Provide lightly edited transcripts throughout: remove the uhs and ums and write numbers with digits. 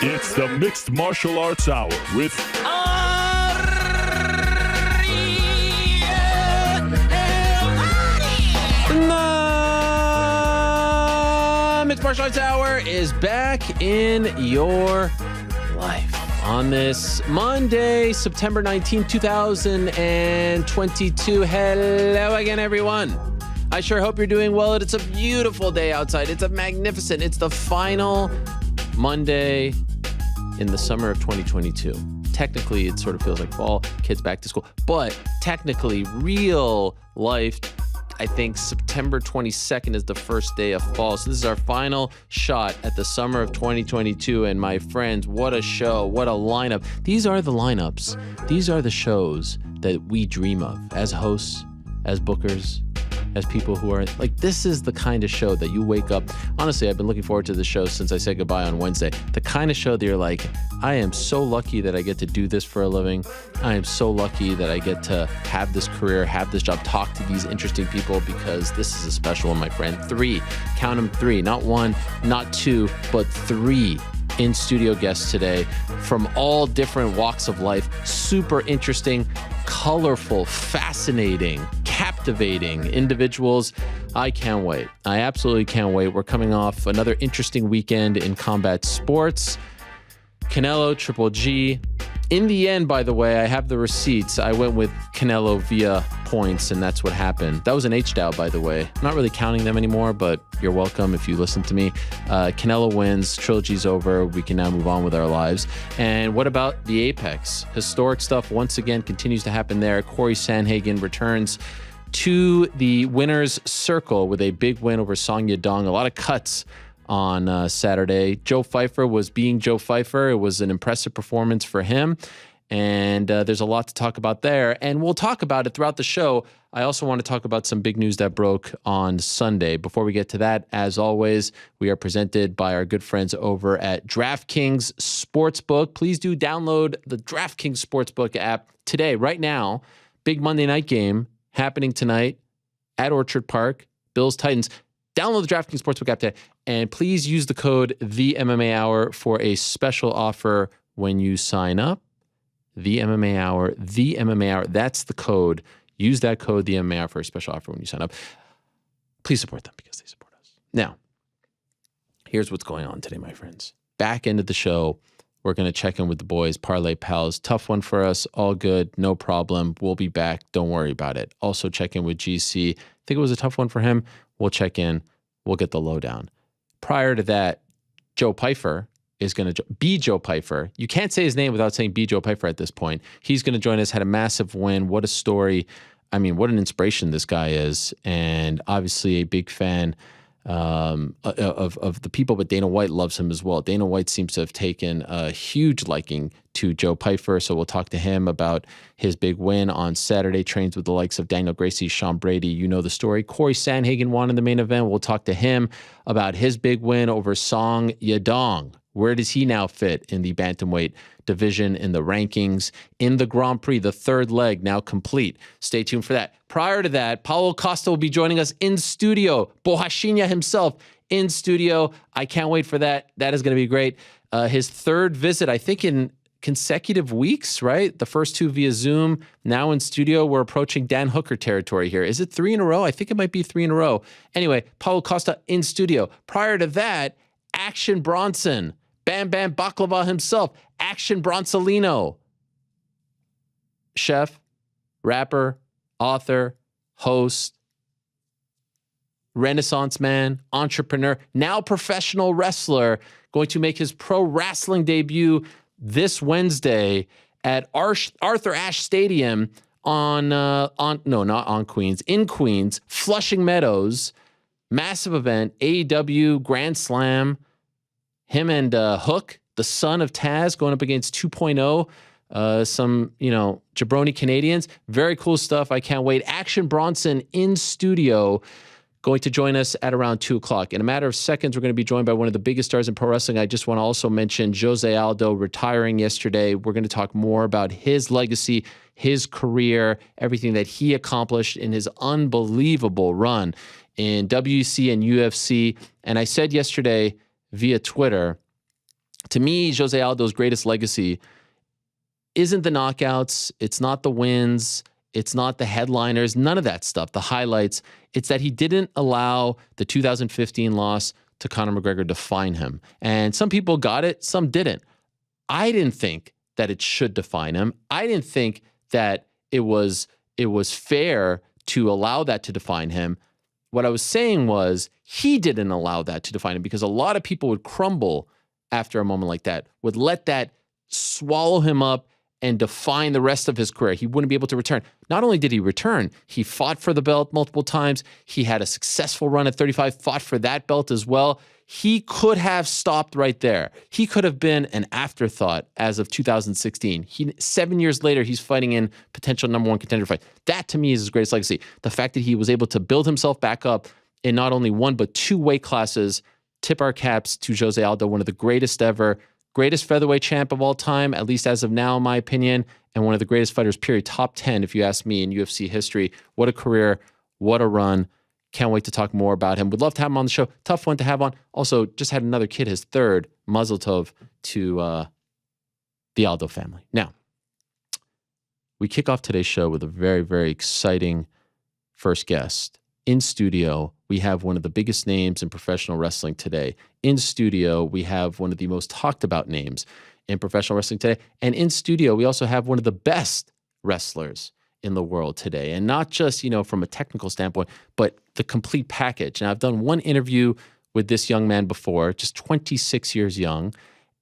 It's the Mixed Martial Arts Hour with The Mixed Martial Arts Hour is back in your life on this Monday, September 19th, 2022. Hello again, everyone. I sure hope you're doing well. It's a beautiful day outside. It's a magnificent. It's the final Monday in the summer of 2022. Technically, it sort of feels like fall, kids back to school. But technically, real life, I think September 22nd is the first day of fall. So this is our final shot at the summer of 2022. And my friends, what a show, what a lineup. These are the lineups. These are the shows that we dream of as hosts, as bookers, as people who are like, this is the kind of show that you wake up. Honestly, I've been looking forward to the show since I said goodbye on Wednesday. The kind of show that you're like, I am so lucky that I get to do this for a living. I am so lucky that I get to have this career, have this job, talk to these interesting people, because this is a special one, my friend. 3, count them 3, not 1, not 2, but 3 in-studio guests today from all different walks of life. Super interesting, colorful, fascinating, captivating individuals. I can't wait. I absolutely can't wait. We're coming off another interesting weekend in combat sports. Canelo, Triple G. In the end, by the way, I have the receipts. I went with Canelo via points, and that's what happened. That was an H-DAO, by the way. I'm not really counting them anymore, but you're welcome if you listen to me. Canelo wins. Trilogy's over. We can now move on with our lives. And what about the Apex? Historic stuff once again continues to happen there. Cory Sandhagen returns to the winner's circle with a big win over Song Yadong. A lot of cuts on Saturday. Joe Pyfer was being Joe Pyfer. It was an impressive performance for him. And there's a lot to talk about there. And we'll talk about it throughout the show. I also want to talk about some big news that broke on Sunday. Before we get to that, as always, we are presented by our good friends over at DraftKings Sportsbook. Please do download the DraftKings Sportsbook app today, right now. Big Monday night game happening tonight at Orchard Park. Bills-Titans. Download the DraftKings Sportsbook app today. And please use the code THEMMAHour for a special offer when you sign up. The MMA Hour, the MMA Hour. That's the code. Use that code, the MMA Hour, for a special offer when you sign up. Please support them because they support us. Now, here's what's going on today, my friends. Back end of the show, we're going to check in with the boys, Parlay Pals. Tough one for us. All good. No problem. We'll be back. Don't worry about it. Also check in with GC. I think it was a tough one for him. We'll check in. We'll get the lowdown. Prior to that, Joe Pyfer is going to be Joe Pyfer. You can't say his name without saying be Joe Pyfer at this point. He's going to join us, had a massive win. What a story. I mean, what an inspiration this guy is. And obviously a big fan of the people, but Dana White loves him as well. Dana White seems to have taken a huge liking to Joe Pyfer, so we'll talk to him about his big win on Saturday. Trains with the likes of Daniel Gracie, Sean Brady. You know the story. Cory Sandhagen won in the main event. We'll talk to him about his big win over Song Yadong. Where does he now fit in the bantamweight division, in the rankings, in the Grand Prix, the third leg now complete? Stay tuned for that. Prior to that, Paulo Costa will be joining us in studio. Borrachinha himself in studio. I can't wait for that. That is going to be great. His third visit, I think, in consecutive weeks, right? The first 2 via Zoom, now in studio. We're approaching Dan Hooker territory here. Is it 3 in a row? I think it might be 3 in a row. Anyway, Paulo Costa in studio. Prior to that, Action Bronson. Bam Bam Baklava himself, Action Bronsolino. Chef, rapper, author, host, Renaissance man, entrepreneur, now professional wrestler, going to make his pro wrestling debut this Wednesday at Arthur Ashe Stadium in Queens, Flushing Meadows. Massive event, AEW Grand Slam. Him and Hook, the son of Taz, going up against 2.0. Some, jabroni Canadians. Very cool stuff. I can't wait. Action Bronson in studio, going to join us at around 2 o'clock. In a matter of seconds, we're going to be joined by one of the biggest stars in pro wrestling. I just want to also mention Jose Aldo retiring yesterday. We're going to talk more about his legacy, his career, everything that he accomplished in his unbelievable run in WC and UFC. And I said yesterday via Twitter To me, Jose Aldo's greatest legacy isn't the knockouts. It's not the wins. It's not the headliners. None of that stuff, the highlights. It's that he didn't allow the 2015 loss to Conor McGregor define him. And some people got it, some didn't. I didn't think that it should define him. I didn't think that it was fair to allow that to define him. What I was saying was he didn't allow that to define him, because a lot of people would crumble after a moment like that, would let that swallow him up and define the rest of his career. He wouldn't be able to return. Not only did he return, he fought for the belt multiple times. He had a successful run at 35, fought for that belt as well. He could have stopped right there. He could have been an afterthought as of 2016. 7 years later, he's fighting in potential number one contender fight. That, to me, is his greatest legacy. The fact that he was able to build himself back up in not only one, but two weight classes. Tip our caps to Jose Aldo, one of the greatest ever, greatest featherweight champ of all time, at least as of now, in my opinion, and one of the greatest fighters, period. Top 10, if you ask me, in UFC history. What a career. What a run. Can't wait to talk more about him. Would love to have him on the show. Tough one to have on. Also, just had another kid, his third. Mazel tov to the Aldo family. Now, we kick off today's show with a very, very exciting first guest. In studio, we have one of the biggest names in professional wrestling today. In studio, we have one of the most talked about names in professional wrestling today. And in studio, we also have one of the best wrestlers in the world today. And not just, from a technical standpoint, but the complete package. And I've done one interview with this young man before, just 26 years young.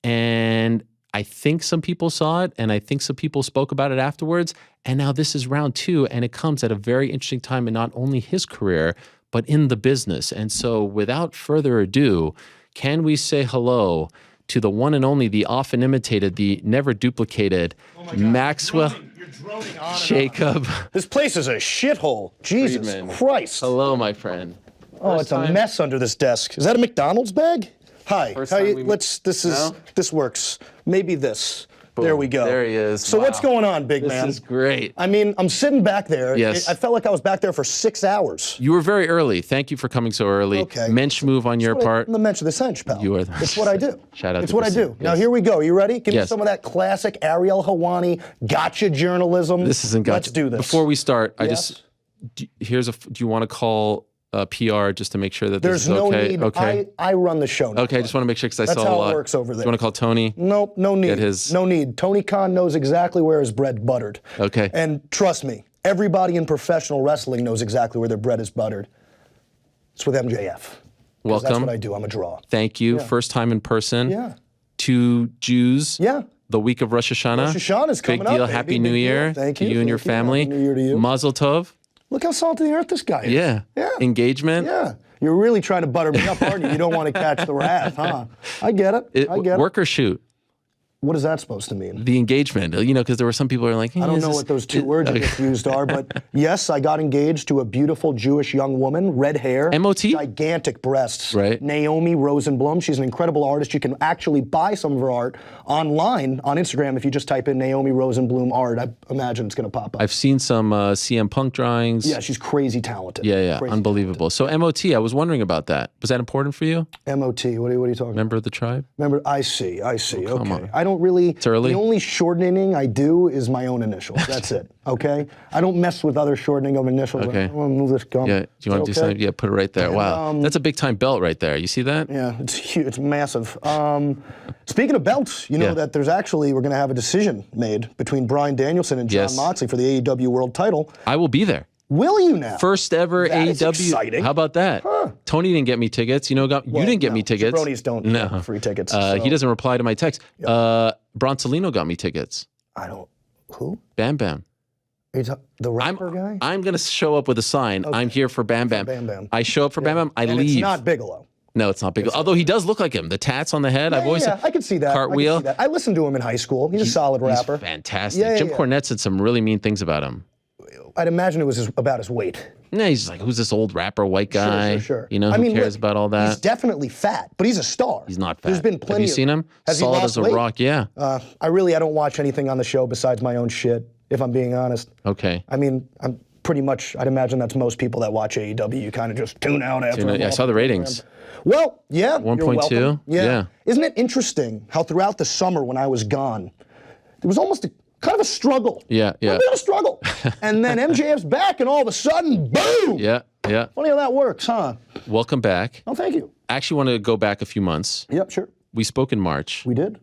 And I think some people saw it, and I think some people spoke about it afterwards. And now this is round two, and it comes at a very interesting time in not only his career, but in the business. And so without further ado, can we say hello to the one and only, the often imitated, the never duplicated, Maxwell Jacob. This place is a shithole. Jesus Friedman. Christ. Hello, my friend. Oh, it's a mess under this desk. Is that a McDonald's bag? Hi. First How time you, we let's. This is. No? This works. Maybe this. Boom. There we go. There he is. So Wow. what's going on, big man? This is great. I mean, I'm sitting back there. Yes. I felt like I was back there for 6 hours. You were very early. Thank you for coming so early. Okay. Mensch move on your part. I'm the mensch of the cinch, pal. You are the It's what I do. Shout out It's to what I Bronson. do. Yes. Now here we go. You ready? Give me Yes. some of that classic Ariel Helwani gotcha journalism. This isn't gotcha. Let's do this. Before we start, Yes? do you want to call PR just to make sure that There's this is no okay? need. Okay. I run the show now. Okay, I just want to make sure because I That's saw a how lot. it works over there. Do you want to call Tony? Nope, no need. Get his- No need. Tony Khan knows exactly where his bread buttered. Okay. And trust me, everybody in professional wrestling knows exactly where their bread is buttered. It's with MJF. 'Cause Welcome. That's what I do. I'm a draw. Thank you. First time in person. Yeah. 2 Jews. Yeah. The week of Rosh Hashanah. Rosh Hashanah's coming Big up, deal. baby. Happy Big New deal. Year Thank to you. you and your Thank you. family. Happy New Year to you. Mazel tov. Look how salty the earth this guy is. Yeah. Yeah. Engagement. Yeah. You're really trying to butter me up, aren't you? You don't want to catch the wrath, huh? I get it. I get Work or shoot? What is that supposed to mean? The engagement. Because there were some people who are like, I don't know what those two words you just used are, but yes, I got engaged to a beautiful Jewish young woman, red hair, MOT? gigantic breasts. Right. Naomi Rosenblum. She's an incredible artist. You can actually buy some of her art online on Instagram if you just type in Naomi Rosenblum art. I imagine it's going to pop up. I've seen some CM Punk drawings. Yeah, she's crazy talented. Yeah. Crazy Unbelievable. So MOT, I was wondering about that. Was that important for you? talented. MOT. What are you talking about? Member of the tribe? Remember, I see. Okay. on. I don't really. It's early? The only shortening I do is my own initials. That's it. Okay. I don't mess with other shortening of initials. Okay. I'm gonna move this gum. Yeah. Do you want to do something? Yeah, put it right there. Wow. That's a big time belt right there. You see that? Yeah, it's huge. It's massive. Speaking of belts, you know Yeah. that we're going to have a decision made between Bryan Danielson and Jon Yes. Moxley for the AEW World Title. I will be there. Will you now? First ever That is AEW. exciting. How about that? Tony didn't get me tickets. You didn't get no, me tickets. jabronis don't get free tickets, He so- doesn't reply to my text. Bronsolino got me tickets. I don't. Who? Bam Bam. Are you the rapper guy? I'm going to show up with a sign. I'm here for Bam Bam. Bam Bam. I show up for Bam Bam. I And leave. it's not Bigelow. No, it's not big. Although he does look like him. The tats on the head. I've always Yeah, I can see that. Cartwheel. I can see that. I listened to him in high school. He's a solid rapper. He's fantastic. Yeah, Jim yeah. Cornette said some really mean things about him. I'd imagine it was about his weight. No, he's like, who's this old rapper, white guy? Sure. Who cares about all that? He's definitely fat, but he's a star. He's not fat. There's been plenty. Have you seen him? Has he Solid lost as a weight? rock. Yeah. I don't watch anything on the show besides my own shit, if I'm being honest. Okay. I mean, pretty much, I'd imagine that's most people that watch AEW. You kind of just tune out after. Yeah, I saw the ratings. Well, yeah. 1.2. Yeah. Isn't it interesting how throughout the summer when I was gone, there was almost kind of a struggle. Yeah. A bit of a struggle. And then MJF's back, and all of a sudden, boom! Yeah. Funny how that works, huh? Welcome back. Oh, thank you. I actually want to go back a few months. Yep, sure. We spoke in March. We did.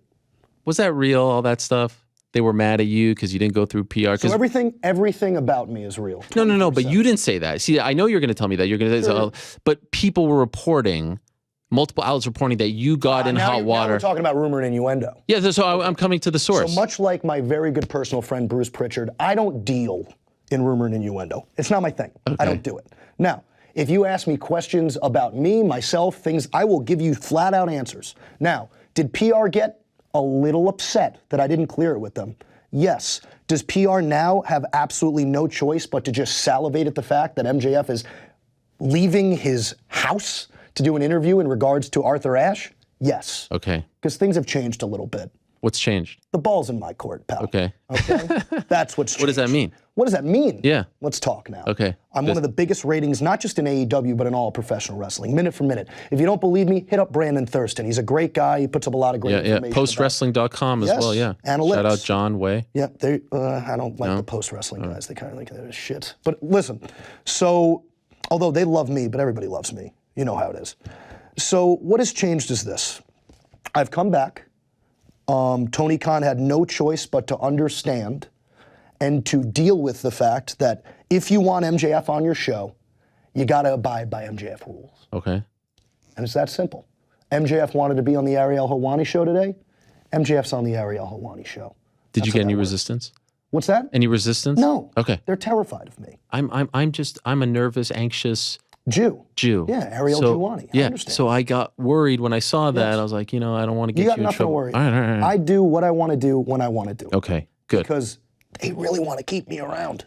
Was that real, all that stuff? They were mad at you because you didn't go through PR? So everything about me is real. No, but you didn't say that. See, I know you're going to tell me that. You're going to say, but people were reporting, multiple outlets reporting that you got in hot water. Now we're talking about rumor and innuendo. Yeah, so I'm coming to the source. So much like my very good personal friend Bruce Pritchard, I don't deal in rumor and innuendo. It's not my thing. Okay. I don't do it. Now, if you ask me questions about me, myself, things, I will give you flat out answers. Now, did PR get a little upset that I didn't clear it with them? Yes. Does PR now have absolutely no choice but to just salivate at the fact that MJF is leaving his house to do an interview in regards to Arthur Ashe? Yes. Okay. Because things have changed a little bit. What's changed? The ball's in my court, pal. Okay. That's what's changed. What does that mean? What does that mean? Yeah. Let's talk now. Okay. I'm one of the biggest ratings, not just in AEW, but in all professional wrestling, minute for minute. If you don't believe me, hit up Brandon Thurston. He's a great guy. He puts up a lot of great information. Yeah, postwrestling.com as well, yeah. Analytics. Shout out John Way. Yeah, I don't like the post-wrestling guys. They kind of think they're shit. But listen, so, although they love me, but everybody loves me. You know how it is. So what has changed is this. I've come back. Tony Khan had no choice but to understand and to deal with the fact that if you want MJF on your show, you got to abide by MJF rules. Okay. And it's that simple. MJF wanted to be on the Ariel Helwani show today. MJF's on the Ariel Helwani show. Did you get any resistance? What's that? Any resistance? No. Okay. They're terrified of me. I'm a nervous, anxious Jew. Yeah, Ariel Helwani. I understand. So I got worried when I saw that. I was like, I don't want to get you in trouble. You got nothing to worry. All right. I do what I want to do when I want to do it. Okay, good. Because they really want to keep me around.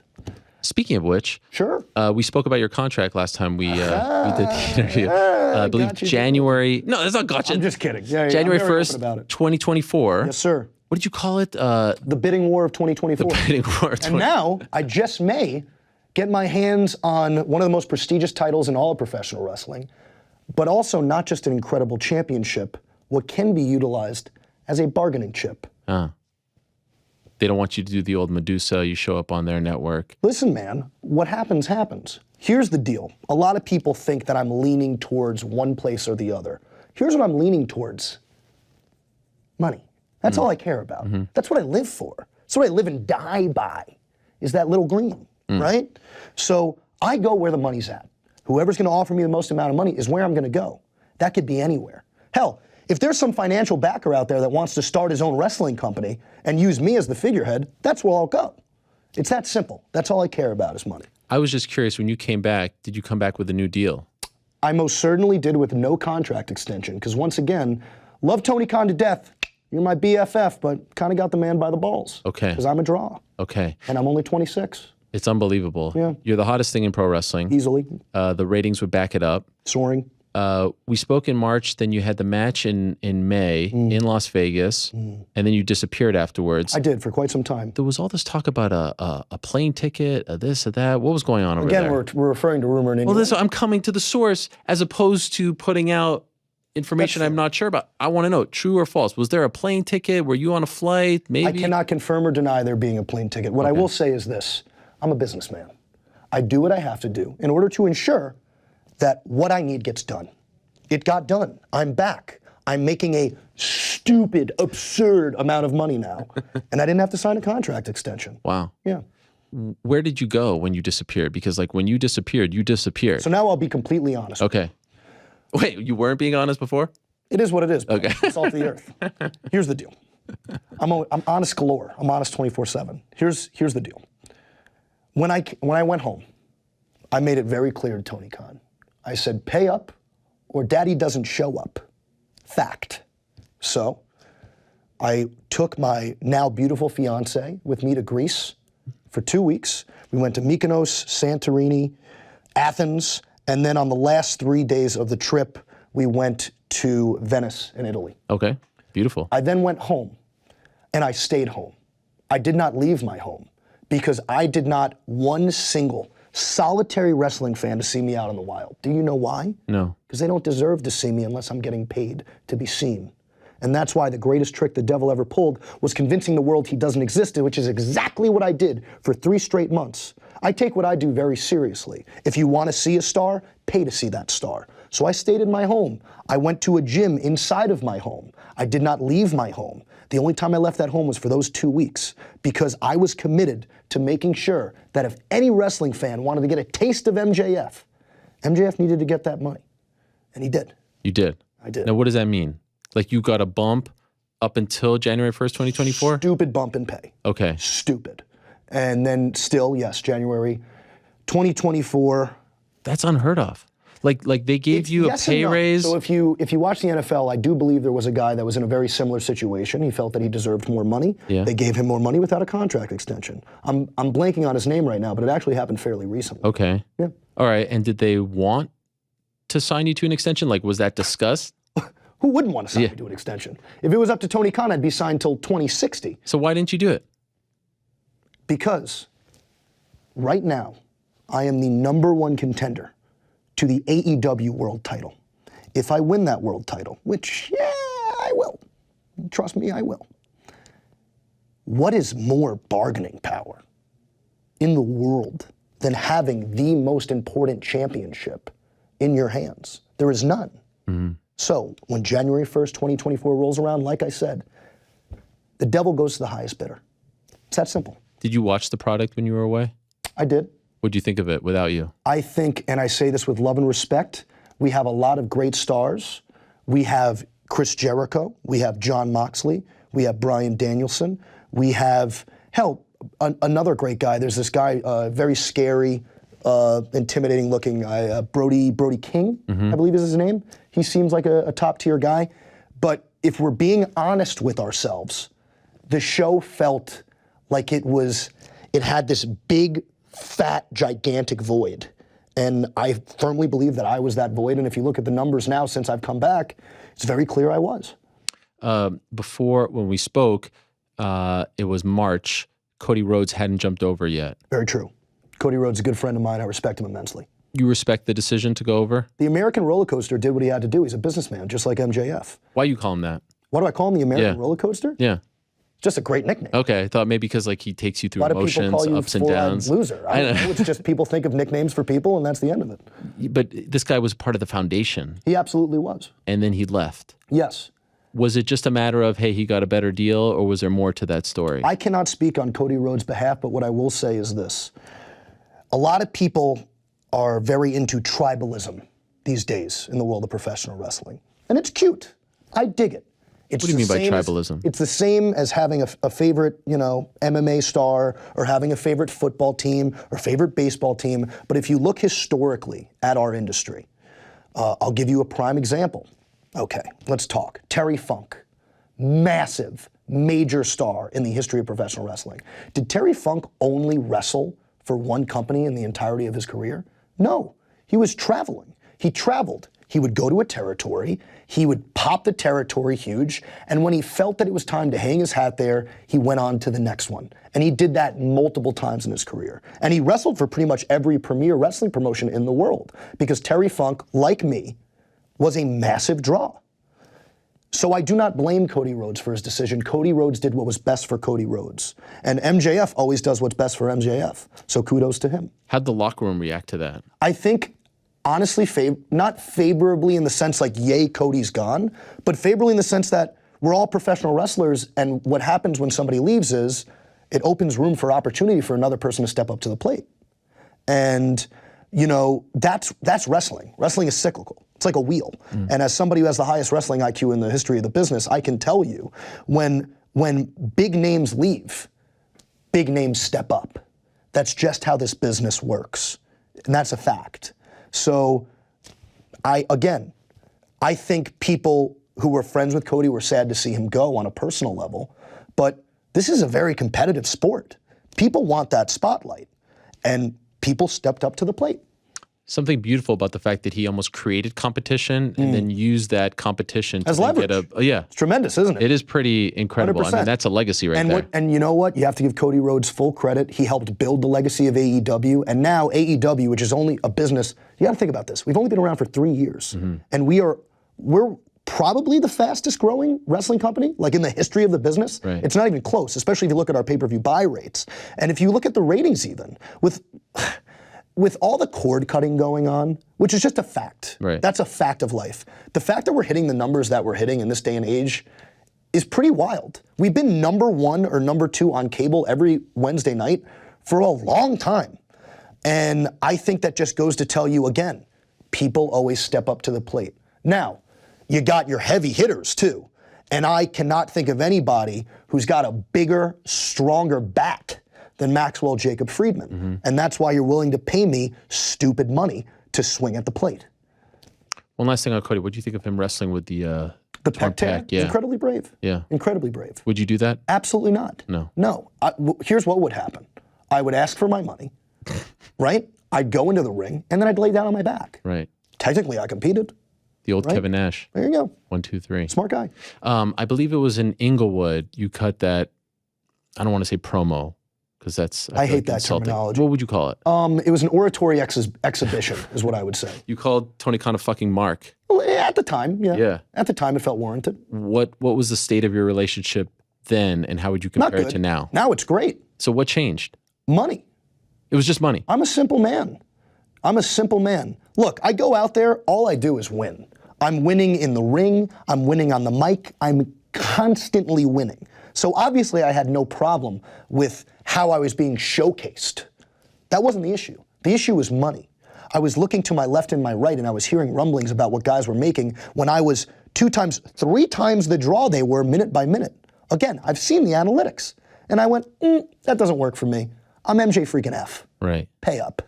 Speaking of which, sure. We spoke about your contract last time we did the interview. I believe January. No, that's not gotcha. I'm just kidding. Yeah, January I'm very 1st, open about it. 2024. Yes, sir. What did you call it? The bidding war of 2024. The bidding war of 2024. And now I just may get my hands on one of the most prestigious titles in all of professional wrestling, but also not just an incredible championship, what can be utilized as a bargaining chip. They don't want you to do the old Medusa, you show up on their network. Listen, man, what happens, happens. Here's the deal. A lot of people think that I'm leaning towards one place or the other. Here's what I'm leaning towards. Money. That's all I care about. That's what I live for. That's what I live and die by, is that little green, right? So I go where the money's at. Whoever's going to offer me the most amount of money is where I'm going to go. That could be anywhere. Hell, if there's some financial backer out there that wants to start his own wrestling company and use me as the figurehead, that's where I'll go. It's that simple. That's all I care about is money. I was just curious, when you came back, did you come back with a new deal? I most certainly did with no contract extension, because once again, love Tony Khan to death. You're my BFF, but kind of got the man by the balls. Okay. Because I'm a draw. Okay. And I'm only 26. It's unbelievable. Yeah. You're the hottest thing in pro wrestling. Easily. The ratings would back it up. Soaring. We spoke in March, then you had the match in May in Las Vegas, and then you disappeared afterwards. I did for quite some time. There was all this talk about a plane ticket, a this, a that. What was going on over there? Again, we're referring to rumor and innuendo. Well, I'm coming to the source as opposed to putting out information I'm not sure about. I want to know, true or false. Was there a plane ticket? Were you on a flight? Maybe? I cannot confirm or deny there being a plane ticket. What I will say is this. I'm a businessman. I do what I have to do in order to ensure that what I need gets done. It got done. I'm back. I'm making a stupid, absurd amount of money now. And I didn't have to sign a contract extension. Wow. Yeah. Where did you go when you disappeared? Because like when you disappeared, you disappeared. So now I'll be completely honest. Okay. Wait, you weren't being honest before? It is what it is. Okay. It's off the earth. Here's the deal. I'm honest galore. I'm honest 24/7. Here's the deal. When I went home, I made it very clear to Tony Khan. I said, pay up or daddy doesn't show up. Fact. So I took my now beautiful fiance with me to Greece for 2 weeks. We went to Mykonos, Santorini, Athens, and then on the last 3 days of the trip, we went to Venice in Italy. Okay, beautiful. I then went home, and I stayed home. I did not leave my home because I did not one single solitary wrestling fan to see me out in the wild. Do you know why? No. Because they don't deserve to see me unless I'm getting paid to be seen. And that's why the greatest trick the devil ever pulled was convincing the world he doesn't exist, which is exactly what I did for 3 straight months. I take what I do very seriously. If you want to see a star, pay to see that star. So I stayed in my home. I went to a gym inside of my home. I did not leave my home. The only time I left that home was for those 2 weeks because I was committed to making sure that if any wrestling fan wanted to get a taste of MJF, MJF needed to get that money. And he did. You did? I did. Now, what does that mean? Like you got a bump up until January 1st, 2024? Stupid bump in pay. Okay. Stupid. And then still, yes, January 2024. That's unheard of. Like they gave you a pay raise. So if you watch the NFL, I do believe there was a guy that was in a very similar situation. He felt that he deserved more money. Yeah. They gave him more money without a contract extension. I'm blanking on his name right now, but it actually happened fairly recently. Okay. Yeah. All right. And did they want to sign you to an extension? Like, was that discussed? Who wouldn't want to sign me to an extension? If it was up to Tony Khan, I'd be signed till 2060. So why didn't you do it? Because right now, I am the #1 contender to the AEW world title. If I win that world title, which, yeah, I will. Trust me, I will. What is more bargaining power in the world than having the most important championship in your hands? There is none. Mm-hmm. So when January 1st, 2024 rolls around, like I said, the devil goes to the highest bidder. It's that simple. Did you watch the product when you were away? I did. What'd you think of it without you? I think, and I say this with love and respect, we have a lot of great stars. We have Chris Jericho. We have Jon Moxley. We have Bryan Danielson. We have, another great guy. There's this guy, very scary, intimidating looking guy, Brody King, I believe is his name. He seems like a top tier guy. But if we're being honest with ourselves, the show felt like it had this big, fat, gigantic void. And I firmly believe that I was that void. And if you look at the numbers now since I've come back, it's very clear I was. Before, when we spoke, it was March. Cody Rhodes hadn't jumped over yet. Very true. Cody Rhodes is a good friend of mine. I respect him immensely. You respect the decision to go over? The American roller coaster did what he had to do. He's a businessman, just like MJF. Why you call him that? Why do I call him the American roller coaster? Yeah. Just a great nickname. Okay, I thought maybe because like he takes you through A lot emotions, of people call you ups and downs. Loser. I don't know. It's just people think of nicknames for people, and that's the end of it. But this guy was part of the foundation. He absolutely was. And then he left. Yes. Was it just a matter of, hey, he got a better deal, or was there more to that story? I cannot speak on Cody Rhodes' behalf, but what I will say is this. A lot of people are very into tribalism these days in the world of professional wrestling. And it's cute. I dig it. What do you mean by tribalism? It's the same as having a favorite, MMA star, or having a favorite football team or favorite baseball team. But if you look historically at our industry, I'll give you a prime example. Okay, let's talk. Terry Funk, massive, major star in the history of professional wrestling. Did Terry Funk only wrestle for one company in the entirety of his career? No, he was traveling. He traveled. He would go to a territory, he would pop the territory huge, and when he felt that it was time to hang his hat there, he went on to the next one. And he did that multiple times in his career. And he wrestled for pretty much every premier wrestling promotion in the world, because Terry Funk, like me, was a massive draw. So I do not blame Cody Rhodes for his decision. Cody Rhodes did what was best for Cody Rhodes. And MJF always does what's best for MJF. So kudos to him. How'd the locker room react to that? I think, honestly, not favorably in the sense like, yay, Cody's gone, but favorably in the sense that we're all professional wrestlers, and what happens when somebody leaves is it opens room for opportunity for another person to step up to the plate. And, that's wrestling. Wrestling is cyclical. It's like a wheel. And as somebody who has the highest wrestling IQ in the history of the business, I can tell you, when big names leave, big names step up. That's just how this business works. And that's a fact. So, I think people who were friends with Cody were sad to see him go on a personal level, but this is a very competitive sport. People want that spotlight, and people stepped up to the plate. something beautiful about the fact that he almost created competition and then used that competition to as leverage. It's tremendous, isn't it? It is pretty incredible. 100%. I mean, that's a legacy right there. And you know what? You have to give Cody Rhodes full credit. He helped build the legacy of AEW, and now AEW, which is only a business. You got to think about this. We've only been around for 3 years, and we're probably the fastest growing wrestling company, like in the history of the business. Right. It's not even close, especially if you look at our pay-per-view buy rates. And if you look at the ratings even, with all the cord cutting going on, which is just a fact. Right. That's a fact of life. The fact that we're hitting the numbers that we're hitting in this day and age is pretty wild. We've been number 1 or number 2 on cable every Wednesday night for a long time. And I think that just goes to tell you again, people always step up to the plate. Now, you got your heavy hitters too. And I cannot think of anybody who's got a bigger, stronger bat than Maxwell Jacob Friedman. And that's why you're willing to pay me stupid money to swing at the plate. One last thing on Cody. What do you think of him wrestling with the pec tear? Yeah. Incredibly brave. Yeah. Incredibly brave. Would you do that? Absolutely not. No. No. Here's what would happen. I would ask for my money, right? I'd go into the ring, and then I'd lay down on my back. Right. Technically, I competed. The old Kevin Nash. There you go. 1, 2, 3. Smart guy. I believe it was in Inglewood. You cut that. I don't want to say promo because that's. I hate like that insulting. terminology. What would you call it? It was an oratory exhibition, is what I would say. You called Tony Khan a fucking mark. Well, at the time, yeah. Yeah. At the time, it felt warranted. What was the state of your relationship then, and how would you Not compare it good. to now? Now it's great. So what changed? Money. It was just money. I'm a simple man. I'm a simple man. Look, I go out there, all I do is win. I'm winning in the ring, I'm winning on the mic, I'm constantly winning. So obviously I had no problem with how I was being showcased. That wasn't the issue. The issue was money. I was looking to my left and my right and I was hearing rumblings about what guys were making when I was 2 times, 3 times the draw they were minute by minute. Again, I've seen the analytics. And I went, that doesn't work for me. I'm MJ freaking F. Right. Pay up.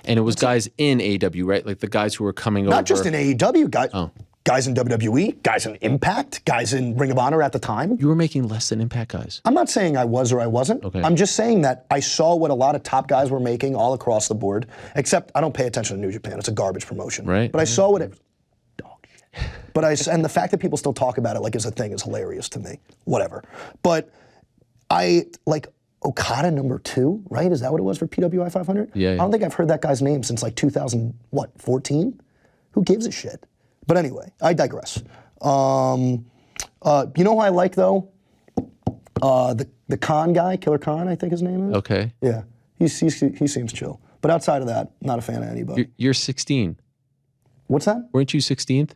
And it was guys in AEW, right? Like the guys who were coming over. Not just in AEW, guys in WWE, guys in Impact, guys in Ring of Honor at the time. You were making less than Impact guys. I'm not saying I was or I wasn't. Okay. I'm just saying that I saw what a lot of top guys were making all across the board, except I don't pay attention to New Japan. It's a garbage promotion. Right. But I saw what it was. Dog shit. And the fact that people still talk about it like it's a thing is hilarious to me. Whatever. But Okada #2, right? Is that what it was for PWI 500? Yeah. I don't think I've heard that guy's name since like 2014? Who gives a shit? But anyway, I digress. You know who I like though? The Khan guy, Killer Khan, I think his name is. Okay. Yeah, he seems chill. But outside of that, not a fan of anybody. You're 16. What's that? Weren't you 16th?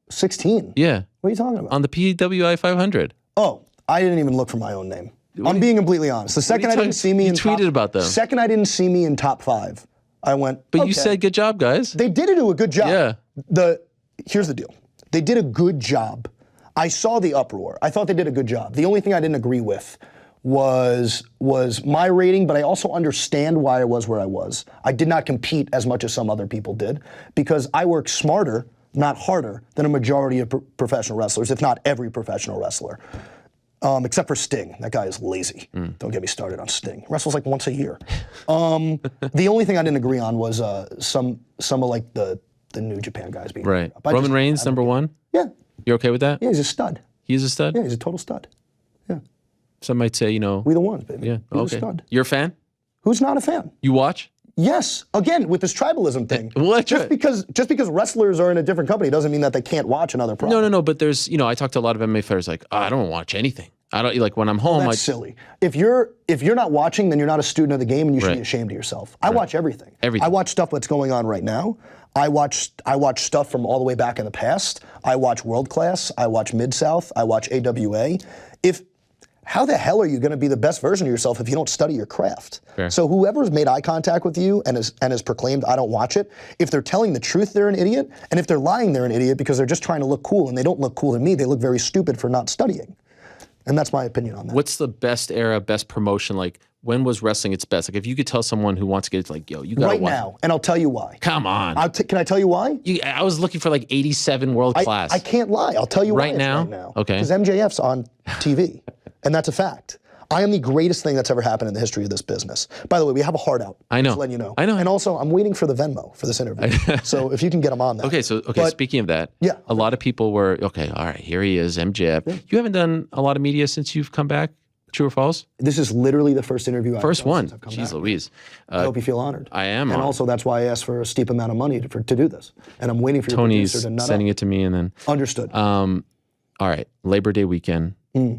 16? Yeah. What are you talking about? On the PWI 500. Oh, I didn't even look for my own name. I'm being completely honest. The second I didn't see me in top... You tweeted about them. Second I didn't see me in top 5, I went, But okay. you said good job, guys. They did do a good job. Yeah. Here's the deal. They did a good job. I saw the uproar. I thought they did a good job. The only thing I didn't agree with was my rating, but I also understand why I was where I was. I did not compete as much as some other people did because I work smarter, not harder, than a majority of professional wrestlers, if not every professional wrestler. Except for Sting. That guy is lazy. Don't get me started on Sting. Wrestles like once a year. The only thing I didn't agree on was some of like the New Japan guys being right. Roman Reigns, #1? Yeah. You're okay with that? Yeah, he's a stud. He is a stud? Yeah, he's a total stud. Yeah. Some might say, We the ones, baby. Yeah, He's okay. a stud. You're a fan? Who's not a fan? You watch? Yes. Again, with this tribalism thing. Well, just because wrestlers are in a different company doesn't mean that they can't watch another product. No, but there's, I talk to a lot of MMA fighters like, I don't watch anything. I don't, like when I'm home. That's silly. If you're not watching, then you're not a student of the game and you should be ashamed of yourself. I watch everything. I watch stuff that's going on right now. I watch stuff from all the way back in the past. I watch World Class. I watch Mid-South. I watch AWA. How the hell are you going to be the best version of yourself if you don't study your craft? Fair. So whoever's made eye contact with you and has proclaimed, I don't watch it, if they're telling the truth, they're an idiot. And if they're lying, they're an idiot because they're just trying to look cool and they don't look cool to me. They look very stupid for not studying. And that's my opinion on that. What's the best era, best promotion? Like, when was wrestling its best? Like, if you could tell someone who wants to get it, like, yo, you got to right watch. now, and I'll tell you why. Come on. Can I tell you why? I was looking for like 87 world class. I can't lie. I'll tell you why right now. Right now. Okay. Because MJF's on TV, and that's a fact. I am the greatest thing that's ever happened in the history of this business. By the way, we have a heart out. I know. Just letting you know. I know. And also, I'm waiting for the Venmo for this interview. So if you can get him on that. Okay, But speaking of that, yeah. a lot of people were, okay, all right, here he is, MJF. Yeah. You haven't done a lot of media since you've come back, true or false? This is literally the first interview I've First done one. since I've come Jeez back. Louise. I hope you feel honored. I am And honored. also, that's why I asked for a steep amount of money to do this. And I'm waiting for your Tony's producer to nut sending up. it to me and then. Understood. All right, Labor Day weekend,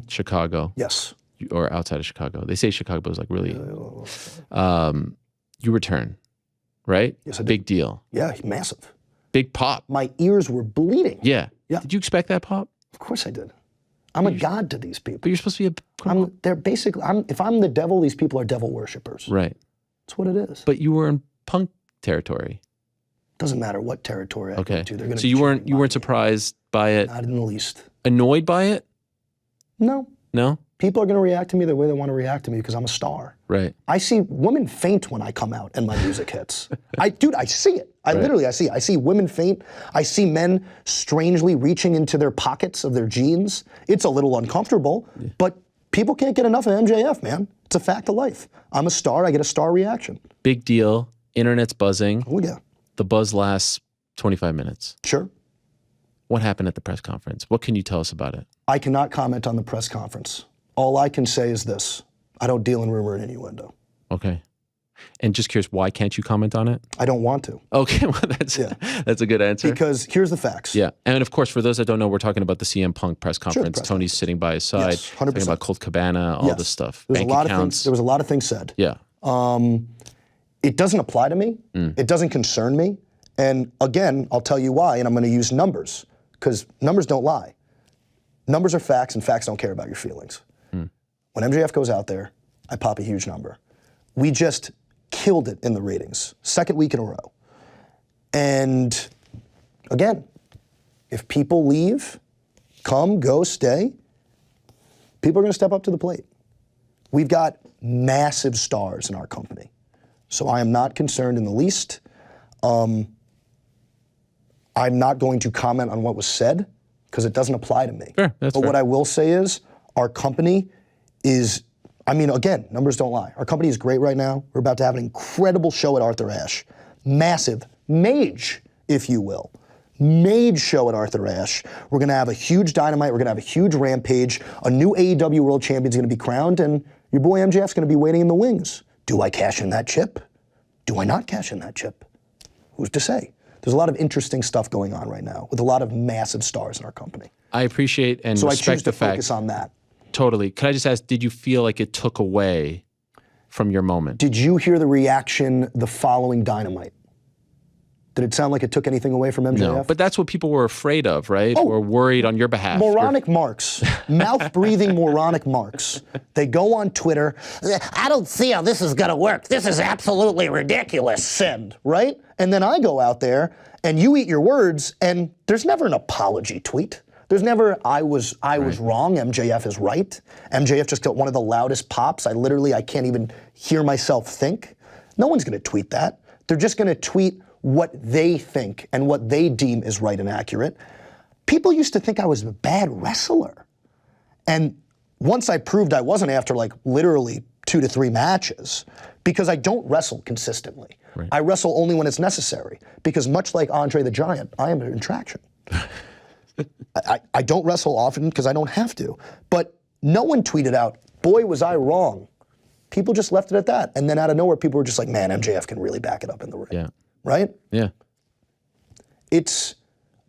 Chicago. Yes. Or outside of Chicago. They say Chicago is like really. You return, right? Yes, I did. Big deal. Yeah, massive. Big pop. My ears were bleeding. Yeah. Yeah. Did you expect that pop? Of course I did. I'm a god to these people. But you're supposed to be They're basically, if I'm the devil, these people are devil worshippers. right. That's what it is. But you were in punk territory. Doesn't matter what territory I go Okay. to. They're gonna So you be weren't cheering my surprised by it, name. Not in the least. annoyed by it? No. No? People are going to react to me the way they want to react to me because I'm a star. Right. I see women faint when I come out and my music hits. Dude, I see it. I see it. I see women faint. I see men strangely reaching into their pockets of their jeans. It's a little uncomfortable, but people can't get enough of MJF, man. It's a fact of life. I'm a star. I get a star reaction. Big deal. Internet's buzzing. Oh, yeah. The buzz lasts 25 minutes. Sure. What happened at the press conference? What can you tell us about it? I cannot comment on the press conference. All I can say is this. I don't deal in rumor and innuendo. Okay. And just curious, why can't you comment on it? I don't want to. Okay, well, that's a good answer. Because here's the facts. Yeah, and of course, for those that don't know, we're talking about the CM Punk press conference. press Tony's sitting by his side, Yes, 100%. talking about Colt Cabana, all this stuff, There was bank a lot accounts. of things. There was a lot of things said. Yeah, It doesn't apply to me. It doesn't concern me. And again, I'll tell you why, and I'm going to use numbers, because numbers don't lie. Numbers are facts, and facts don't care about your feelings. When MJF goes out there, I pop a huge number. We just killed it in the ratings, second week in a row. And again, if people leave, come, go, stay, people are going to step up to the plate. We've got massive stars in our company. So I am not concerned in the least. I'm not going to comment on what was said because it doesn't apply to me. Sure, that's but fair. what I will say is our company is, I mean, again, numbers don't lie. Our company is great right now. We're about to have an incredible show at Arthur Ashe. Massive, mage, if you will. Mage show at Arthur Ashe. We're going to have a huge Dynamite. We're going to have a huge Rampage. A new AEW World Champion is going to be crowned, and your boy MJF's going to be waiting in the wings. Do I cash in that chip? Do I not cash in that chip? Who's to say? There's a lot of interesting stuff going on right now with a lot of massive stars in our company. I appreciate and So I respect choose to the fact. focus on that. Totally. Can I just ask, did you feel like it took away from your moment? Did you hear the reaction the following Dynamite? Did it sound like it took anything away from MJF? No, but that's what people were afraid of, right? Or worried on your behalf. Moronic marks, mouth-breathing moronic marks. They go on Twitter, I don't see how this is gonna work. This is absolutely ridiculous. Send, right? And then I go out there and you eat your words and there's never an apology tweet. There's never, I was wrong, MJF is right. MJF just got one of the loudest pops. I can't even hear myself think. No one's gonna tweet that. They're just gonna tweet what they think and what they deem is right and accurate. People used to think I was a bad wrestler. And once I proved I wasn't after like literally 2 to 3 matches, because I don't wrestle consistently. Right. I wrestle only when it's necessary, because much like Andre the Giant, I am an attraction. I don't wrestle often because I don't have to. But no one tweeted out, boy, was I wrong. People just left it at that. And then out of nowhere, people were just like, man, MJF can really back it up in the ring. Yeah. Right? Yeah. It's,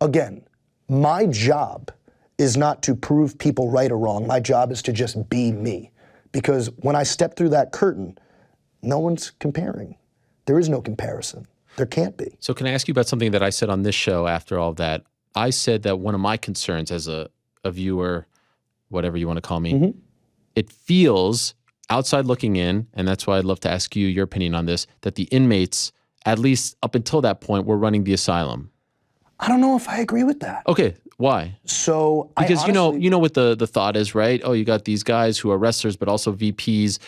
again, my job is not to prove people right or wrong. My job is to just be me. Because when I step through that curtain, no one's comparing. There is no comparison. There can't be. So can I ask you about something that I said on this show after all that? I said that one of my concerns as a viewer, whatever you want to call me, it feels, outside looking in, and that's why I'd love to ask you your opinion on this, that the inmates, at least up until that point, were running the asylum. I don't know if I agree with that. Okay, why? So Because I you honestly, know what the thought is, right? Oh, you got these guys who are wrestlers but also VPs.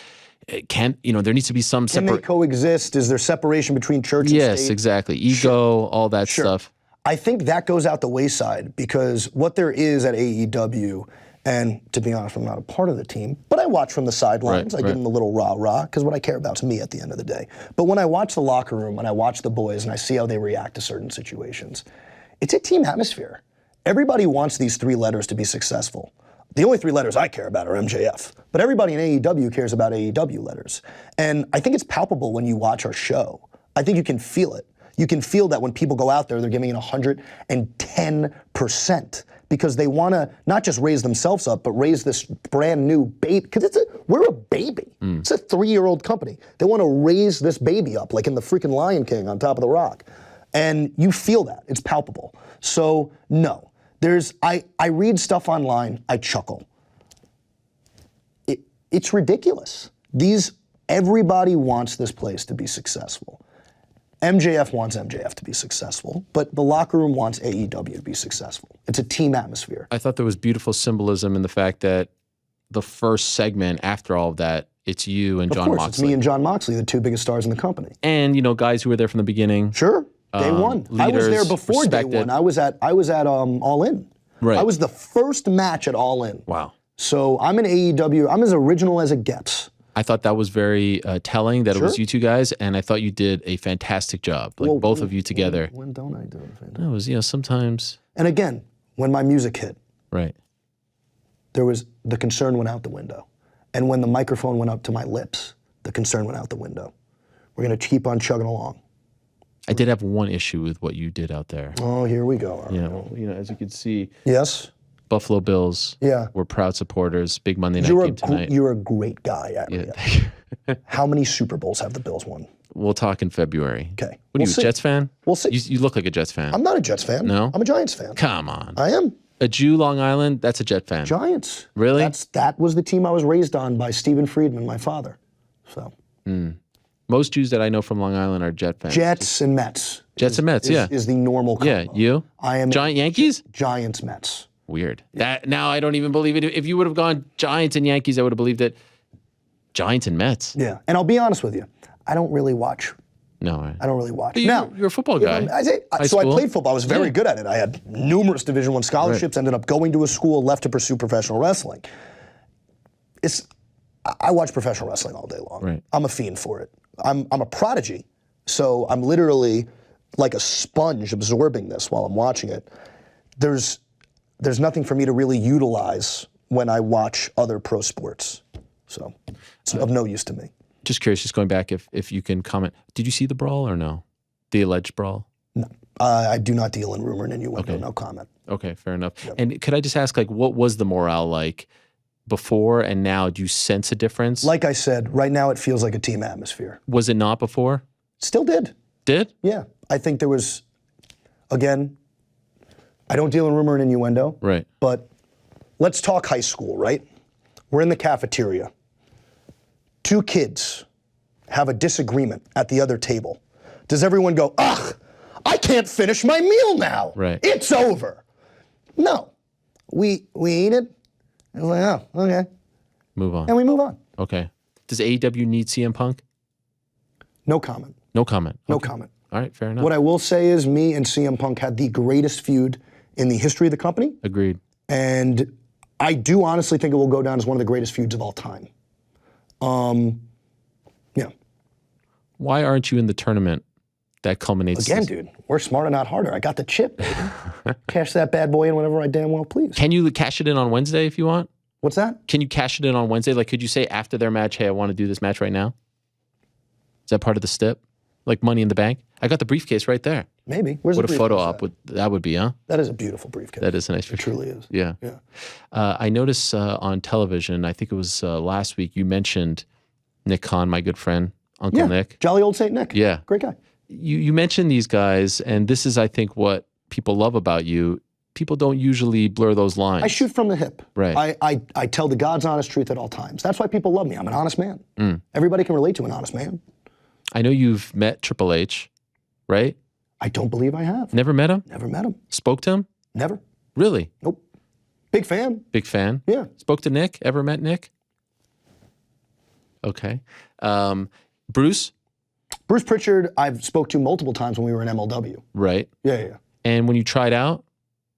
It can't, there needs to be some can they separate. coexist? Is there separation between church and state? Yes, exactly. Ego, all that Sure. stuff. I think that goes out the wayside because what there is at AEW, and to be honest, I'm not a part of the team, but I watch from the sidelines. Right, I give them the little rah-rah, because what I care about is me at the end of the day. But when I watch the locker room and I watch the boys and I see how they react to certain situations, it's a team atmosphere. Everybody wants these 3 letters to be successful. The only 3 letters I care about are MJF. But everybody in AEW cares about AEW letters. And I think it's palpable when you watch our show. I think you can feel it. You can feel that when people go out there, they're giving it 110%. Because they want to not just raise themselves up, but raise this brand new baby. Because we're a baby. It's a 3-year-old company. They want to raise this baby up, like in the freaking Lion King on top of the rock. And you feel that. It's palpable. So, no. I read stuff online, I chuckle. It's ridiculous. Everybody wants this place to be successful. MJF wants MJF to be successful, but the locker room wants AEW to be successful. It's a team atmosphere. I thought there was beautiful symbolism in the fact that the first segment after all of that, it's you and John Moxley. Of course, it's me and John Moxley, the 2 biggest stars in the company. And, guys who were there from the beginning. Sure, day one. I was there before respected. day one. I was at All In. Right. I was the first match at All In. Wow. So I'm an AEW, I'm as original as it gets. I thought that was very telling that it was you 2 guys, and I thought you did a fantastic job, like both of you together. When don't I do it? It was, sometimes. And again, when my music hit, Right. the concern went out the window. And when the microphone went up to my lips, the concern went out the window. We're going to keep on chugging along. I did have one issue with what you did out there. Oh, here we go. As you can see, Yes? Buffalo Bills were proud supporters. Big Monday night game tonight. You're a great guy, Ariel. Yeah. How many Super Bowls have the Bills won? We'll talk in February. Okay. What are you, a Jets fan? We'll see. You look like a Jets fan. I'm not a Jets fan. No? I'm a Giants fan. Come on. I am. A Jew, Long Island, that's a Jet fan. Giants. Really? That was the team I was raised on by Stephen Friedman, my father. So. Most Jews that I know from Long Island are Jet fans. Jets and Mets. Jets and Mets, is the normal combo. Yeah, you? I am Giant Yankees? Giants, Mets. Weird. That now I don't even believe it. If you would have gone Giants and Yankees, I would have believed it. Giants and Mets. Yeah, and I'll be honest with you, I don't really watch. No, I don't really watch. But you're a football guy. I played football. I was very good at it. I had numerous Division I scholarships. Ended up going to a school, left to pursue professional wrestling. I watch professional wrestling all day long. Right. I'm a fiend for it. I'm a prodigy, so I'm literally like a sponge absorbing this while I'm watching it. There's nothing for me to really utilize when I watch other pro sports, so it's of no use to me. Just curious, just going back, if you can comment, did you see the brawl or no? The alleged brawl? No, I do not deal in rumor and innuendo. Okay. No comment. Okay, fair enough. Yep. And could I just ask, what was the morale like before and now? Do you sense a difference? Like I said, right now it feels like a team atmosphere. Was it not before? Still did. Did? Yeah, I think there was. Again, I don't deal in rumor and innuendo. Right. But let's talk high school, right? We're in the cafeteria. 2 kids have a disagreement at the other table. Does everyone go, ugh, I can't finish my meal now. Right. It's over. No. We eat it. And we're like, oh, okay. Move on. And we move on. Okay. Does AEW need CM Punk? No comment. No comment. No Okay. comment. All right, fair enough. What I will say is me and CM Punk had the greatest feud in the history of the company. Agreed. And I do honestly think it will go down as one of the greatest feuds of all time. Yeah. Why aren't you in the tournament that culminates? Again, dude, work smarter, not harder. I got the chip, baby. Cash that bad boy in whenever I damn well please. Can you cash it in on Wednesday if you want? What's that? Can you cash it in on Wednesday? Like, could you say after their match, hey, I want to do this match right now? Is that part of the stip? Like Money in the Bank? I got the briefcase right there. Maybe. Where's What the a photo briefcase op that would be, huh? That is a beautiful briefcase. That is a nice It briefcase. truly is. Yeah. Yeah. I noticed on television, I think it was last week, you mentioned Nick Khan, my good friend, Uncle Nick. Jolly old Saint Nick. Yeah. Great guy. You mentioned these guys, and this is, I think, what people love about you. People don't usually blur those lines. I shoot from the hip. Right. I tell the God's honest truth at all times. That's why people love me. I'm an honest man. Everybody can relate to an honest man. I know you've met Triple H, right? I don't believe I have. Never met him? Never met him. Spoke to him? Never. Really? Nope. Big fan. Big fan? Yeah. Spoke to Nick? Ever met Nick? Okay. Bruce? Bruce Pritchard, I've spoke to multiple times when we were in MLW. Right. Yeah. And when you tried out?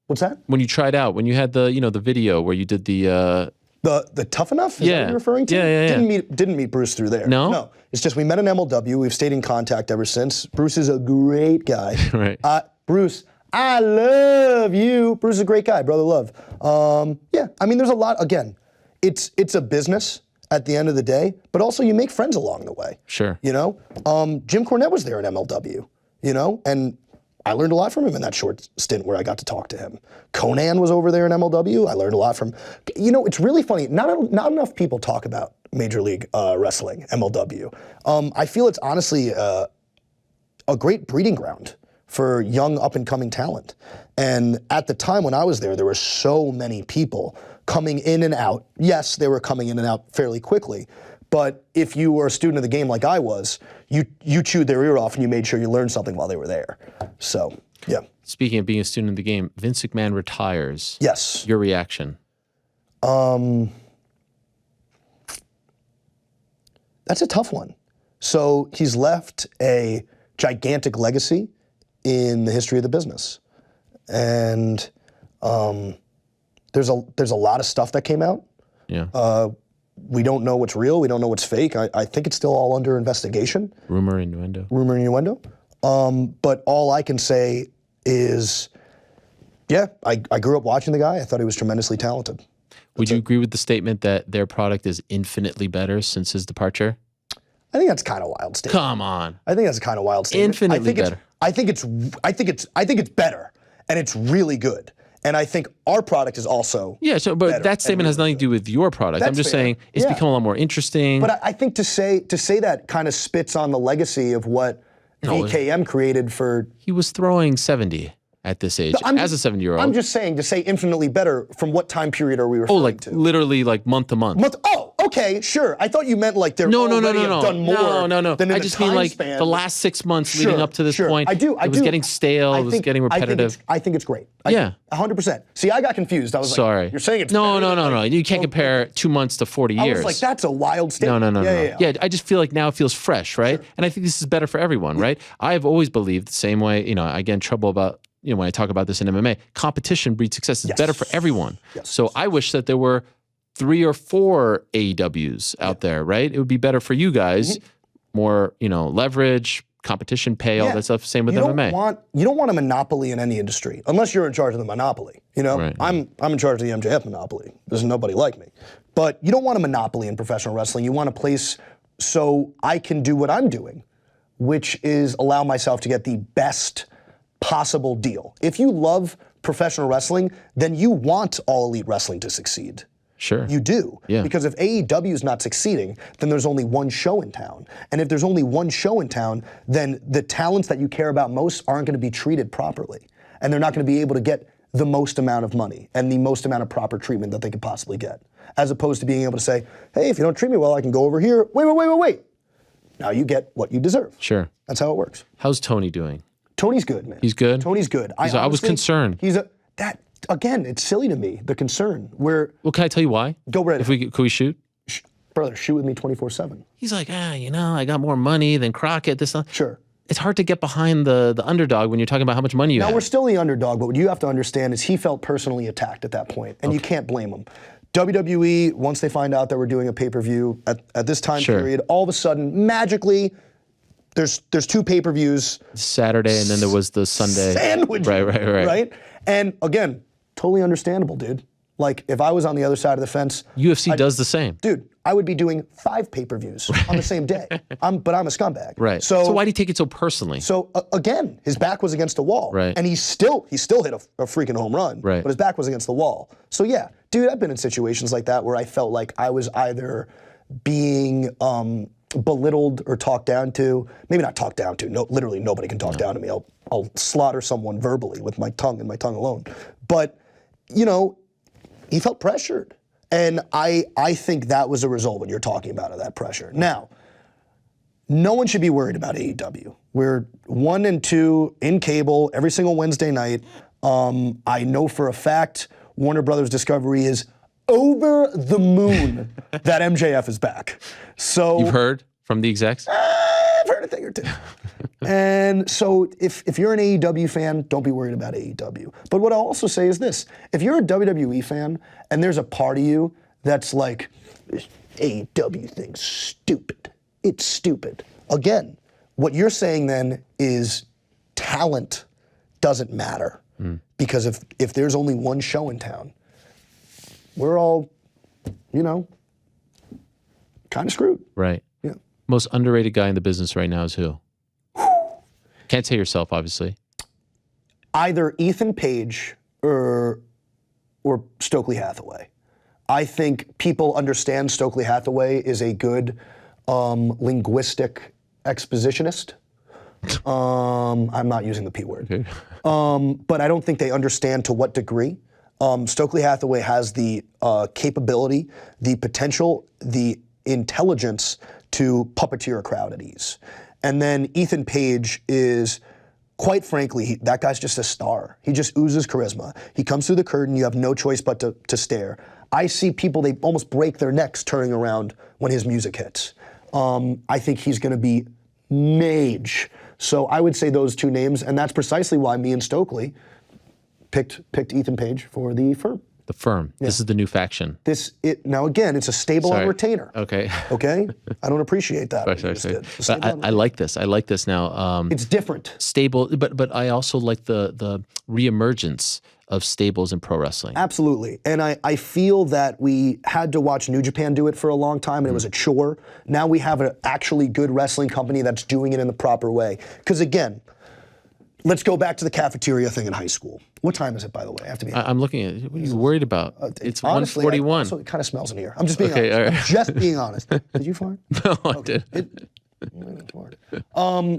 What's that? When you tried out, when you had the, the video where you did the The Tough Enough? Is that what you're referring to? Yeah. Didn't meet Bruce through there. No? It's just we met in MLW. We've stayed in contact ever since. Bruce is a great guy. Right. Bruce, I love you. Bruce is a great guy, brother love. Yeah, I mean, there's a lot. Again, it's a business at the end of the day, but also you make friends along the way. Sure. You know, Jim Cornette was there in MLW. You know, and I learned a lot from him in that short stint where I got to talk to him. Conan was over there in MLW. I learned a lot from, you know, it's really funny. Not enough people talk about Major League Wrestling, MLW. I feel it's honestly a great breeding ground for young up-and-coming talent. And at the time when I was there were so many people coming in and out. Yes, they were coming in and out fairly quickly. But if you were a student of the game like I was, you chewed their ear off and you made sure you learned something while they were there. So, yeah. Speaking of being a student of the game, Vince McMahon retires. Yes. Your reaction? That's a tough one. So he's left a gigantic legacy in the history of the business. And there's a lot of stuff that came out. Yeah. We don't know what's real. We don't know what's fake. I think it's still all under investigation. Rumor, innuendo. But all I can say is, yeah, I grew up watching the guy. I thought he was tremendously talented. Would you agree with the statement that their product is infinitely better since his departure? I think that's kind of wild statement. Come on. I think that's a kind of wild statement. Infinitely better. I think it's better, and it's really good. And I think our product is also but that statement has nothing to do with your product. That's I'm just fair. saying it's become a lot more interesting. But I think to say that kind of spits on the legacy of what VKM created for. He was throwing 70 at this age as a 70-year-old. I'm just saying to say infinitely better. From what time period are we referring to? Literally like month to month. Oh, okay, sure. I thought you meant like they're already have done more. No. Than in I just mean like the last 6 months leading up to this point. It was getting stale. It was getting repetitive. I think it's great. 100%. See, I got confused. I was like, you're saying it's no. You can't compare 2 months to 40 years. I was like, that's a wild statement. No. Yeah, I just feel like now it feels fresh, right? Sure. And I think this is better for everyone, right? I've always believed the same way. You know, I get in trouble about. You know, when I talk about this in MMA, competition breeds success. It's better for everyone. So I wish that there were 3 or 4 AEWs out there, right? It would be better for you guys. More, you know, leverage, competition, pay, all that stuff. Same with MMA. You don't want a monopoly in any industry, unless you're in charge of the monopoly. You know, Right. I'm in charge of the MJF monopoly. There's nobody like me. But you don't want a monopoly in professional wrestling. You want a place so I can do what I'm doing, which is allow myself to get the best possible deal. If you love professional wrestling, then you want All Elite Wrestling to succeed. Sure. You do. Yeah. Because if AEW is not succeeding, then there's only one show in town. And if there's only one show in town, then the talents that you care about most aren't going to be treated properly. And they're not going to be able to get the most amount of money and the most amount of proper treatment that they could possibly get. As opposed to being able to say, hey, if you don't treat me well, I can go over here. Wait. Now you get what you deserve. Sure. That's how it works. How's Tony doing? Tony's good, man. He's good? Tony's good. I was concerned. Again, it's silly to me, the concern. Well, can I tell you why? Go right ahead. Could we shoot? Brother, shoot with me 24/7. He's like, you know, I got more money than Crockett. Sure. It's hard to get behind the underdog when you're talking about how much money you have. Now, we're still the underdog, but what you have to understand is he felt personally attacked at that point, and you can't blame him. WWE, once they find out that we're doing a pay-per-view at this time period, all of a sudden, magically, there's 2 pay-per-views. Saturday, and then there was the Sunday. Sandwich. Right? And again, totally understandable, dude. Like, if I was on the other side of the fence. UFC does the same. Dude, I would be doing 5 pay-per-views on the same day. But I'm a scumbag. Right. So why do you take it so personally? So again, his back was against a wall. Right. And he still hit a freaking home run. Right. But his back was against the wall. So yeah, dude, I've been in situations like that where I felt like I was either being belittled or talked down to. Maybe not talked down to. No, literally nobody can talk down to me. I'll slaughter someone verbally with my tongue and my tongue alone. But, you know, he felt pressured. And I think that was a result, what you're talking about, of that pressure. Now, no one should be worried about AEW. We're 1 and 2 in cable every single Wednesday night. I know for a fact Warner Brothers Discovery is over the moon that MJF is back. So you've heard from the execs? I've heard a thing or two. And so if you're an AEW fan, don't be worried about AEW. But what I'll also say is this. If you're a WWE fan and there's a part of you that's like, this AEW thing's stupid. It's stupid. Again, what you're saying then is talent doesn't matter. Because if there's only one show in town, we're all, kind of screwed. Right. Yeah. Most underrated guy in the business right now is who? Can't say yourself, obviously. Either Ethan Page or Stokely Hathaway. I think people understand Stokely Hathaway is a good linguistic expositionist. I'm not using the P word. Okay. But I don't think they understand to what degree. Stokely Hathaway has the capability, the potential, the intelligence to puppeteer a crowd at ease. And then Ethan Page is, quite frankly, that guy's just a star. He just oozes charisma. He comes through the curtain, you have no choice but to stare. I see people, they almost break their necks turning around when his music hits. I think he's going to be mage. So I would say those two names, and that's precisely why me and Stokely picked Ethan Page for the firm. The firm. Yeah. This is the new faction. Now again, it's a stable on retainer. Okay. Okay? I don't appreciate that. I like this. I like this now. It's different. Stable, but I also like the reemergence of stables in pro wrestling. Absolutely. And I feel that we had to watch New Japan do it for a long time, and it was a chore. Now we have an actually good wrestling company that's doing it in the proper way. Because again, let's go back to the cafeteria thing in high school. What time is it, by the way? I have to be. I'm looking at it. What are you worried about? It's honestly, 1:41. So it kind of smells in here. I'm just being honest. All right. I'm just being honest. Did you fart? No, I did. What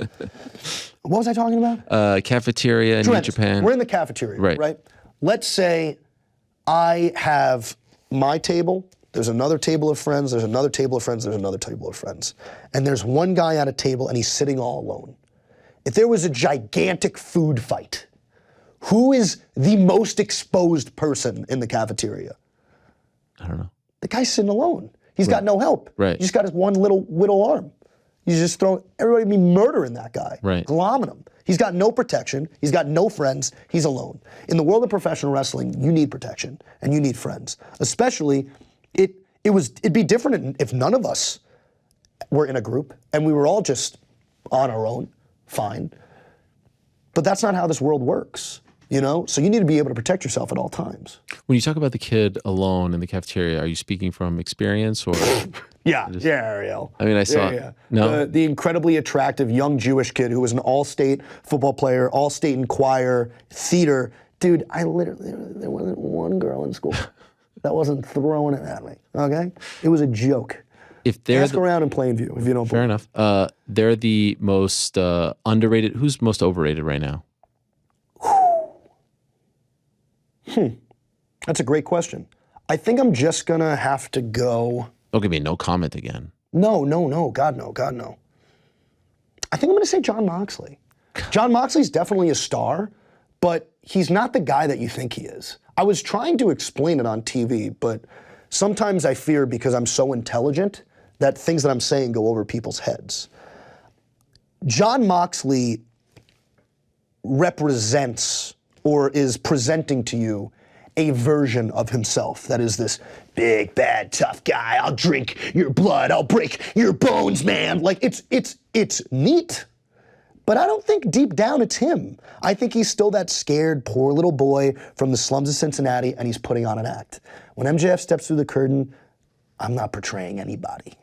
was I talking about? Cafeteria in New Japan. We're in the cafeteria, right? Let's say I have my table, there's another table of friends, there's another table of friends, there's another table of friends. And there's one guy at a table and he's sitting all alone. If there was a gigantic food fight, who is the most exposed person in the cafeteria? I don't know. The guy's sitting alone. He's got no help. Right. He's got his one little whittle arm. You just throw, everybody be murdering that guy. Right. Glomming him. He's got no protection. He's got no friends. He's alone. In the world of professional wrestling, you need protection and you need friends. Especially, it'd be different if none of us were in a group and we were all just on our own, fine. But that's not how this world works, So you need to be able to protect yourself at all times. When you talk about the kid alone in the cafeteria, are you speaking from experience or? Yeah, Ariel. I mean, I saw. Yeah. No. The incredibly attractive young Jewish kid who was an all-state football player, all-state in choir, theater. Dude, there wasn't one girl in school that wasn't throwing it at me, okay? It was a joke. If they're Ask around in Plainview if you don't fair believe. enough. They're the most underrated. Who's most overrated right now? That's a great question. I think I'm just going to have to go... Don't give me no comment again. No. God, no. I think I'm going to say Jon Moxley. Jon Moxley's definitely a star, but he's not the guy that you think he is. I was trying to explain it on TV, but sometimes I fear because I'm so intelligent that things that I'm saying go over people's heads. Jon Moxley represents or is presenting to you a version of himself that is this big, bad, tough guy. I'll drink your blood. I'll break your bones, man. Like, it's neat, but I don't think deep down it's him. I think he's still that scared, poor little boy from the slums of Cincinnati, and he's putting on an act. When MJF steps through the curtain, I'm not portraying anybody.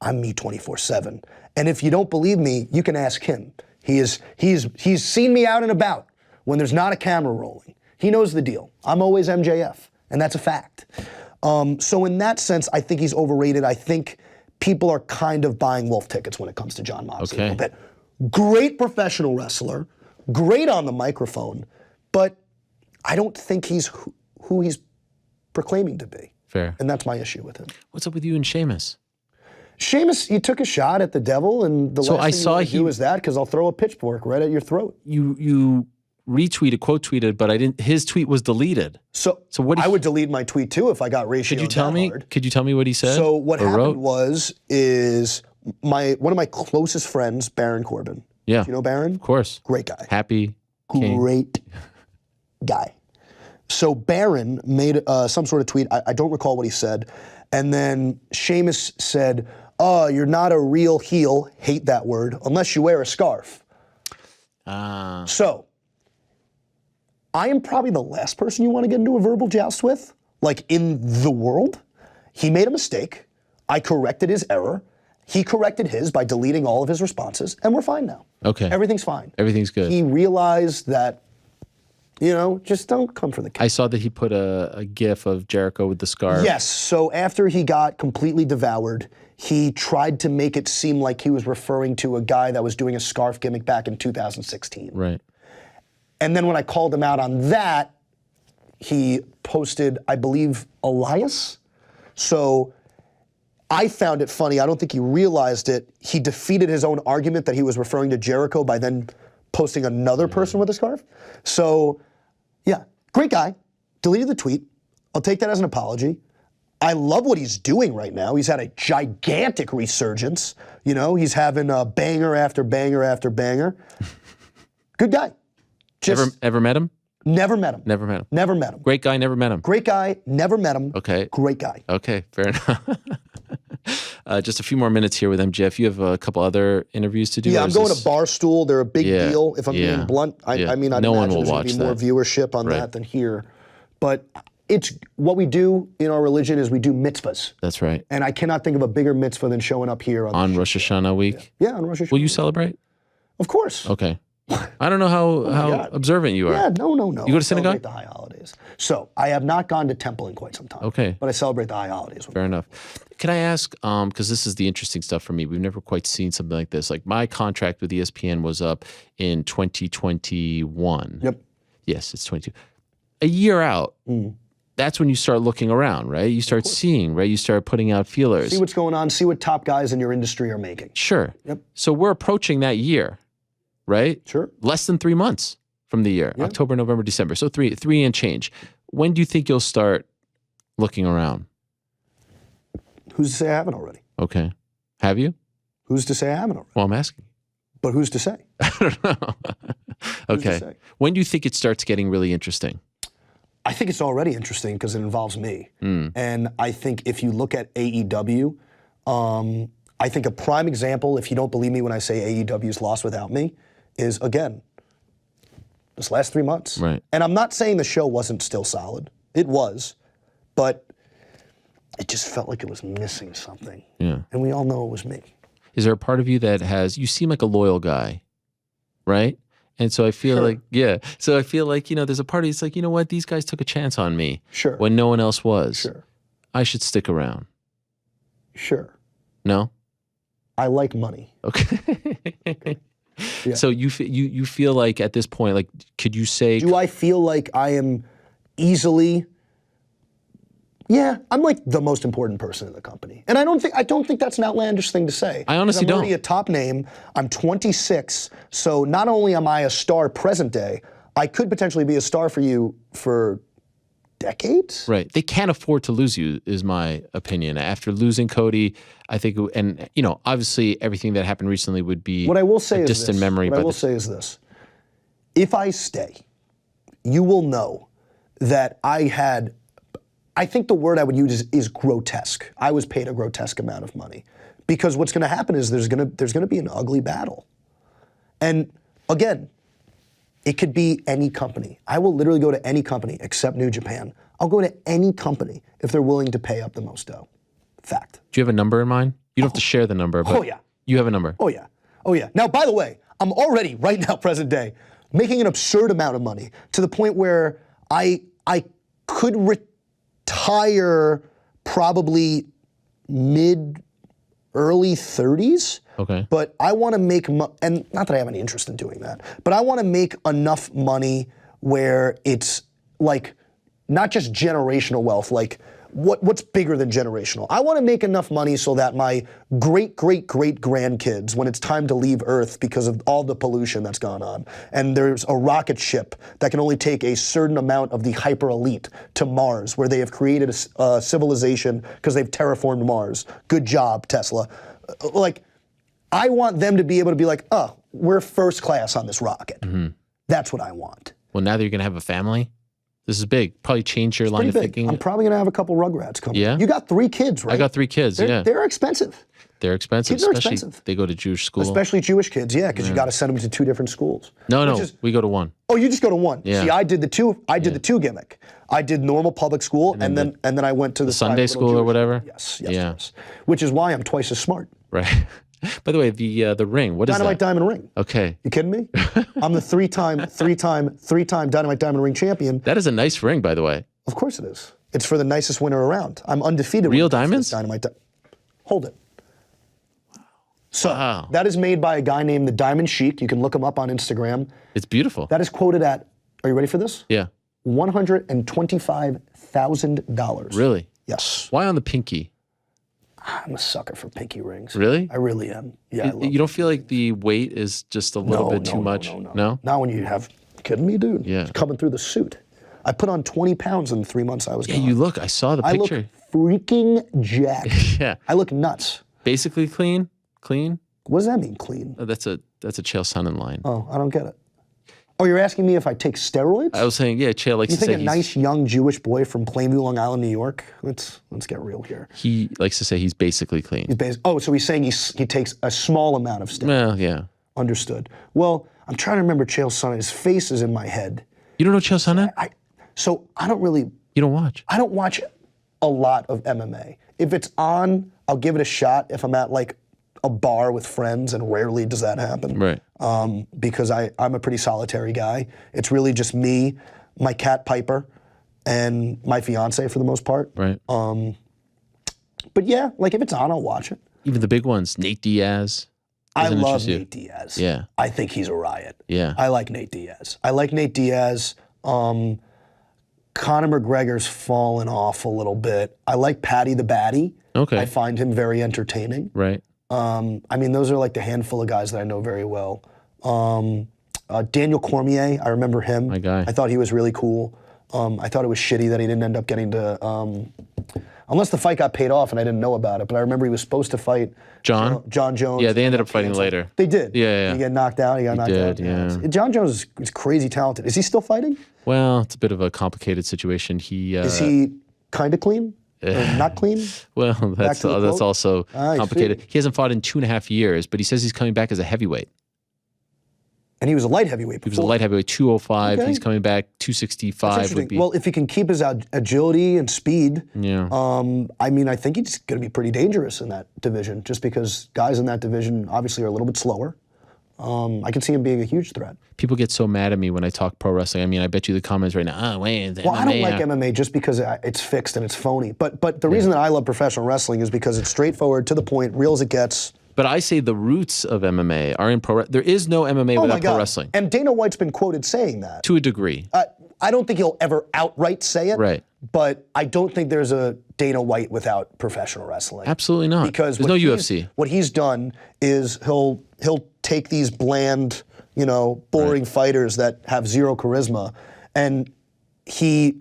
I'm me 24/7. And if you don't believe me, you can ask him. He's seen me out and about when there's not a camera rolling. He knows the deal. I'm always MJF, and that's a fact. So in that sense, I think he's overrated. I think people are kind of buying wolf tickets when it comes to Jon Moxley a little bit. Great professional wrestler, great on the microphone, but I don't think he's who he's proclaiming to be. Fair. And that's my issue with him. What's up with you and Sheamus? Sheamus, you took a shot at the devil, and the last thing you do is that, because I'll throw a pitchfork right at your throat. You retweeted, quote tweeted, but I didn't. His tweet was deleted. So what? I would delete my tweet too if I got ratioed. Could you tell me? Hard. Could you tell me what he said? So what happened wrote? is one of my closest friends, Baron Corbin. Yeah, do you know Baron? Of course. Great guy. Happy. Great guy. So Barron made some sort of tweet. I don't recall what he said. And then Sheamus said, "Oh, you're not a real heel, hate that word, unless you wear a scarf." So I am probably the last person you want to get into a verbal joust with, like in the world. He made a mistake. I corrected his error. He corrected his by deleting all of his responses, and we're fine now. Okay. Everything's fine. Everything's good. He realized that, just don't come for the kill. I saw that he put a gif of Jericho with the scarf. Yes, so after he got completely devoured, he tried to make it seem like he was referring to a guy that was doing a scarf gimmick back in 2016. Right. And then when I called him out on that, he posted, I believe, Elias. So I found it funny. I don't think he realized it. He defeated his own argument that he was referring to Jericho by then posting another person with a scarf. So, yeah, great guy. Deleted the tweet. I'll take that as an apology. I love what he's doing right now. He's had a gigantic resurgence. He's having a banger after banger after banger. Good guy. Ever met him? Never met him. Never met him. Never met him. Great guy, never met him. Great guy, never met him. Okay. Great guy. Okay, fair enough. Just a few more minutes here with MJF. You have a couple other interviews to do? Yeah, I'm going to Barstool. They're a big deal. If I'm being blunt, I mean, I'd no one imagine will there's watch going to be more that. viewership on that than here. But it's what we do in our religion is we do mitzvahs. That's right. And I cannot think of a bigger mitzvah than showing up here On Rosh Hashanah week? Yeah, on Rosh Hashanah. Will you celebrate? Of course. Okay. I don't know how observant you are. Yeah, no. You go to synagogue? I celebrate the high holidays. So I have not gone to temple in quite some time. Okay. But I celebrate the high holidays. Fair enough. Can I ask, because this is the interesting stuff for me, we've never quite seen something like this. Like my contract with ESPN was up in 2021. Yep. Yes, it's 22. A year out, that's when you start looking around, right? You start seeing, right? You start putting out feelers. See what's going on, see what top guys in your industry are making. Sure. Yep. So we're approaching that year, right? Sure. Less than 3 months from the year, October, November, December. So three and change. When do you think you'll start looking around? Who's to say I haven't already? Okay. Have you? Who's to say I haven't already? Well, I'm asking. But who's to say? I don't know. Okay. say? When do you think it starts getting really interesting? I think it's already interesting because it involves me. And I think if you look at AEW, I think a prime example, if you don't believe me when I say AEW's lost without me, is, again, this last 3 months. Right. And I'm not saying the show wasn't still solid. It was. But it just felt like it was missing something. Yeah. And we all know it was me. Is there a part of you that you seem like a loyal guy, right? And so I feel like, so I feel like, there's a part of you that's like, you know what? These guys took a chance on me. Sure. When no one else was. Sure. I should stick around. Sure. No? I like money. Okay. Yeah. So you feel like at this point, like, could you say? Do I feel like I am easily? Yeah, I'm like the most important person in the company, and I don't think that's an outlandish thing to say. I honestly I'm don't. already a top name. I'm 26, so not only am I a star present day, I could potentially be a star for you for decades. Right. They can't afford to lose you, is my opinion. After losing Cody, I think, and obviously everything that happened recently would be What I will say a is distant this. memory. What I will say is this: if I stay, you will know that I think the word I would use is grotesque. I was paid a grotesque amount of money because what's going to happen is there's going to be an ugly battle. And again, it could be any company. I will literally go to any company except New Japan. I'll go to any company if they're willing to pay up the most dough. Fact. Do you have a number in mind? You don't have to share the number, but you have a number. Oh yeah. Oh yeah. Now, by the way, I'm already, right now, present day, making an absurd amount of money to the point where I could retire probably early 30s. Okay. But I want to make, and not that I have any interest in doing that, but I want to make enough money where it's like not just generational wealth, like what's bigger than generational? I want to make enough money so that my great-great-great-grandkids, when it's time to leave Earth because of all the pollution that's gone on, and there's a rocket ship that can only take a certain amount of the hyper-elite to Mars, where they have created a civilization because they've terraformed Mars. Good job, Tesla. Like, I want them to be able to be like, oh, we're first class on this rocket. That's what I want. Well, now that you're going to have a family, This is big. Probably change your line Pretty of big. thinking. I'm probably gonna have a couple Rugrats coming. Yeah? You got 3 kids, right? I got 3 kids. They're expensive. They're expensive. Kids are especially expensive. they go to Jewish school. Especially Jewish kids, yeah, because you got to send them to 2 different schools. No, we go to one. Oh, you just go to one. Yeah. See, I did the 2. I did the 2 gimmick. I did normal public school, and then I went to the Sunday school or whatever. Yes. Which is why I'm twice as smart. Right. By the way, the ring. What is Dynamite that? Diamond Ring. Okay. You kidding me? I'm the 3-time Dynamite Diamond Ring champion. That is a nice ring, by the way. Of course it is. It's for the nicest winner around. I'm undefeated. Real diamonds? Hold it. So that is made by a guy named the Diamond Sheik. You can look him up on Instagram. It's beautiful. That is quoted at, are you ready for this? Yeah. $125,000. Really? Yes. Why on the pinky? I'm a sucker for pinky rings. Really? I really am. Yeah. I love You don't feel like the weight is just a little bit too much? No? Not when you have, kidding me, dude? Yeah. It's coming through the suit. I put on 20 pounds in the 3 months I was gone. You look. I saw the I picture. look freaking jacked. Yeah. I look nuts. Basically clean? Clean? What does that mean, clean? Oh, that's a Chael Sonnen line. Oh, I don't get it. Oh, you're asking me if I take steroids? I was saying, yeah, Chael likes You to say think a nice young Jewish boy from Plainview, Long Island, New York? Let's get real here. he likes to say he's basically clean. So he's saying he takes a small amount of steroids. Well, yeah. Understood. Well, I'm trying to remember Chael Sonnen. His face is in my head. You don't know Chael Sonnen? So I don't really. You don't watch? I don't watch a lot of MMA. If it's on, I'll give it a shot. If I'm at like a bar with friends, and rarely does that happen. Right. Because I'm a pretty solitary guy. It's really just me, my cat Pyfer, and my fiance for the most part. Right. But yeah, like if it's on, I'll watch it. Even the big ones, Nate Diaz. I Doesn't love interest you? Nate Diaz. Yeah. I think he's a riot. Yeah. I like Nate Diaz. Conor McGregor's fallen off a little bit. I like Paddy the Baddy. Okay. I find him very entertaining. Right. I mean, those are like the handful of guys that I know very well. Daniel Cormier, I remember him. My guy. I thought he was really cool. I thought it was shitty that he didn't end up getting to, unless the fight got paid off and I didn't know about it, but I remember he was supposed to fight John Jones. Yeah, they ended up fighting later. They did. Yeah. He got knocked out. He got knocked out. Yeah. John Jones is crazy talented. Is he still fighting? Well, it's a bit of a complicated situation. Is he kind of clean? Or not clean? Well, that's also complicated. See? He hasn't fought in 2.5 years, but he says he's coming back as a heavyweight. And he was a light heavyweight before. He was a light heavyweight, 205. Okay. He's coming back, 265 would be. Well, if he can keep his agility and speed, Yeah. I mean, I think he's going to be pretty dangerous in that division, just because guys in that division obviously are a little bit slower. I can see him being a huge threat. People get so mad at me when I talk pro wrestling. I mean, I bet you the comments right now, wait, Well, I don't like MMA just because it's fixed and it's phony. But the reason that I love professional wrestling is because it's straightforward, to the point, real as it gets. But I say the roots of MMA are in pro. There is no MMA without pro wrestling. And Dana White's been quoted saying that. To a degree. I don't think he'll ever outright say it. Right. But I don't think there's a Dana White without professional wrestling. Absolutely not. Because there's no UFC. What he's done is he'll take these bland, boring fighters that have zero charisma, and he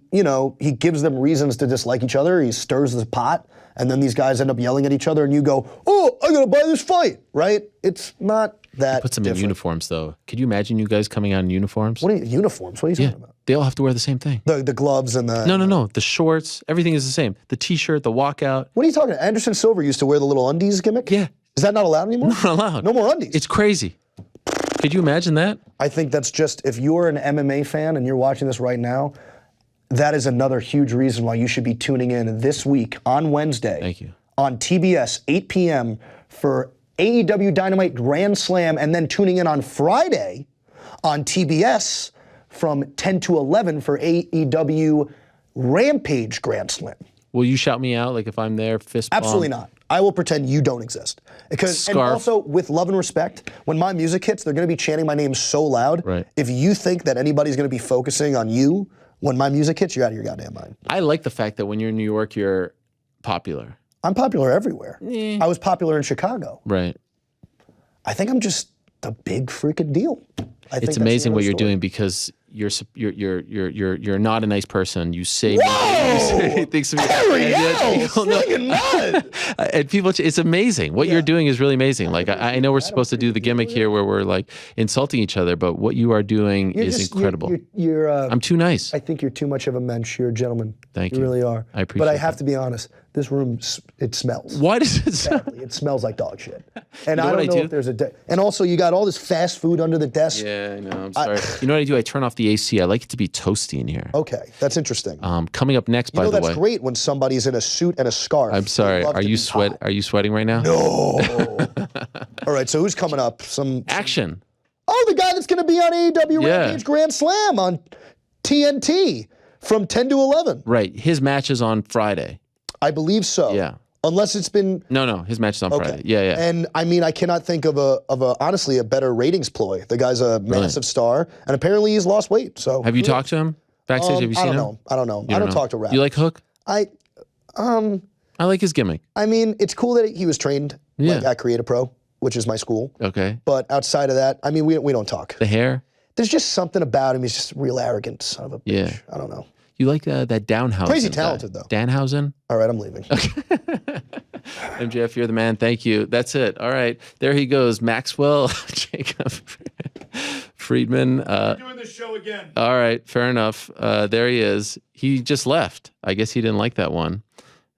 gives them reasons to dislike each other. He stirs the pot, and then these guys end up yelling at each other, and you go, "Oh, I gotta buy this fight!" Right? It's not that. Puts them different. in uniforms, though. Could you imagine you guys coming out in uniforms? What are uniforms? What are you talking about? They all have to wear the same thing. The gloves and the. No. The shorts, everything is the same. The T-shirt, the walkout. What are you talking about? Anderson Silva used to wear the little undies gimmick? Yeah. Is that not allowed anymore? Not allowed. No more undies. It's crazy. Could you imagine that? I think that's just, if you're an MMA fan and you're watching this right now, that is another huge reason why you should be tuning in this week on Wednesday. Thank you. On TBS, 8 p.m. for AEW Dynamite Grand Slam, and then tuning in on Friday on TBS from 10 to 11 for AEW Rampage Grand Slam. Will you shout me out, like if I'm there, fist bump? Absolutely not. I will pretend you don't exist. And also, with love and respect, when my music hits, they're going to be chanting my name so loud. Right. If you think that anybody's going to be focusing on you when my music hits, you're out of your goddamn mind. I like the fact that when you're in New York, you're popular. I'm popular everywhere. I was popular in Chicago. Right. I think I'm just a big freaking deal. It's amazing what you're doing, because you're not a nice person. You say things to me. And people, it's amazing. What you're doing is really amazing. Like I know we're supposed to do the gimmick here where we're like insulting each other, but what you are doing is incredible. I'm too nice. I think you're too much of a mensch. You're a gentleman. Thank you. You really are. I appreciate But I have to be honest. This room, it smells. Why does it smell? It smells like dog shit. And You know I don't what I know do? if there's and also you got all this fast food under the desk. Yeah, I know. I'm sorry. You know what I do? I turn off the AC. I like it to be toasty in here. Okay, that's interesting. Coming up next, by the way. That's great when somebody's in a suit and a scarf. I'm sorry. Are you sweating right now? No. All right, so who's coming up? Action. Oh, the guy that's going to be on AEW Rampage Grand Slam on TNT from 10 to 11. Right. His match is on Friday. I believe so. Yeah. Unless it's been No. His match is on Friday. Yeah. And I mean, I cannot think of honestly a better ratings ploy. The guy's a massive star, and apparently he's lost weight. So have you talked to him backstage? Have you seen him? I don't know. I don't talk to rap. You like Hook? I like his gimmick. I mean, it's cool that he was trained at Creative Pro, which is my school. Okay. But outside of that, I mean, we don't talk. The hair? There's just something about him. He's just real arrogant son of a bitch. Yeah. I don't know. You like that Downhausen? Crazy talented though. Danhausen? All right, I'm leaving. MJF, you're the man. Thank you. That's it. All right. There he goes. Maxwell Jacob Friedman. We're doing this show again. All right. Fair enough. There he is. He just left. I guess he didn't like that one.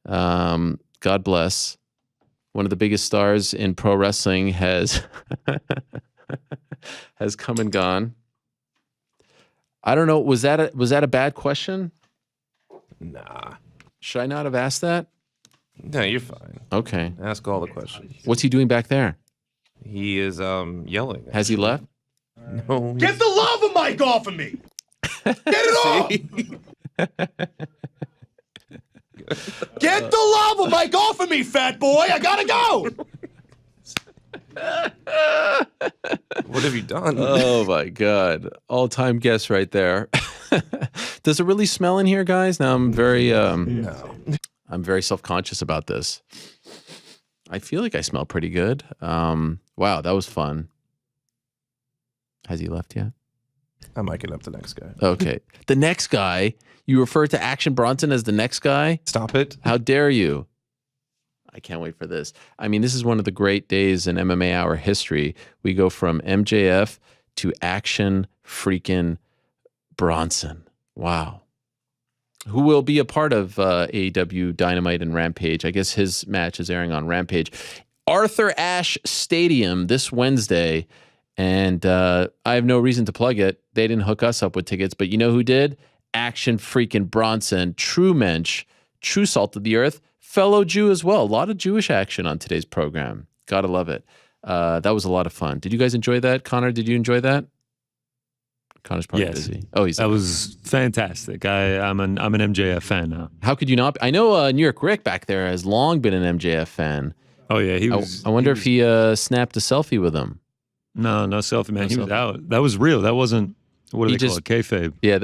God bless. One of the biggest stars in pro wrestling has come and gone. I don't know. Was that a bad question? Nah. Should I not have asked that? No, you're fine. Okay. Ask all the questions. What's he doing back there? He is yelling. Has he left? No. Get the lava mic off of me! Get it off! Get the lava mic off of me, fat boy! I gotta go! What have you done? Oh my God. All-time guess right there. Does it really smell in here, guys? Now I'm very I'm very self-conscious about this. I feel like I smell pretty good. Wow, that was fun. Has he left yet? I might get up the next guy. Okay. The next guy, you refer to Action Bronson as the next guy? Stop it. How dare you? I can't wait for this. I mean, this is one of the great days in MMA Hour history. We go from MJF to Action freaking Bronson. Wow. Who will be a part of AEW Dynamite and Rampage. I guess his match is airing on Rampage. Arthur Ashe Stadium this Wednesday. And I have no reason to plug it. They didn't hook us up with tickets, but you know who did? Action freaking Bronson, true mensch, true salt of the earth, fellow Jew as well. A lot of Jewish action on today's program. Gotta love it. That was a lot of fun. Did you guys enjoy that? Connor, did you enjoy that? Connor's probably busy. Oh, that was fantastic. I'm an MJF fan now. How could you not? I know NewYorkRic back there has long been an MJF fan. Oh yeah, he was. I wonder if he snapped a selfie with him. No selfie, man. He was out. That was real. That wasn't. What do they call it? Kayfabe. Yeah.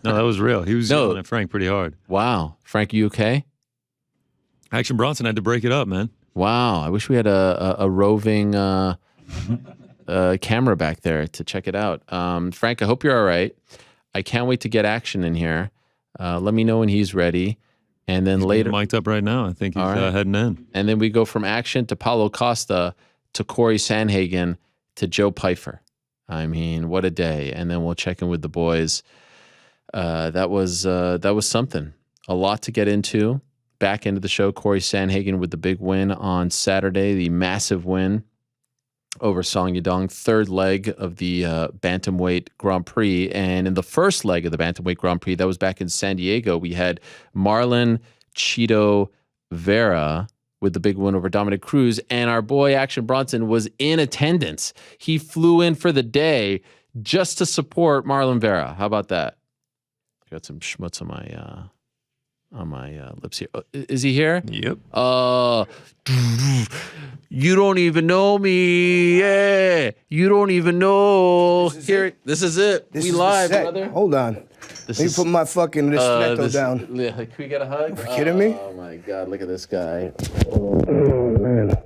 No, that was real. He was yelling at Frank pretty hard. Wow, Frank, you okay? Action Bronson had to break it up, man. Wow, I wish we had a roving camera back there to check it out. Frank, I hope you're all right. I can't wait to get Action in here. Let me know when he's ready. And then later... mic'd up right now. I think he's heading in. And then we go from Action to Paulo Costa to Cory Sandhagen to Joe Pyfer. I mean, what a day. And then we'll check in with the boys. That was something. A lot to get into. Back into the show, Cory Sandhagen with the big win on Saturday, the massive win over Song Yadong, third leg of the Bantamweight Grand Prix. And in the first leg of the Bantamweight Grand Prix, that was back in San Diego, we had Marlon Chito Vera with the big win over Dominic Cruz. And our boy Action Bronson was in attendance. He flew in for the day just to support Marlon Vera. How about that? I got some schmutz on my lips here. Is he here? Yep. You don't even know me. Yeah. You don't even know. This is it. This we is the live, set. brother. Hold on. Let me put my fucking stiletto down. Can we get a hug? Are you kidding me? Oh my God, look at this guy. Oh, man.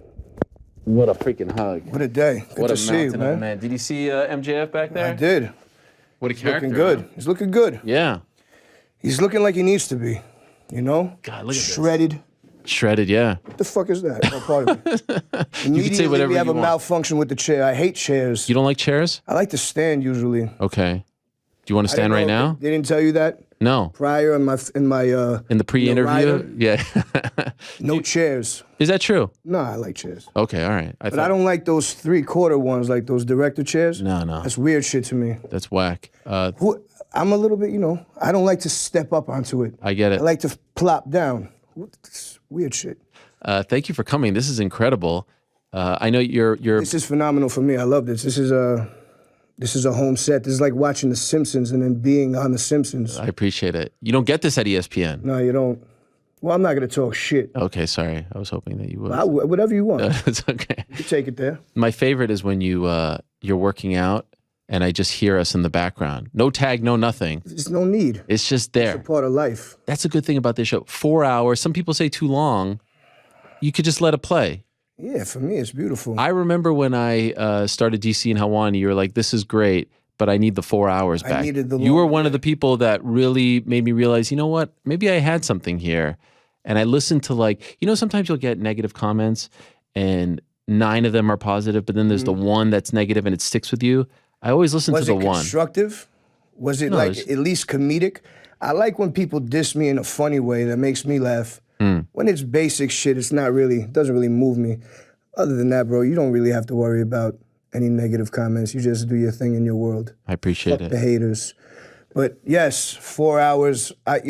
What a freaking hug. What a day. Good What to a see you, mountain of a man. man. Did you see MJF back there? I did. What a character. Looking good. Huh? He's looking good. Yeah. He's looking like he needs to be. You know? God, look at Shredded. this. Shredded, yeah. What the fuck is that? Oh, pardon me. You can say whatever we have you a want. malfunction with the chair. I hate chairs. You don't like chairs? I like to stand usually. Okay. Do you want to stand right now? They didn't tell you that No. prior in my In the pre-interview? Yeah. no chairs. Is that true? No, I like chairs. Okay, all right. But I don't like those 3/4 ones, like those director chairs. No. That's weird shit to me. That's whack. I'm a little bit, I don't like to step up onto it. I get it. I like to plop down. It's weird shit. Thank you for coming. This is incredible. I know you're. This is phenomenal for me. I love this. This is a home set. This is like watching The Simpsons and then being on The Simpsons. I appreciate it. You don't get this at ESPN. No, you don't. Well, I'm not going to talk shit. Okay, sorry. I was hoping that you would. Whatever you want. It's okay. You can take it there. My favorite is when you're working out and I just hear us in the background. No tag, no nothing. There's no need. It's just there. It's a part of life. That's a good thing about this show. 4 hours. Some people say too long. You could just let it play. Yeah, for me, it's beautiful. I remember when I started DC and Helwani, you were like, this is great, but I need the 4 hours back. needed the You were long- one of the people that really made me realize, you know what? Maybe I had something here. And I listened to sometimes you'll get negative comments and 9 of them are positive, but then there's the one that's negative and it sticks with you. I always listen to the Was it one. constructive? Was it No, like it's- at least comedic? I like when people diss me in a funny way that makes me laugh. When it's basic shit, it doesn't really move me. Other than that, bro, you don't really have to worry about any negative comments. You just do your thing in your world. I appreciate Fuck it. the haters. But yes, 4 hours. I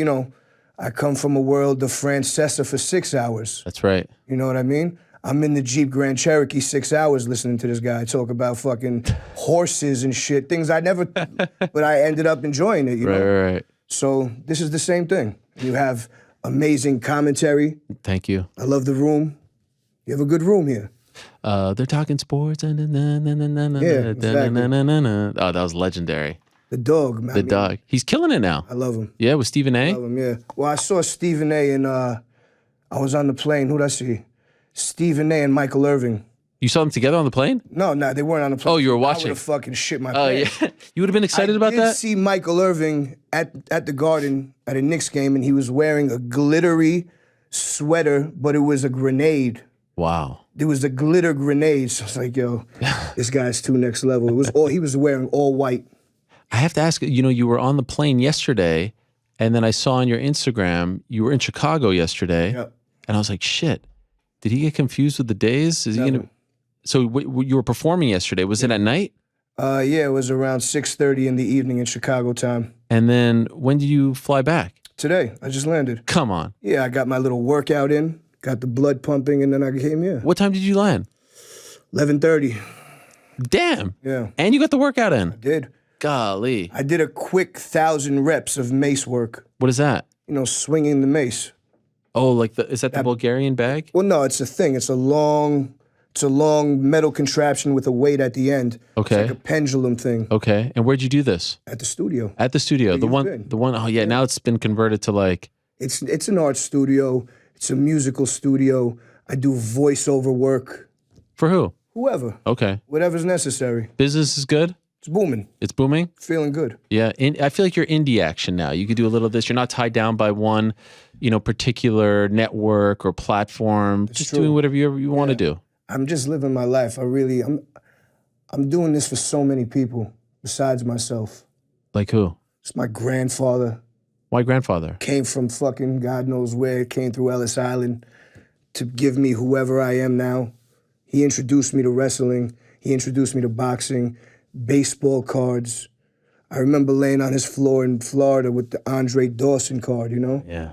come from a world of Francesa for 6 hours. That's right. You know what I mean? I'm in the Jeep Grand Cherokee 6 hours listening to this guy talk about fucking horses and shit, things I never, but I ended up enjoying it, you know? Right. So this is the same thing. You have amazing commentary. Thank you. I love the room. You have a good room here. They're talking sports. Yeah, exactly. Oh, that was legendary. The dog, man. The dog. He's killing it now. I love him. Yeah, with Stephen A. I love him, yeah. Well, I saw Stephen A. and I was on the plane. Who'd I see? Stephen A. and Michael Irving. You saw them together on the plane? No, they weren't on the plane. Oh, you were I watching. would have fucking shit my Oh, pants. yeah. You would have been excited about I did that? see Michael Irving at the Garden at a Knicks game, and he was wearing a glittery sweater, but it was a grenade. Wow. There was a glitter grenade. So I was like, yo, this guy's too next level. He was wearing all white. I have to ask, you were on the plane yesterday, and then I saw on your Instagram, you were in Chicago yesterday, Yep. and I was like, shit, did he get confused with the days? Is he Never. going to... So you were performing yesterday. Was it at night? Yeah, it was around 6:30 in the evening in Chicago time. And then when did you fly back? Today, I just landed. Come on. Yeah, I got my little workout in, got the blood pumping, and then I came here. What time did you land? 11:30. Damn. Yeah, And you got the workout in. did. Golly. I did a quick 1,000 reps of mace work. What is that? Swinging the mace. Oh, is that the Bulgarian bag? Well, no, it's a thing. It's a long metal contraption with a weight at the end. Okay. It's like a pendulum thing Okay. And where'd you do this? at the studio. At the studio. you've been. Oh yeah, now it's been converted to like, It's an art studio. It's a musical studio. I do voiceover work. for who? Whoever. Okay. Whatever's necessary. Business is good? It's booming. It's booming? Feeling good. Yeah. I feel like you're indie action now. You could do a little of this. You're not tied down by one, particular network or platform. Just true. doing whatever you want to do. I'm just living my life. I'm doing this for so many people besides myself. Like who? It's my grandfather. Why grandfather? Came from fucking God knows where. Came through Ellis Island to give me whoever I am now. He introduced me to wrestling. He introduced me to boxing, baseball cards. I remember laying on his floor in Florida with the Andre Dawson card, Yeah.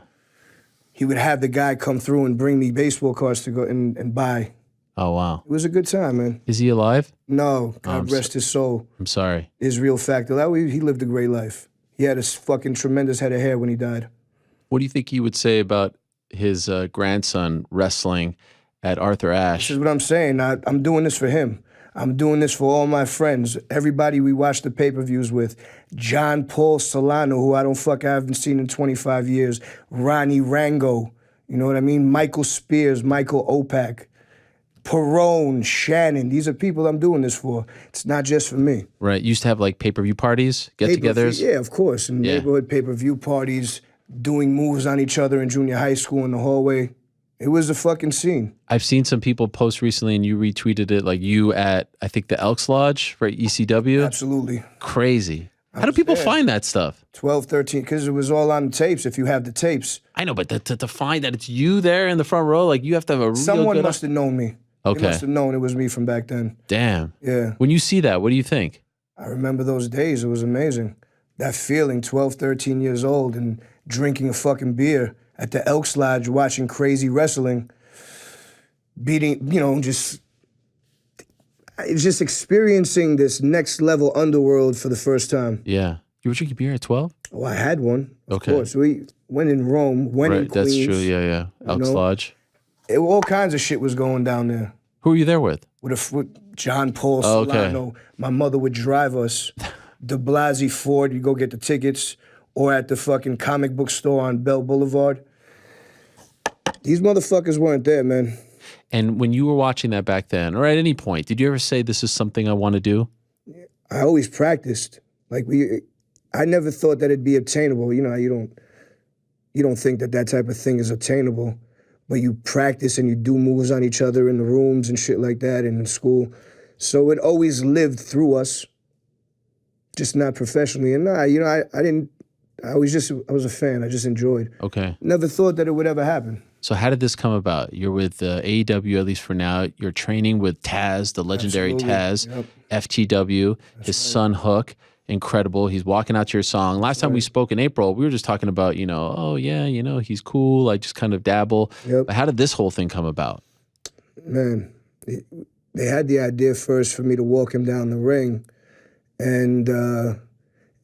He would have the guy come through and bring me baseball cards to go and buy. Oh, wow. It was a good time, man. Is he alive? No, I'm God rest his soul. I'm sorry. Israel Factor. He lived a great life. He had a fucking tremendous head of hair when he died. What do you think he would say about his grandson wrestling at Arthur Ashe? This is what I'm saying. I'm doing this for him. I'm doing this for all my friends, everybody we watch the pay-per-views with. John Paul Solano, who I haven't seen in 25 years. Ronnie Rango, you know what I mean? Michael Spears, Michael Opak. Perone, Shannon. These are people I'm doing this for. It's not just for me. Right. You used to have like pay-per-view parties, get-togethers. Yeah, of course. And neighborhood pay-per-view parties, doing moves on each other in junior high school in the hallway. It was a fucking scene. I've seen some people post recently, and you retweeted it, like you at, I think, the Elks Lodge, right? ECW. Absolutely. Crazy. How do people find that stuff? 12, 13, because it was all on the tapes, if you have the tapes. I know, but to find that it's you there in the front row, like you have to have a real Someone good... must have known me. Okay. They must have known it was me from back then. Damn. Yeah. When you see that, what do you think? I remember those days. It was amazing. That feeling, 12, 13 years old and drinking a fucking beer at the Elks Lodge, watching crazy wrestling, beating, just experiencing this next level underworld for the first time. Yeah. You were drinking beer at 12? Oh, I had one. Of Okay. course. We went in Rome, went in Right, Queens. that's true. Yeah. Elks Lodge. All kinds of shit was going down there. Who were you there with? With John Paul Oh, okay. Solano. My mother would drive us. De Blasi Ford, you go get the tickets, or at the fucking comic book store on Bell Boulevard. These motherfuckers weren't there, man. And when you were watching that back then, or at any point, did you ever say, this is something I want to do? I always practiced. I never thought that it'd be obtainable. You know, you don't think that type of thing is obtainable. But you practice and you do moves on each other in the rooms and shit like that and in school. So it always lived through us, just not professionally. And I was a fan. I just enjoyed. Okay. Never thought that it would ever happen. So how did this come about? You're with AEW, at least for now. You're training with Taz, the legendary Taz, FTW, his son Hook. Incredible. He's walking out to your song. Last time we spoke in April, we were just talking about, he's cool. I just kind of dabble. Yep. But how did this whole thing come about? Man, they had the idea first for me to walk him down the ring. And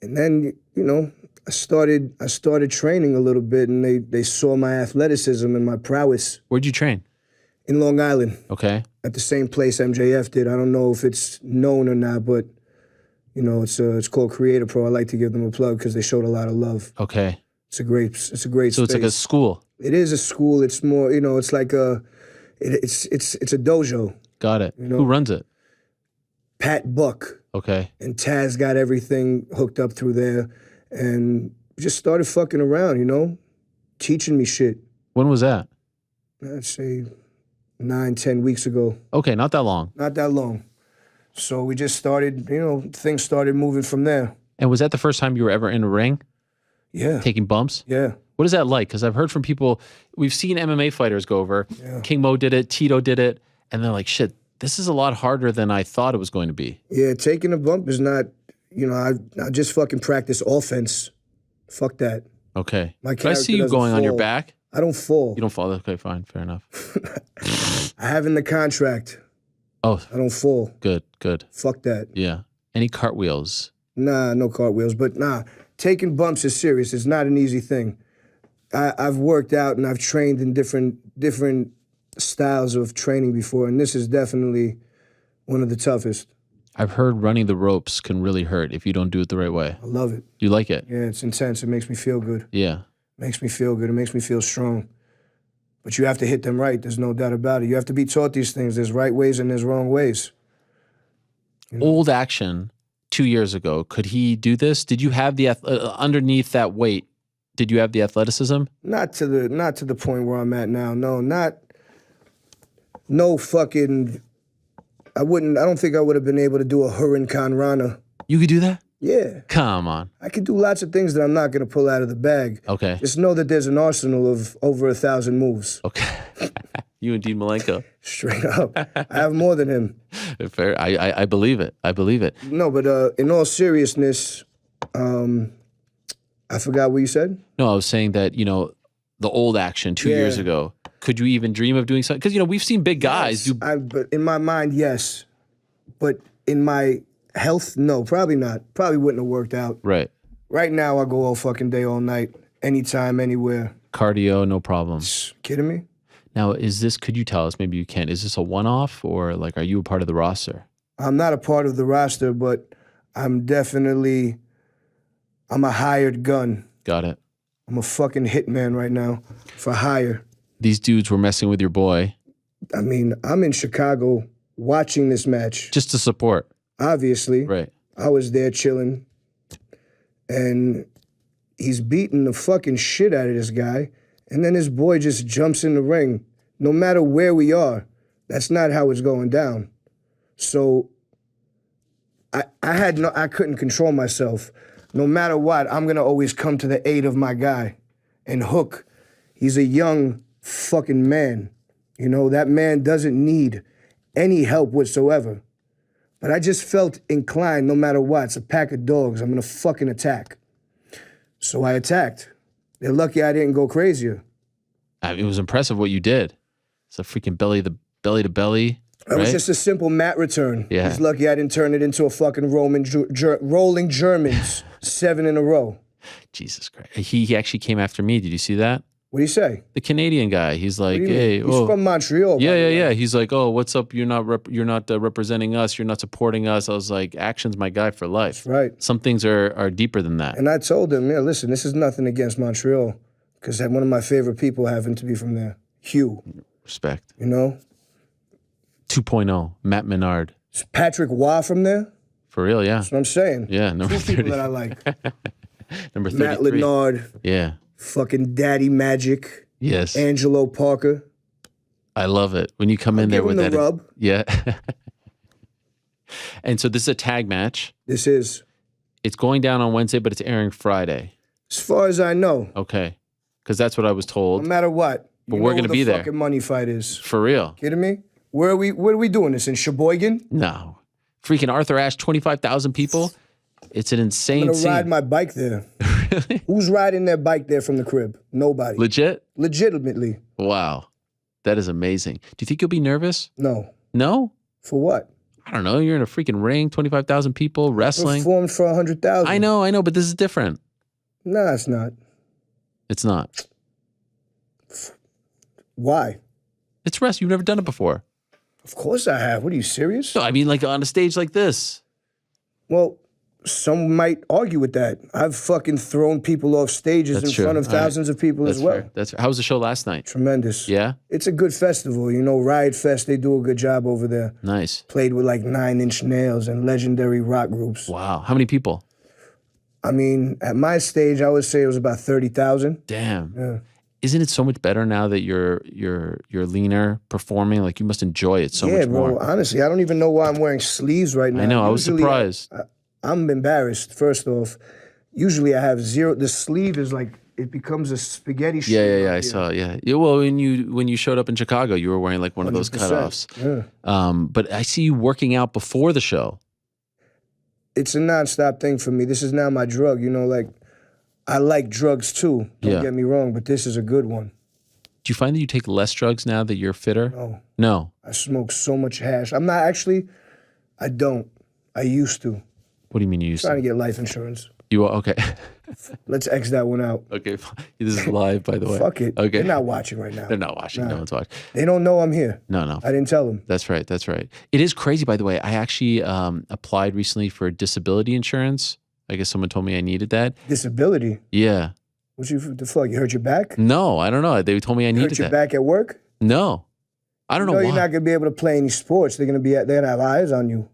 then, I started training a little bit, and they saw my athleticism and my prowess. Where'd you train? In Long Island. Okay. At the same place MJF did. I don't know if it's known or not, but it's called Creator Pro. I like to give them a plug because they showed a lot of love. Okay. It's a great So space. it's like a school. It is a school. It's more, it's like it's a dojo. Got it. Who runs it? Pat Buck. Okay. And Taz got everything hooked up through there and just started fucking around, teaching me shit. When was that? I'd say 9, 10 weeks ago. Okay, not that long. Not that long. So we just started, things started moving from there. And was that the first time you were ever in a ring? Yeah. Taking bumps? Yeah. What is that like? Because I've heard from people, we've seen MMA fighters go over. Yeah. King Mo did it, Tito did it, and they're like, shit, this is a lot harder than I thought it was going to be. Yeah, taking a bump is not, I just fucking practice offense. Fuck that. Okay. My But I see you character going doesn't on your fall. back. I don't fall. You don't fall. Okay, fine. Fair enough. I have in the contract. Oh, I don't fall. good. Fuck that. Yeah. Any cartwheels? Nah, no cartwheels. But taking bumps is serious. It's not an easy thing. I've worked out and I've trained in different styles of training before, and this is definitely one of the toughest. I've heard running the ropes can really hurt if you don't do it the right way. I love it. You like it? Yeah, it's intense. It makes me feel good. Yeah. Makes me feel good. It makes me feel strong. But you have to hit them right. There's no doubt about it. You have to be taught these things. There's right ways and there's wrong ways. Old Action 2 years ago, could he do this? Did you have the underneath that weight? Did you have the athleticism? Not to the point where I'm at now. No fucking. I don't think I would have been able to do a Hurricane Rana. You could do that? Yeah. Come on. I could do lots of things that I'm not going to pull out of the bag. Okay. Just know that there's an arsenal of over 1,000 moves. Okay. You and Dean Malenko. Straight up. I have more than him. Fair. I believe it. I believe it. No, but in all seriousness, I forgot what you said. No, I was saying that, the Old Action 2 years ago, could you even dream of doing something? Because, we've seen big guys do. But in my mind, yes. But in my health, no, probably not. Probably wouldn't have worked out. Right. Right now, I go all fucking day, all night, anytime, anywhere. Cardio, no problem. Kidding me? Now, could you tell us, maybe you can, is this a one-off or are you a part of the roster? I'm not a part of the roster, but I'm a hired gun. Got it. I'm a fucking hitman right now for hire. These dudes were messing with your boy. I mean, I'm in Chicago watching this match. Just to support. Obviously. Right. I was there chilling. And he's beating the fucking shit out of this guy. And then his boy just jumps in the ring. No matter where we are, that's not how it's going down. So I couldn't control myself. No matter what, I'm gonna always come to the aid of my guy. And Hook, he's a young fucking man. You know, that man doesn't need any help whatsoever. But I just felt inclined, no matter what, it's a pack of dogs, I'm gonna fucking attack. So I attacked. They're lucky I didn't go crazier. It was impressive what you did. It's a freaking belly to belly. It was just a simple mat return. Yeah. He's lucky I didn't turn it into a fucking rolling Germans 7 in a row. Jesus Christ. He actually came after me. Did you see that? What do you say? The Canadian guy. He's like, hey, He's from Montreal. Yeah. He's like, oh, what's up? You're not representing us. You're not supporting us. I was like, action's my guy for life. That's right. Some things are deeper than that. And I told him, yeah, listen, this is nothing against Montreal, because one of my favorite people happened to be from there, Hugh. Respect. You know? 2.0, Matt Menard. Is Patrick Waugh from there? For real, yeah. That's what I'm saying. Yeah, number 2 people 30. that I like. Number 33. Matt Lennard, Yeah. fucking Daddy Magic, Yes. Angelo Parker. I love it. When you come in there Give with him the that. rub. Yeah. And so this is a tag match. This is, It's going down on Wednesday, but it's airing Friday. as far as I know, Okay. Because that's what I was no told. matter what. But you we're know gonna where be the there. fucking money fight is. For real. Kidding me? Where are we doing this? In Sheboygan? No. Freaking Arthur Ashe, 25,000 people. It's an I'm insane gonna scene. ride my bike there. Really? Who's riding their bike there from the crib? Nobody. Legit? Legitimately. Wow. That is amazing. Do you think you'll be nervous? No. No? For what? I don't know. You're in a freaking ring, 25,000 people, wrestling. Performed for 100,000. I know, but this is different. Nah, it's not. It's not. Why? It's wrestling. You've never done it before. Of course I have. What are you, serious? No, I mean like on a stage like this. Well, some might argue with that. I've fucking thrown people off stages That's in true. front of All right. thousands of people That's as well. fair. That's fair. How was the show last night? Tremendous. Yeah? It's a good festival. You know, Riot Fest, they do a good job over there. Nice. Played with like 9 Inch Nails and legendary rock groups. Wow. How many people? I mean, at my stage, I would say it was about 30,000. Damn. Yeah. Isn't it so much better now that you're leaner, performing? Like you must enjoy it so much bro. more. Honestly, I don't even know why I'm wearing sleeves right now. I know. I was Usually, surprised. I'm embarrassed, first off. Usually I have zero. The sleeve is like, it becomes a spaghetti shape. Yeah. up I here. saw. Yeah. Well, when you showed up in Chicago, you were wearing like one of those 100%. cutoffs. Yeah. But I see you working out before the show. It's a nonstop thing for me. This is now my drug. You know, like, I like drugs too. Don't get me wrong, but this is a good one. Do you find that you take less drugs now that you're fitter? No. No. I smoke so much hash. I'm not actually, I don't. I used to. What do you mean you used Trying to to? get life insurance. You are okay. Let's X that one out. Okay. This is live, by the way. Fuck it. Okay. They're not watching right now. They're not watching. No one's watching. They don't know I'm here. No. I didn't tell them. That's right. It is crazy, by the way. I actually applied recently for disability insurance. I guess someone told me I needed that. Disability? Yeah. What the fuck? You hurt your back? No, I don't know. They told me I You needed hurt your that. back at work? No. I don't know No, why. you're not gonna be able to play any sports. They're gonna have eyes on you.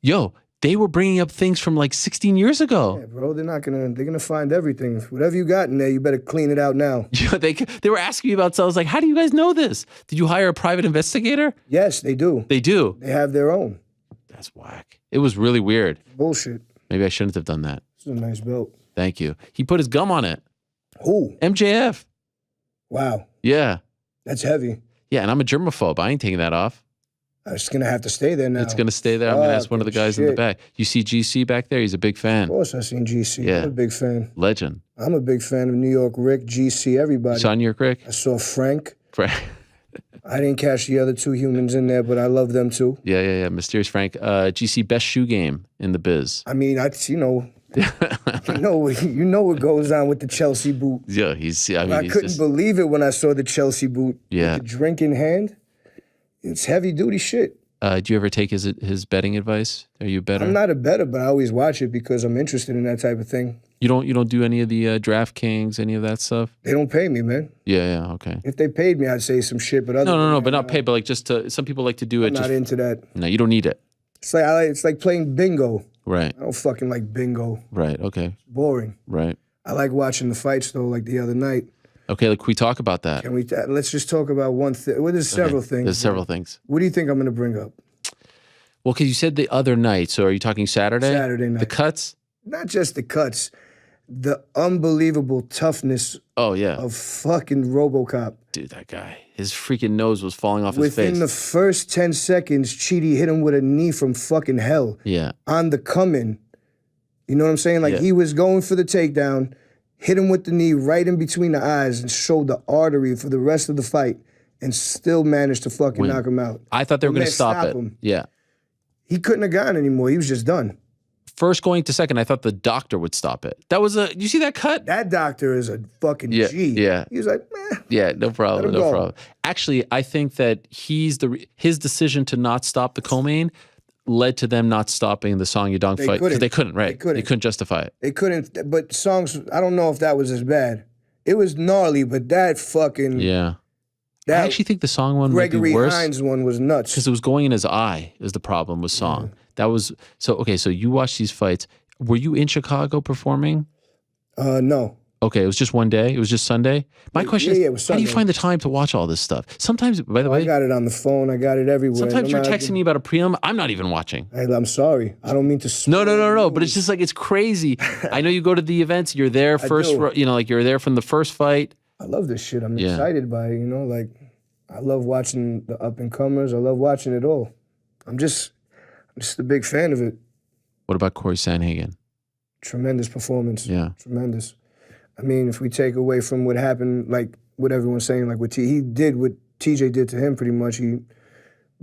Yo, they were bringing up things from like 16 years ago. Yeah, bro. They're gonna find everything. Whatever you got in there, you better clean it out now. Yeah, they were asking me about. So I was like, how do you guys know this? Did you hire a private investigator? Yes, they do. They do. They have their own. That's whack. It was really weird. Bullshit. Maybe I shouldn't have done that. This is a nice belt. Thank you. He put his gum on it. Who? MJF. Wow. Yeah. That's heavy. Yeah, and I'm a germaphobe. I ain't taking that off. It's gonna have to stay there now. It's going to stay there. I'm going to ask one of the guys in the shit. back. You see GC back there? He's a big fan. Of course, I seen GC. Yeah. I'm a big fan. Legend. I'm a big fan of NewYorkRic, GC, everybody. You saw NewYorkRic? I saw Frank. I didn't catch the other 2 humans in there, but I love them too. Yeah. Mysterious Frank. GC, best shoe game in the biz. I mean, you know what goes on with the Chelsea boot. Yeah, he's I couldn't believe it when I saw the Chelsea boot. Yeah. With the drink in hand. It's heavy duty shit. do you ever take his betting advice? Are you a bettor? I'm not a bettor, but I always watch it because I'm interested in that type of thing. You don't do any of the DraftKings, any of that stuff? They don't pay me, man. Yeah, okay. If they paid me, I'd say some shit. But No, but not pay, but like just to, some people like to do it. I'm not into that. No, you don't need it. It's like playing bingo. Right. I don't fucking like bingo. Right. Okay. Boring. Right. I like watching the fights though, like the other night. Okay, like, can we talk about that? Can we? Let's just talk about one thing. Well, there's several things. There's several things. What do you think I'm going to bring up? Well, because you said the other night, so are you talking Saturday? Saturday night. The cuts? Not just the cuts, the unbelievable toughness Oh, yeah. of fucking RoboCop. Dude, that guy. His freaking nose was falling off his Within face. the first 10 seconds, Chidi hit him with a knee from fucking hell. Yeah. On the come-in. You know what I'm saying? Like, he was going for the takedown, hit him with the knee right in between the eyes and showed the artery for the rest of the fight and still managed to fucking knock him out. I thought they were going to stop it. him. Yeah. He couldn't have gone anymore. He was just done. First going to second, I thought the doctor would stop it. That was you see that cut? That doctor is a fucking G. Yeah. He was like, meh. Yeah, no problem, Let him no go. problem. Actually, I think that his decision to not stop the co-main led to them not stopping the Song Yadong fight. Because they couldn't, right? They couldn't justify it. They couldn't, but Songs, I don't know if that was as bad. It was gnarly, but that fucking... Yeah. That I actually think the Song one might be Gregory worse. Hines one was nuts. Because it was going in his eye is the problem with Song. That was, so you watched these fights. Were you in Chicago performing? No. Okay, it was just one day? It was just Sunday? My question it is, was how do you Sunday. find the time to watch all this stuff? Sometimes, by the I way, got it on the phone. I got it everywhere. sometimes No you're matter- texting me about a prelim. I'm not even watching. I'm sorry. I don't mean to... No. But it's just like, it's crazy. I know you go to the events. You're there first, do. like you're there from the first fight. I love this shit. I'm Yeah. excited by it, like, I love watching the up-and-comers. I love watching it all. I'm just a big fan of it. What about Cory Sandhagen? Tremendous performance. Yeah. Tremendous. I mean, if we take away from what happened, like what everyone's saying, like he did what TJ did to him pretty much. He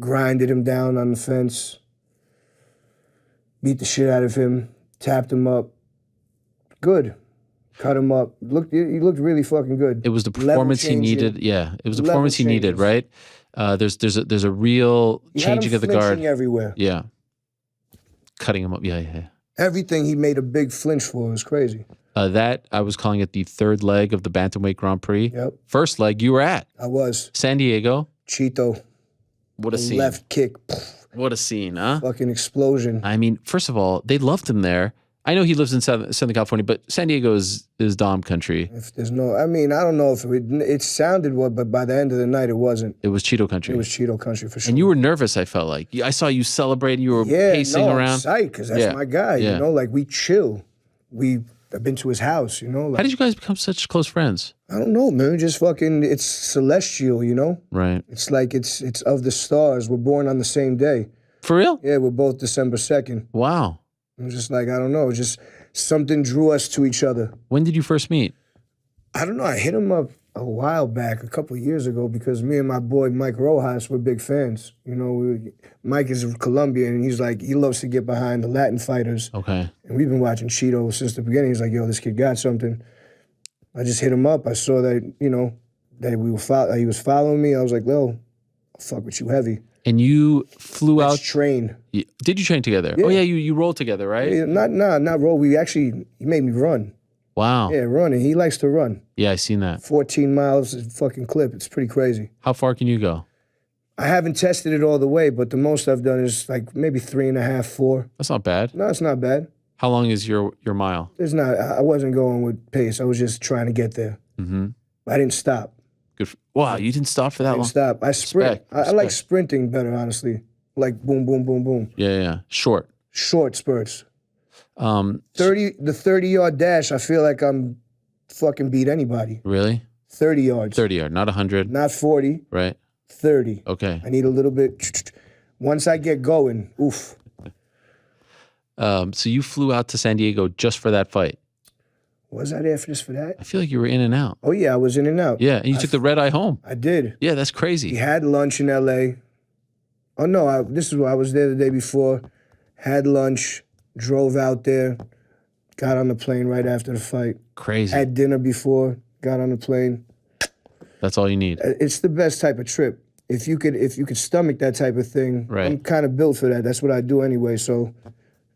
grinded him down on the fence, beat the shit out of him, tapped him up. Good. Cut him up. He looked really fucking good. It was the performance he needed. Yeah, it was the performance he needed, right? There's a real He had him changing of the guard. flinching everywhere. Yeah. Cutting him up. Yeah. Everything he made a big flinch for was crazy. That, I was calling it the third leg of the Bantamweight Grand Prix. Yep. First leg, you were at. I was. San Diego. Cheeto. What a scene. Left kick. What a scene, huh? Fucking explosion. I mean, first of all, they loved him there. I know he lives in Southern California, but San Diego is Dom country. If there's no, I mean, I don't know if it sounded what, but by the end of the night, it wasn't. It was Cheeto country. It was Cheeto country for sure. And you were nervous, I felt like. I saw you celebrating. You were pacing around. I'm psyched because that's my guy. Yeah. Like we chill. I've been to his house. Like, How did you guys become such close friends? I don't know, man. Just fucking, it's celestial. Right. It's like it's of the stars. We're born on the same day. For real? Yeah, we're both December 2nd. Wow. I'm just like, I don't know. Just something drew us to each other. When did you first meet? I don't know. I hit him up a while back, a couple of years ago, because me and my boy Mike Rojas were big fans. Mike is Colombian, and he's like, he loves to get behind the Latin fighters. Okay. And we've been watching Cheeto since the beginning. He's like, yo, this kid got something. I just hit him up. I saw that, that he was following me. I was like, I'll fuck with you heavy. And you flew Let's out. train. Did you train together? Yeah. Oh yeah, you rolled together, right? Yeah, not roll. He made me run. Wow. Yeah, running. He likes to run. Yeah, I seen that. 14 miles is a fucking clip. It's pretty crazy. How far can you go? I haven't tested it all the way, but the most I've done is like maybe 3.5, 4. That's not bad. No, it's not bad. How long is your mile? It's not. I wasn't going with pace. I was just trying to get there. Mm-hmm. I didn't stop. Good. Wow, you didn't stop for that I long. didn't stop. I sprint. Respect. I like sprinting better, honestly. Like boom, boom, boom, boom. Yeah. Short. Short spurts. The 30-yard dash, I feel like I'm fucking beat anybody. Really? 30 yards. 30 yard, not 100. Not 40. Right. 30. Okay. I need a little bit. Once I get going, oof. So you flew out to San Diego just for that fight. Was I there for that? I feel like you were in and out. Oh, yeah, I was in and out. Yeah, and you took the red eye home. I did. Yeah, that's crazy. We had lunch in L.A. Oh, no, this is where I was there the day before. Had lunch, drove out there, got on the plane right after the fight. Crazy. Had dinner before, got on the plane. That's all you need. It's the best type of trip. If you could stomach that type of thing, Right. I'm kind of built for that. That's what I do anyway, so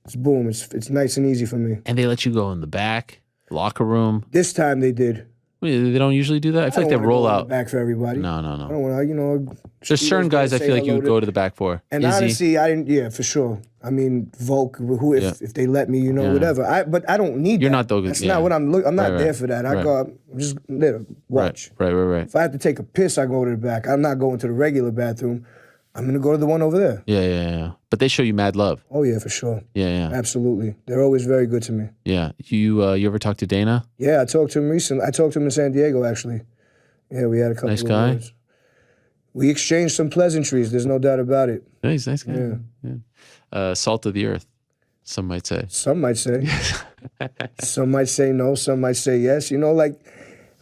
it's boom. It's nice and easy for me. And they let you go in the back. Locker room. This time they did. They don't usually do that. I feel like they roll out. Back for everybody. No. I don't want to, There's certain guys I feel like you would go to the back for. And Izzy. honestly, I didn't. Yeah, for sure. I mean, Volk, if they let me, whatever. But I don't need. You're that. not though. That's not what I'm looking. I'm not Right, there for that. I go. I'm just there to watch. Right. If I have to take a piss, I go to the back. I'm not going to the regular bathroom. I'm gonna go to the one over there. Yeah. But they show you mad love. Oh yeah, for sure. Yeah. Absolutely. They're always very good to me. Yeah. You ever talk to Dana? Yeah, I talked to him recently. I talked to him in San Diego, actually. Yeah, we had a couple Nice of guy. words. We exchanged some pleasantries. There's no doubt about it. Nice guy. Yeah. Salt of the earth, some might say. Some might say. Some might say no. Some might say yes. Like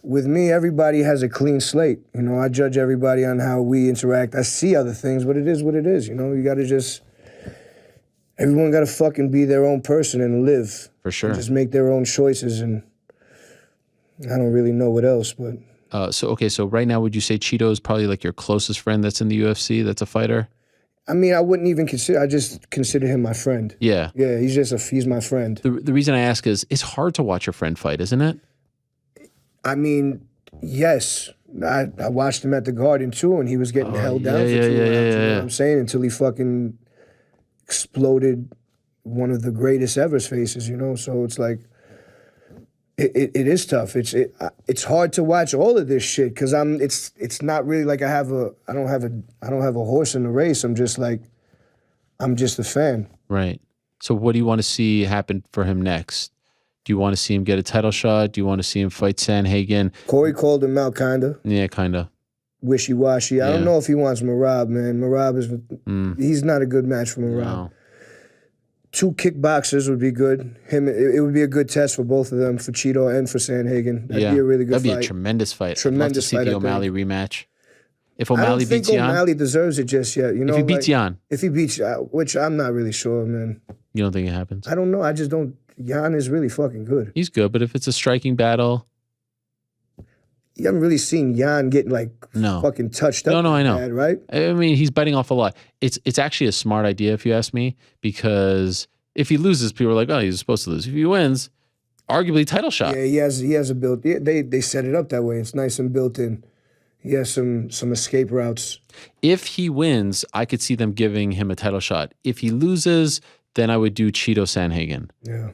with me, everybody has a clean slate. I judge everybody on how we interact. I see other things, but it is what it is. You got to just... Everyone got to fucking be their own person and live. For sure. And just make their own choices, and I don't really know what else, but... So right now, would you say Cheeto is probably like your closest friend that's in the UFC, that's a fighter? I mean, I wouldn't even consider... I just consider him my friend. Yeah. Yeah, he's my friend. The reason I ask is it's hard to watch your friend fight, isn't it? I mean, yes. I watched him at the Garden, too, and he was getting held down for 2 rounds. You know what I'm saying? Until he fucking exploded one of the greatest ever's faces, So it's like... It is tough. It's hard to watch all of this shit because it's not really like I don't have a horse in the race. I'm just a fan. Right. So what do you want to see happen for him next? Do you want to see him get a title shot? Do you want to see him fight Sandhagen? Cory called him out, kinda. Yeah, kinda. Wishy-washy. I don't know if he wants Merab, man. Merab he's not a good match for Merab. No. 2 kickboxers would be good. It would be a good test for both of them, for Cheeto and for Sandhagen. That'd be a really good fight. That'd be a tremendous fight. Tremendous I'd love to see the O'Malley rematch. If O'Malley beats Jan? O'Malley deserves it just yet. If he beats Jan? If he beats, which I'm not really sure, man. You don't think it happens? I don't know. I just don't. Jan is really fucking good. He's good, but if it's a striking battle... You haven't really seen Jan getting fucking touched up. No, I know. Bad, right? I mean, he's biting off a lot. It's actually a smart idea if you ask me, because if he loses, people are like, oh, he's supposed to lose. If he wins, arguably title shot. Yeah, he has a built. Yeah, they set it up that way. It's nice and built in. He has some escape routes. If he wins, I could see them giving him a title shot. If he loses, then I would do Cheeto Sandhagen. Yeah.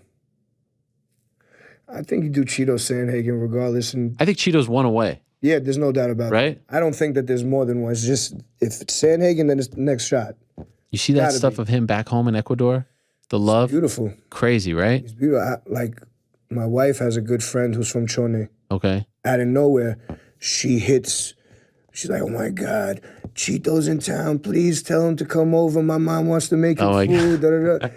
I think you do Cheeto Sandhagen regardless. And I think Cheeto's one away. Yeah, there's no doubt about it. Right? I don't think that there's more than one. It's just, if it's Sandhagen, then it's the next shot. You see that stuff of him back home in Ecuador? The love? It's beautiful. Crazy, right? It's beautiful. My wife has a good friend who's from Chone. Okay. Out of nowhere, she's like, oh my God, Cheeto's in town. Please tell him to come over. My mom wants to make him food. 100%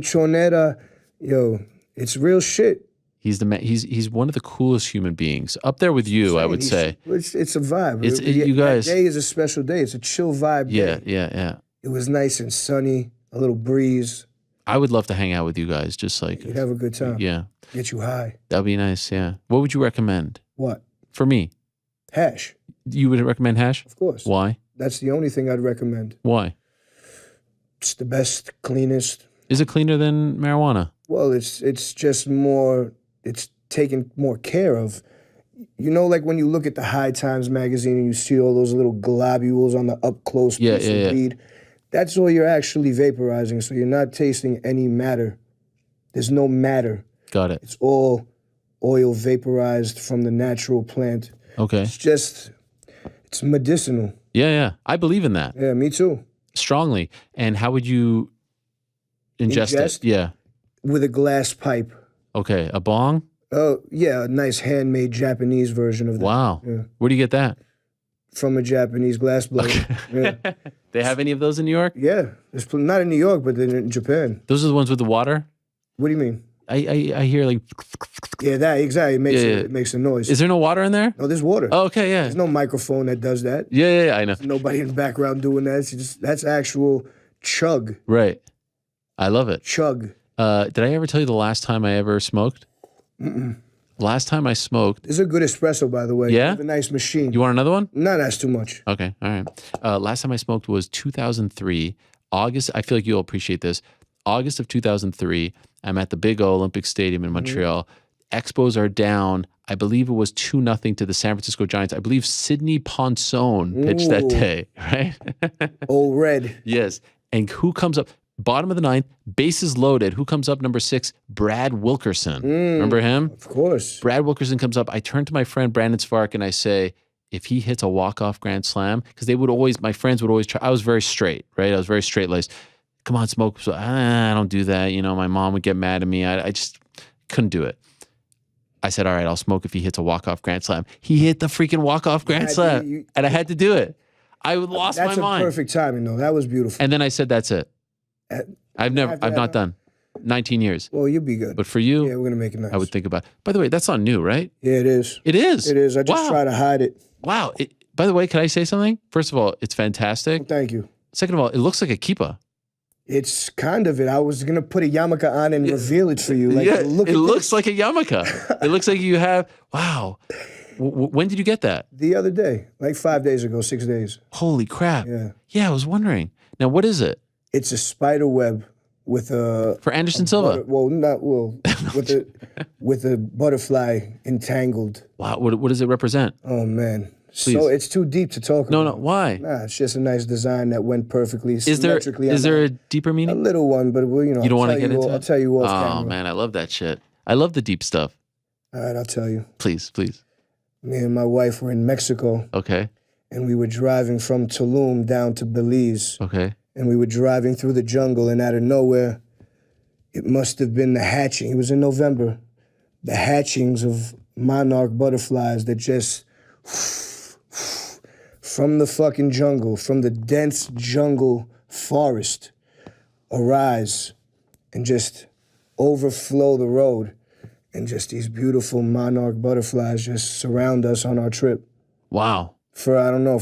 Chonera. Yo, it's real shit. He's the man. He's one of the coolest human beings. Up there with you, I would say. It's a vibe. You guys. That day is a special day. It's a chill vibe day. Yeah. It was nice and sunny, a little breeze. I would love to hang out with you guys, just like... You'd have a good time. Yeah. Get you high. That'd be nice, yeah. What would you recommend? What? For me? Hash. You would recommend hash? Of course. Why? That's the only thing I'd recommend. Why? It's the best, cleanest. Is it cleaner than marijuana? Well, it's just more... It's taken more care of. You know, like when you look at the High Times magazine and you see all those little globules on the up-close piece of weed, that's all you're actually vaporizing, so you're not tasting any matter. There's no matter. Got it. It's all oil vaporized from the natural plant. Okay. It's medicinal. Yeah. I believe in that. Yeah, me too. Strongly. And how would you ingest it? Yeah. With a glass pipe. Okay. A bong? Oh, yeah, a nice handmade Japanese version of that. Wow. Yeah. Where do you get that? From a Japanese glass blower. Okay. Yeah. They have any of those in New York? Yeah. Not in New York, but in Japan. Those are the ones with the water? What do you mean? I hear like... Yeah, that, exactly. It makes a noise. Is there no water in there? No, there's water. Oh, okay, yeah. There's no microphone that does that. Yeah, I know. There's nobody in the background doing that. That's actual chug. Right. I love it. Chug. Did I ever tell you the last time I ever smoked? Mm-mm. Last time I smoked... This is a good espresso, by the way. Yeah? You have a nice machine. You want another one? No, that's too much. Okay, all right. Last time I smoked was 2003, August. I feel like you'll appreciate this. August of 2003, I'm at the Big O Olympic Stadium in Montreal. Expos are down. I believe it was 2-0 to the San Francisco Giants. I believe Sidney Ponson pitched that day, right? Old Red. Yes. And who comes up? Bottom of the ninth, bases loaded. Who comes up number 6? Brad Wilkerson. Remember him? Of course. Brad Wilkerson comes up. I turn to my friend Brandon Svark and I say, if he hits a walk-off grand slam, because my friends would always try. I was very straight, right? I was very straight-laced. Come on, smoke. So, I don't do that. My mom would get mad at me. I just couldn't do it. I said, all right, I'll smoke if he hits a walk-off grand slam. He hit the freaking walk-off grand slam, and I had to do it. I lost my mind. That's a perfect timing, though. That was beautiful. And then I said, that's it. I've not done 19 years. Well, you'll be good. But for you, yeah, we're gonna make it nice. I would think about it. By the way, that's not new, right? Yeah, it is. It is. It is. I just try to hide it. Wow. By the way, can I say something? First of all, it's fantastic. Thank you. Second of all, it looks like a kippa. It's kind of it. I was gonna put a yarmulke on and reveal it for you. Like, yeah, look it at looks this. like a yarmulke. It looks like you have. Wow. When did you get that? The other day, like 5 days ago, 6 days. Holy crap. Yeah. Yeah, I was wondering. Now, what is it? It's a spider web with a for Anderson Silva. with a butterfly entangled. Wow. What does it represent? Oh man. Please. So it's too deep to talk about. No. Why? Nah, it's just a nice design that went perfectly Is there symmetrically. a deeper A meaning? little one, but You don't want to get into it? I'll tell you off camera. Oh man, I love that shit. I love the deep stuff. All right, I'll tell you. Please. Me and my wife were in Mexico, Okay. and we were driving from Tulum down to Belize. Okay. And we were driving through the jungle, and out of nowhere, it must have been the hatching. It was in November. The hatchings of monarch butterflies that just, from the fucking jungle, from the dense jungle forest, arise and just overflow the road. And just these beautiful monarch butterflies just surround us on our trip. Wow. For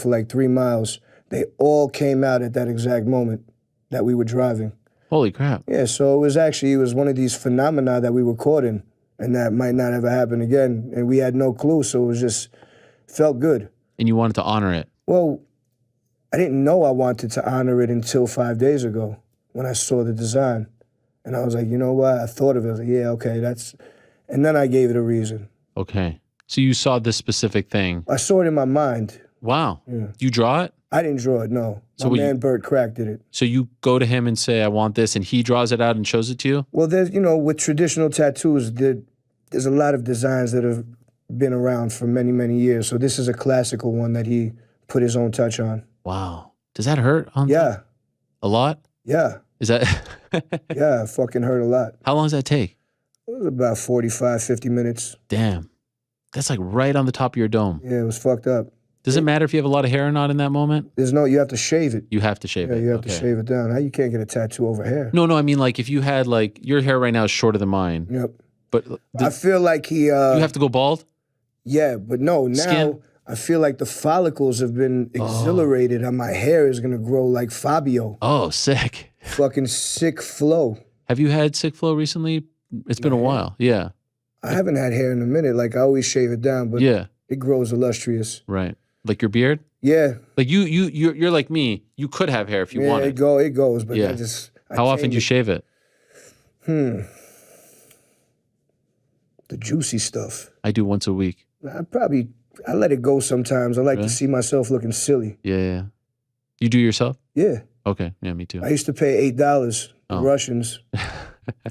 like 3 miles. They all came out at that exact moment that we were driving. Holy crap. Yeah, so it was one of these phenomena that we were caught in, and that might not ever happen again. And we had no clue, so it was just, felt good. And you wanted to honor it. Well, I didn't know I wanted to honor it until 5 days ago when I saw the design. And I was like, you know what? I thought of it. I was like, yeah, okay, that's... And then I gave it a reason. Okay. So you saw this specific thing. I saw it in my mind. Wow. Yeah. You draw it? I didn't draw it, no. So my man Bert Crack did it. So you go to him and say, I want this, and he draws it out and shows it to you? Well, there's, with traditional tattoos, there's a lot of designs that have been around for many, many years. So this is a classical one that he put his own touch on. Wow. Does that hurt? Yeah. A lot? Yeah. Is that? Yeah, it fucking hurt a lot. How long does that take? It was about 45, 50 minutes. Damn. That's like right on the top of your dome. Yeah, it was fucked up. Does it matter if you have a lot of hair or not in that moment? You have to shave it. You have to shave Yeah, it. you have to shave it down. How you can't get a tattoo over hair? No, I mean like if you had like, your hair right now is shorter than mine. Yep. But I feel like he... you have to go bald? Yeah, but no, now Skin? I feel like the follicles have been exhilarated and my hair is going to grow like Fabio. Oh, sick. Fucking sick flow. Have you had sick flow recently? It's been a while. Yeah. I haven't had hair in a minute. Like I always shave it down, but yeah, it grows illustrious. Right. Like your beard? Yeah. Like you're like me. You could have hair if you wanted. It goes, but yeah. How often do you shave it? The juicy stuff. I do once a week. I let it go sometimes. I like to see myself looking silly. Yeah. You do yourself? Yeah. Okay. Yeah, me too. I used to pay $8 the Russians.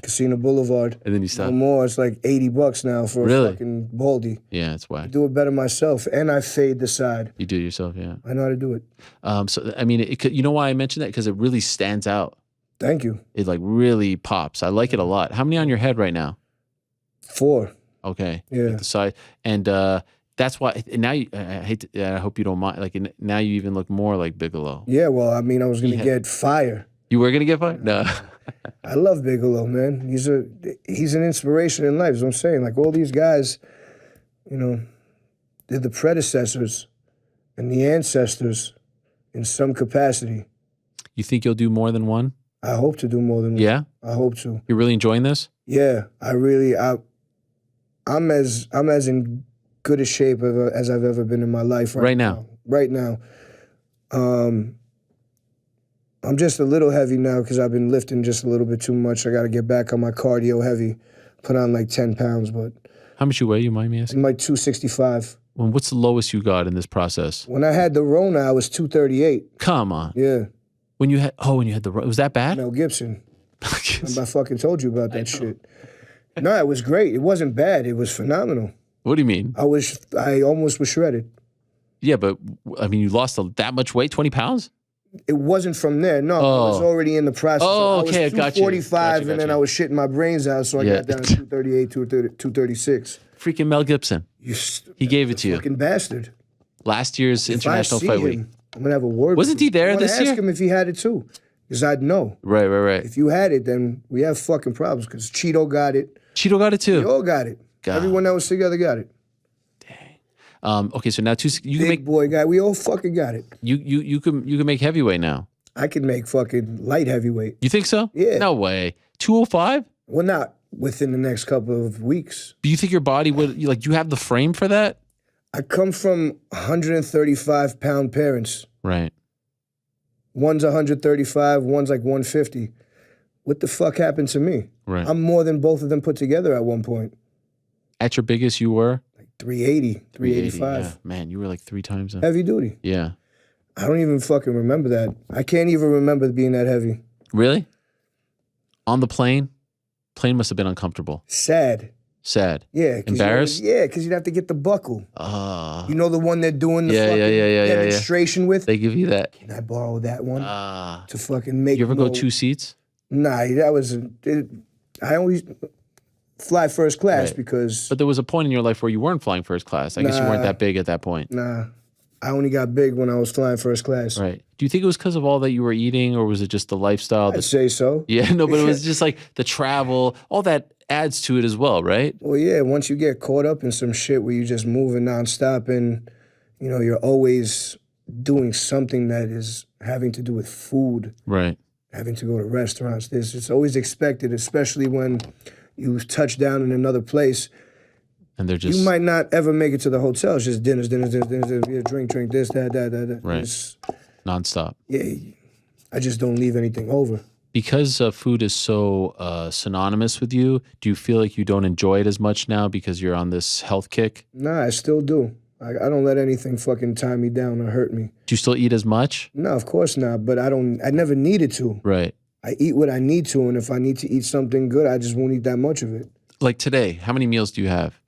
Casino Boulevard. And then you stop. No more. It's like $80 now for a fucking baldy. Yeah, it's whack. I do it better myself, and I fade the side. You do it yourself, yeah. I know how to do it. So I mean, you know why I mentioned that? Because it really stands out. Thank you. It like really pops. I like it a lot. How many on your head right now? 4. Okay. Yeah. At the side, and that's why. And now I hope you don't mind. Like now you even look more like Bigelow. Yeah. Well, I mean, I was gonna get fire. You were gonna get fired? No. I love Bigelow, man. He's an inspiration in life. Is what I'm saying. Like all these guys, they're the predecessors and the ancestors in some capacity. You think you'll do more than one? I hope to do more than one. Yeah? I hope to. You're really enjoying this? Yeah, I'm as in good a shape as I've ever been in my life right now. Right now. I'm just a little heavy now because I've been lifting just a little bit too much. I got to get back on my cardio heavy, put on like 10 pounds. But How much you weigh, you mind me asking? I'm like 265. What's the lowest you got in this process? When I had the Rona, I was 238. Come on. Yeah. When you had the was that bad? Mel Gibson. I fucking told you about that shit. No, it was great. It wasn't bad. It was phenomenal. What do you mean? I almost was shredded. Yeah, but I mean, you lost that much weight, 20 pounds? It wasn't from there. No, I was already in the process. Oh, okay, I was I got you. 245, and then I was shitting my brains out, so I got down to 238, 236. Freaking Mel Gibson. He gave it to you. Fucking bastard. Last year's If International I see Fight him, Week. I'm going to have a word Wasn't with he him. there I wanna this year? ask him if he had it too, because I'd know. Right. If you had it, then we have fucking problems, because Cheeto got it. Cheeto got it too. We all got it. God. Everyone that was together got it. Okay, so now you can Big boy guy, we all fucking got it. you can make heavyweight now. I could make fucking light heavyweight. You think so? Yeah. No way. 205? Well, not within the next couple of weeks. Do you think your body would you have the frame for that? I come from 135-pound parents. Right. One's 135, one's like 150. What the fuck happened to me? Right. I'm more than both of them put together at one point. At your biggest, you were 380, 385. Yeah. Man, you were like 3 times that. Heavy duty. Yeah. I don't even fucking remember that. I can't even remember being that heavy. Really? On the plane? Plane must have been uncomfortable. Sad. Sad. Yeah. Embarrassed? Because you'd have to get the buckle. You know the one they're doing the demonstration with? They give you that. Can I borrow that one? To fucking make You ever go 2 seats? Nah, that was... I always fly first class because... But there was a point in your life where you weren't flying first class. I guess you weren't that big at that point. Nah. I only got big when I was flying first class. Right. Do you think it was because of all that you were eating, or was it just the lifestyle? I'd say so. Yeah, no, but it was just like the travel, all that adds to it as well, right? Well, yeah, once you get caught up in some shit where you're just moving nonstop and, you know, you're always doing something that is having to do with food. Right. Having to go to restaurants. It's always expected, especially when you touch down in another place. And they're just... You might not ever make it to the hotel. It's just dinners, yeah, drink, this, that. Right. It's, nonstop. Yeah, I just don't leave anything over. Because food is so synonymous with you, do you feel like you don't enjoy it as much now because you're on this health kick? Nah, I still do. I don't let anything fucking tie me down or hurt me. Do you still eat as much? No, of course not, but I never needed to. Right. I eat what I need to, and if I need to eat something good, I just won't eat that much of it. Like today, how many meals do you have?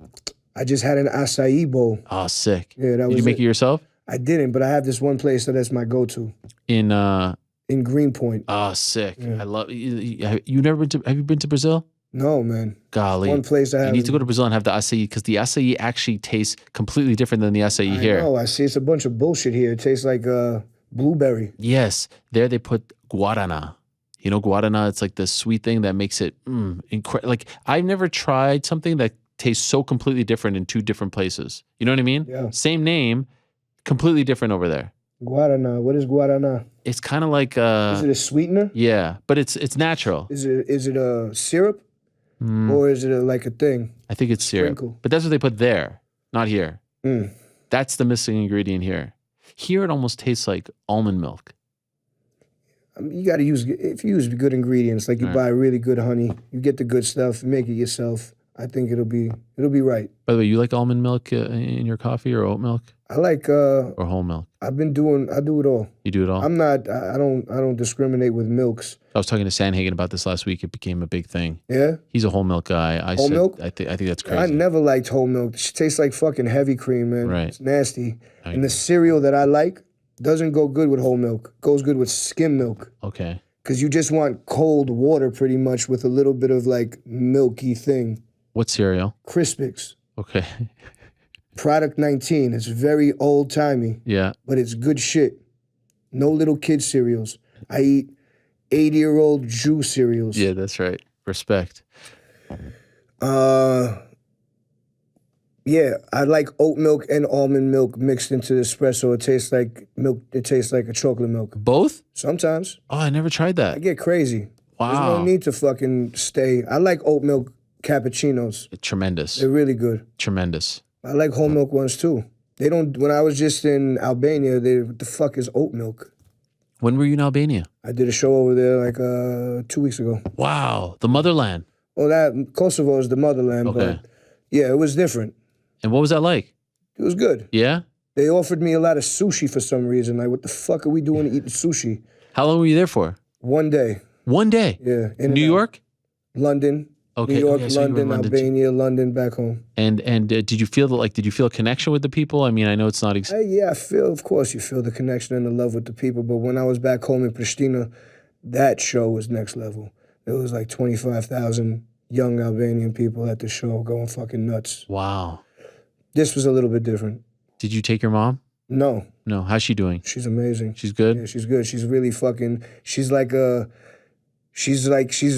I just had an acai bowl. Oh, sick. Yeah, that was Did you make it yourself? I didn't, but I have this one place that's my go-to. In Greenpoint. Oh, sick. Yeah. I love you. Have you been to Brazil? No, man. Golly. One place I have. You need to go to Brazil and have the acai, because the acai actually tastes completely different than the acai here. Oh, I see. It's a bunch of bullshit here. It tastes like blueberry. Yes. There they put guarana. You know guarana? It's like the sweet thing that makes it incredible. Like, I've never tried something that tastes so completely different in 2 different places. You know what I mean? Yeah. Same name, completely different over there. Guarana. What is guarana? It's kind of like Is it a sweetener? Yeah, but it's natural. Is it a syrup? Or is it like a thing? I think it's syrup. Sprinkle. But that's what they put there, not here. That's the missing ingredient here. Here it almost tastes like almond milk. I mean, you got to if you use good ingredients, like you buy really good honey, you get the good stuff, make it yourself. I think it'll be right. By the way, you like almond milk in your coffee, or oat milk? I like or whole milk. I do it all. You do it all? I don't discriminate with milks. I was talking to Sandhagen about this last week. It became a big thing. Yeah? He's a whole milk guy. Whole milk? I think that's crazy. I never liked whole milk. It tastes like fucking heavy cream, man. Right. It's nasty. And the cereal that I like doesn't go good with whole milk. Goes good with skim milk. Okay. Because you just want cold water pretty much with a little bit of like milky thing. What cereal? Crispix. Okay. Product 19. It's very old-timey. Yeah. But it's good shit. No little kid cereals. I eat 80-year-old Jew cereals. Yeah, that's right. Respect. Yeah, I like oat milk and almond milk mixed into the espresso. It tastes like milk. It tastes like a chocolate milk. Both? Sometimes. Oh, I never tried that. I get crazy. Wow. There's no need to fucking stay. I like oat milk cappuccinos. Tremendous. They're really good. Tremendous. I like whole milk ones too. They don't. When I was just in Albania, what the fuck is oat milk? When were you in Albania? I did a show over there like 2 weeks ago. Wow, the motherland. Well, Kosovo is the motherland, Okay. but Yeah, it was different. And what was that like? It was good. Yeah? They offered me a lot of sushi for some reason. Like, what the fuck are we doing eating sushi? How long were you there for? 1 day. 1 day? Yeah. New York? London. Okay. New York, okay, so you were in London, too. Albania, London, back home. And did you feel did you feel a connection with the people? I mean, I know it's not Yeah, of course you feel the connection and the love with the people, but when I was back home in Pristina, that show was next level. There was like 25,000 young Albanian people at the show going fucking nuts. Wow. This was a little bit different. Did you take your mom? No. No. How's she doing? She's amazing. She's good? Yeah, she's good. She's really fucking, she's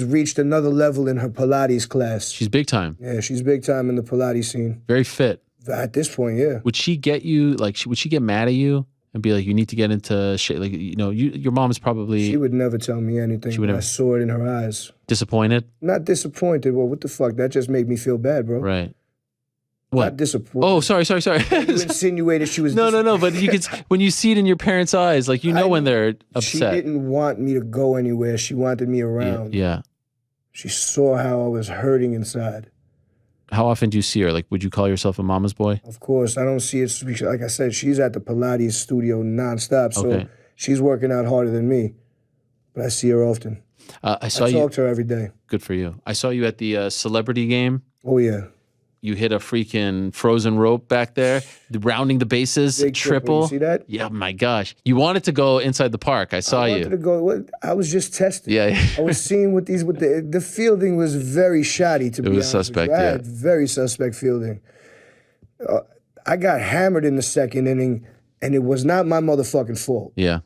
reached another level in her Pilates class. She's big time. Yeah, she's big time in the Pilates scene. Very fit. At this point, yeah. Would she get you, would she get mad at you and be like, you need to get into shit? Like, your mom is probably... She would never tell me anything. She would never. I saw it in her eyes. Disappointed? Not disappointed. Well, what the fuck? That just made me feel bad, bro. Right. Not What? disappointed. Oh, sorry. You insinuated she was No. But you could, when you see it in your parents' eyes, like, when they're upset. She didn't want me to go anywhere. She wanted me around. Yeah. She saw how I was hurting inside. How often do you see her? Like, would you call yourself a mama's boy? Of course, I don't see it. Like I said, she's at the Pilates studio nonstop, so Okay. she's working out harder than me. But I see her often. I saw I you. talk to her every day. Good for you. I saw you at the celebrity game. Oh, yeah. You hit a freaking frozen rope back there, rounding the bases, Big triple. You see that? Yeah, my gosh. You wanted to go inside the park. I saw I you. wanted to go. I was just testing. Yeah. I was seeing with the fielding was very shoddy, to be honest. was suspect, I yeah. had very suspect fielding. I got hammered in the second inning, and it was not my motherfucking fault. Yeah.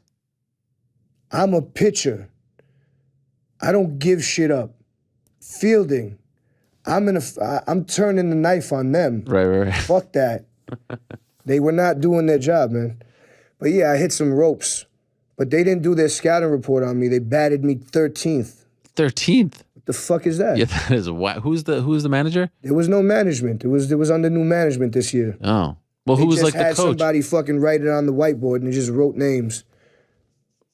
I'm a pitcher. I don't give shit up. Fielding. I'm turning the knife on them. Right. Fuck that. They were not doing their job, man. But yeah, I hit some ropes. But they didn't do their scouting report on me. They batted me 13th. 13th. What the fuck is that? Yeah, that is wow. Who's the manager? There was no management. It was under new management this year. Oh. Well, who They was just like the had coach? somebody fucking write it on the whiteboard and they just wrote names.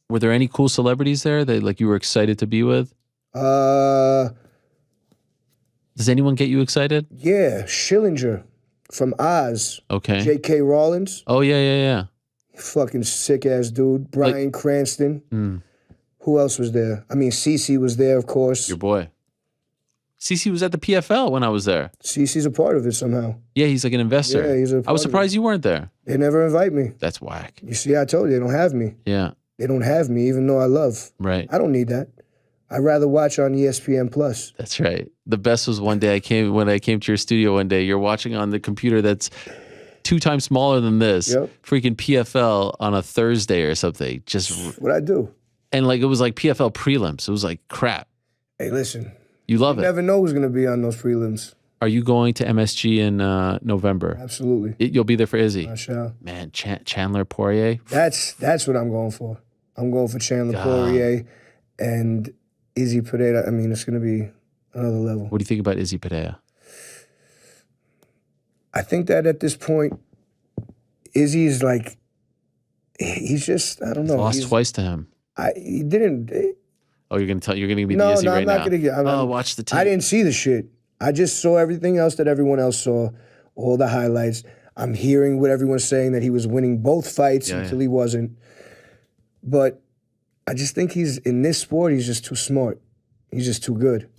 Were there any cool celebrities there that like you were excited to be with? Does anyone get you excited? Yeah, Schillinger from Oz. Okay. J.K. Rawlins. Oh yeah. Fucking sick-ass dude. Bryan Cranston. Who else was there? I mean, Cece was there, of course. Your boy. CC was at the PFL when I was there. Cece's a part of it somehow. Yeah, he's like an investor. Yeah, he's a I was part of surprised you weren't there. They never invite me. That's whack. You see, I told you, they don't have me. Yeah. They don't have me, even though I love. Right. I don't need that. I'd rather watch on ESPN Plus. That's right. The best was when I came to your studio one day. You're watching on the computer that's 2 times smaller than this. Yep. Freaking PFL on a Thursday or something. Just What I do. and like it was like PFL prelims. It was like crap. Hey, listen. You love You it. never know who's going to be on those prelims. Are you going to MSG in November? Absolutely. You'll be there for Izzy. I shall. Man, Chandler Poirier. That's what I'm going for. I'm going for Chandler Poirier and Izzy Pereira. I mean, it's going to be another level. What do you think about Izzy Pereira? I think that at this point, Izzy's like, he's just, I don't know. Lost twice to him. He didn't. Oh, you're gonna be No, the Izzy no, right I'm not now. gonna get. Watch the tape. I didn't see the shit. I just saw everything else that everyone else saw, all the highlights. I'm hearing what everyone's saying, that he was winning both fights until he wasn't. But I just think in this sport, he's just too smart. He's just too good.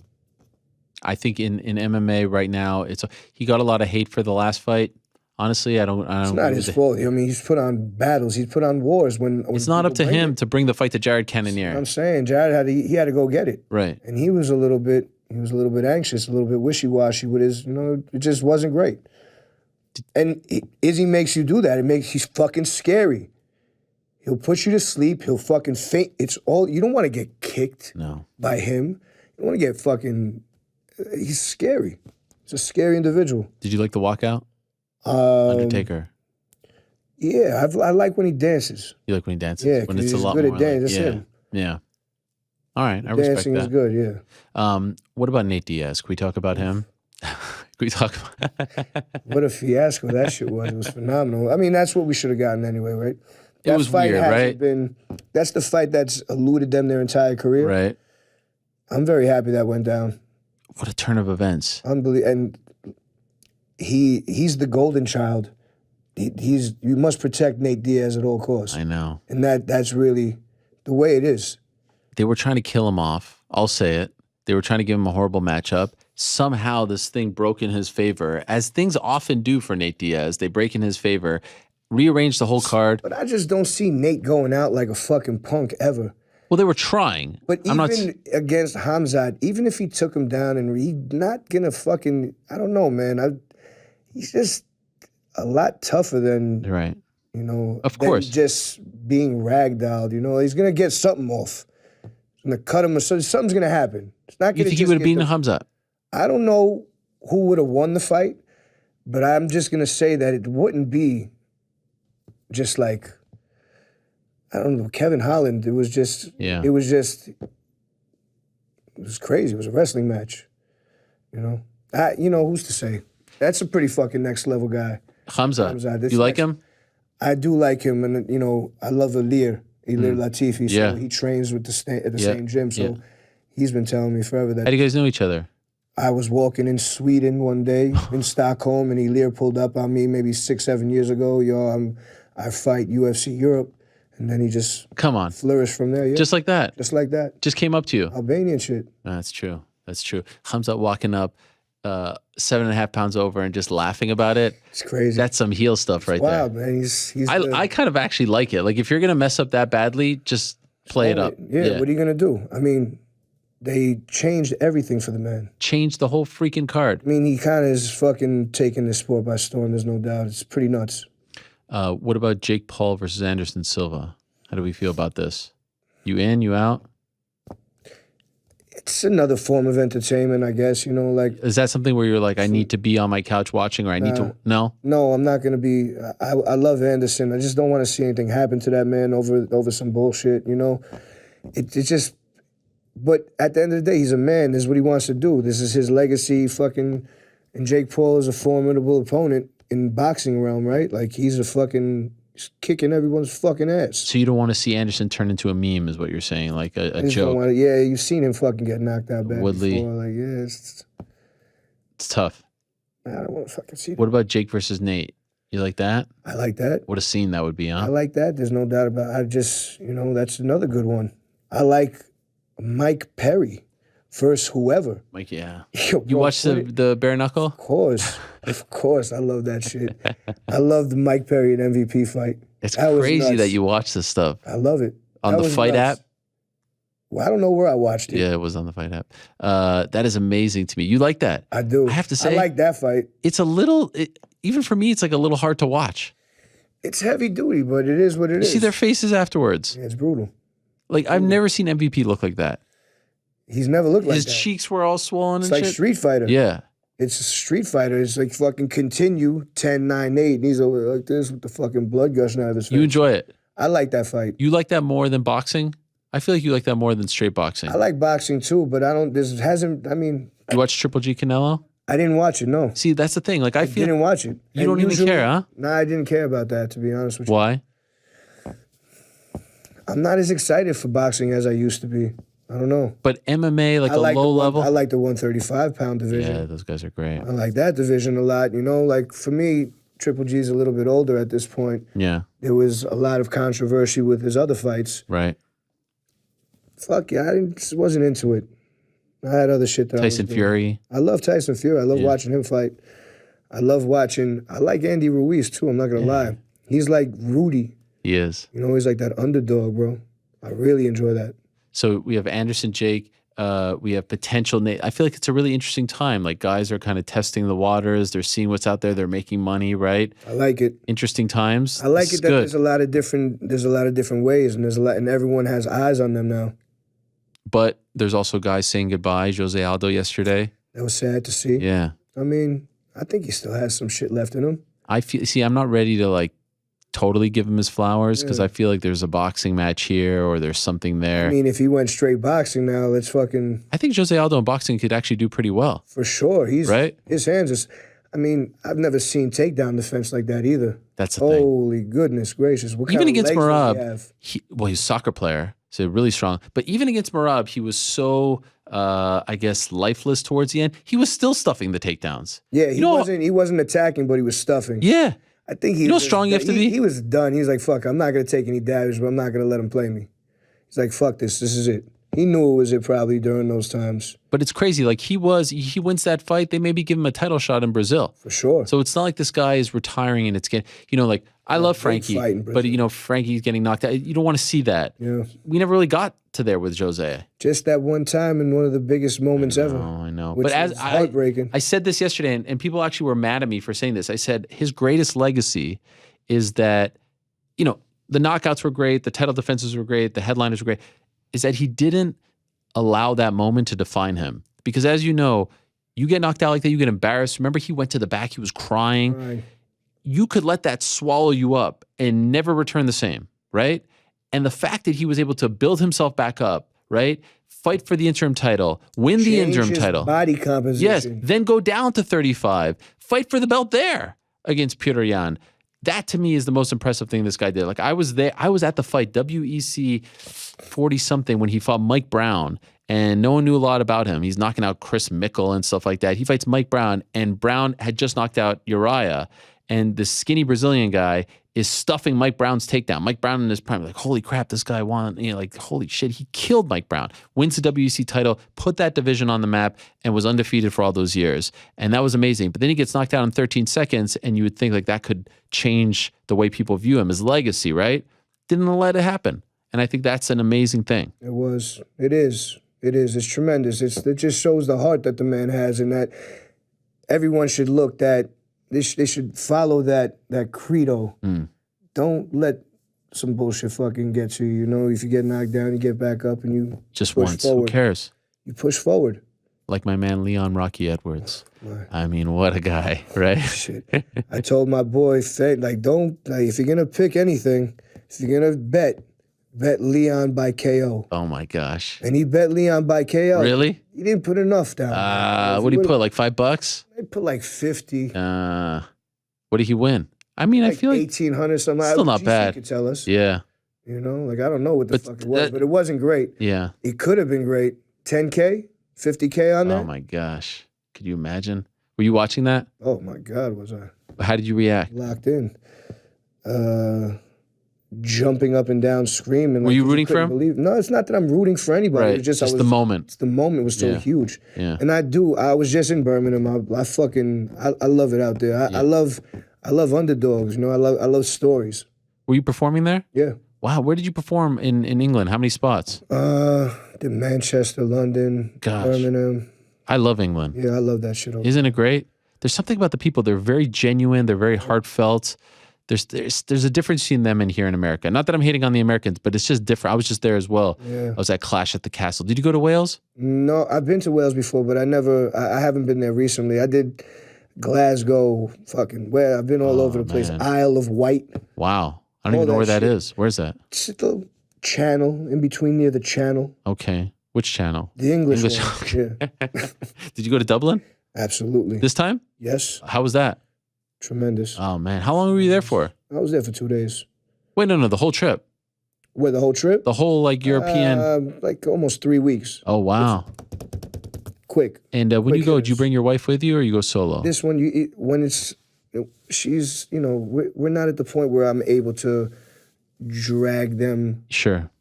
I think in MMA right now, he got a lot of hate for the last fight. Honestly, I don't. It's not his fault. I mean, he's put on battles. He's put on wars. When it's not up to people bring him it. to bring the fight to Jared Cannonier. I'm saying Jared had to go get it. Right. And he was a little bit anxious, a little bit wishy-washy with his, it just wasn't great. And Izzy makes you do that. He's fucking scary. He'll put you to sleep. He'll fucking faint. You don't want to get kicked by him. You want to get fucking, he's scary. He's a scary individual. Did you like the walkout? Undertaker. Yeah, I like when he dances. You like when he dances? Yeah, when 'cause it's he's a lot good at more dancing. like, That's him. Yeah. All right, I respect Dancing that. is good, yeah. What about Nate Diaz? Can we talk about him? Can we talk about What a fiasco that shit was. It was phenomenal. I mean, that's what we should have gotten anyway, right? It was weird, right? That's the fight that's eluded them their entire career. Right. I'm very happy that went down. What a turn of events. Unbelievable. And he's the golden child. You must protect Nate Diaz at all costs. I know. And that's really the way it is. They were trying to kill him off. I'll say it. They were trying to give him a horrible matchup. Somehow this thing broke in his favor, as things often do for Nate Diaz. They break in his favor, rearrange the whole card. But I just don't see Nate going out like a fucking punk ever. Well, they were trying. But even against Hamzat, even if he took him down and he's not gonna fucking, I don't know, man. He's just a lot tougher than, right. You know, of course, just being ragdolled. You know, he's gonna get something off. He's gonna cut him, so something's gonna happen. It's not gonna. You think he would have beaten Hamzat? I don't know who would have won the fight, but I'm just gonna say that it wouldn't be just like, I don't know, Kevin Holland. It was just, it was crazy. It was a wrestling match, you know. Who's to say? That's a pretty fucking next level guy. Hamzat. You like him? I do like him, and you know, I love Ilir Latifi. So he trains with at the same gym. So he's been telling me forever that. How do you guys know each other? I was walking in Sweden one day in Stockholm, and Ilir pulled up on me maybe 6-7 years ago. I fight UFC Europe, and then he just flourished from there. Yeah. Just like that. Just like that. Just came up to you. Albanian shit. No, that's true. That's true. Hamzat walking up 7.5 pounds over and just laughing about it. It's crazy. That's some heel stuff right there. Wild, man. I kind of actually like it. Like if you're gonna mess up that badly, just play it up. Yeah. What are you gonna do? I mean, they changed everything for the man. Changed the whole freaking card. I mean, he kind of is fucking taking this sport by storm. There's no doubt. It's pretty nuts. What about Jake Paul versus Anderson Silva? How do we feel about this? You in? You out? It's another form of entertainment, I guess. You know, like, is that something where you're like, I need to be on my couch watching, or I need to? No. No, I'm not gonna be. I love Anderson. I just don't want to see anything happen to that man over some bullshit. You know, it's just. But at the end of the day, he's a man. This is what he wants to do. This is his legacy. Fucking, and Jake Paul is a formidable opponent in boxing realm, right? Like he's kicking everyone's fucking ass. So you don't want to see Anderson turn into a meme, is what you're saying, like a joke. You've seen him fucking get knocked out bad Woodley. Before. Like, it's tough. I don't want to fucking see that. What about Jake versus Nate? You like that? I like that. What a scene that would be, huh? I like that. There's no doubt about it. I just, that's another good one. I like Mike Perry versus whoever. Mike, yeah. Yo, you watched the bare knuckle? Of course. I love that shit. I love the Mike Perry and MVP fight. It's crazy that you watch this stuff. I love it. On the Fight app? Well, I don't know where I watched it. Yeah, it was on the Fight app. That is amazing to me. You like that? I do. I have to say, I like that fight. It's a little, even for me, it's like a little hard to watch. It's heavy duty, but it is what it is. You see their faces afterwards. Yeah, it's brutal. Like, I've never seen MVP look like that. He's never looked like that. His cheeks were all swollen and shit. It's like Street Fighter. Yeah. It's a Street Fighter. It's like fucking continue 10-9-8. And he's over like this with the fucking blood gushing out of his face. You enjoy it? I like that fight. You like that more than boxing? I feel like you like that more than straight boxing. I like boxing too, but You watch Triple G Canelo? I didn't watch it, no. See, that's the thing. Like, I didn't watch it. You don't even care, huh? Nah, I didn't care about that, to be honest with you. Why? I'm not as excited for boxing as I used to be. I don't know. But MMA, like low level? I like the 135-pound division. Yeah, those guys are great. I like that division a lot. Like for me, Triple G's a little bit older at this point. Yeah. There was a lot of controversy with his other fights. Right. Fuck yeah, I just wasn't into it. I had other shit that Tyson Fury. I love Tyson Fury. I love watching him fight. I like Andy Ruiz too, I'm not going to lie. He's like Rudy. He is. He's like that underdog, bro. I really enjoy that. So we have Anderson Jake. We have potential Nate. I feel like it's a really interesting time. Like guys are kind of testing the waters. They're seeing what's out there. They're making money, right? I like it. Interesting times. I like it that there's a lot of different ways, and and everyone has eyes on them now. But there's also guys saying goodbye. Jose Aldo yesterday. That was sad to see. Yeah. I mean, I think he still has some shit left in him. I'm not ready to like totally give him his flowers because I feel like there's a boxing match here or there's something there. I mean, if he went straight boxing now, let's fucking... I think Jose Aldo in boxing could actually do pretty well. For sure. Right? His hands is... I mean, I've never seen takedown defense like that either. That's the thing. Holy goodness gracious. Even against Merab, he's a soccer player, so really strong. But even against Merab, he was so I guess, lifeless towards the end, he was still stuffing the takedowns. Yeah, he wasn't attacking, but he was stuffing. Yeah. I think he. You know how strong you have to be? He was done. He was like, "Fuck, I'm not gonna take any damage, but I'm not gonna let him play me." He's like, "Fuck this. This is it." He knew it was it probably during those times. But it's crazy. Like he wins that fight, they maybe give him a title shot in Brazil. For sure. So it's not like this guy is retiring and it's getting, like I love Frankie, but Frankie's getting knocked out. You don't want to see that. Yeah. We never really got to there with Jose. Just that one time in one of the biggest moments ever. Oh, I know. Which But as was heartbreaking. I said this yesterday, and people actually were mad at me for saying this. I said his greatest legacy is that, the knockouts were great, the title defenses were great, the headliners were great, is that he didn't allow that moment to define him. Because as you know, you get knocked out like that, you get embarrassed. Remember, he went to the back, he was crying. Right. You could let that swallow you up and never return the same, right? And the fact that he was able to build himself back up, right? Fight for the interim title, win the interim his title. Body composition. Yes, then go down to 35, fight for the belt there against Petr Yan. That to me is the most impressive thing this guy did. Like I was there, I was at the fight, WEC 40-something, when he fought Mike Brown, and no one knew a lot about him. He's knocking out Chris Mickle and stuff like that. He fights Mike Brown, and Brown had just knocked out Uriah, and the skinny Brazilian guy is stuffing Mike Brown's takedown. Mike Brown in his prime, like, holy crap, this guy won. Holy shit, he killed Mike Brown, wins the WEC title, put that division on the map, and was undefeated for all those years. And that was amazing. But then he gets knocked out in 13 seconds, and you would think like that could change the way people view him, his legacy, right? Didn't let it happen. And I think that's an amazing thing. It was. It is. It is. It's tremendous. It just shows the heart that the man has, and that everyone should look that they should follow that credo. Don't let some bullshit fucking get you. If you get knocked down, you get back up and you just push once. forward. Who cares? You push forward. Like my man Leon Rocky Edwards. I mean, what a guy, right? Shit. I told my boy, if you're gonna pick anything, if you're gonna bet Leon by KO. Oh my gosh. And he bet Leon by KO. Really? He didn't put enough down. What did he put? Like $5? He put like 50. What did he win? I mean, like I feel like 1,800 something. Still not bad. Could tell us. Yeah. I don't know what the fuck it was, but it wasn't great. Yeah. It could have been great. 10K, 50K on that. Oh my gosh. Could you imagine? Were you watching that? Oh my God, was I? How did you react? Locked in. Jumping up and down, screaming. Were you rooting for him? No, it's not that I'm rooting for anybody. Right. It's just the moment. The moment was so huge. Yeah. And I was just in Birmingham. I love it out there. I love underdogs. I love stories. Were you performing there? Yeah. Wow. Where did you perform in England? How many spots? Did Manchester, London, Birmingham. I love England. Yeah, I love that shit. Isn't it great? There's something about the people. They're very genuine. They're very heartfelt. There's a difference between them and here in America. Not that I'm hating on the Americans, but it's just different. I was just there as well. Yeah. I was at Clash at the Castle. Did you go to Wales? No, I've been to Wales before, but I haven't been there recently. I did Glasgow, I've been all over the place. Man. Isle of Wight. Wow. I don't even know where that is. Where's that? It's the channel, in between near the channel. Okay. Which channel? The English one. Okay. Yeah. Did you go to Dublin? Absolutely. This time? Yes. How was that? Tremendous. Oh, man. How long were you there for? I was there for 2 days. Wait, no, the whole trip. Where, the whole trip? The whole, European... like almost 3 weeks. Oh, wow. Quick. And when you go, do you bring your wife with you or you go solo? This one, she's, we're not at the point where I'm able to drag them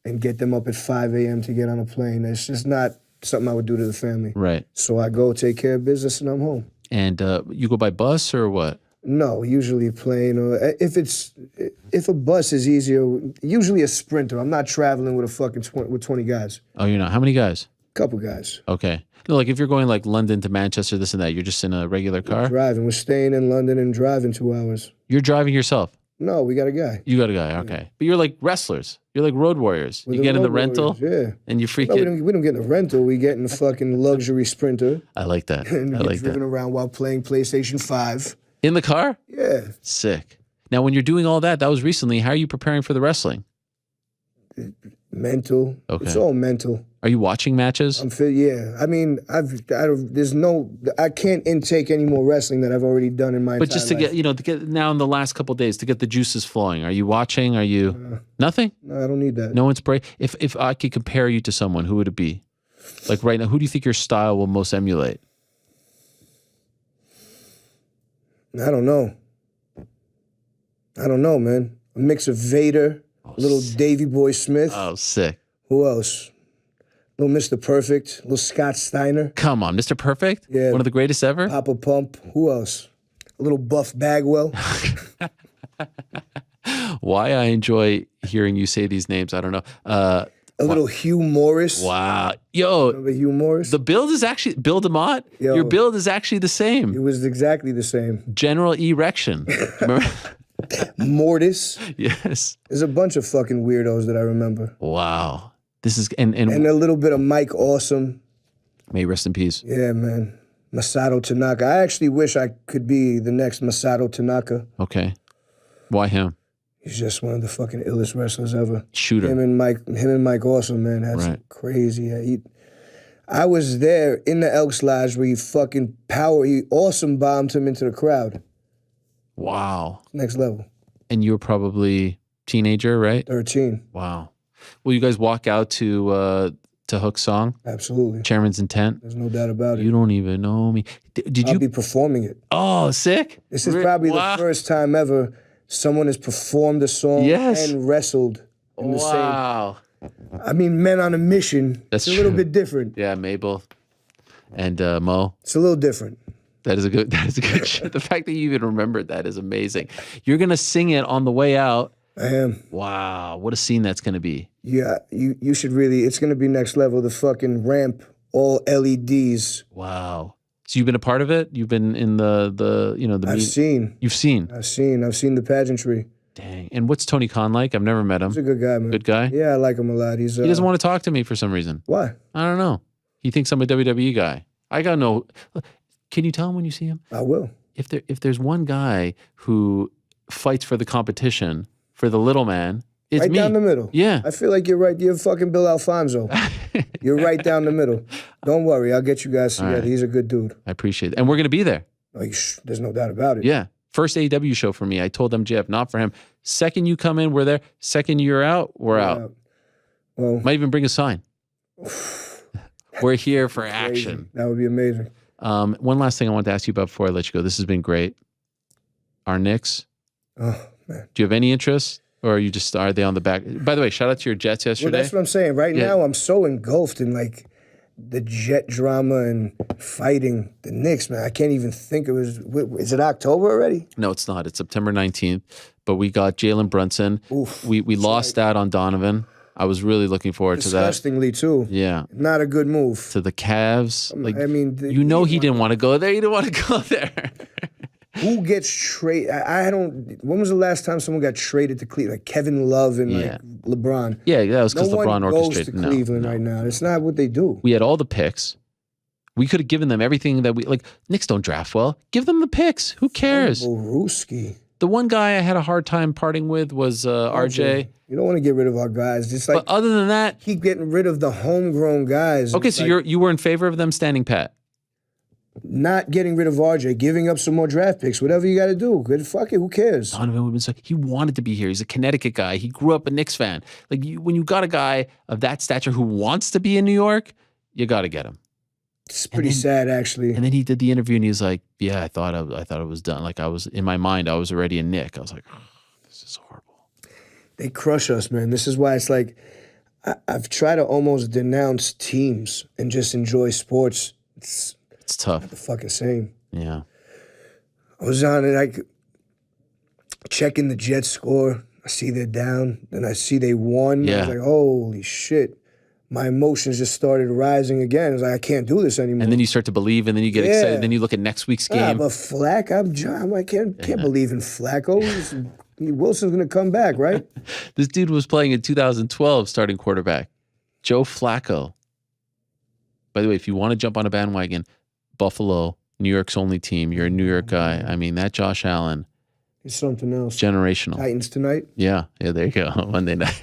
and get them up at 5 a.m. to get on a plane. It's just not something I would do to the family. Right. So I go take care of business and I'm home. And you go by bus or what? No, usually plane, or if a bus is easier, usually a Sprinter. I'm not traveling with with 20 guys. Oh, you're not? How many guys? Couple guys. Okay. No, like if you're going like London to Manchester, this and that, you're just in a regular car? Driving. We're staying in London and driving 2 hours. You're driving yourself? No, we got a guy. You got a guy, okay. Yeah. But you're like wrestlers. You're like road warriors. You get in the rental? Yeah. And you freak it. We don't get in a rental. We get in a fucking luxury Sprinter. I like that. And we get driven around while playing PlayStation 5. In the car? Yeah. Sick. Now, when you're doing all that was recently, how are you preparing for the wrestling? Mental. Okay. It's all mental. Are you watching matches? I'm fit. Yeah. I mean, I can't intake any more wrestling that I've already done in my. But just to life. get, to get now in the last couple of days to get the juices flowing. Are you watching? Are you nothing? No, I don't need that. No inspiration. If I could compare you to someone, who would it be? Like right now, who do you think your style will most emulate? I don't know. Man. A mix of Vader, a little Davey Boy Smith. Oh, sick. Who else? Little Mr. Perfect, little Scott Steiner. Come on, Mr. Perfect? Yeah. One of the greatest ever? Papa Pump. Who else? A little Buff Bagwell. Why I enjoy hearing you say these names, I don't know. A little Hugh Morris. Wow. Yo, Remember Hugh Morris? the build is actually, Bill DeMott, Yo. your build is actually the It same. was exactly the same. General Erection. Remember? Mortis. Yes. There's a bunch of fucking weirdos that I remember. Wow. This is, and And a little bit of Mike Awesome. may he rest in peace. Yeah, man. Masato Tanaka. I actually wish I could be the next Masato Tanaka. Okay. Why him? He's just one of the fucking illest wrestlers ever. Shooter. Him and Mike Awesome, man. That's Right. crazy. Yeah, I was there in the Elks Lodge where he awesome bombed him into the crowd. Wow. Next level. And you were probably teenager, right? 13. Wow. Will you guys walk out to Hook's song, Absolutely. Chairman's Intent? There's no doubt about it. You don't even know me. Did I'll you? be performing it. Oh, sick. This is probably Wow. the first time ever someone has performed a song Yes. and wrestled in the same. Wow. I mean, Men on a Mission. That's it's a little true. bit different. Yeah, Mabel and Mo. It's a little different. That is a good shit. The fact that you even remembered that is amazing. You're gonna sing it on the way out. I am. Wow, what a scene that's gonna be. Yeah, you should really, it's going to be next level. The fucking ramp, all LEDs. Wow. So you've been a part of it? You've been in the I've seen. You've seen. I've seen the pageantry. Dang. And what's Tony Khan like? I've never met him. He's a good guy, man. Good guy? Yeah, I like him a lot. He's He doesn't want to talk to me for some reason. Why? I don't know. He thinks I'm a WWE guy. I got no. Can you tell him when you see him? I will. If there's one guy who fights for the competition, for the little man, it's Right me. down the middle. Yeah. I feel like you're right. You're fucking Bill Alfonso. You're right down the middle. Don't worry. I'll get you guys together. right. He's a good dude. I appreciate it. And we're going to be there. Like, there's no doubt about it. Yeah. First AEW show for me. I told MJF, not for him. Second you come in, we're there. Second you're out, we're out. Well, Might even bring a sign. We're here for action. that would be amazing. One last thing I want to ask you about before I let you go. This has been great. Our Knicks. Oh, man. Do you have any interest? Or are they on the back? By the way, shout out to your Jets Well, yesterday. that's what I'm saying. Right Yeah. now, I'm so engulfed in like the Jet drama and fighting the Knicks, man. I can't even think it was. Is it October already? No, it's not. It's September 19th. But we got Jalen Brunson. Oof. We lost that on Donovan. I was really looking forward to that. Disgustingly, too. Yeah. Not a good move. To the Cavs. Like, I mean, he didn't want to go there. You didn't want to go there. Who gets traded? I don't. When was the last time someone got traded to Cleveland? Like Kevin Love and Yeah. like LeBron. Yeah, that was because No LeBron one goes orchestrated. to No, Cleveland no. right now. It's not what they do. We had all the picks. We could have given them everything that we like. Knicks don't draft well. Give them the picks. Who cares? Boruski. The one guy I had a hard time parting with was RJ. You don't want to get rid of our guys. Just like But other than that, keep getting rid of the homegrown guys. okay. It's So like you were in favor of them standing pat. not getting rid of RJ, giving up some more draft picks, whatever you got to do. Good, fuck it. Who cares? Donovan would have been so. He wanted to be here. He's a Connecticut guy. He grew up a Knicks fan. Like when you got a guy of that stature who wants to be in New York, you got to get him. It's pretty sad, actually. And then he did the interview, and he was like, "Yeah, I thought it was done. Like I was in my mind, I was already a Knick. I was like, oh, this is horrible." They crush us, man. This is why it's like I've tried to almost denounce teams and just enjoy sports. It's It's tough. the fucking same. Yeah. I was on it, like checking the Jets score. I see they're down, then I see they won. I Yeah. was like, holy shit. My emotions just started rising again. I was like, I can't do this anymore. And then you start to believe, and then you get Yeah. excited. Then you look at next week's game. But Flack, I can't believe in Flacco. Wilson's gonna come back, right? This dude was playing in 2012, starting quarterback, Joe Flacco. By the way, if you want to jump on a bandwagon, Buffalo, New York's only team. You're a New York guy. I mean, that Josh Allen, It's something else. generational. Titans tonight. Yeah, there you go. Monday night.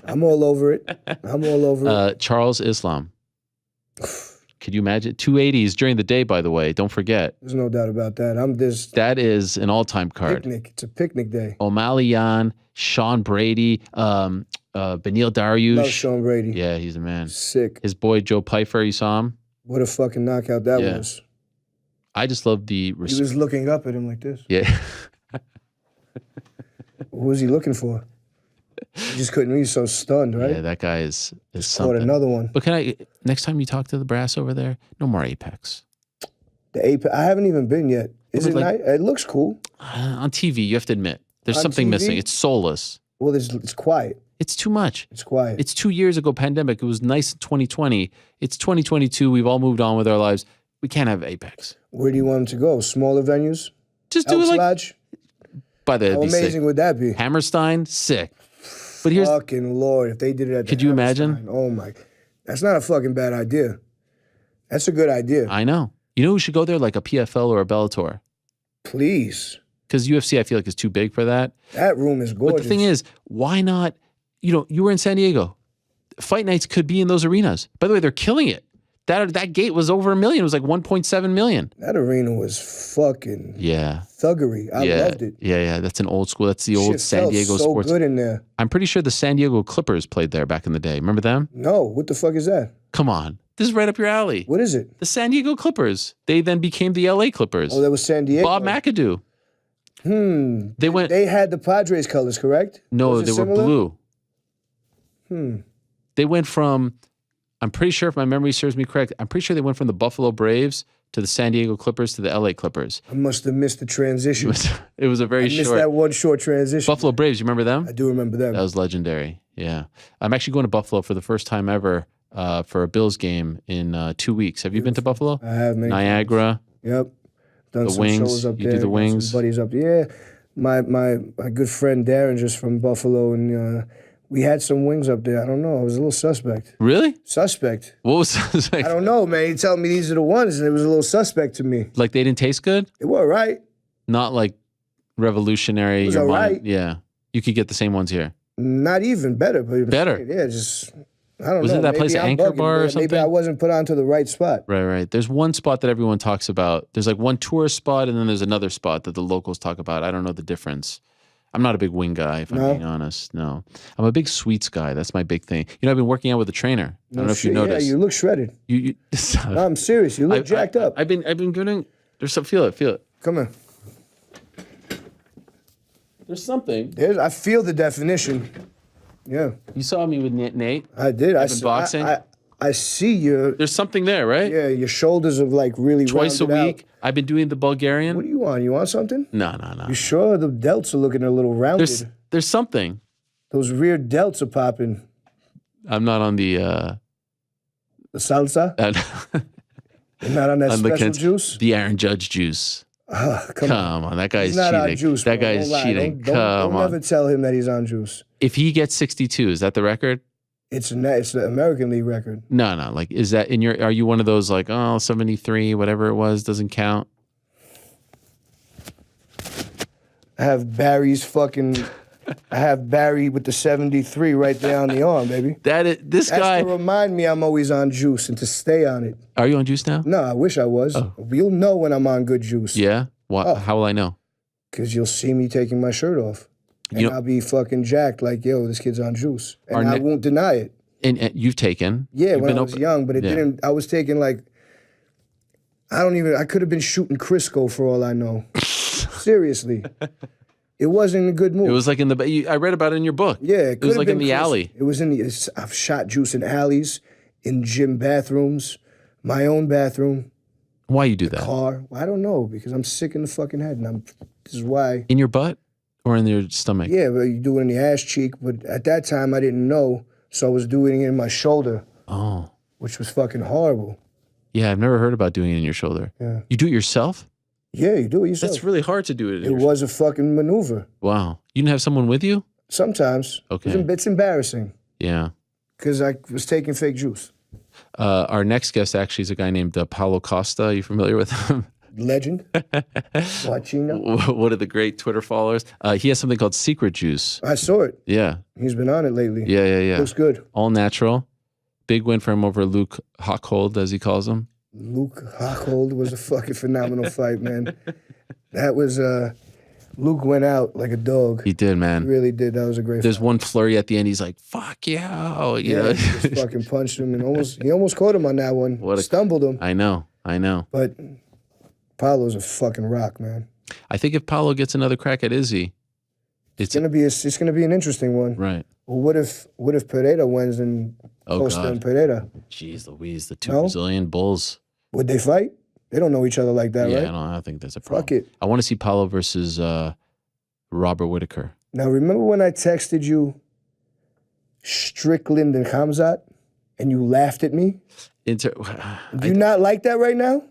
I'm all over it. I'm all over it. Charles Islam. Could you imagine? 280s during the day, by the way. Don't forget. There's no doubt about that. That is an all-time card. Picnic. It's a picnic day. O'Malley Yan, Sean Brady, Benil Love Dariush. Sean Brady. Yeah, he's a man. Sick. His boy Joe Pyfer, you saw him? What a fucking knockout that Yeah. was. I just love the He respect. was looking up at him like this. Yeah. What was he looking for? He just couldn't. He was so stunned, right? Yeah, that guy is Caught something. another one. But next time you talk to the brass over there, no more Apex. The Apex. I haven't even been yet. Is it was nice? It looks cool. On TV, you have to admit, there's On something TV? missing. It's soulless. Well, it's quiet. It's too much. It's quiet. It's 2 years ago, pandemic. It was nice in 2020. It's 2022. We've all moved on with our lives. We can't have Apex. Where do you want him to go? Smaller venues? Just do Elks it like, Lodge? by the How be sick. amazing would that be? Hammerstein, sick. But here's, Fucking Lord, if they did it at the Could you imagine? Hammerstein, oh my. That's not a fucking bad idea. That's a good idea. I know. You know who should go there? Like a PFL or a Bellator. Please. Because UFC, I feel like, is too big for that. That room is gorgeous. But the thing is, why not? You were in San Diego. Fight nights could be in those arenas. By the way, they're killing it. That gate was over $1 million. It was like 1.7 million. That arena was fucking Yeah. thuggery. I loved it. Yeah. That's an old school. That's the old Shit San felt Diego so sports. good in there. I'm pretty sure the San Diego Clippers played there back in the day. Remember them? No, what the fuck is that? Come on. This is right up your alley. What is it? The San Diego Clippers. They then became the LA Clippers. Oh, that was San Diego. Bob McAdoo. They went. They had the Padres colors, correct? No, Was it they were similar? blue. They went from, I'm pretty sure if my memory serves me correct, I'm pretty sure they went from the Buffalo Braves to the San Diego Clippers to the LA Clippers. I must have missed the transition. It was a very I missed short. that one short transition. Buffalo Braves, you remember them? I do remember them. That was legendary. Yeah. I'm actually going to Buffalo for the first time ever for a Bills game in 2 weeks. Have you been to Buffalo? I have many Niagara. Yep. Done The some Wings. shows up You there. do the got Wings? Some buddies up there. Yeah. My good friend Darren just from Buffalo, and we had some wings up there. I don't know. I was a little suspect. Really? Suspect. What was I don't know, man. He told me these are the ones, and it was a little suspect to me. like they didn't taste good? It was all right. Not like revolutionary. It was your all mind- right. Yeah. You could get the same ones here. Not even better, but it was Better. Yeah, just I don't Wasn't know. it that place Maybe I'm Anchor bugging, Bar or man. Maybe something? I wasn't put onto the right spot. Right. There's one spot that everyone talks about. There's like one tourist spot, and then there's another spot that the locals talk about. I don't know the difference. I'm not a big wing guy, if I'm being honest. No. I'm a big sweets guy. That's my big thing. I've been working out with a trainer. I don't know if you noticed. Yeah, you look shredded. You No, I'm serious. You look jacked up. I've been getting. There's some. Feel it. Come here. There's something. I feel the definition. Yeah, You saw me with Nate. I did. I've been boxing. I see your There's something there, right? your shoulders have like really Twice a rounded week. out. I've been doing the Bulgarian. What do you want? You want something? No. You sure the delts are looking a little rounded? There's something. Those rear delts are popping. I'm not on the. The salsa? You're not on that special juice? The Aaron Judge juice. Come on, that guy's He's not cheating. on juice. That bro. guy's Don't lie. cheating. Don't Come on. never tell him that he's on juice. If he gets 62, is that the record? It's the American League record. No. Like, is that in your? Are you one of those like 73, whatever it was, doesn't count? I have Barry with the 73 right there on the arm, baby. This That's guy. to remind me I'm always on juice and to stay on it. Are you on juice now? No, I wish I was. You'll know when I'm on good juice. Yeah. How will I know? Because you'll see me taking my shirt off. And I'll be fucking jacked like, yo, this kid's on juice. And I won't deny it. And you've taken. Yeah, You've when been I was young, but it didn't, I was taking like, I could have been shooting Crisco for all I know. Seriously. It wasn't a good move. It was like I read about it in your book. Yeah, it was like in the alley. It was I've shot juice in alleys, in gym bathrooms, my own bathroom. Why you do that? Car. I don't know, because I'm sick in the fucking head, and this is why. In your butt or in your stomach? Yeah, but you do it in the ass cheek, but at that time I didn't know, so I was doing it in my shoulder. Oh. Which was fucking horrible. Yeah, I've never heard about doing it in your shoulder. Yeah. You do it yourself? Yeah, you do it yourself. That's really hard to do it. It was a fucking maneuver. Wow. You didn't have someone with you? Sometimes. Okay. It's embarrassing. Yeah. Because I was taking fake juice. Our next guest actually is a guy named Paulo Costa. Are you familiar with him? Legend. Guachino. One of the great Twitter followers. He has something called Secret Juice. I saw it. Yeah. He's been on it lately. Yeah. Looks good. All natural. Big win for him over Luke Hockhold, as he calls him. Luke Hockhold was a fucking phenomenal fight, man. That was Luke went out like a dog. He did, man. He really did. That was a great There's fight. one flurry at the end. He's like, fuck yeah. You know? He just fucking punched him and he almost caught him on that one. Stumbled him. I know. But Paulo's a fucking rock, man. I think if Paulo gets another crack at Izzy, it's gonna be an interesting one. Right. Well, what if Pereira wins and Costa and Pereira? Jeez Louise, the two Brazilian bulls. Would they fight? They don't know each other like that, right? Yeah, I don't think that's a problem. Fuck it. I want to see Paulo versus Robert Whitaker. Now, remember when I texted you Strickland and Khamzat and you laughed at me? Do you not like that right now?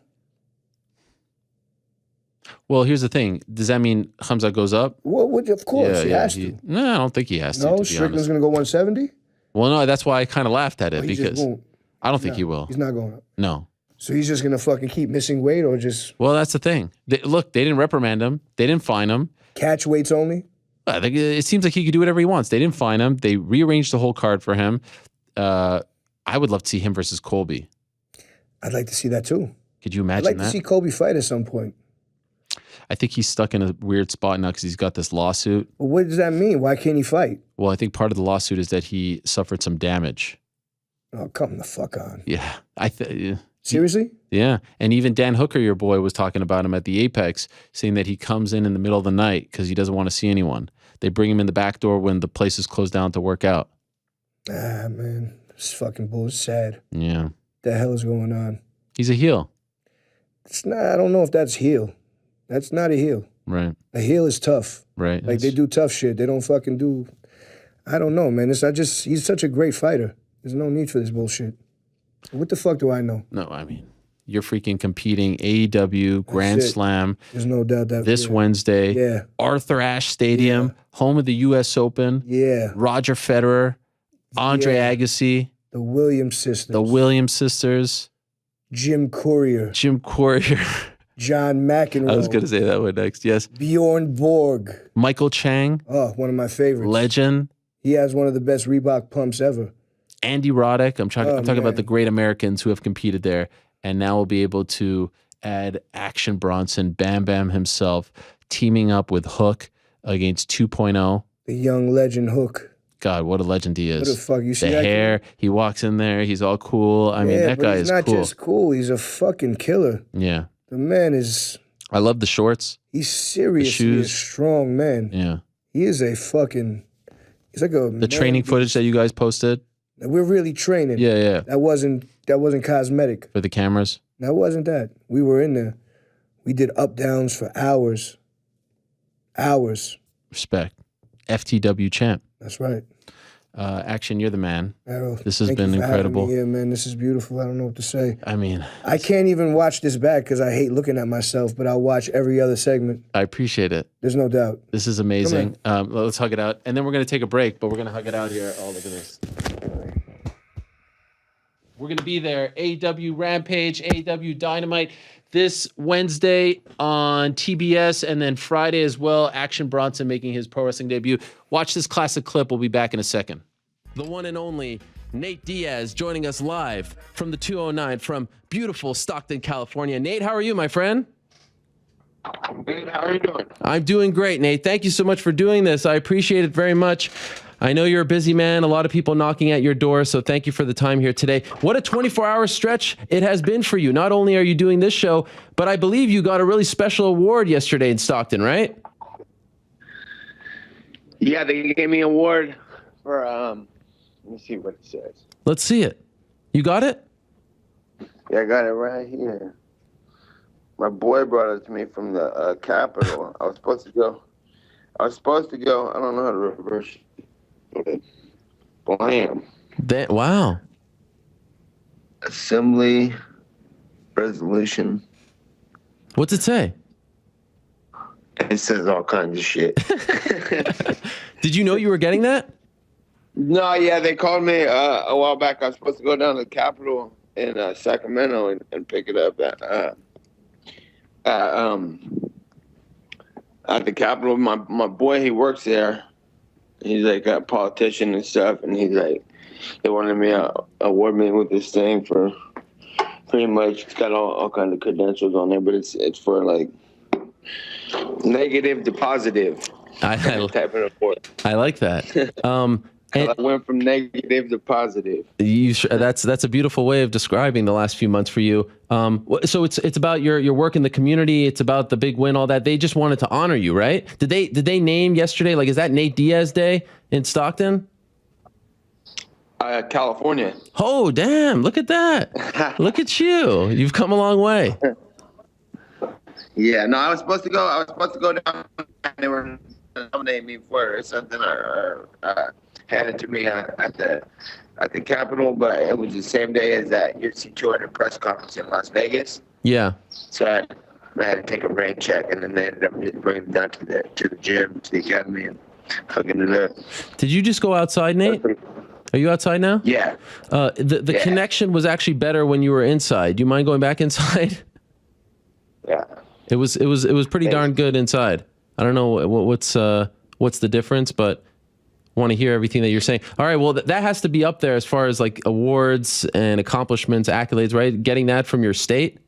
Well, here's the thing. Does that mean Khamzat goes up? Well, of course, he has to. No, I don't think he has to. No, Strickland's going to go 170? Well, no, that's why I kind of laughed at it He because I don't think he will. He's not going up. No. So he's just going to fucking keep missing weight or just... Well, that's the thing. Look, they didn't reprimand him. They didn't fine him. Catch weights only? I think it seems like he could do whatever he wants. They didn't fine him. They rearranged the whole card for him. I would love to see him versus Colby. I'd like to see that too. Could you imagine that? I'd like to see Colby fight at some point. I think he's stuck in a weird spot now because he's got this lawsuit. Well, what does that mean? Why can't he fight? Well, I think part of the lawsuit is that he suffered some damage. Oh, come the fuck on. Yeah. Seriously? Yeah. And even Dan Hooker, your boy, was talking about him at the Apex, saying that he comes in the middle of the night because he doesn't want to see anyone. They bring him in the back door when the place is closed down to work out. Ah, man. It's fucking bullshit. Sad. Yeah. What the hell is going on? He's a heel. It's not, I don't know if that's heel. That's not a heel. Right. A heel is tough. Right. Like they do tough shit. They don't fucking do, I don't know, man. He's such a great fighter. There's no need for this bullshit. What the fuck do I know? No, I mean, you're freaking competing AEW Grand Slam. There's no doubt that this Wednesday. Yeah. Arthur Ashe Stadium, home of the U.S. Open. Yeah. Roger Federer, Andre Agassi. The Williams sisters. The Williams sisters. Jim Courier. John McEnroe. I was going to say that one next. Yes. Bjorn Borg. Michael Chang. Oh, one of my favorites. Legend. He has one of the best Reebok pumps ever. Andy Roddick. I'm talking about the great Americans who have competed there, and now we'll be able to add Action Bronson, Bam Bam himself, teaming up with Hook against 2.0. The young legend Hook. God, what a legend he is. What the fuck? You see the that hair, he walks in there, he's all cool. I mean, that guy is cool. He's not just cool, he's a fucking killer. Yeah. The man is... I love the shorts. He's seriously a strong man. Yeah. He is a fucking... He's like a... The training footage that you guys posted. We're really training. Yeah, yeah. That wasn't cosmetic. For the cameras? That wasn't that. We were in there. We did up downs for hours. Hours. Respect. FTW champ. That's right. Action, you're the man. Ariel, this has been incredible. Yeah, man, this is beautiful. I don't know what to say. I mean, I can't even watch this back because I hate looking at myself, but I'll watch every other segment. I appreciate it. There's no doubt. This is amazing. Let's hug it out. And then we're going to take a break, but we're going to hug it out here. Oh, look at this. We're going to be there. AEW Rampage, AEW Dynamite this Wednesday on TBS, and then Friday as well. Action Bronson making his pro wrestling debut. Watch this classic clip. We'll be back in a second. The one and only Nate Diaz joining us live from the 209 from beautiful Stockton, California. Nate, how are you, my friend? I'm good. How are you doing? I'm doing great, Nate. Thank you so much for doing this. I appreciate it very much. I know you're a busy man, a lot of people knocking at your door, so thank you for the time here today. What a 24-hour stretch it has been for you. Not only are you doing this show, but I believe you got a really special award yesterday in Stockton, right? Yeah, they gave me an award for, let me see what it says. Let's see it. You got it? Yeah, I got it right here. My boy brought it to me from the Capitol. I was supposed to go. I don't know how to reverse it. Blam. Wow. Assembly resolution. What's it say? It says all kinds of shit. Did you know you were getting that? No, yeah, they called me a while back. I was supposed to go down to the Capitol in Sacramento and pick it up at the Capitol. My boy, he works there. He's like a politician and stuff, and he's like, they wanted me to award me with this thing for pretty much, it's got all kinds of credentials on there, but it's for like Negative to positive. Type of report. I like that. I went from negative to positive. That's a beautiful way of describing the last few months for you. So it's about your work in the community. It's about the big win, all that. They just wanted to honor you, right? Did they name yesterday? Like, is that Nate Diaz Day in Stockton? California. Oh, damn! Look at that. Look at you. You've come a long way. Yeah. No, I was supposed to go down. They were nominating me for something or handed to me at the Capitol, but it was the same day as that UFC 200 press conference in Las Vegas. Yeah. So I had to take a rain check, and then they ended up just bringing it down to the gym, to the academy, and hooking it up. Did you just go outside, Nate? Are you outside now? Yeah. The connection was actually better when you were inside. Do you mind going back inside? Yeah. It was pretty darn good inside. I don't know what's the difference, but want to hear everything that you're saying. All right, well, that has to be up there as far as like awards and accomplishments, accolades, right? Getting that from your state?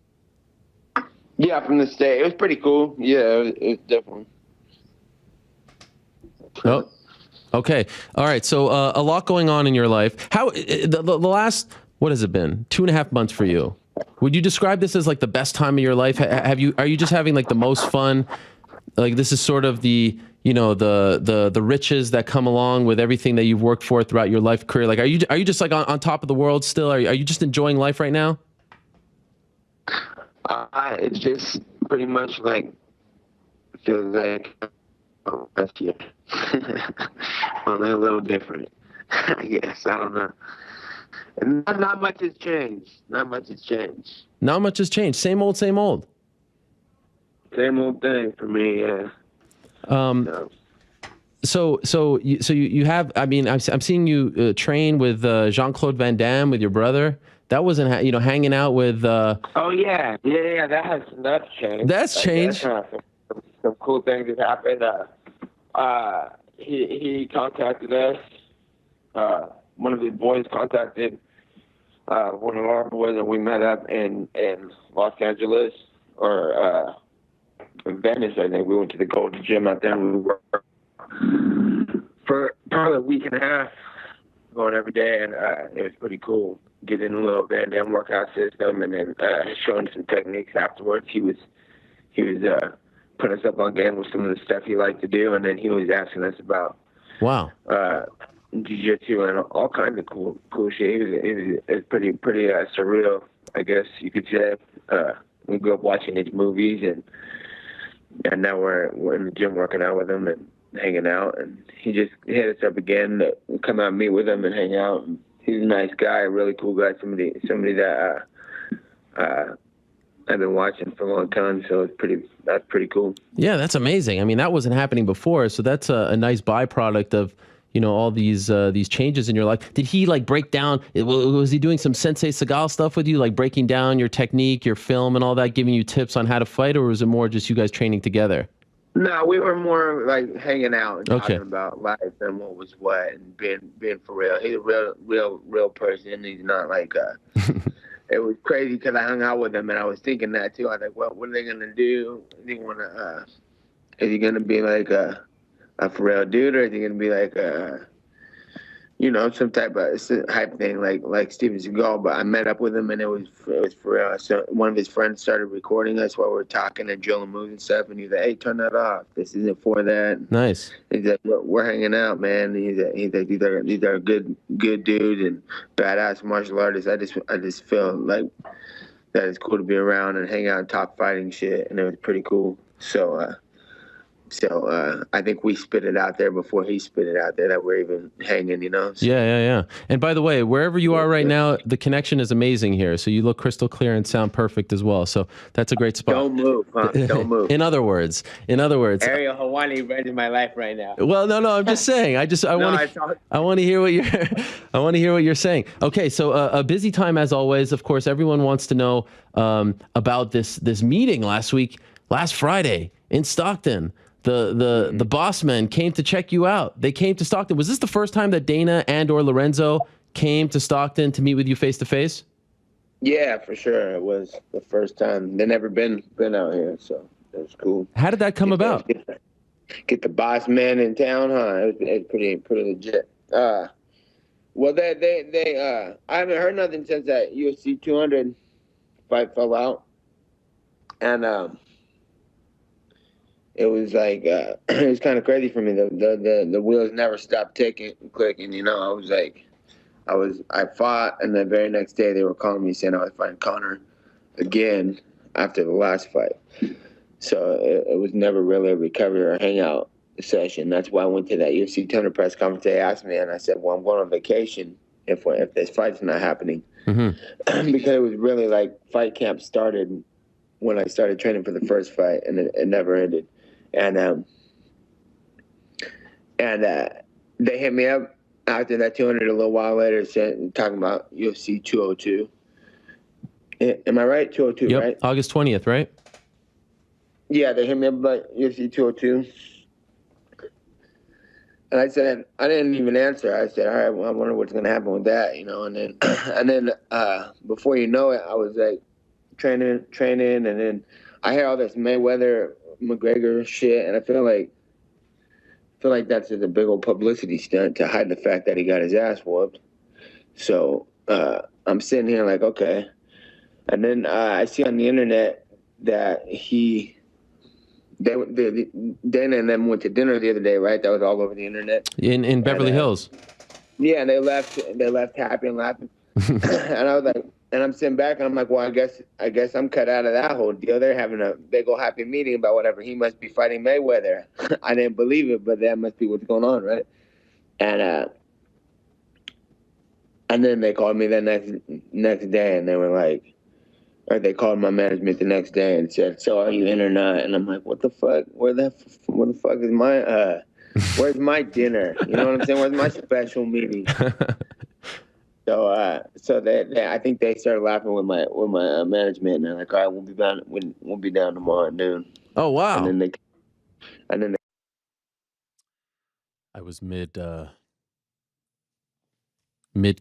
Yeah, from the state. It was pretty cool. Yeah, it was definitely. Oh, okay. All right, so a lot going on in your life. How the last, what has it been? 2.5 months for you. Would you describe this as like the best time of your life? Are you just having like the most fun? Like this is sort of the the riches that come along with everything that you've worked for throughout your life career. Like, are you just like on top of the world still? Are you just enjoying life right now? It's just pretty much like feels like last year. Well, a little different, I guess. I don't know. And not much has changed. Not much has changed. Not much has changed. Same old, same old. Same old thing for me, yeah. So you have, I mean, I'm seeing you train with Jean-Claude Van Damme, with your brother. That wasn't, hanging out with. Oh yeah. That's changed. That's changed. Some cool things have happened. He contacted us. One of his boys contacted one of our boys, and we met up in Los Angeles or Venice, I think. We went to the Golden Gym out there, and we worked for probably a week and a half, going every day, and it was pretty cool. Getting a little Van Damme workout system, and then showing some techniques afterwards. He was putting us up on game with some of the stuff he liked to do, and then he was asking us about jiu-jitsu and all kinds of cool shit. It was pretty surreal, I guess you could say. We grew up watching his movies, and now we're in the gym working out with him and hanging out. And he just hit us up again to come out and meet with him and hang out. And he's a nice guy, a really cool guy, somebody that I've been watching for a long time. So that's pretty cool. Yeah, that's amazing. I mean, that wasn't happening before, so that's a nice byproduct of all these changes in your life. Did he like break down? Was he doing some Sensei Seagal stuff with you, like breaking down your technique, your film, and all that, giving you tips on how to fight, or was it more just you guys training together? No, we were more like hanging out and talking about life and what was what, and being for real. He's a real person. He's not like it was crazy because I hung out with him and I was thinking that too. I was like, well, what are they gonna do? Is he gonna be like a for real dude, or is he gonna be like some type of hype thing like Steven Seagal? But I met up with him and it was for real. So one of his friends started recording us while we were talking and drilling moves and stuff, and he's like, "Hey, turn that off. This isn't for that." Nice. He's like, "We're hanging out, man." He's like, "These are good dudes and badass martial artists. I just feel like that it's cool to be around and hang out and talk fighting shit, and it was pretty cool." So I think we spit it out there before he spit it out there that we're even hanging, So. Yeah. And by the way, wherever you are right now, the connection is amazing here. So you look crystal clear and sound perfect as well. So that's a great spot. Don't move, huh? Don't move. In other words, Ariel Helwani running my life right now. Well, no, I'm just saying. I want to hear what you're saying. Okay, so a busy time as always. Of course, everyone wants to know about this meeting last Friday in Stockton. The boss men came to check you out. They came to Stockton. Was this the first time that Dana and/or Lorenzo came to Stockton to meet with you face to face? Yeah, for sure. It was the first time. They never been out here, so It was cool. How did that come about? Get the boss man in town, huh? It was pretty legit. Well, they I haven't heard nothing since that UFC 200 fight fell out, and it was like it was kind of crazy for me. The wheels never stopped clicking. You know, I fought, and the very next day they were calling me saying I was fighting Conor again after the last fight. So it was never really a recovery or hangout session. That's why I went to that UFC 200 press conference. They asked me, and I said, well, I'm going on vacation if this fight's not happening. Mm-hmm. Because it was really like fight camp started when I started training for the first fight, and it never ended. And they hit me up after that 200 a little while later, talking about UFC 202. Am I right? 202, yep. Right? August 20th, right? Yeah, they hit me up about UFC 202. And I said, I didn't even answer. I said, all right, well, I wonder what's going to happen with that, you know. And then before you know it, I was like training, and then I hear all this Mayweather McGregor shit, and I feel like that's just a big old publicity stunt to hide the fact that he got his ass whooped. So I'm sitting here like, okay. And then I see on the internet that Dana and them went to dinner the other day, right? That was all over the internet. In Beverly Hills. Yeah, and they left happy and laughing. And I was like, and I'm sitting back and I'm like, well, I guess I'm cut out of that whole deal. They're having a big old happy meeting about whatever. He must be fighting Mayweather. I didn't believe it, but that must be what's going on, right? And then they called me the next day, and they were like, or they called my management the next day and said, so are you in or not? And I'm like, what the fuck? Where the fuck is my, where's my dinner? You know what I'm saying? Where's my special meeting? So they I think they started laughing with my management, and they're like, all right, we'll be down tomorrow at noon. Oh, wow. And then I was mid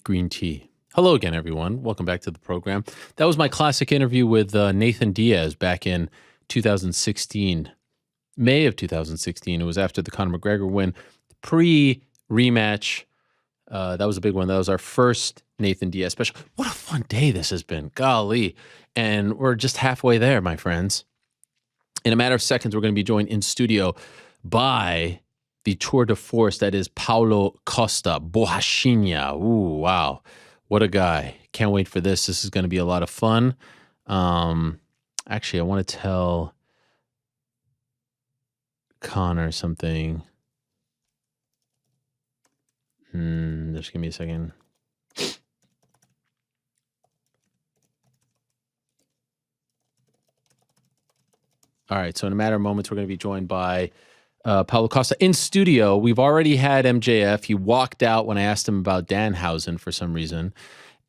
green tea. Hello again, everyone. Welcome back to the program. That was my classic interview with Nathan Diaz back in 2016, May of 2016. It was after the Conor McGregor win, pre-rematch. That was a big one. That was our first Nathan Diaz special. What a fun day this has been. Golly. And we're just halfway there, my friends. In a matter of seconds, we're going to be joined in studio by the tour de force that is Paulo Costa, Borrachinha. Ooh, wow. What a guy. Can't wait for this. This is going to be a lot of fun. Actually, I want to tell Connor something. Just give me a second. All right, so in a matter of moments, we're going to be joined by Paulo Costa in studio. We've already had MJF. He walked out when I asked him about Danhausen for some reason,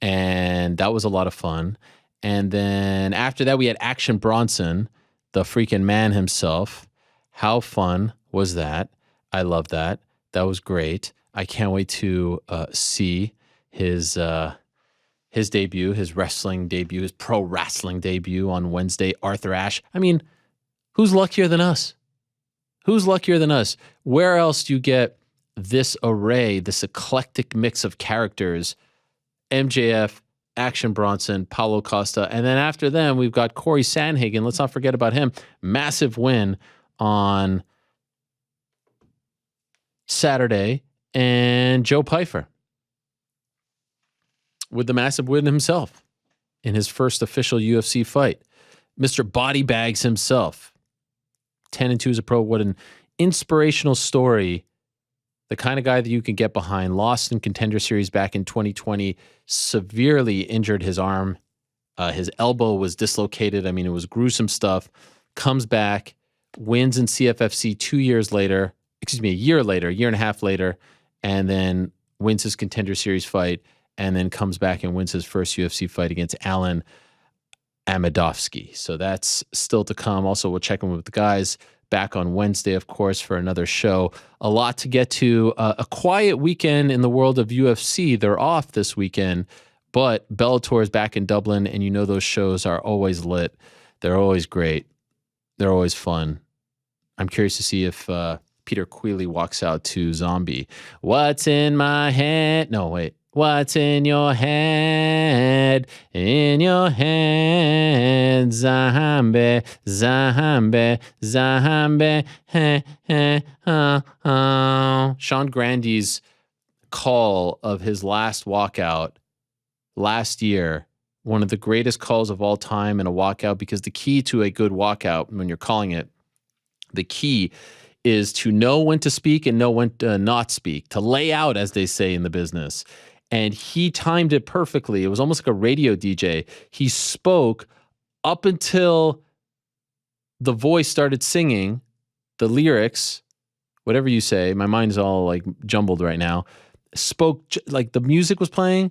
and that was a lot of fun. And then after that, we had Action Bronson, the freaking man himself. How fun was that? I love that. That was great. I can't wait to see his debut, his wrestling debut, his pro wrestling debut on Wednesday. Arthur Ashe. I mean, who's luckier than us? Who's luckier than us? Where else do you get this array, this eclectic mix of characters? MJF, Action Bronson, Paulo Costa. And then after them, we've got Cory Sandhagen. Let's not forget about him. Massive win on Saturday. And Joe Pyfer with the massive win himself in his first official UFC fight. Mr. Body Bags himself. 10-2 as a pro. What an inspirational story. The kind of guy that you can get behind. Lost in Contender Series back in 2020. Severely injured his arm. His elbow was dislocated. I mean, it was gruesome stuff. Comes back. Wins in CFFC a year later, a year and a half later. And then wins his Contender Series fight. And then comes back and wins his first UFC fight against Alan Amedovski. So that's still to come. Also, we'll check in with the guys back on Wednesday, of course, for another show. A lot to get to. A quiet weekend in the world of UFC. They're off this weekend, but Bellator is back in Dublin, and you know those shows are always lit. They're always great. They're always fun. I'm curious to see if Peter Queally walks out to Zombie. What's in my head? No, wait. What's in your head? In your head, zombie, zombie, zombie. Sean Grandy's call of his last walkout last year, one of the greatest calls of all time in a walkout, because the key to a good walkout, when you're calling it, the key is to know when to speak and know when to not speak, to lay out, as they say in the business. And he timed it perfectly. It was almost like a radio DJ. He spoke up until the voice started singing the lyrics, whatever you say. My mind is all like jumbled right now. Spoke like the music was playing.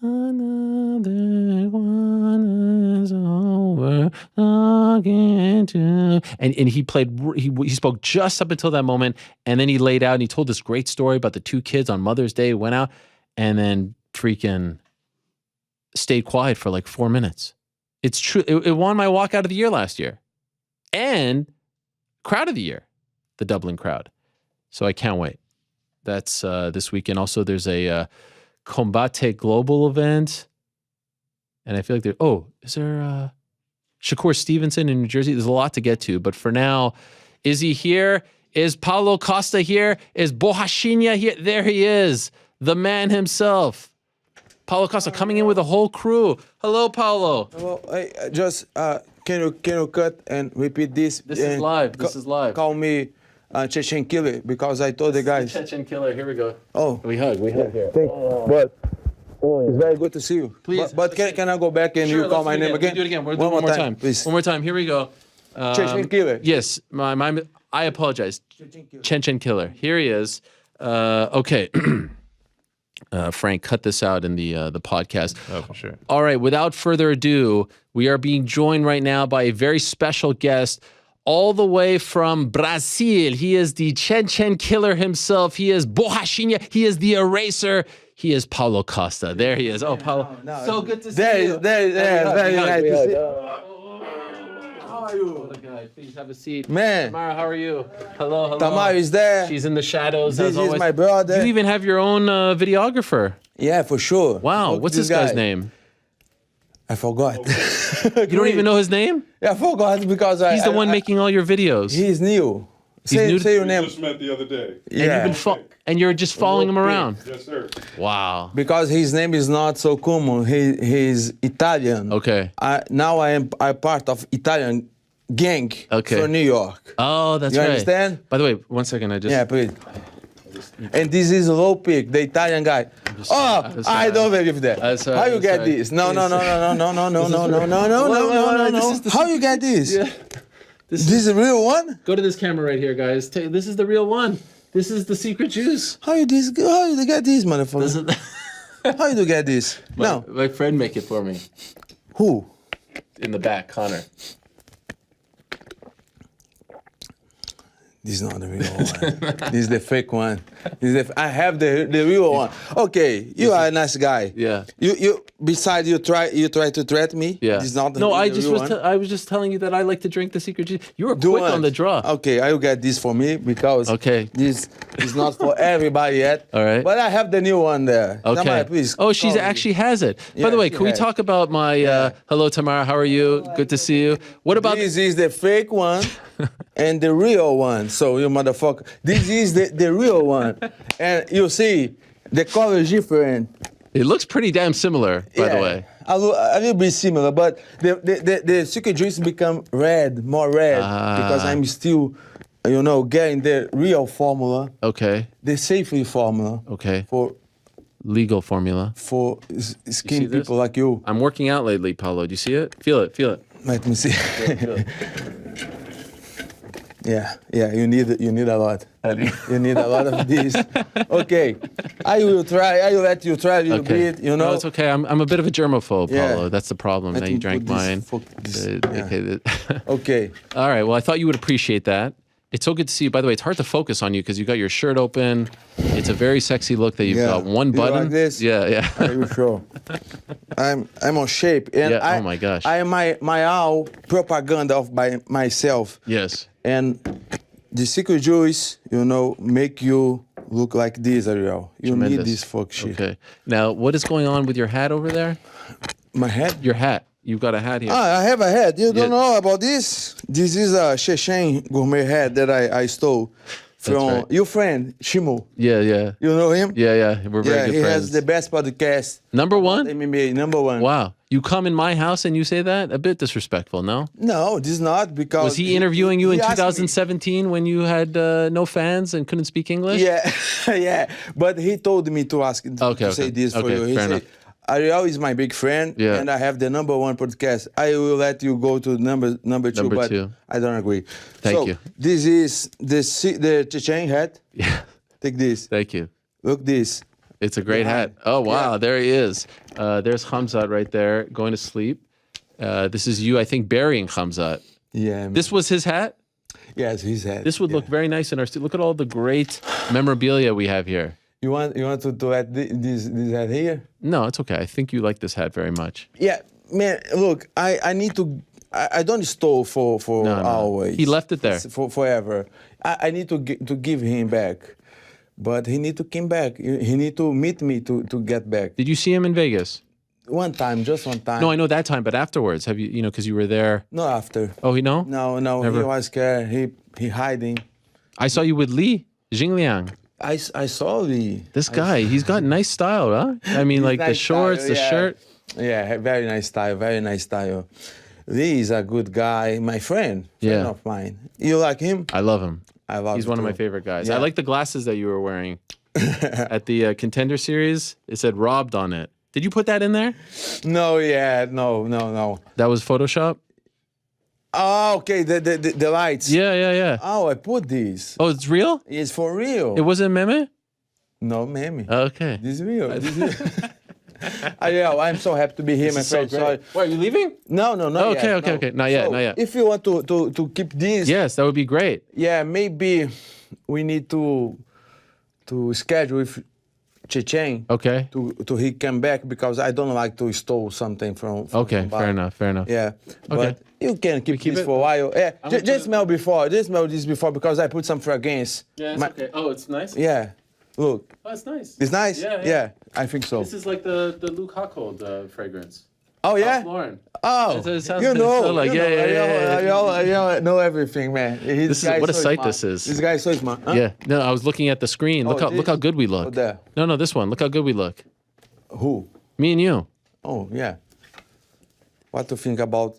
Another one is over talking to, and he played. He spoke just up until that moment, and then he laid out and he told this great story about the two kids on Mother's Day. Went out and then freaking stayed quiet for like 4 minutes. It's true. It won my walkout of the year last year, and crowd of the year, the Dublin crowd. So I can't wait. That's this weekend. Also, there's a Combate Global event. And I feel like is there Shakur Stevenson in New Jersey? There's a lot to get to. But for now, is he here? Is Paulo Costa here? Is Borrachinha here? There he is. The man himself. Paulo Costa coming in with a whole crew. Hello, Paulo. Well, I just can you cut and repeat this? This is live. This is live. Call me Chechen Killer, because I told the guys. Chechen Killer. Here we go. Oh, We hug here. but it's very good to see you. Please. But can I go back and Sure, you call let's my do it name again? We'll do it again. We'll do it one more time, please. One more time. Here we go. Chechen Killer. Yes, I apologize. Chechen Killer. Here he is. Okay. Frank, cut this out in the podcast. Oh, for sure. All right, without further ado, we are being joined right now by a very special guest all the way from Brazil. He is the Chechen Killer himself. He is Borrachinha. He is the Eraser. He is Paulo Costa. There he is. Oh, Paulo. So good to see you. Very nice to see. How are you? Please have a seat. Man. Tamara, how are you? Hello. Tamara is there. She's in the shadows, This as is always. my brother. You even have your own videographer. Yeah, for sure. Wow. Look What's this this guy's guy. name? I forgot. You don't even know his name? Yeah, I forgot because He's the one making all your videos. He's new. new to- Say your name. Just met the other day. Yeah. And you're just following him around. Yes, sir. Wow. Because his name is not so common. He's Italian. Okay. Now I'm part of Italian gang Okay. for New York. Oh, that's You right. understand? By the way, 1 second. I just. Yeah, please. And this is Low Peak, the Italian guy. I don't believe that. How you get this? No. How you get this? Yeah. This is a real one? Go to this camera right here, guys. This is the real one. This is the secret juice. How you get this, motherfucker? How you do get this? No. My friend make it for me. Who? In the back, Connor. This is not the real one. This is the fake one. I have the real one. Okay, you are a nice guy. Yeah. You besides you try to threat me. Yeah. This is not the No, I the just real was. one. I was just telling you that I like to drink the secret juice. You were Do quick what? on the draw. Okay, I will get this for me because Okay. this is not for everybody yet. All right. But I have the new one there. Okay. Tamara, please. Oh, she call me. actually has it. By Yeah, the way, she can we has. talk about my? Hello, Tamara. How are you? Good to see you. What about? This is the fake one and the real one. So you motherfucker. This is the real one. And you see, the color is different. It looks pretty damn similar, by the Yeah, way. a little bit similar, but the secret juice become more red because I'm still, getting the real formula, Okay. the safety formula Okay. for Legal formula. skinny this? people like you. I'm working out lately, Paulo. Do you see it? Feel it. Feel it. Let me see. Yeah, you need a lot. You need a lot of this. Okay, I will let you try a little bit. No, it's okay. I'm a bit of a germaphobe, Yeah. Paulo. That's the problem. Let Now me you drank put this- mine. fuck this, yeah. Okay. Okay. All right. Well, I thought you would appreciate that. It's so good to see you. By the way, it's hard to focus on you because you got your shirt open. It's a very sexy look that you've got one You button. like this? Yeah. Are you sure? I'm on shape. And Yeah, oh my gosh. I am my all propaganda of by myself. Yes. And the secret juice, make you look like this, Ariel. You need Tremendous. this fuck shit. Okay. Now, what is going on with your hat over there? My hat? Your hat. You've got a hat here. I have a hat. You don't Yeah. know about this? This is a Chechen gourmet hat that I stole from right. your friend, Shimo. Yeah. You know him? Yeah. We're very Yeah, good he friends. has the best podcast. Number one? MMA, number one. Wow. You come in my house and you say that? A bit disrespectful, no? No, this is not because... Was he interviewing you in asked me. 2017 when you had no fans and couldn't speak English? Yeah, yeah. But he told me to ask Okay, say okay. this for Okay, you. He fair said, enough. Ariel is my big friend, Yeah. and I have the number one podcast. I will let you go to number two, Number but two. I don't agree. Thank you. This is the Chechen hat. Yeah. Take this. Thank you. Look this. It's a great hat. Oh, wow. Yeah. There he is. There's Khamzat right there going to sleep. This is you, I think, burying Khamzat. Yeah. This was his hat? Yes, his hat. This would look very nice in our studio. Look at all the great memorabilia we have here. You want to add this hat here? No, it's okay. I think you like this hat very much. Yeah, man. Look, I need to. I don't stole for No. always. He left it there. for forever. I need to give him back, but he need to come back. He need to meet me to get back. Did you see him in Vegas? One time, just one time. No, I know that time, but afterwards, have you, because you were there. No after. Oh, he no? No, Never. he was scared. He hiding. I saw you with Li Jingliang. I saw the. This guy, he's got nice style, huh? I mean, like the Nice shorts, style, the yeah. shirt. Yeah, very nice style. Very nice style. Lee is a good guy. My friend Yeah. of mine. You like him? I love him. I love. He's him one of my too. favorite guys. I Yeah. like the glasses that you were wearing at the Contender Series. It said robbed on it. Did you put that in there? No, yeah, no. That was Photoshop? Oh, okay, the lights. Yeah. Oh, I put these. Oh, it's real? It's for real. It wasn't meme? No, mammy. Okay. This is real. Yeah, I'm so happy to be here, my friend. Sorry. Why, are you leaving? No, not yet. Okay. Not yet. If you want to keep this, Yes, that would be great. yeah, maybe we need to schedule with Chechen Okay. to he come back because I don't like to steal something from Okay, somebody. fair enough. Yeah, but you can keep, keep this it? for a while. Yeah, I'm gonna just put smell before. Just smell this before because I put some fragrance. Yeah, it's My- okay. Oh, it's nice? Yeah, look, Oh, it's nice. it's nice. Yeah. I think so. This is like the Luke Huckhold fragrance. Oh yeah. Lauren. Oh, That's what it sounds- you know, so like, you know, yeah. Ariel know everything, man. This is what a sight this is. This guy is so smart. Huh? Yeah. No, I was looking at the screen. Look Oh, look how good we look. Oh, there. No, this one. Look how good we look. Who? Me and you. Oh yeah. What to think about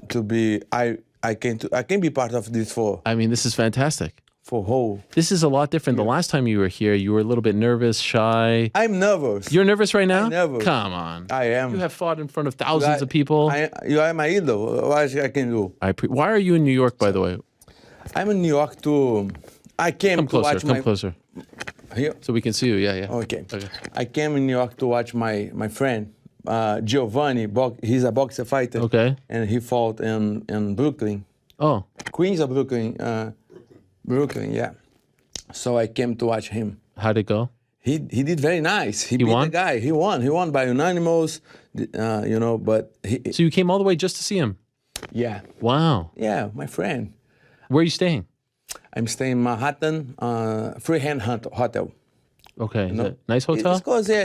to be? I can be part of this for I mean, this is fantastic. whole. This is a lot different. The last time you were here, you were a little bit nervous, shy. I'm nervous. You're nervous right now? I'm nervous. Come on. I am. You have fought in front of thousands of people. You are my idol. What I can do? Why are you in New York, by the way? I'm in New York to. I came Come to watch closer. Come my. closer. Here. So we can see you. Yeah. Okay. I came in New York to watch my friend Giovanni. He's a boxer fighter. Okay. And he fought in Brooklyn, Oh, Queens of Brooklyn. Brooklyn, yeah. So I came to watch him. how'd it go? He did very nice. He beat won? the guy. He won by unanimous. But So you came all the way just to see him? yeah, Wow. my friend. Where are you staying? I'm staying in Manhattan, Freehand Hotel. Okay. Is it nice hotel?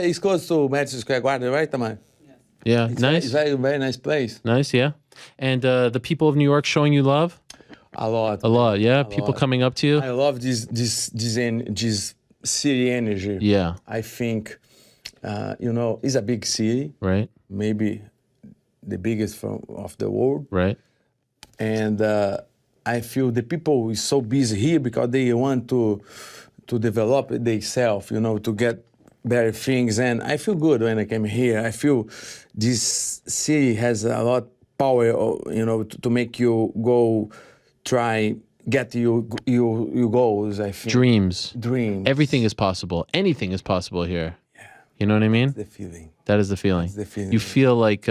It's close to Madison Square Garden, right, Tamar? Yeah. It's Nice. very, very nice place. Nice. Yeah. And the people of New York showing you love? A lot. A lot. Yeah. People lot. coming up to you? I love this city energy. Yeah. I think, it's a big city, Right. maybe the biggest of the world. Right. And I feel the people is so busy here because they want to develop themselves, to get better things. And I feel good when I came here. I feel this city has a lot of power, to make you go try get your goals. I think Dreams. dreams. Everything is possible. Anything is possible here. You know what I mean? The feeling. That is the feeling. That's the feeling. You feel like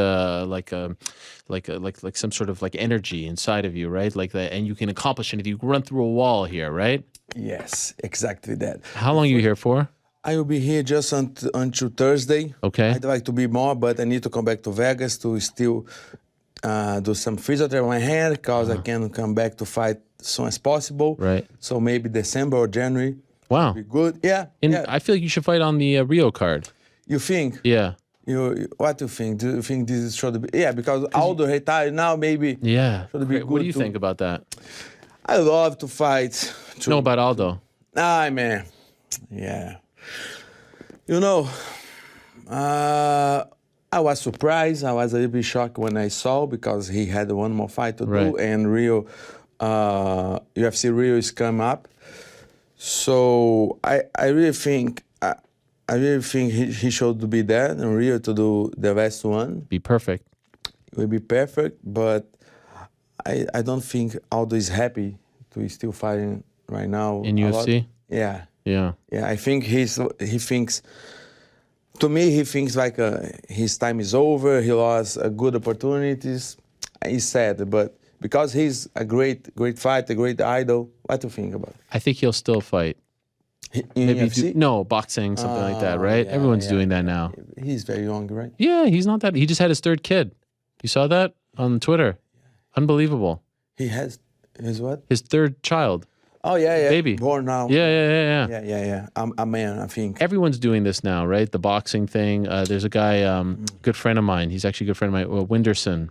some sort of like energy inside of you, right? Like that, and you can accomplish anything. You can run through a wall here, right? Yes, exactly that. How long are you here for? I will be here just until Thursday. Okay. I'd like to be more, but I need to come back to Vegas to still do some physiotherapy on my hand because I can come back to fight as soon as possible. Right. So maybe December or January. Wow. Be good. Yeah. And yeah. I feel like you should fight on the Rio card. You think? Yeah. What do you think? Do you think this should be? Yeah, because Aldo retired now, maybe. Yeah. Should be What do you good think about that? I love to fight. No, about Aldo. Nah, man. Yeah. You know, I was surprised. I was a little bit shocked when I saw because he had one more fight to do, and Rio, UFC Rio is coming up. So I really think he should be there in Rio to do the last one. Be perfect. It will be perfect, but I don't think Aldo is happy to still fighting right now. In UFC? Yeah. Yeah. Yeah, I think he thinks, to me, he thinks like his time is over, he lost good opportunities. He's sad, but because he's a great fighter, a great idol, what do you think about it? I think he'll still fight. Maybe No, boxing, something like that, right? yeah, Everyone's yeah. doing that now. He's very young, right? Yeah, he's not that. He just had his third kid. You saw that on Twitter? Unbelievable. He has his what? His third child. Oh, yeah. Baby. Born now. Yeah. Yeah. A man, I think. Everyone's doing this now, right? The boxing thing. There's a guy, good friend of mine. He's actually a good friend of mine, Winderson.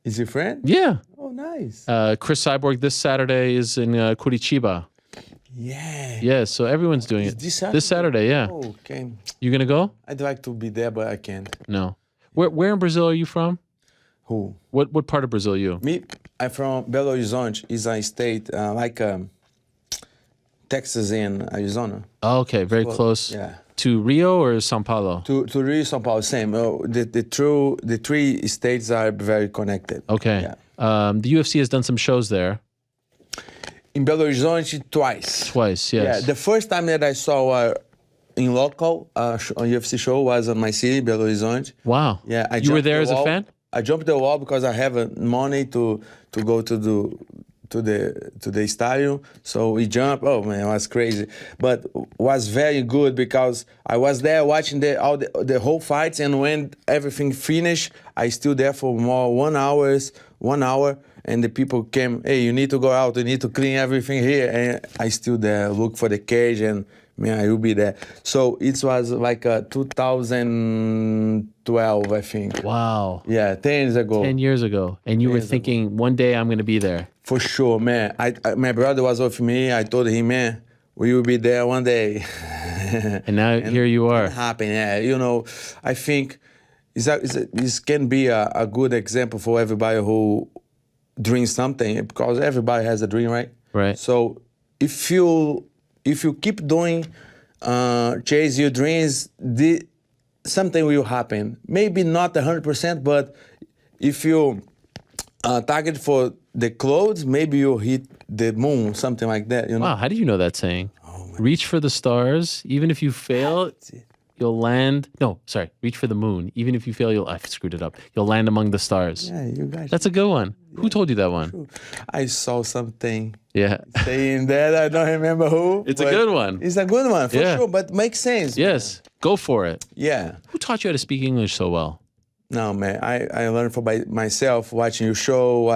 Is your friend? Yeah. Oh, nice. Chris Cyborg this Saturday is in Curitiba. Yeah. Yeah, so everyone's doing it. This Saturday, yeah. Oh, okay. You gonna go? I'd like to be there, but I can't. No. Where in Brazil are you from? Who? What part of Brazil are you? Me, I'm from Belo Horizonte. It's a state like Texas and Arizona. Oh, okay, very close. Yeah. To Rio or São Paulo? To Rio, São Paulo, same. The three states are very connected. Okay. Yeah. The UFC has done some shows there. In Belo Horizonte, twice. Twice, yes. Yeah. The first time that I saw in local a UFC show was on my city, Belo Horizonte. Wow. Yeah. You were there as a wall. fan? I jumped the wall because I have money to go to the stadium. So we jumped. Oh man, it was crazy, but was very good because I was there watching the whole fights, and when everything finished, I still there for more 1 hour, and the people came. Hey, you need to go out. You need to clean everything here, and I still there look for the cage, and man, I will be there. So it was like 2012, I think. Wow. Yeah, 10 years ago. 10 years ago. And you were thinking, one day I'm going to be there. For sure, man. My brother was with me. I told him, man, we will be there one day. And now here you are. It happened, yeah. You know, I think this can be a good example for everybody who dreams something, because everybody has a dream, right? Right. So if you keep doing, chase your dreams, something will happen. Maybe not 100%, but if you target for the clothes, maybe you'll hit the moon, something like that. You know? Wow, how do you know that saying? Reach for the stars, even if you fail, you'll land. No, sorry, reach for the moon. Even if you fail, I screwed it up. You'll land among the stars. Yeah, you guys. That's a good one. Yeah. Who told you that one? True. I saw something. Yeah. Saying that, I don't remember who. It's a good one. It's a good one, for Yeah. sure, but makes sense. Yes, go for it. Yeah. Who taught you how to speak English so well? No, man, I learned for by myself, watching your show,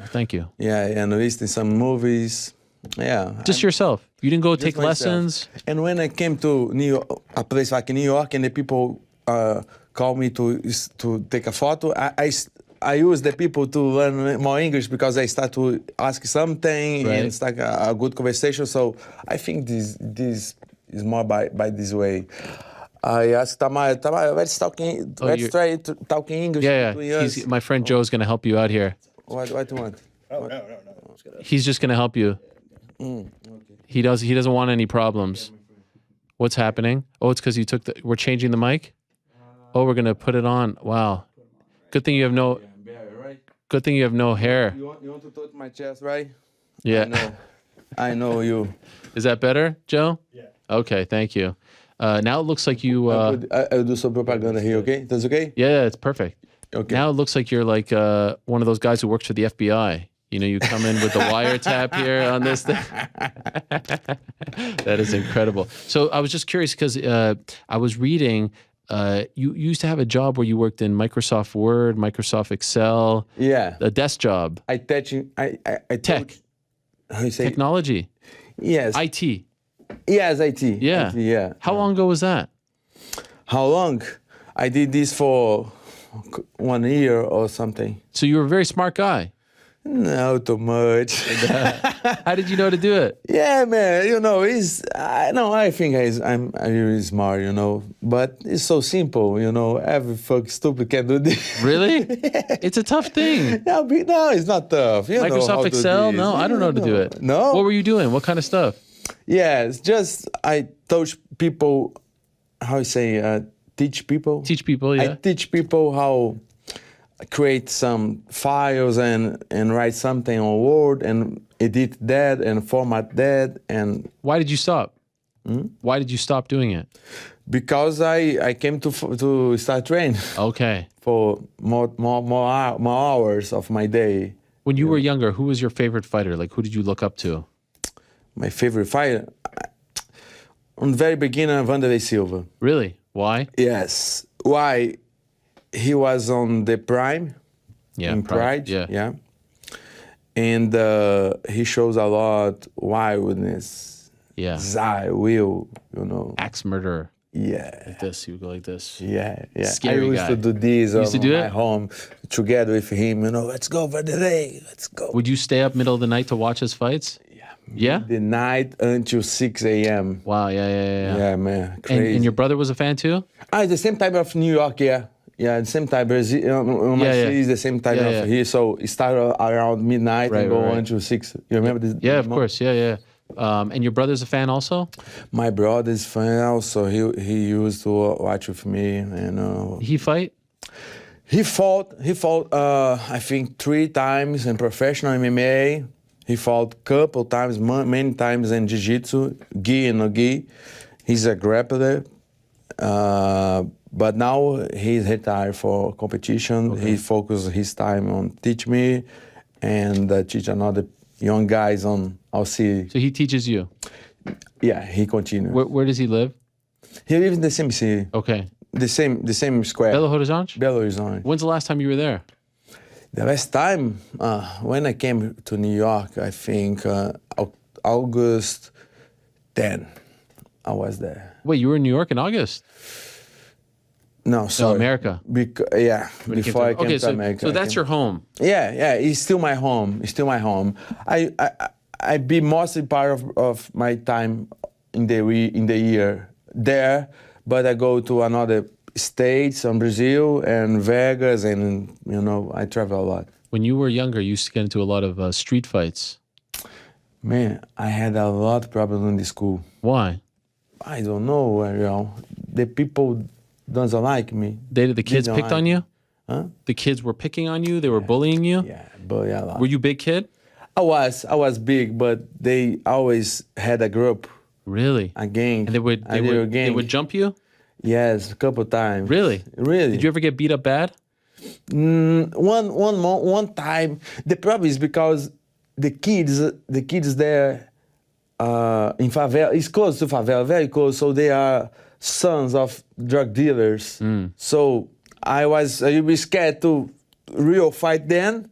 Thank you. Yeah, and listening some movies. Yeah. Just yourself. You didn't go take myself. lessons? And when I came to New York, a place like New York, and the people called me to take a photo, I use the people to learn more English because I start to ask something and start a good conversation. So I think this is more by this way. I asked Tamara, let's try to talk in English. Yeah. My friend Joe is going to help you out here. What do you want? Oh, no. He's just going to help you. Okay. He doesn't want any problems. What's happening? Oh, it's because you took we're changing the mic? Oh, we're going to put it on. Wow. Good thing you have no hair. You want to touch my chest, right? Yeah. I know you. Is that better, Joe? Yeah. Okay, thank you. Now it looks like you. I'll do some propaganda here, okay? That's okay? Yeah, it's perfect. Okay. Now it looks like you're like one of those guys who works for the FBI. You know, you come in with the wiretap here on this thing. That is incredible. So I was just curious because I was reading. You used to have a job where you worked in Microsoft Word, Microsoft Excel. Yeah. A desk job. I Tech. How you say? Technology. Yes. IT. Yes, IT. Yeah. IT, yeah. How long ago was that? How long? I did this for 1 year or something. So you were a very smart guy. No, too much. How did you know to do it? Yeah, man. You know, I think I'm really smart. You know, but it's so simple. You know, every fuck stupid can do this. Really? It's a tough thing. No, it's not tough. You know how Microsoft to Excel? do No, this. I don't know how to do it. No. What were you doing? What kind of stuff? Yeah, it's just I teach people. How you say? Teach people. Teach people, yeah. I teach people how create some files and write something on Word and edit that and format that and. Why did you stop? Why did you stop doing it? Because I came to start training. Okay. For more hours of my day. When you were younger, who was your favorite fighter? Like, who did you look up to? My favorite fighter, on the very beginning, Wanderlei Silva. Really? Why? Yes. Why? He was on the Prime. Yeah, in Pride. Yeah. And he shows a lot wildness. Yeah. Will, you know. Axe murderer. Yeah. Like this. He would go like this. Yeah. Scary I used guy. to do this used to do my it? home together with him. You know, let's go Wanderlei. Let's go. Would you stay up middle of the night to watch his fights? Yeah? The night until 6 a.m. Wow, yeah. Yeah, man. Crazy. And your brother was a fan too? The same time of New York, yeah. Yeah, the same time. Brazil, my city is the same time of here. So it started around midnight and go until 6. You remember this? Yeah, of course. Yeah. And your brother's a fan also? My brother's fan also. He used to watch with me. And he fight? He fought. I think 3 times in professional MMA. He fought a couple times, many times in jiu-jitsu, gi and no gi. He's a grappler. But now he's retired for competition. Okay. He focuses his time on teach me and teach another young guys on our city. So he teaches you? Yeah, he continues. Where does he live? He lives in the same city. Okay. The same square. Belo Horizonte? Belo Horizonte. When's the last time you were there? The last time, when I came to New York, I think August 10, I was there. Wait, you were in New York in August? No, sorry. Oh, America. Before I came to America. So that's your home. Yeah, it's still my home. I be mostly part of my time in the year there, but I go to another states in Brazil and Vegas, and I travel a lot. When you were younger, you used to get into a lot of street fights. Man, I had a lot of problems in the school. Why? I don't know. The people doesn't like me. The kids picked on you? Huh? The kids were picking on you? They were bullying you? Yeah, bully a lot. Were you a big kid? I was big, but they always had a group. Really? A gang. And they would jump you? Yes, a couple times. Really? Really. Did you ever get beat up bad? One time. The problem is because the kids there in favela, it's close to favela, very close. So they are sons of drug dealers. So I was scared to real fight then.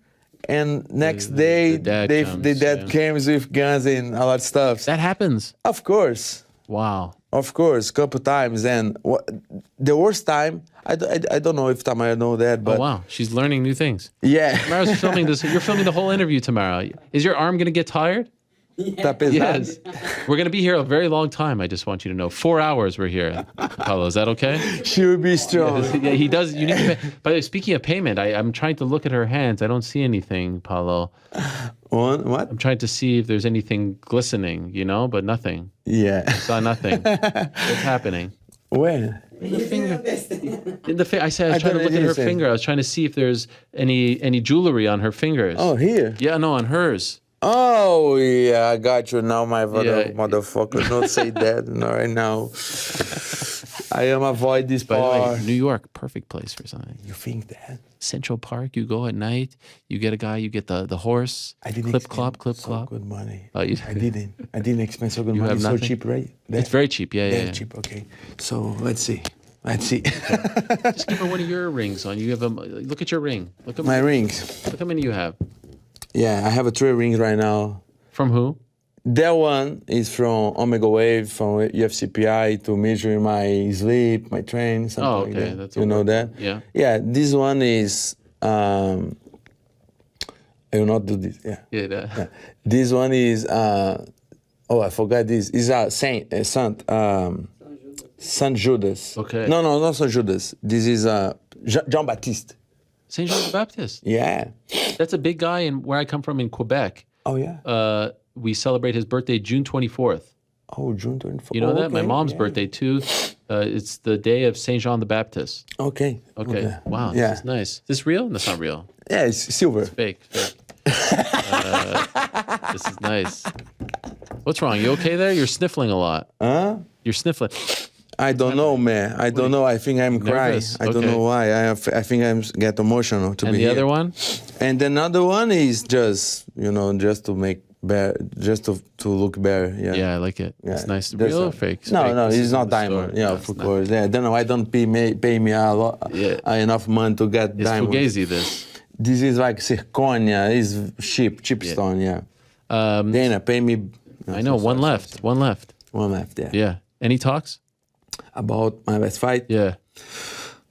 And next day, the dad comes with guns and a lot of stuff. That happens. Of course. Wow. Of course, couple times. And the worst time, I don't know if Tamara know that, but... Oh, wow. She's learning new things. Yeah. Tamara's filming this. You're filming the whole interview, Tamara. Is your arm going to get tired? Yes. We're going to be here a very long time, I just want you to know. 4 hours we're here. Paulo, is that okay? She will be strong. Yeah, he does. You need to pay. But speaking of payment, I'm trying to look at her hands. I don't see anything, Paulo. What? I'm trying to see if there's anything glistening, but nothing. Yeah. I saw nothing. What's happening? Where? In the finger. In the I said I was trying to look at her finger. I was trying to see if there's any jewelry on her fingers. Oh, here? Yeah, no, on hers. Oh, yeah, I got you now, my motherfucker. Don't say that right now. I am avoid this By the part. way, New York, perfect place for something. You think that? Central Park, you go at night, you get a guy, you get the horse. I didn't clip expend clop. so good money. Oh, you I didn't expend so good money. have It's so nothing? cheap, right? It's very cheap, yeah. Cheap, okay. So let's see. Just give her one of your rings on. You have look at your ring. Look at My rings. Look how many you have. Yeah, I have 3 rings right now. From who? That one is from Omega Wave, from UFC PI to measure my sleep, my training, something Oh, like okay. that. That's you know that? Yeah. Yeah, this one is, I will not do this, yeah. Yeah. This one is, I forgot this. It's a Saint Judas. Okay. No, not Saint Judas. This is Jean Baptiste. Saint John the Baptist. Yeah. That's a big guy in where I come from in Quebec. Oh, yeah. We celebrate his birthday June 24th. Oh, June 24th. You know that? My okay, mom's yeah. birthday too. It's the day of Saint John the Baptist. Okay. Okay. Wow. Yeah. This is nice. Is this real? That's not real. Yeah, it's silver. Fake. This is nice. What's wrong? You okay there? You're sniffling a lot. Huh? You're sniffling. I don't know, man. I don't know. I think I'm crying. Nervous? I don't Okay. know why. I think I'm get emotional to And be the here. other one? And another one is just, just to make better, just to look better. Yeah. Yeah, I like it. It's Yeah. nice. That's Real a- or fake? No, Fake. no, This it's is not in the diamond. store. Yeah, No, of it's not. course. Yeah, then I don't pay me a lot, Yeah. enough money to get It's diamond. fugazi, this. This is like zirconia. It's cheap stone. Yeah. Dana, pay me. I know. One left. One left. One left. Yeah. Yeah. Any talks? About my best fight. Yeah.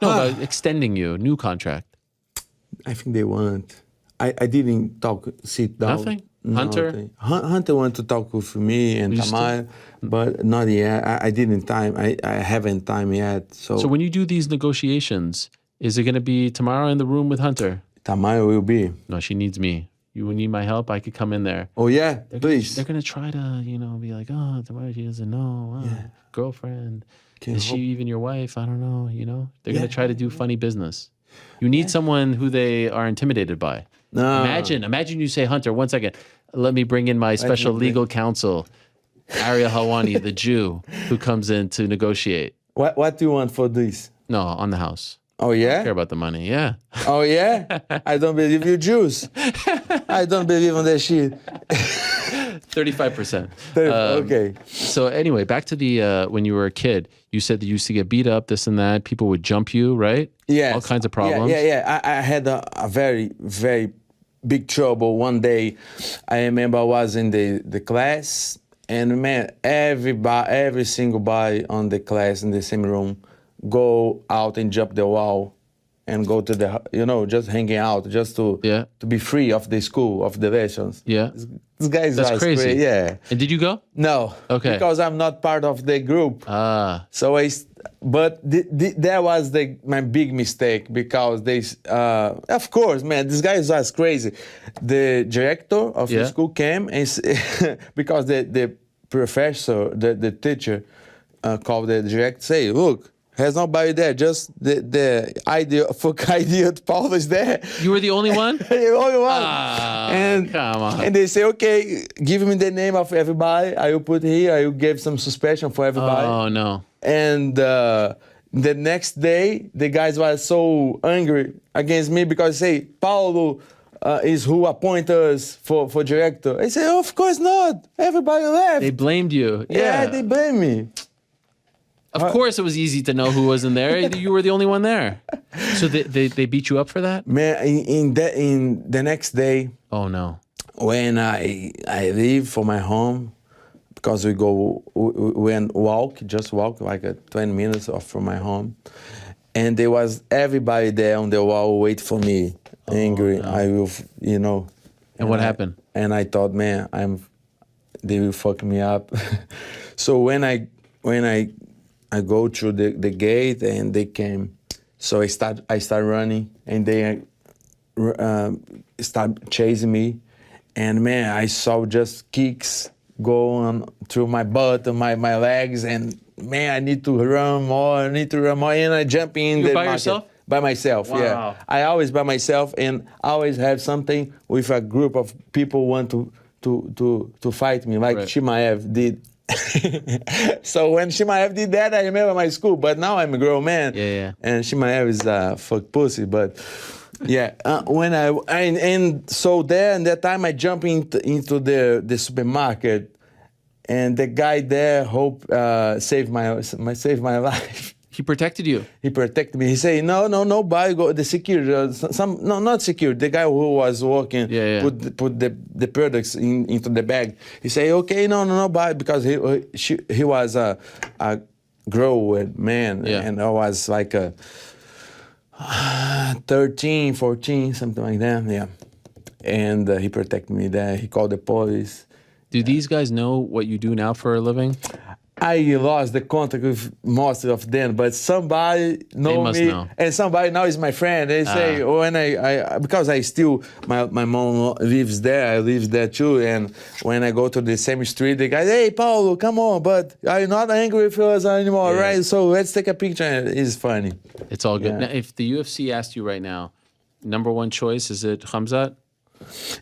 No, about extending you, new contract. I think they want. I didn't sit down. Nothing? Hunter? Hunter wanted to talk with me and You Tamar, but not yet. I didn't time. I haven't time yet. So, So when you do these negotiations, is it going to be tomorrow in the room with Hunter? Tamar will be. No, she needs me. You need my help? I could come in there. Oh yeah, please. They're going to try to, be like, oh, why she doesn't know. Oh, girlfriend. Is she even your wife? I don't know, They're going to try to do funny business. You need someone who they are intimidated by. No. Imagine you say, Hunter, 1 second. Let me bring in my special legal counsel, Ariel Helwani, the Jew, who comes in to negotiate. What do you want for this? No, on the house. Oh I yeah. care about the money. Yeah. Oh yeah. I don't believe you Jews. I don't believe in that shit. 35%. Okay. So anyway, back to the when you were a kid, you said that you used to get beat up, this and that. People would jump you, right? Yes. All kinds of problems. Yeah. I had a very, very big trouble one day. I remember I was in the class, and man, every single boy on the class in the same room go out and jump the wall and go to the, just hanging out, just to be free of the school, of the lessons. Yeah. This guy is That's crazy. Yeah. And did you go? No. Okay. Because I'm not part of the group. So that was my big mistake, because of course, man, this guy was crazy. The director of the school came and because the professor, the teacher, called the director, say, look, there's nobody there, just the idiot Paulo is there. You were the only one? The only one. And come on. And they say, okay, give me the name of everybody. I will put here. I will give some suspension for everybody. Oh no. And the next day, the guys were so angry against me because they say, Paulo is who appoint us for director. I say, of course not. Everybody left. They blamed you. Yeah, they blame me. Of course, it was easy to know who wasn't there. You were the only one there. So they beat you up for that? Man, in the next day. Oh no. When I leave for my home, because we went just walk like 20 minutes from my home, and there was everybody there on the wall wait for me, angry. No. I will, And what happened? And I thought, man, they will fuck me up. So when I go through the gate and they came, so I start running and they start chasing me, and man, I saw just kicks going through my butt and my legs, and man, I need to run more, and I jump in. You're by yourself? By myself, Wow. yeah. I always by myself, and I always have something with a group of people want to to fight me like Right. Chimaev did. So when Chimaev did that, I remember my school. But now I'm a grown man. Yeah. And Chimaev is a fuck pussy. But yeah, when and so there and that time I jump into the supermarket, and the guy there saved my life. He protected you. He protected me. He said, no, buy go the security. Not security. The guy who was working put the products into the bag. He said, okay, no, buy, because he was a grown man, and I was like 13, 14, something like that. Yeah, and he protected me there. He called the police. Do these guys know what you do now for a living? I lost the contact with most of them, but somebody know me, and somebody now is my friend. They say when I because I still my mom lives there, I live there too, and when I go to the same street, the guy, hey Paulo, come on, but are you not angry with us anymore, right? So let's take a picture. It's funny. It's all good. Now, if the UFC asked you right now, number one choice, is it Khamzat?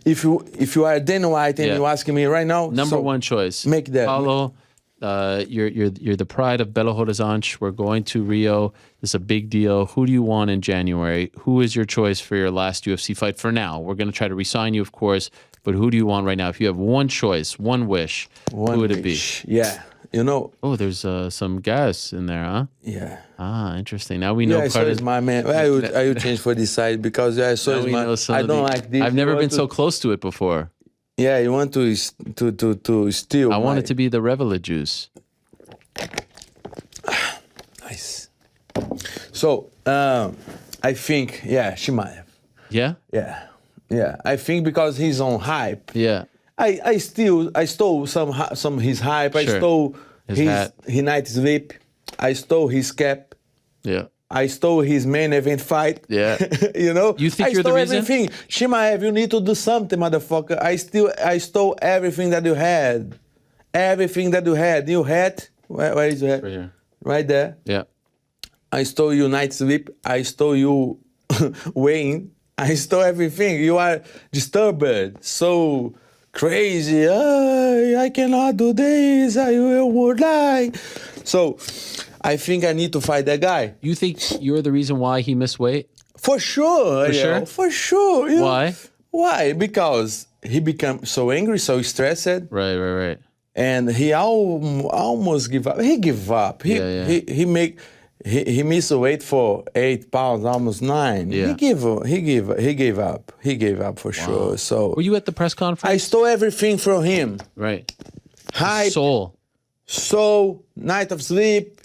If you are Dana White and you're asking me right now, number one choice, make that. Paulo, you're the pride of Belo Horizonte. We're going to Rio. This is a big deal. Who do you want in January? Who is your choice for your last UFC fight? For now, we're going to try to re-sign you, of course. But who do you want right now? If you have one choice, one wish, who would it be? Yeah, you know. Oh, there's some gas in there, huh? Yeah. Ah, interesting. Now we know. Yeah, so is my man. I would change for this side because so is my. I don't like this. I've never been so close to it before. Yeah, you want to steal. I want it to be the Revela juice. Nice. So I think Chimaev. Yeah. Yeah. I think because he's on hype. Yeah. I stole some his hype. Sure. I stole his hat. His night sleep. I stole his cap. Yeah. I stole his main event fight. Yeah. You know? You think I you're the stole reason? everything. Chimaev, you need to do something, motherfucker. I stole everything that you had. Everything that you had. Your hat. Where is your hat? Right here. Right there. Yeah. I stole your night sleep. I stole you weighing. I stole everything. You are disturbed. So crazy. I cannot do this. I would lie. So I think I need to fight that guy. You think you're the reason why he missed weight? For sure. For sure. You know? Why? Why? Because he became so angry, so stressed. Right. And he almost give up. He give up. He missed weight for 8 pounds, almost 9. Yeah. He gave up. He gave up for sure. So were you at the press conference? I stole everything from him. Right. Hype, Soul, night of sleep,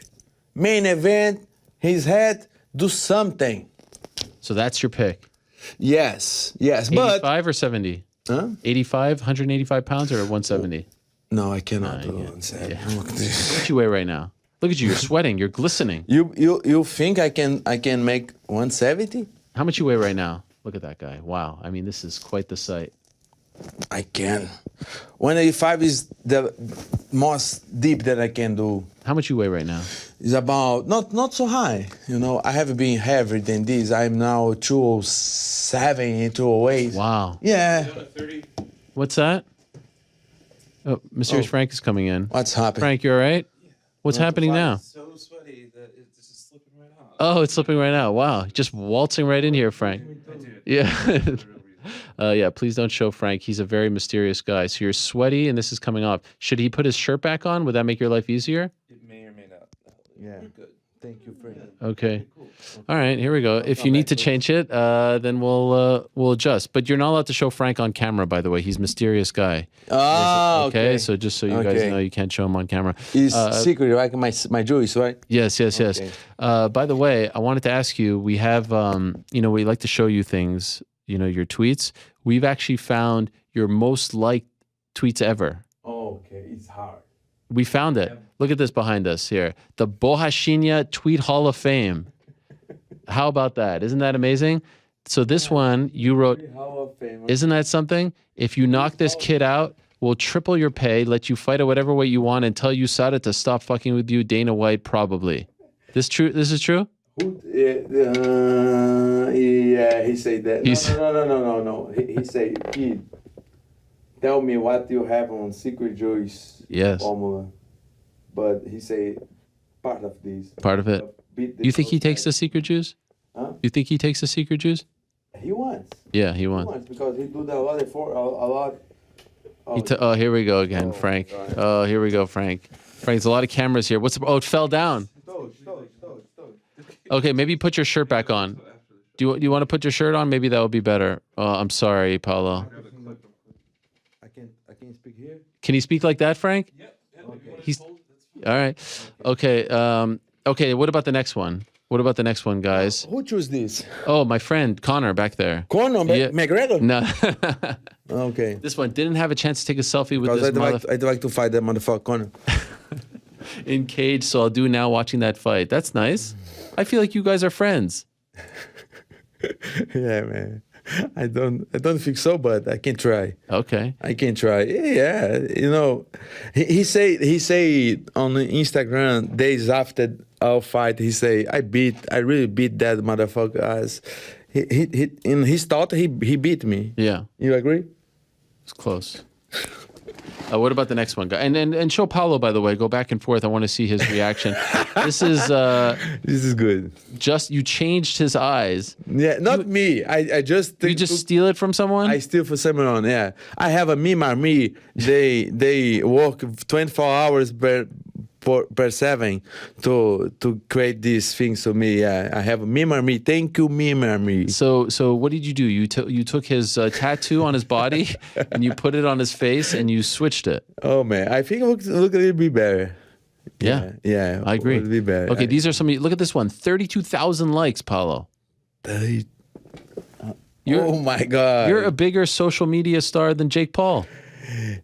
main event, his head, do something. So that's your pick. Yes. 85 or 70? Huh? 85, 185 pounds or 170? No, I cannot do 170. What you weigh right now? Look at you, you're sweating, you're glistening. You think I can make 170? How much you weigh right now? Look at that guy. Wow. I mean, this is quite the sight. I can. 185 is the most deep that I can do. How much you weigh right now? It's about not so high. You know, I have been heavier than this. I'm now 207, 208. Wow. Yeah. What's that? Oh, Mysterious Frank is coming in. What's happening? Frank, you all right? What's happening now? So sweaty that it's just slipping right out. Oh, it's slipping right out. Wow. Just waltzing right in here, Frank. Yeah. Yeah, please don't show Frank. He's a very mysterious guy. So you're sweaty and this is coming off. Should he put his shirt back on? Would that make your life easier? It may or may not. Yeah. Good. Thank you, Frank. Okay. All right, here we go. If you need to change it, then we'll adjust. But you're not allowed to show Frank on camera, by the way. He's a mysterious guy. Oh, okay. So just so you guys know, you can't show him on camera. It's secret, like my Jewish, right? Yes. Okay. By the way, I wanted to ask you, we have, we like to show you things, your tweets. We've actually found your most liked tweets ever. Oh, okay. It's hard. We found it. Look at this behind us here. The Bohashinya Tweet Hall of Fame. How about that? Isn't that amazing? So this one you wrote, isn't that something? If you knock this kid out, we'll triple your pay, let you fight at whatever weight you want, and tell USADA to stop fucking with you, Dana White, probably. This is true? Yeah, he said that. No. He said, tell me what you have on Secret Joy's formula. But he say part of this. Part of it. You think he takes the secret juice? Huh? You think he takes the secret juice? He wants. Yeah, he wants. Because he do that a lot. Oh, here we go again, Frank. Oh, here we go, Frank. Frank, there's a lot of cameras here. Oh, it fell down. Okay, maybe put your shirt back on. Do you want to put your shirt on? Maybe that would be better. Oh, I'm sorry, Paulo. I can't speak here. Can he speak like that, Frank? Yeah. He's all right. Okay. Okay. What about the next one? What about the next one, guys? Who chose this? Oh, my friend Connor back there. Connor McGregor? No. Okay. This one didn't have a chance to take a selfie with this I'd like to fight that motherfucker Connor. in cage, so I'll do now watching that fight. That's nice. I feel like you guys are friends. Yeah, man. I don't think so, but I can try. Okay. I can try. Yeah, you know, he say on Instagram days after our fight, he say I really beat that motherfucker ass. He in his thought he beat me. Yeah. You agree? It's close. What about the next one, guy? And show Paulo, by the way. Go back and forth. I want to see his reaction. This is good. Just you changed his eyes. Yeah, not me. I just you just steal it from someone. I steal from someone. Yeah, I have a me. They work 24 hours per 7 to create these things for me. Yeah, I have a me. Thank you, me. So what did you do? You took his tattoo on his body and you put it on his face and you switched it. Oh man, I think it look a little bit better. Yeah, I agree. A little bit better. Okay, these are some. Look at this one. 32,000 likes, Paulo. Oh my God! You're a bigger social media star than Jake Paul.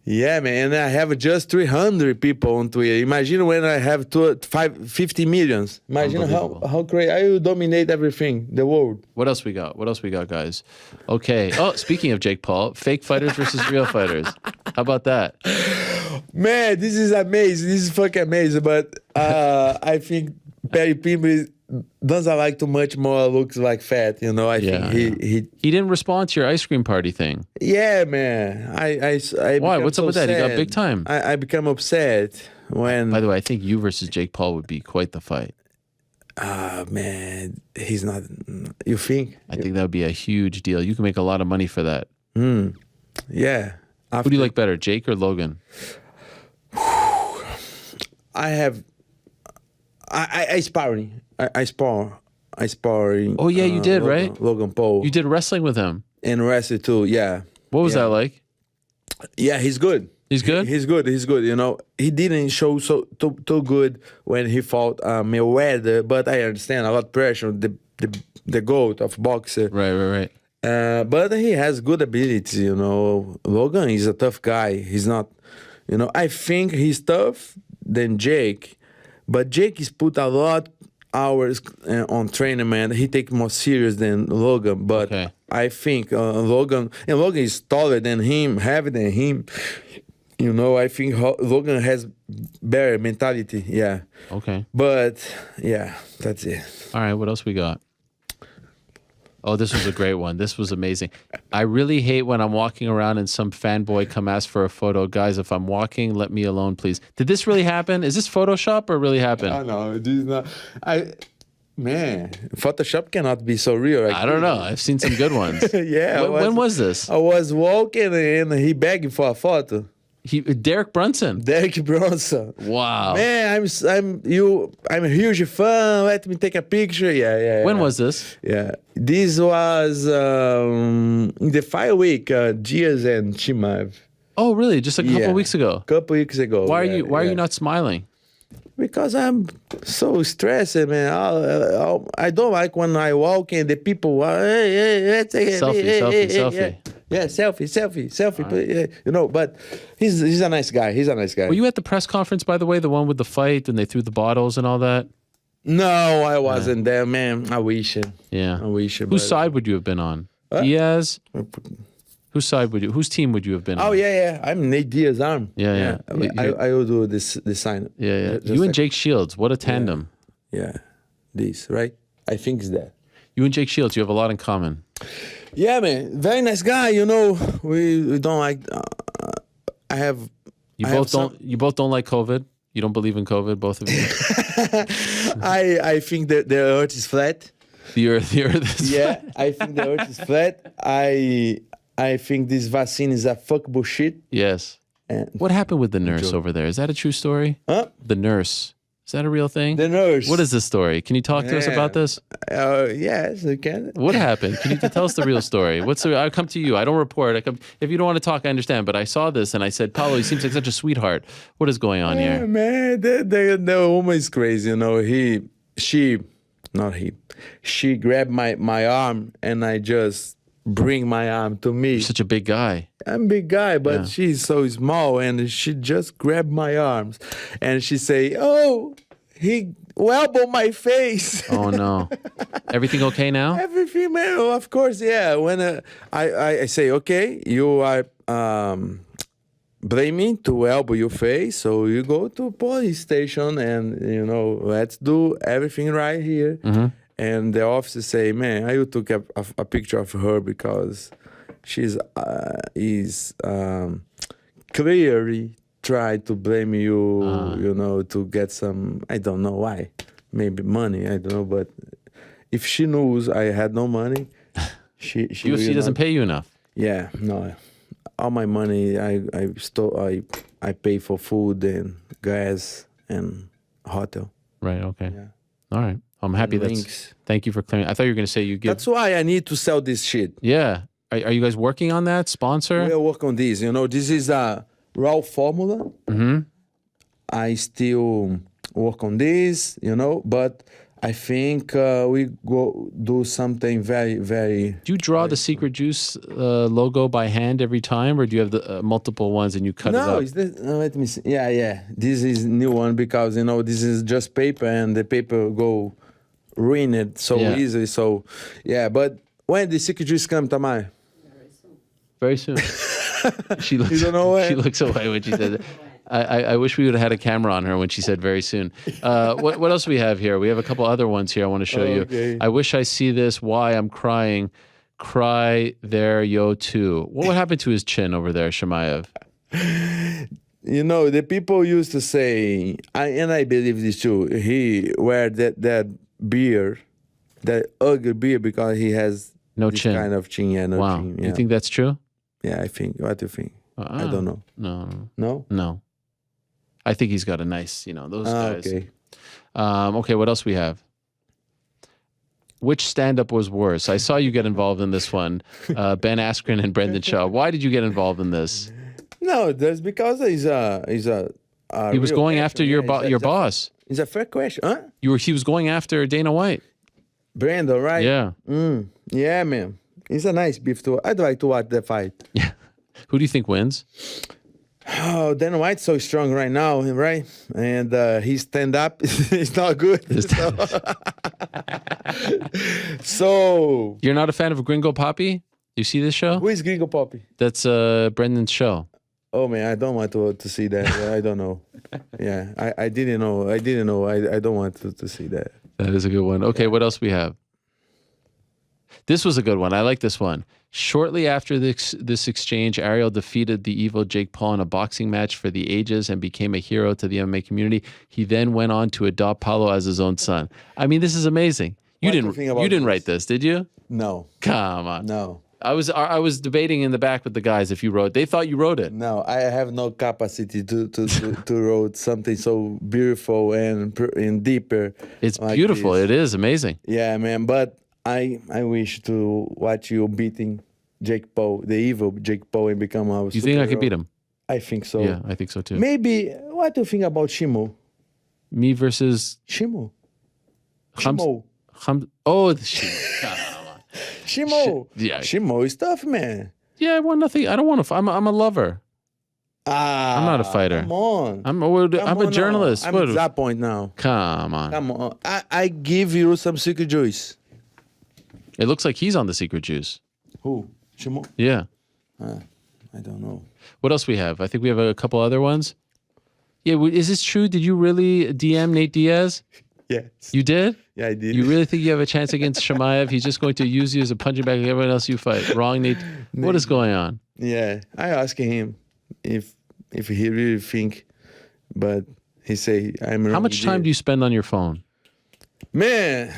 Yeah, man, I have just 300 people on Twitter. Imagine when I have 50 millions. Imagine how crazy. I will dominate everything, the world. What else we got? Guys? Okay. Oh, speaking of Jake Paul, fake fighters versus real fighters. How about that? Man, this is amazing. This is fucking amazing. But I think Perry Pimble doesn't like too much more looks like fat, you know. I think he didn't respond to your ice cream party thing. Yeah, man. I why? What's up with that? He got big time. I become upset when. By the way, I think you versus Jake Paul would be quite the fight. Man, he's not. You think? I think that would be a huge deal. You can make a lot of money for that. Yeah. Who do you like better, Jake or Logan? I sparring. I spar. Oh yeah, you did, right? Logan Paul. You did wrestling with him. And wrestle too, yeah. What was that like? Yeah, he's good. He's good? He's good. You know, he didn't show too good when he fought Mayweather, but I understand a lot of pressure, the GOAT of boxer. Right. But he has good abilities, you know. Logan is a tough guy. He's not, you know, I think he's tough than Jake, but Jake is put a lot hours on training, man. He take more serious than Logan, but I think Logan is taller than him, heavier than him. You know, I think Logan has better mentality. Yeah. Okay. But yeah, that's it. All right. What else we got? Oh, this was a great one. This was amazing. I really hate when I'm walking around and some fanboy come ask for a photo. Guys, if I'm walking, let me alone, please. Did this really happen? Is this Photoshop or really happen? I know. This is not. Man, Photoshop cannot be so real. I don't know. I've seen some good ones. Yeah. When was this? I was walking and he begged for a photo. Derek Bronson. Wow. Man, I'm a huge fan. Let me take a picture. Yeah. When was this? Yeah. This was in the fight week, Diaz and Chimaev. Oh, really? Just a couple weeks ago? Couple weeks ago. Why are you not smiling? Because I'm so stressed, man. I don't like when I walk and the people, hey, let's take a selfie. Yeah, selfie. You know, but he's a nice guy. Were you at the press conference, by the way, the one with the fight and they threw the bottles and all that? No, I wasn't there, man. I wish. Yeah. I wish. Whose side would you have been on? Diaz? Whose team would you have been on? Oh, yeah. I'm Nate Diaz's arm. Yeah. I will do this sign. Yeah. You and Jake Shields, what a tandem. Yeah. This, right? I think it's that. You and Jake Shields, you have a lot in common. Yeah, man. Very nice guy, you know. We don't like I have. You I both have don't. You both don't like COVID. You don't believe in COVID, both of you. I think that the Earth is flat. The Earth is Yeah, I think the Earth is flat. I think this vaccine is a fuck bullshit. Yes. And What happened with the nurse over there? Is that a true story? Huh? The nurse. Is that a real thing? The nurse. What is this story? Can you talk to us about this? Yes, I can. What happened? Can you tell us the real story? I'll come to you. I don't report. If you don't want to talk, I understand. But I saw this and I said, Paulo, he seems like such a sweetheart. What is going on Yeah, here? man, the woman is crazy. You know, she grabbed my arm and I just bring my arm to me. You're such a big guy. I'm a big guy, but Yeah. she's so small, and she just grabbed my arms, and she say, "Oh, he elbowed my face." Oh no. Everything okay now? Everything, man. Oh, of course, yeah. When I say, "Okay, you are blaming to elbow your face, so you go to police station, and let's do everything right here." And the officer say, "Man, I took a picture of her because she's clearly tried to blame you, to get some, I don't know why, maybe money, I don't know, but if she knows I had no money, she UFC doesn't pay you enough. Yeah, no, all my money I pay for food and gas and hotel. Right, okay. Yeah. All right. I'm happy And that's... rings. Thank you for clearing. I thought you were going to say you give... That's why I need to sell this shit. Yeah. Are you guys working on that? Sponsor? We'll work on this. This is a raw formula. I still work on this, but I think we go do something very, very... Do you draw the Secret Juice logo by hand every time, or do you have the multiple ones and you cut it up? Let me see. Yeah. This is new one because, this is just paper and the paper go ruined so easily. So, yeah, but when the Secret Juice come, Tamay? Very soon. She looks, You don't know when? She looks away when she said that. I wish we would have had a camera on her when she said very soon. What else do we have here? We have a couple other ones here I want to show Okay. you. I wish I see this. Why I'm crying. Cry there, yo, too. What happened to his chin over there, Shemaev? The people used to say, and I believe this too, he wear that beard, that ugly beard because he has No this chin. kind of chin. Yeah, no Wow. chin. Yeah. You think that's true? Yeah, I think. What do you think? I don't know. No. No? I think he's got a nice, those guys. Okay. Okay, what else we have? Which stand-up was worse? I saw you get involved in this one. Ben Askren and Brendan Shaw. Why did you get involved in this? No, that's because he's a He was real going question. after your Yeah, your boss. It's a fair question, huh? He was going after Dana White. Brandon, right? Yeah. Yeah, man. It's a nice beef too. I'd like to watch the fight. Yeah. Who do you think wins? Oh, Dana White's so strong right now, right? And his stand-up is not good. So, You're not a fan of Gringo Poppy? You see this show? who is Gringo Poppy? That's Brendan's show. Oh man, I don't want to see that. I don't know. Yeah, I didn't know. I don't want to see that. That is a good one. Okay, what else we have? This was a good one. I like this one. Shortly after this exchange, Ariel defeated the evil Jake Paul in a boxing match for the ages and became a hero to the MMA community. He then went on to adopt Paulo as his own son. I mean, this is amazing. You What do you think about didn't this? write this, did you? No, Come on. no, I was debating in the back with the guys if you wrote. They thought you wrote it. no. I have no capacity to write something so beautiful and deeper. It's like beautiful. this. It is amazing. Yeah, man. But I wish to watch you beating Jake Paul, the evil Jake Paul, and become our. You think I can beat him? I think so. Yeah, I think so too. Maybe. What do you think about Shimo? Me versus Shimo. Shimo. Shimo. Oh, Shimo. yeah. Shimo is tough, man. Yeah, I want nothing. I don't want to. I'm a lover. Ah, I'm not a fighter. Come on. I'm Come a on journalist. now. I'm What- at that point now. Come on. Come on. I give you some secret juice. It looks like he's on the Secret Juice. Who? Shimo? Yeah. I don't know. What else we have? I think we have a couple other ones. Yeah. Is this true? Did you really DM Nate Diaz? Yes. You did? Yeah, I did. You really think you have a chance against Shemaev? He's just going to use you as a punching bag like everyone else you fight. Wrong, Nate. What is going on? Yeah. I asked him if if he really think, but he say I'm. How much time do you spend on your phone? Man,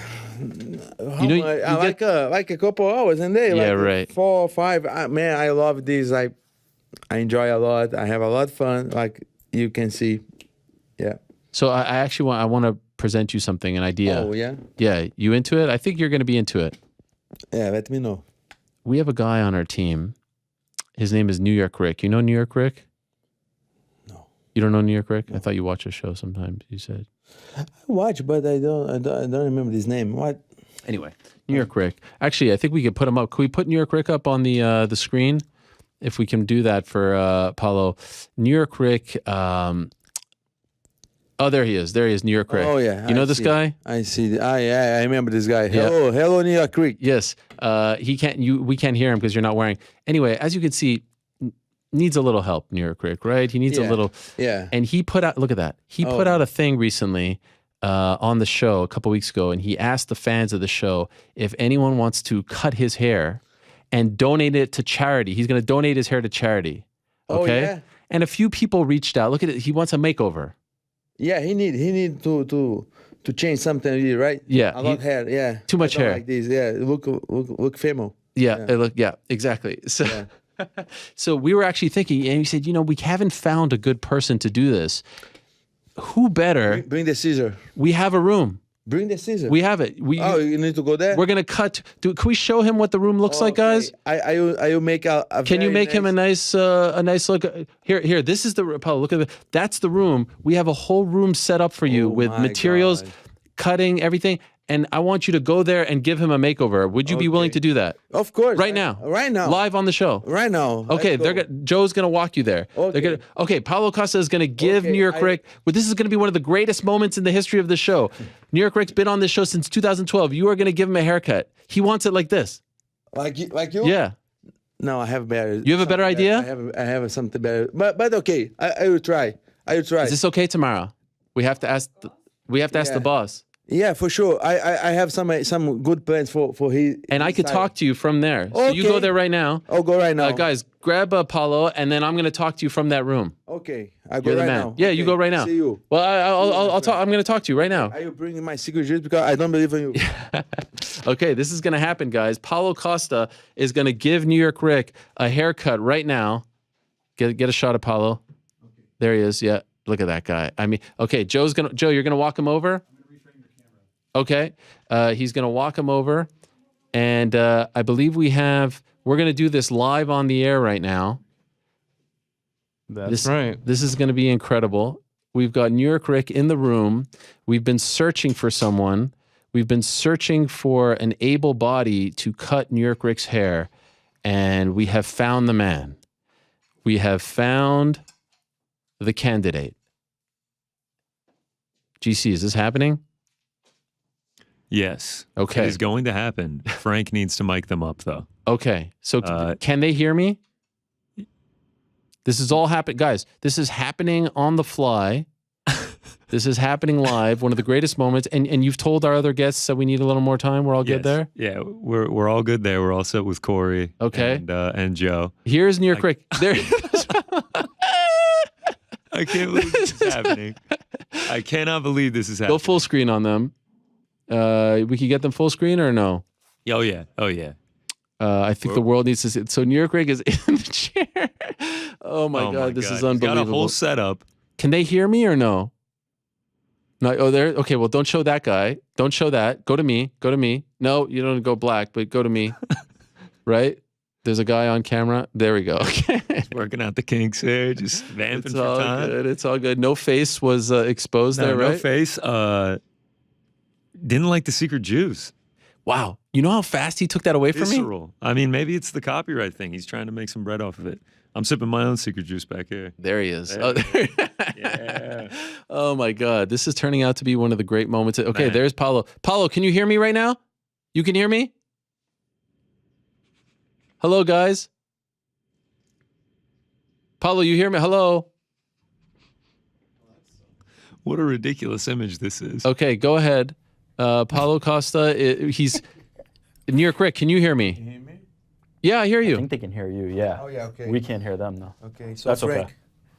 like a couple hours a day. Yeah, like right. 4 or 5. Man, I love this. I enjoy a lot. I have a lot of fun. Like you can see, yeah. So I actually want to present you something, an idea. Oh yeah. Yeah, you into it? I think you're going to be into it. Yeah, let me know. We have a guy on our team. His name is NewYorkRic. You know NewYorkRic? No. You don't know NewYorkRic? No. I thought you watch a show sometimes. You said. I watch, but I don't remember his name. What? Anyway, NewYorkRic. Actually, I think we could put him up. Can we put NewYorkRic up on the screen? If we can do that for Paulo. NewYorkRic. Oh, there he is. There he is, NewYorkRic. Oh yeah. You know this guy? I see. Yeah, I remember this guy. Hello, NewYorkRic. Yes. He can't. We can't hear him because you're not wearing. Anyway, as you can see, needs a little help, NewYorkRic, right? He needs a little. Yeah. And he put out. Look at that. He put out a thing recently on the show a couple weeks ago, and he asked the fans of the show if anyone wants to cut his hair and donate it to charity. He's going to donate his hair to charity. Okay. Oh, yeah. And a few people reached out. Look at it. He wants a makeover. Yeah, he need to change something, right? Yeah, a lot of hair. Yeah, too much hair. Like this. Yeah, look female. Yeah, yeah, exactly. So, so we were actually thinking, and he said, we haven't found a good person to do this. Who better? Bring the scissor. We have a room. Bring the scissor. We have it. You need to go there? We're going to cut. Can we show him what the room looks like, guys? I will make a Can you make him a nice look? Here, this is the, Paulo, look at it. That's the room. We have a whole room set up for you with materials, cutting, everything. And I want you to go there and give him a makeover. Would you be willing to do that? Of course. Right now. Right now. Live on the show. Right now. Okay, Joe's going to walk you there. Okay. Paulo Costa is going to give NewYorkRic. Well, this is going to be one of the greatest moments in the history of the show. NewYorkRic's been on this show since 2012. You are going to give him a haircut. He wants it like this. Like you? Yeah. No, I have better. You have a better idea? I have something better. But okay, I will try. Is this okay tomorrow? We have to ask. Ask the boss. Yeah, for sure. I have some good plans for his. And I could talk to you from there. Okay. So you go there right now. I'll go right now. Guys, grab Paulo, and then I'm going to talk to you from that room. Okay, I go You're the right man. now. Yeah, okay. you go right now. See you. Well, I'll talk. I'm going to talk to you right now. Are you bringing my secret juice because I don't believe in you? Okay, this is going to happen, guys. Paulo Costa is going to give NewYorkRic a haircut right now. Get a shot of Paulo. Okay. There he is. Yeah, look at that guy. I mean, okay, Joe, you're going to walk him over. Okay, he's going to walk him over, and I believe we're going to do this live on the air right now. That's right. This is going to be incredible. We've got NewYorkRic in the room. We've been searching for someone. We've been searching for an able body to cut NewYorkRic's hair, and we have found the man. We have found the candidate. GC, is this happening? Yes. Okay. It is going to happen. Frank needs to mic them up, though. Okay. So can they hear me? This is all happening. Guys, this is happening on the fly. This is happening live. One of the greatest moments. And you've told our other guests that we need a little more time. We're all good there? Yeah, we're all good there. We're all set with Cory. Okay. And Joe. Here's NewYorkRic. There. I can't believe this is happening. I cannot believe this is happening. Go full screen on them. We can get them full screen or no? Oh, yeah. Oh, yeah. I think the world needs to see it. So NewYorkRic is in the chair. Oh my God, this is unbelievable. He's got a whole setup. Can they hear me or no? No. Oh, there. Okay. Well, don't show that guy. Don't show that. Go to me. Go to me. No, you don't go black, but go to me. Right? There's a guy on camera. There we go. Okay. Working out the kinks here, just vamping It's for all time. good. It's all good. No face was exposed there, right? No face. Didn't like the secret juice. Wow. You know how fast he took that away from me? Visceral. I mean, maybe it's the copyright thing. He's trying to make some bread off of it. I'm sipping my own secret juice back here. There he is. There. Oh, there. Yeah. Oh my God. This is turning out to be one of the great moments. Okay, Man. There's Paulo. Paulo, can you hear me right now? You can hear me? Hello, guys. Paulo, you hear me? Hello. What a ridiculous image this is. Okay, go ahead. Paulo Costa, he's NewYorkRic. Can you hear me? Can you hear me? Yeah, I hear you. I think they can hear you, yeah. Oh, yeah, okay. We can't hear them, though. Okay, so That's Frank, okay.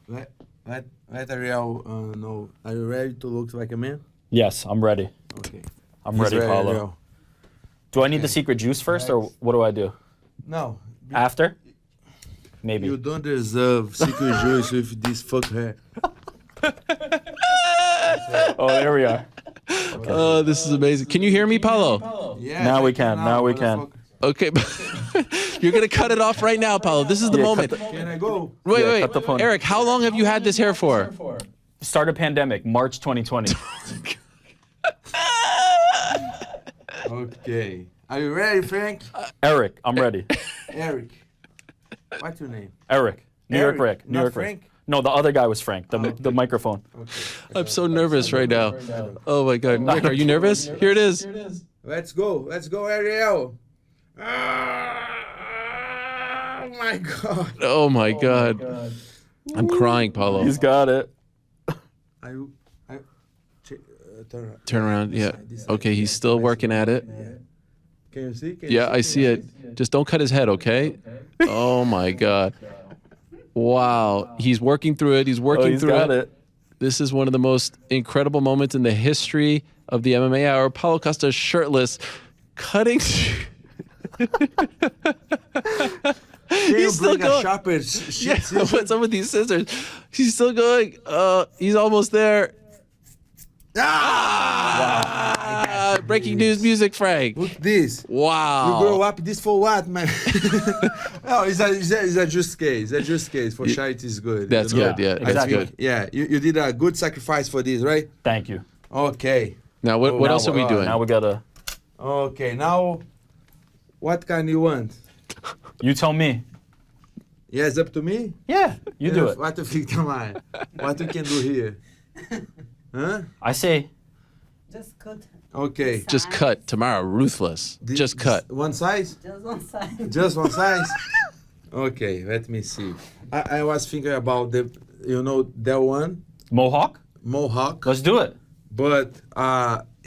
Let Ariel know. Are you ready to look like a man? Yes, I'm ready. Okay. I'm He's ready, Paulo. Ariel. Do I need the secret juice first, or what do I do? No. After? Maybe. You don't deserve secret juice with this fuck hair. Oh, there we are. Oh, this is amazing. Can you hear me, Paulo? Yeah, Now we check it can, out, now we can. motherfucker. Okay. You're going to cut it off right now, Paulo. This is the moment. Can I go? Wait, cut the phone. Eric, how long have you had this hair for? Start a pandemic, March 2020. Okay. Are you ready, Frank? Eric, I'm ready. Eric. What's your name? Eric, New York Eric, Ric. New not York Ric. Frank? No, the other guy was Frank, the microphone. I'm so nervous right now. Oh my God. Rick, are you nervous? Here it is. Let's go, Ariel. Oh my God. Oh my God. I'm crying, Paulo. He's got it. Turn around. Turn around. Yeah. Okay, he's still working at it. Can you see? Yeah, I see it. Just don't cut his head, okay? Oh my God. Wow. He's working through it. He's working He's through got it. it. This is one of the most incredible moments in the history of the MMA Hour. Paulo Costa is shirtless, cutting. Can you He's still bring a going. sharper Yeah, what's up with these scissors? He's still going. He's almost there. Breaking news music, Frank. Look this. Wow. You grow up this for what, man? No, it's a just case. It's a just case. For sure, it is good. That's you know? good. Yeah, that's exactly. good. Yeah, you did a good sacrifice for this, right? Thank you. Okay. Now, what Now else are we doing? Now we gotta. Okay, now, what kind you want? You tell me. Yeah, it's up to me? Yeah, you do it. What you think, Tamai? What we can do here? Huh? I say. Just cut. Okay. Just cut tomorrow. Ruthless. Just cut. One size? Just one side. Just one size? Okay, let me see. I was thinking about that one, Mohawk? Mohawk, Let's do it. but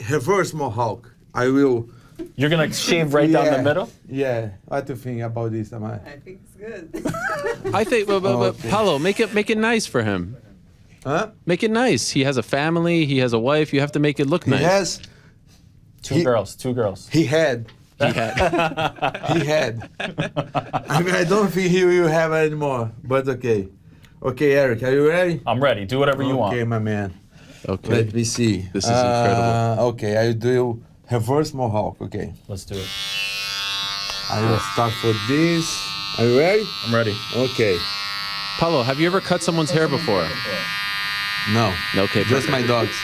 reverse Mohawk. I will. You're gonna shave right down the middle? Yeah. What do you think about this, Tamai? I think it's good. I think, but Okay. Paulo, make it nice for him. Huh? Make it nice. He has a family. He has a wife. You have to make it look nice. He has. Two girls. He had. He had. He had. I mean, I don't think he will have anymore. But okay. Okay, Eric, are you ready? I'm ready. Do whatever you want. Okay, my man. Okay. Let me see. This is incredible. Okay, I do reverse Mohawk. Okay. Let's do it. I will start for this. Are you ready? I'm ready. Okay. Paulo, have you ever cut someone's hair before? No. Okay. Just my dogs.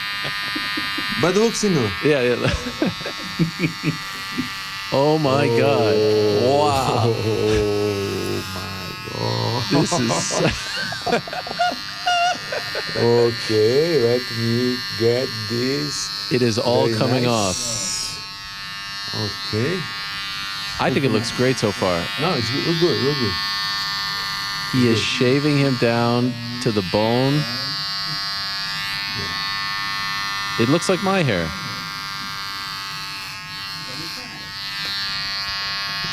But look, Sinu. Yeah. Oh my God. Wow. Oh my God. This is. Okay, let me get this. It is all Very coming nice. off. Okay. I think it looks great so far. No, it's real good, real good. He is shaving him down to the bone. It looks like my hair.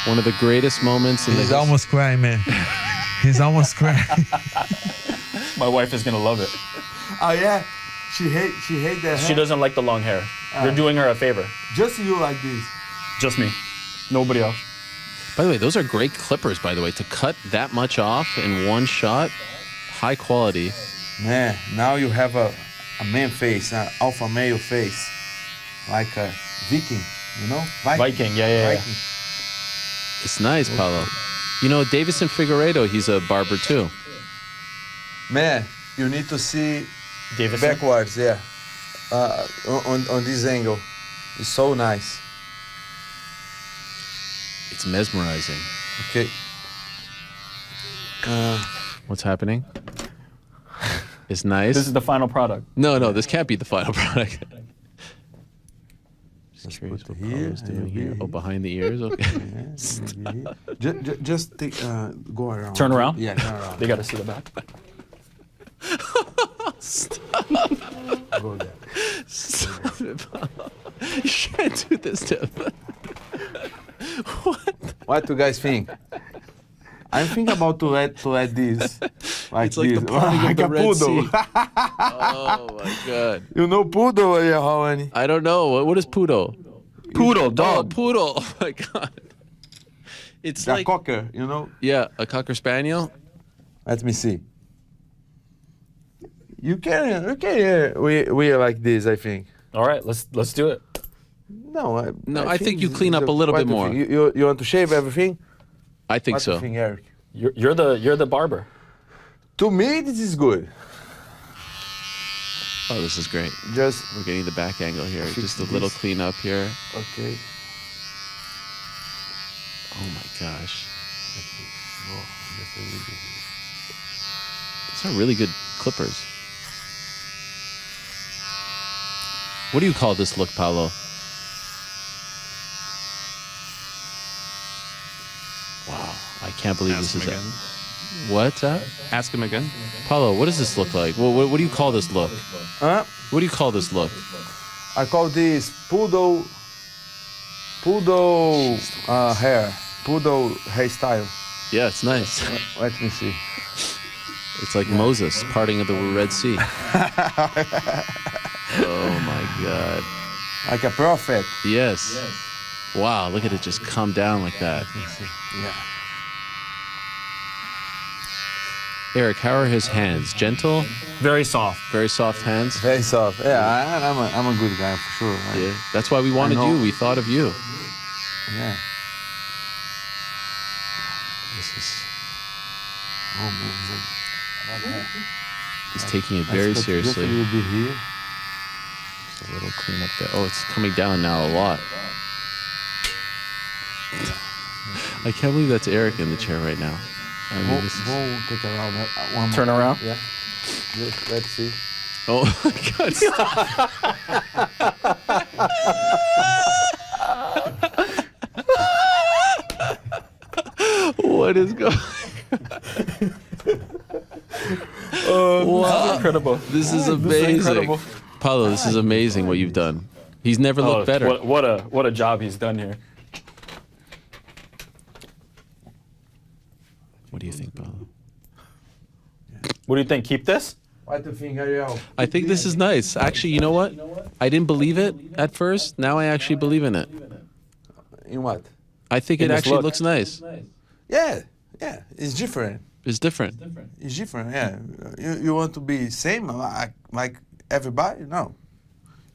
One of the greatest moments in the He's almost crying, man. He's almost crying. My wife is gonna love it. Oh yeah, she hate that. She doesn't like the long hair. You're doing her a favor. Just you like this. Just me. Nobody else. By the way, those are great clippers, by the way. To cut that much off in one shot, high quality. Man, now you have a man face, an alpha male face, like a Viking, you know? Viking, yeah. Viking. It's nice, Paulo. You know, Davison Figueiredo, he's a barber too. Man, you need to see Davison? backwards, yeah. On this angle, it's so nice. It's mesmerizing. Okay. What's happening? It's nice. This is the final product. No, this can't be the final product. Just Let's curious put what here, Paulo's doing and here. here. Oh, behind the ears? Okay. Just take, go around. Turn around? Yeah, turn around. They gotta see the back. Go there. Stop it, Paulo. You can't do this to him. What? What do you guys think? I'm thinking about to let this. Like It's like the this. parting of Like the a Red poodle. Sea. Oh my god. You know poodle, Ariel Helwani? I don't know. What is poodle? Poodle, Oh, dog. poodle. Oh my god. It's A like cocker, you know? yeah, a cocker spaniel. Let me see. You can we are like this, I think. All right, let's do it. No, No, I think you clean up a little what bit do you more. think? You want to shave everything? I think What do so. you think, Eric? You're the barber. To me, this is good. Oh, this is great. Just We're getting the back angle here. Fix Just a little this. clean up here. okay. Oh my gosh. Oh, just a little bit. These are really good clippers. What do you call this look, Paulo? Wow, I can't believe this is it. What's that? Ask him again. Paulo, what does this look like? What do you call this look? Huh? What do you call this look? I call this poodle hair. Poodle hairstyle. Yeah, it's nice. Let me see. It's like Moses parting of the Red Sea. Oh my God. Like a prophet. Yes. Wow, look at it just come down like that. Yeah. Eric, how are his hands? Gentle? Very soft. Very soft hands? Very soft. Yeah, I'm a good guy for sure. Yeah. That's why we wanted know. you. We thought of you. Yeah. This is. Oh man. He's taking it very Just a seriously. little bit here. Just a little clean up there. Oh, it's coming down now a lot. I can't believe that's Eric in the chair right now. I mean, this is... We'll take around one more Turn time. around. Yeah. Just, let's see. Oh my God. What is going Wow. Incredible. This is amazing. incredible. Paulo, this is amazing what you've done. He's never looked better. What a job he's done here. What do you think, Paulo? What do you think? Keep this? What do you think, Ariel? I think this is nice. Actually, you know what? I didn't believe it at first. Now I actually believe in it. In what? I think In it this actually look. looks nice. Yeah. It's different. It's different. It's different. Yeah. You want to be same like everybody? No.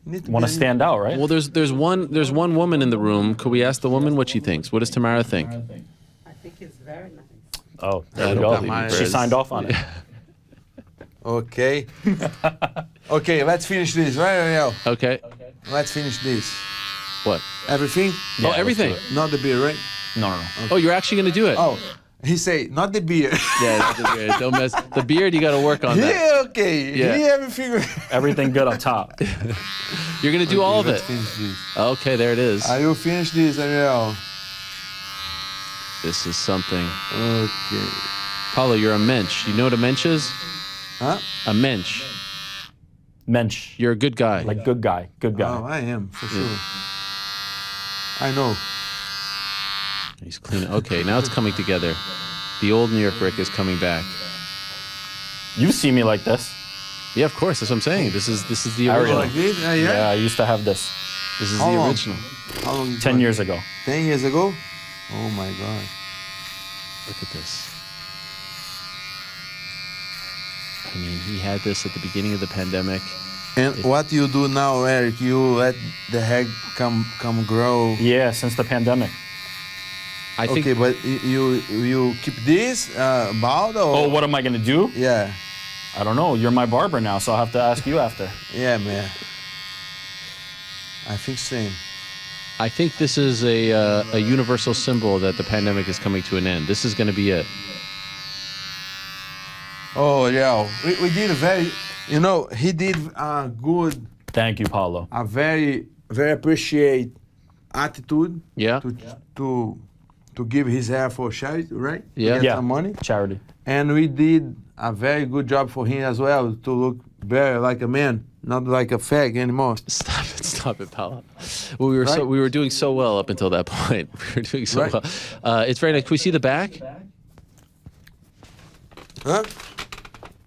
You need to Want be- to stand out, right? Well, there's one woman in the room. Could we ask the woman what she thinks? What does Tamara think? I think it's very nice. Oh, I there we don't go. believe you, She Perez. signed off on it. Okay. Okay. Let's finish this, right, Ariel? Okay. Let's finish this. What? Everything? Oh, let's everything. do it. Not the beer, right? No. Oh, you're actually gonna do it? Oh, he say not the beer. Yeah, not the beard. Don't mess. The beard, you got to work on that. Yeah, okay. Yeah. Yeah, everything. Everything good up top. You're gonna do all of Let's it. finish this. Okay, there it is. I will finish this, Ariel. This is something. Okay. Paulo, you're a mensch. You know what a mensch is? Huh? A mensch. Mensch. You're a good guy. Like good guy. Good guy. Oh, I am for sure. I know. He's clean. Okay, now it's coming together. The old NewYorkRic is coming back. You see me like this. Yeah, of course. That's what I'm saying. This is the Ariel. original. Like this? Yeah. Yeah, I used to have this This is How the long? original. How long? 10 years ago. 10 years ago? Oh my God. Look at this. I mean, he had this at the beginning of the pandemic. And what you do now, Eric? You let the hair come grow. Yeah, since the pandemic. I think. Okay, but you keep this bald or? Oh, what am I going to do? Yeah. I don't know. You're my barber now, so I'll have to ask you after. Yeah, man. I think same. I think this is a universal symbol that the pandemic is coming to an end. This is going to be it. Oh yeah, we did a very, he did a good, Thank you, Paulo. a very appreciate attitude. Yeah. To give his hair for charity, right? Yeah. To get Yeah. some money. Charity. And we did a very good job for him as well to look very like a man, not like a fag anymore. Stop it, Paulo. Well, we were doing so well up until that point. We were doing so Right. well. It's very nice. Can we see the back? Huh?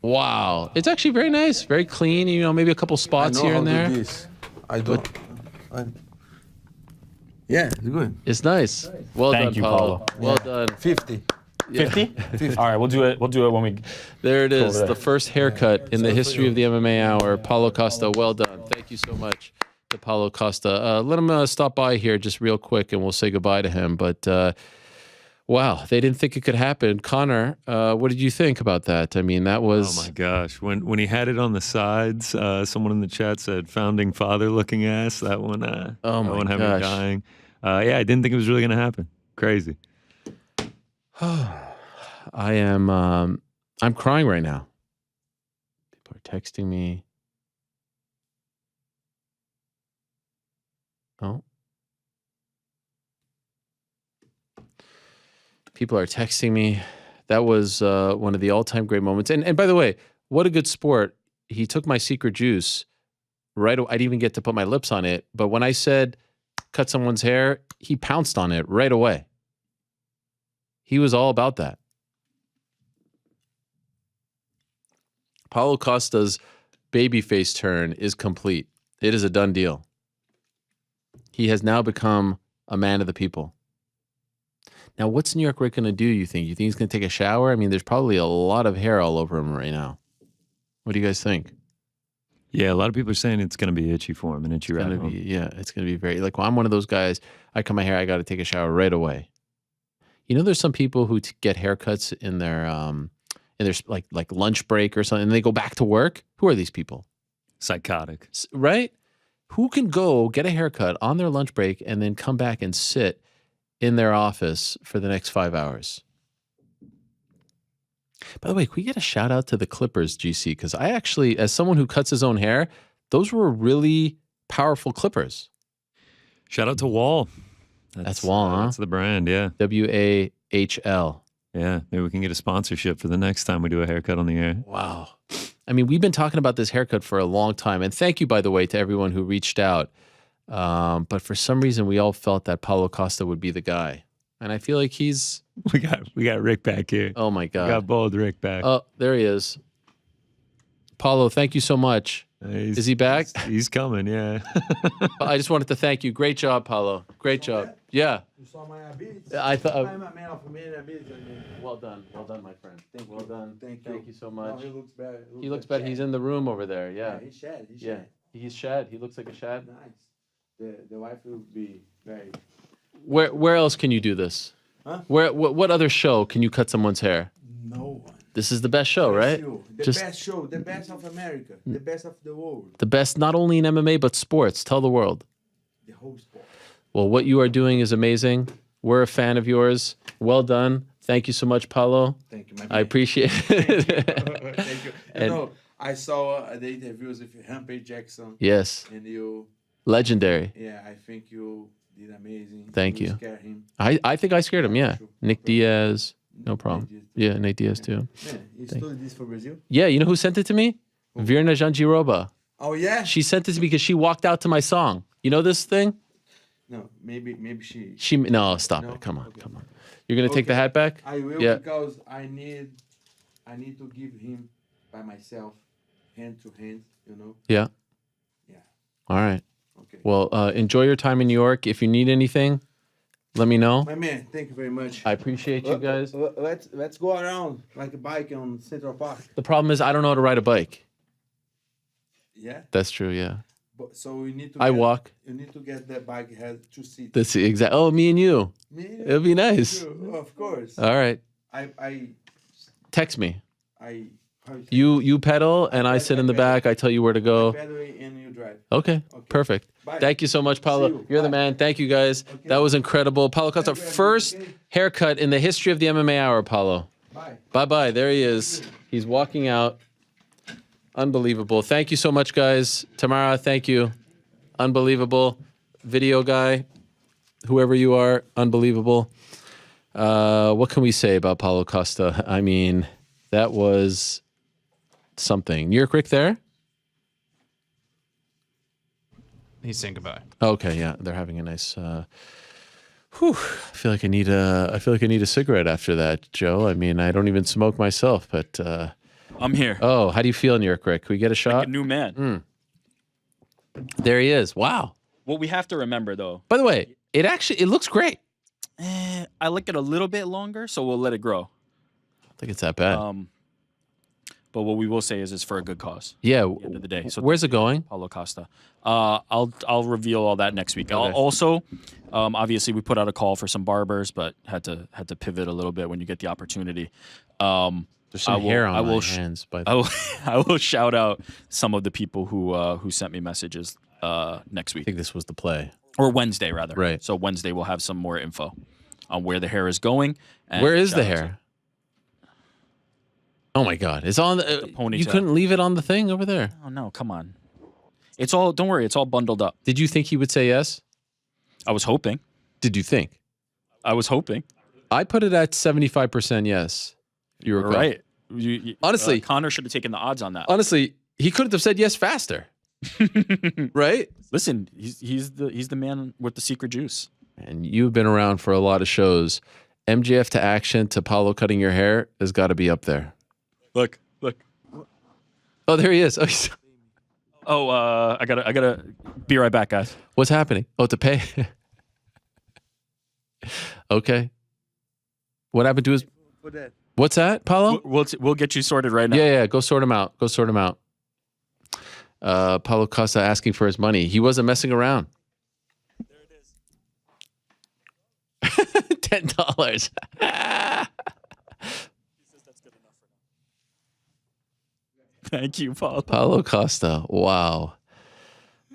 Wow. It's actually very nice, very clean. You know, maybe a couple spots here and there. I do. Yeah, it's good. It's nice. Well Thank done, you, Paulo. Paulo. Well done. 50. 50? All right, we'll do it. We'll do it when we. There it is, there. the first haircut in the history of the MMA Hour. Paulo Costa, well done. Thank you so much to Paulo Costa. Let him stop by here just real quick, and we'll say goodbye to him. But wow, they didn't think it could happen. Connor, what did you think about that? I mean, that was... Oh my gosh, when he had it on the sides, someone in the chat said "founding father looking ass." That one, Oh my that one had me gosh. dying. Yeah, I didn't think it was really gonna happen. Crazy. I am I'm crying right now. People are texting me. Oh. People are texting me. That was one of the all-time great moments. And by the way, what a good sport. He took my secret juice right away. I didn't even get to put my lips on it, but when I said cut someone's hair, he pounced on it right away. He was all about that. Paulo Costa's babyface turn is complete. It is a done deal. He has now become a man of the people. Now, what's NewYorkRic going to do, you think? You think he's going to take a shower? I mean, there's probably a lot of hair all over him right now. What do you guys think? Yeah, a lot of people are saying it's going to be itchy for him, an itchy rat home. Yeah, it's going to be very... Like, well, I'm one of those guys, I cut my hair, I got to take a shower right away. You know, there's some people who get haircuts in their like lunch break or something, and they go back to work. Who are these people? Psychotic. Right? Who can go get a haircut on their lunch break and then come back and sit in their office for the next 5 hours? By the way, can we get a shout out to the clippers, GC? Because I actually, as someone who cuts his own hair, those were really powerful clippers. Shout out to Wall. That's Wall, huh? That's the brand, yeah. WAHL. Yeah, maybe we can get a sponsorship for the next time we do a haircut on the air. Wow. I mean, we've been talking about this haircut for a long time. And thank you, by the way, to everyone who reached out. But for some reason, we all felt that Paulo Costa would be the guy. And I feel like he's... We got Rick back here. Oh, my God. We got bald Rick back. Oh, there he is. Paulo, thank you so much. Is he back? He's coming, yeah. I just wanted to thank you. Great job, Paulo. Great job. Yeah. You saw my ability. I thought... I'm a man of many abilities. Well done, my friend. Well done. Thank you so much. No, he looks better. He looks better. He's in the room over there. Yeah. He's shad. Yeah. He's shad. He looks like a shad. Nice. The wife will be very... Where else can you do this? Huh? What other show can you cut someone's hair? No one. This is the best show, right? Best show, the best of America, the best of the world. The best not only in MMA, but sports. Tell the world. The whole sport. Well, what you are doing is amazing. We're a fan of yours. Well done. Thank you so much, Paulo. Thank you, my man. I appreciate it. Thank you. And I saw the interviews with Rampage Jackson. Yes. And you... Legendary. Yeah, I think you did amazing. Thank you. Scared him. I think I scared him, yeah. Sure. Nick Diaz, no problem. Yeah, Nate Diaz too. Yeah, you studied this for Brazil? Yeah, you know who sent it to me? Virna Jandiroba. Oh, yeah? She sent it to me because she walked out to my song. You know this thing? No, maybe she... No, stop it. Come on, come on. You're going to take the hat back? I will, because I need to give him by myself, hand to hand, you know? Yeah. Yeah. All right. Okay. Well, enjoy your time in New York. If you need anything, let me know. My man, thank you very much. I appreciate you guys. Let's go around like a bike on Central Park. The problem is I don't know how to ride a bike. Yeah? That's true, yeah. But, so we need to... I walk. You need to get that bike has 2 seats. That's the exact... Oh, me and you. Me? It'll be nice. Of course. All right. I Text me. I... You pedal and I sit in the back. I tell you where to go. Pedal and you drive. Okay, perfect. Bye. Thank you so much, Paulo. You're the man. Thank you, guys. Okay. That was incredible. Paulo Costa, first haircut in the history of the MMA Hour, Paulo. Bye. Bye-bye. There he is. He's walking out. Unbelievable. Thank you so much, guys. Tamara, thank you. Unbelievable. Video guy, whoever you are, unbelievable. What can we say about Paulo Costa? I mean, that was something. NewYorkRic there? He's saying goodbye. Okay, yeah, they're having a nice. I feel like I need a cigarette after that, Joe. I mean, I don't even smoke myself, but I'm here. Oh, how do you feel, NewYorkRic? Can we get a shot? Like a new man. There he is. Wow. What we have to remember, though. By the way, it looks great. I like it a little bit longer, so we'll let it grow. I think it's that bad. But what we will say is it's for a good cause. Yeah. At the end of the day. So where's it going? Paulo Costa. I'll reveal all that next week. Okay. Also, obviously we put out a call for some barbers, but had to pivot a little bit when you get the opportunity. There's some hair on my hands. By the way. I will shout out some of the people who sent me messages next week. I think this was the play. Or Wednesday, rather. Right. So Wednesday we'll have some more info on where the hair is going. And where is the hair? Oh my God! It's on the ponytail. You couldn't leave it on the thing over there. Oh no! Come on. It's all. Don't worry. It's all bundled up. Did you think he would say yes? I was hoping. Did you think? I was hoping. I put it at 75% yes. You were right. Honestly, Connor should have taken the odds on that. Honestly, he couldn't have said yes faster. Right? Listen, he's the man with the secret juice. And you've been around for a lot of shows. MJF to action to Paulo cutting your hair has got to be up there. Look. Oh, there he is. Oh, I gotta be right back, guys. What's happening? Oh, to pay. Okay. What happened to his? What's that, Paulo? We'll get you sorted right now. Yeah. Go sort him out. Paulo Costa asking for his money. He wasn't messing around. There it is. $10. Thank you, Paulo. Paulo Costa. Wow.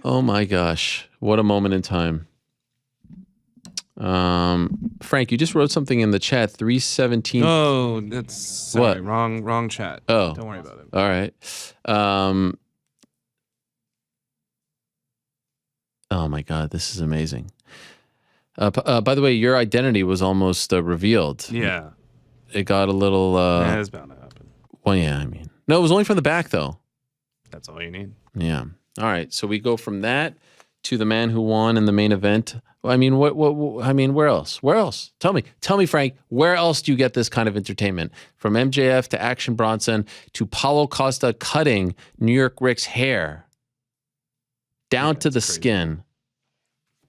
Oh my gosh. What a moment in time. Frank, you just wrote something in the chat. 317. Oh, that's sorry, what? Wrong chat. Oh. Don't worry about it. All right. Oh my God, this is amazing. By the way, your identity was almost revealed. Yeah. It got a little. Yeah, it's bound to happen. Well, yeah, I mean, no, it was only from the back though. That's all you need. Yeah. All right. So we go from that to the man who won in the main event. I mean, what I mean, where else? Where else? Tell me, Frank, where else do you get this kind of entertainment? From MJF to Action Bronson to Paulo Costa cutting NewYorkRic's hair down to the skin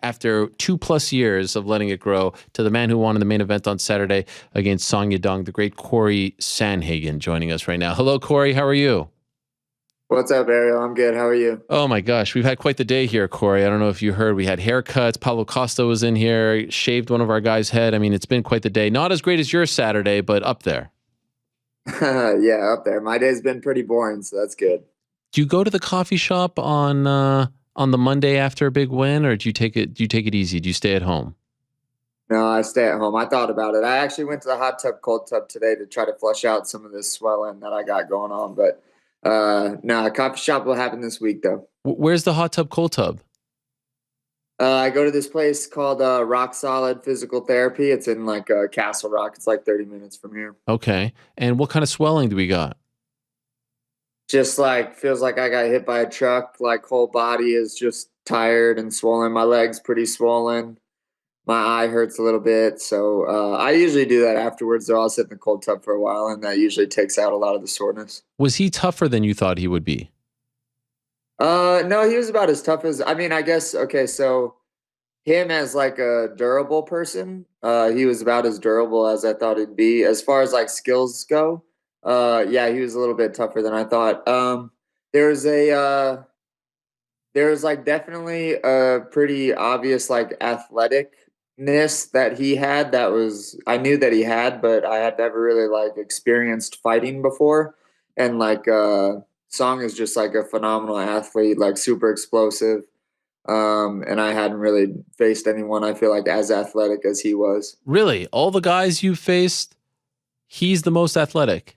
after 2+ years of letting it grow, to the man who won in the main event on Saturday against Song Yadong, the great Cory Sandhagen joining us right now. Hello, Cory. How are you? What's up, Ariel? I'm good. How are you? Oh my gosh, we've had quite the day here, Cory. I don't know if you heard, we had haircuts. Paulo Costa was in here, shaved one of our guys' head. I mean, it's been quite the day. Not as great as your Saturday, but up there. Yeah, up there. My day's been pretty boring, so that's good. Do you go to the coffee shop on the Monday after a big win, or do you take it easy? Do you stay at home? No, I stay at home. I thought about it. I actually went to the hot tub, cold tub today to try to flush out some of this swelling that I got going on, but no, a coffee shop will happen this week, though. Where's the hot tub, cold tub? I go to this place called Rock Solid Physical Therapy. It's in like Castle Rock. It's like 30 minutes from here. Okay. And what kind of swelling do we got? Just like, feels like I got hit by a truck. Like whole body is just tired and swollen. My leg's pretty swollen. My eye hurts a little bit. So I usually do that afterwards. So I'll sit in the cold tub for a while, and that usually takes out a lot of the soreness. Was he tougher than you thought he would be? No, he was about as tough as, I mean, I guess, okay, so him as like a durable person, he was about as durable as I thought he'd be. As far as like skills go, yeah, he was a little bit tougher than I thought. There was like definitely a pretty obvious like athleticness that he had that was, I knew that he had, but I had never really like experienced fighting before. And like Song is just like a phenomenal athlete, like super explosive. And I hadn't really faced anyone I feel like as athletic as he was. Really? All the guys you faced, he's the most athletic?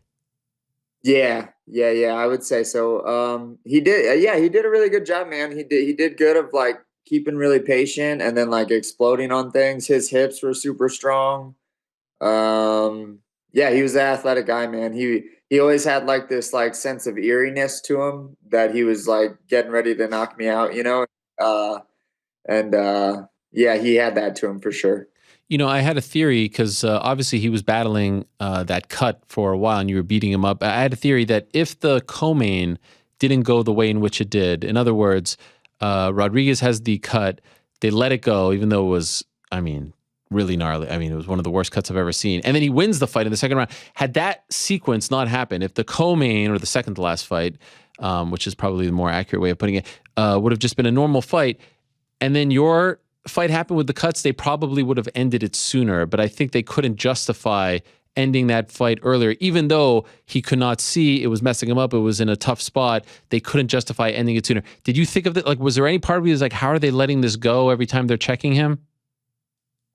Yeah, I would say so. He did a really good job, man. He did good of like keeping really patient and then like exploding on things. His hips were super strong. Yeah, he was an athletic guy, man. He always had like this like sense of eeriness to him that he was like getting ready to knock me out, you know? Yeah, he had that to him for sure. You know, I had a theory because obviously he was battling that cut for a while and you were beating him up. I had a theory that if the co-main didn't go the way in which it did, in other words, Rodriguez has the cut, they let it go, even though it was, I mean, really gnarly. I mean, it was one of the worst cuts I've ever seen. And then he wins the fight in the second round. Had that sequence not happened, if the co-main or the second to last fight, which is probably the more accurate way of putting it, would have just been a normal fight, and then your fight happened with the cuts, they probably would have ended it sooner. But I think they couldn't justify ending that fight earlier, even though he could not see, it was messing him up, it was in a tough spot. They couldn't justify ending it sooner. Did you think of it, like, was there any part of you that's like, how are they letting this go every time they're checking him?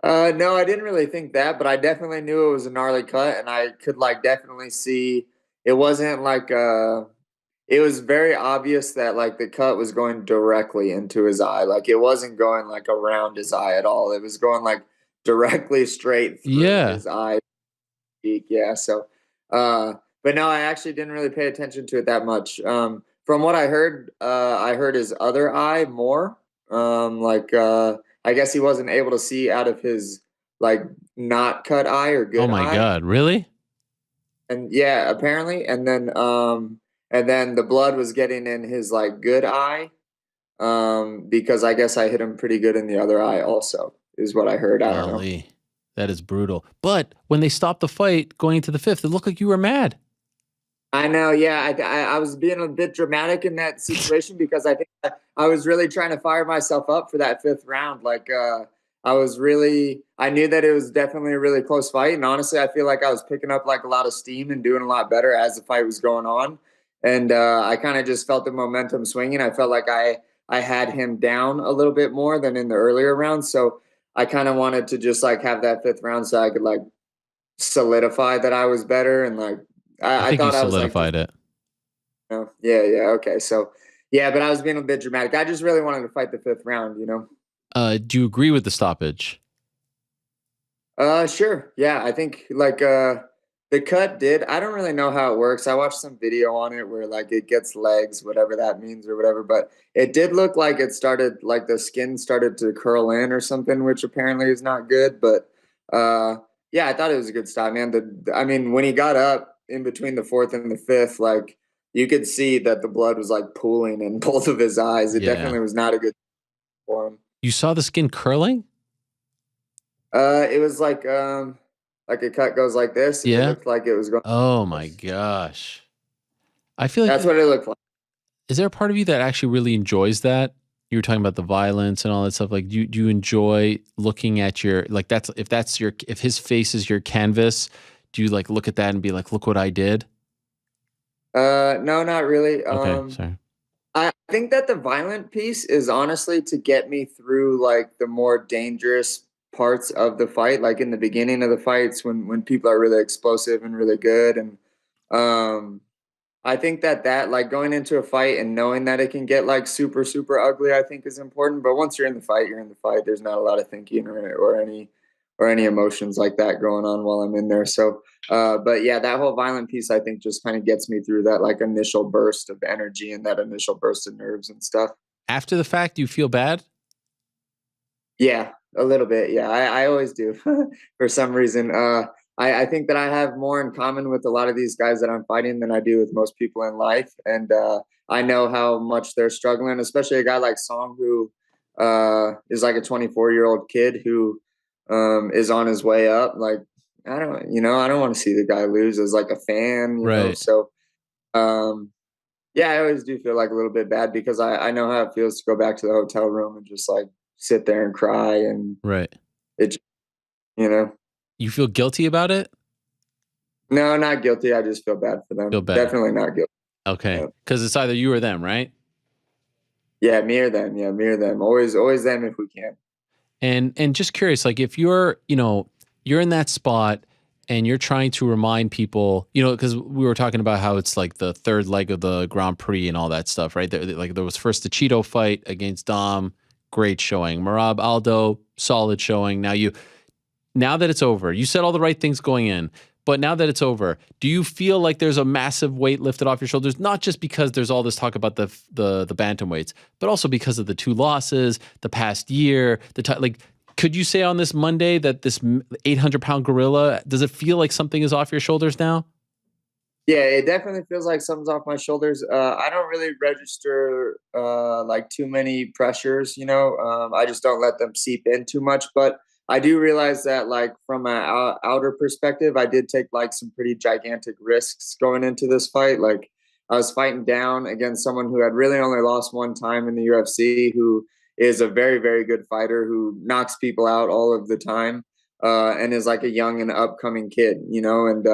No, I didn't really think that, but I definitely knew it was a gnarly cut, and I could like definitely see it wasn't like it was very obvious that like the cut was going directly into his eye. Like it wasn't going like around his eye at all. It was going like directly straight through his eye. Yeah. So, but no, I actually didn't really pay attention to it that much. From what I heard his other eye more. I guess he wasn't able to see out of his like not cut eye or good eye. Oh my God, really? And yeah, apparently. And then the blood was getting in his like good eye. Because I guess I hit him pretty good in the other eye also, is what I heard. I don't know. That is brutal. But when they stopped the fight going into the fifth, it looked like you were mad. I know, yeah. I was being a bit dramatic in that situation because I think I was really trying to fire myself up for that fifth round. Like, I knew that it was definitely a really close fight. And honestly, I feel like I was picking up like a lot of steam and doing a lot better as the fight was going on. And I kind of just felt the momentum swinging. I felt like I had him down a little bit more than in the earlier rounds. So I kind of wanted to just like have that fifth round so I could like solidify that I was better. And like, I think thought you I was solidified like, it. Oh, yeah. Okay. So yeah, but I was being a bit dramatic. I just really wanted to fight the fifth round, you know? Do you agree with the stoppage? Sure. Yeah. I think like, the cut did. I don't really know how it works. I watched some video on it where like it gets legs, whatever that means or whatever, but it did look like it started, like the skin started to curl in or something, which apparently is not good. But yeah, I thought it was a good stop, man. I mean, when he got up in between the fourth and the fifth, like you could see that the blood was like pooling in both of his eyes. It definitely was not a good for him. You saw the skin curling? It was like a cut goes like this. Yeah. It looked like it was going. Oh my gosh. I feel like that's what it looked like. Is there a part of you that actually really enjoys that? You were talking about the violence and all that stuff. Like, do you enjoy looking at your, like, if his face is your canvas, do you like look at that and be like, look what I did? No, not really. Okay, sorry. I think that the violent piece is honestly to get me through like the more dangerous parts of the fight, like in the beginning of the fights when people are really explosive and really good. And I think that like going into a fight and knowing that it can get like super, super ugly, I think is important. But once you're in the fight, you're in the fight. There's not a lot of thinking or any emotions like that going on while I'm in there. So, but yeah, that whole violent piece, I think just kind of gets me through that like initial burst of energy and that initial burst of nerves and stuff. After the fact, do you feel bad? Yeah, a little bit. Yeah, I always do for some reason. I think that I have more in common with a lot of these guys that I'm fighting than I do with most people in life. And I know how much they're struggling, especially a guy like Song, who is like a 24-year-old kid who is on his way up. Like, I don't want to see the guy lose as like a fan, you know? So, yeah, I always do feel like a little bit bad because I know how it feels to go back to the hotel room and just like sit there and cry and it, you know. You feel guilty about it? No, not guilty. I just feel bad for them. Feel bad. Definitely not guilty. Okay. Because it's either you or them, right? Yeah, me or them. Yeah, me or them. Always them if we can. And just curious, like if you're in that spot and you're trying to remind people, because we were talking about how it's like the third leg of the Grand Prix and all that stuff, right? There was first the Cheeto fight against Dom, great showing. Merab Aldo, solid showing. Now that it's over, you said all the right things going in, but now that it's over, do you feel like there's a massive weight lifted off your shoulders? Not just because there's all this talk about the bantamweights, but also because of the two losses, the past year, Could you say on this Monday that this 800-pound gorilla, does it feel like something is off your shoulders now? Yeah, it definitely feels like something's off my shoulders. I don't really register like too many pressures, you know. I just don't let them seep in too much. But I do realize that, like, from an outer perspective, I did take like some pretty gigantic risks going into this fight. Like, I was fighting down against someone who had really only lost one time in the UFC, who is a very, very good fighter who knocks people out all of the time, and is like a young and upcoming kid, you know. And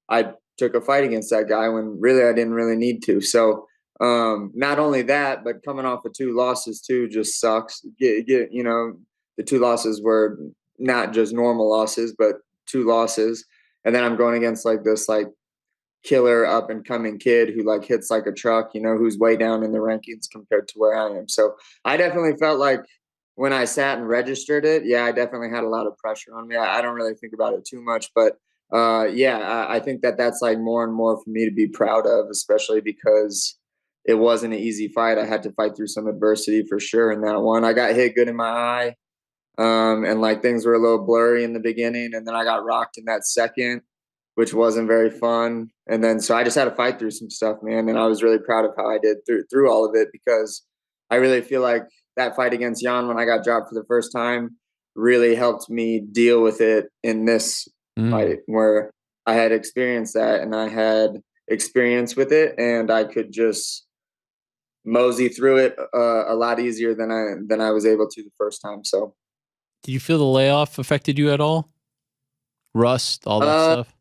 I took a fight against that guy when really I didn't really need to. So not only that, but coming off of 2 losses too just sucks. You know, the 2 losses were not just normal losses, but 2 losses. And then I'm going against like this like killer up and coming kid who like hits like a truck, you know, who's way down in the rankings compared to where I am. So I definitely felt like when I sat and registered it, yeah, I definitely had a lot of pressure on me. I don't really think about it too much, but yeah, I think that that's like more and more for me to be proud of, especially because it wasn't an easy fight. I had to fight through some adversity for sure in that one. I got hit good in my eye, and like things were a little blurry in the beginning, and then I got rocked in that second, which wasn't very fun. And then so I just had to fight through some stuff, man. And I was really proud of how I did through all of it, because I really feel like that fight against Jan when I got dropped for the first time really helped me deal with it in this fight, where I had experienced that and I had experience with it, and I could just mosey through it a lot easier than I was able to the first time. So, Do you feel the layoff affected you at all? Rust, all that stuff?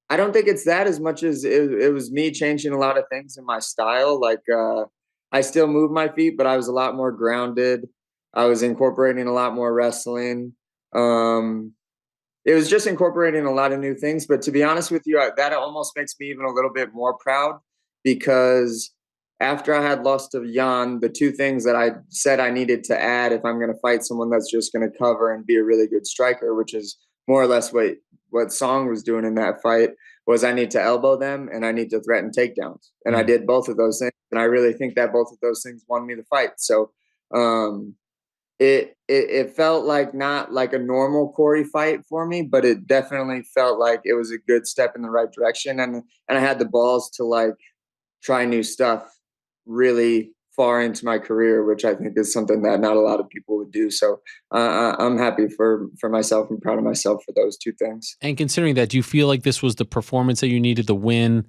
I don't think it's that as much as it was me changing a lot of things in my style. Like, I still move my feet, but I was a lot more grounded. I was incorporating a lot more wrestling. It was just incorporating a lot of new things. But to be honest with you, that almost makes me even a little bit more proud, because after I had lost to Jan, the 2 things that I said I needed to add if I'm going to fight someone that's just going to cover and be a really good striker, which is more or less what Song was doing in that fight, was I need to elbow them and I need to threaten takedowns. And I did both of those things. And I really think that both of those things won me the fight. So it felt like not like a normal Cory fight for me, but it definitely felt like it was a good step in the right direction. And I had the balls to like try new stuff really far into my career, which I think is something that not a lot of people would do. So I'm happy for myself and proud of myself for those 2 things. And considering that, do you feel like this was the performance that you needed to win?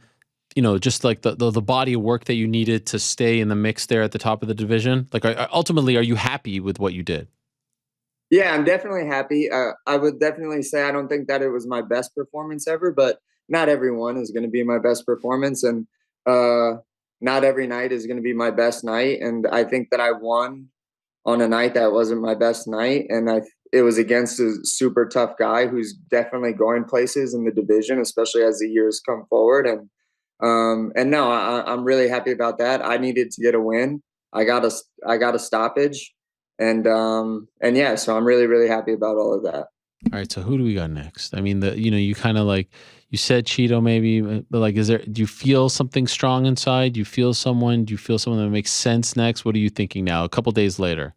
You know, just like the body of work that you needed to stay in the mix there at the top of the division? Like, ultimately, are you happy with what you did? Yeah, I'm definitely happy. I would definitely say I don't think that it was my best performance ever, but not everyone is going to be my best performance. And not every night is going to be my best night. And I think that I won on a night that wasn't my best night. And it was against a super tough guy who's definitely going places in the division, especially as the years come forward. And no, I'm really happy about that. I needed to get a win. I got a stoppage, and yeah, so I'm really, really happy about all of that. All right, so who do we got next? I mean, you kind of like, you said Cheeto maybe, but like, do you feel something strong inside? Do you feel someone that makes sense next? What are you thinking now, a couple days later?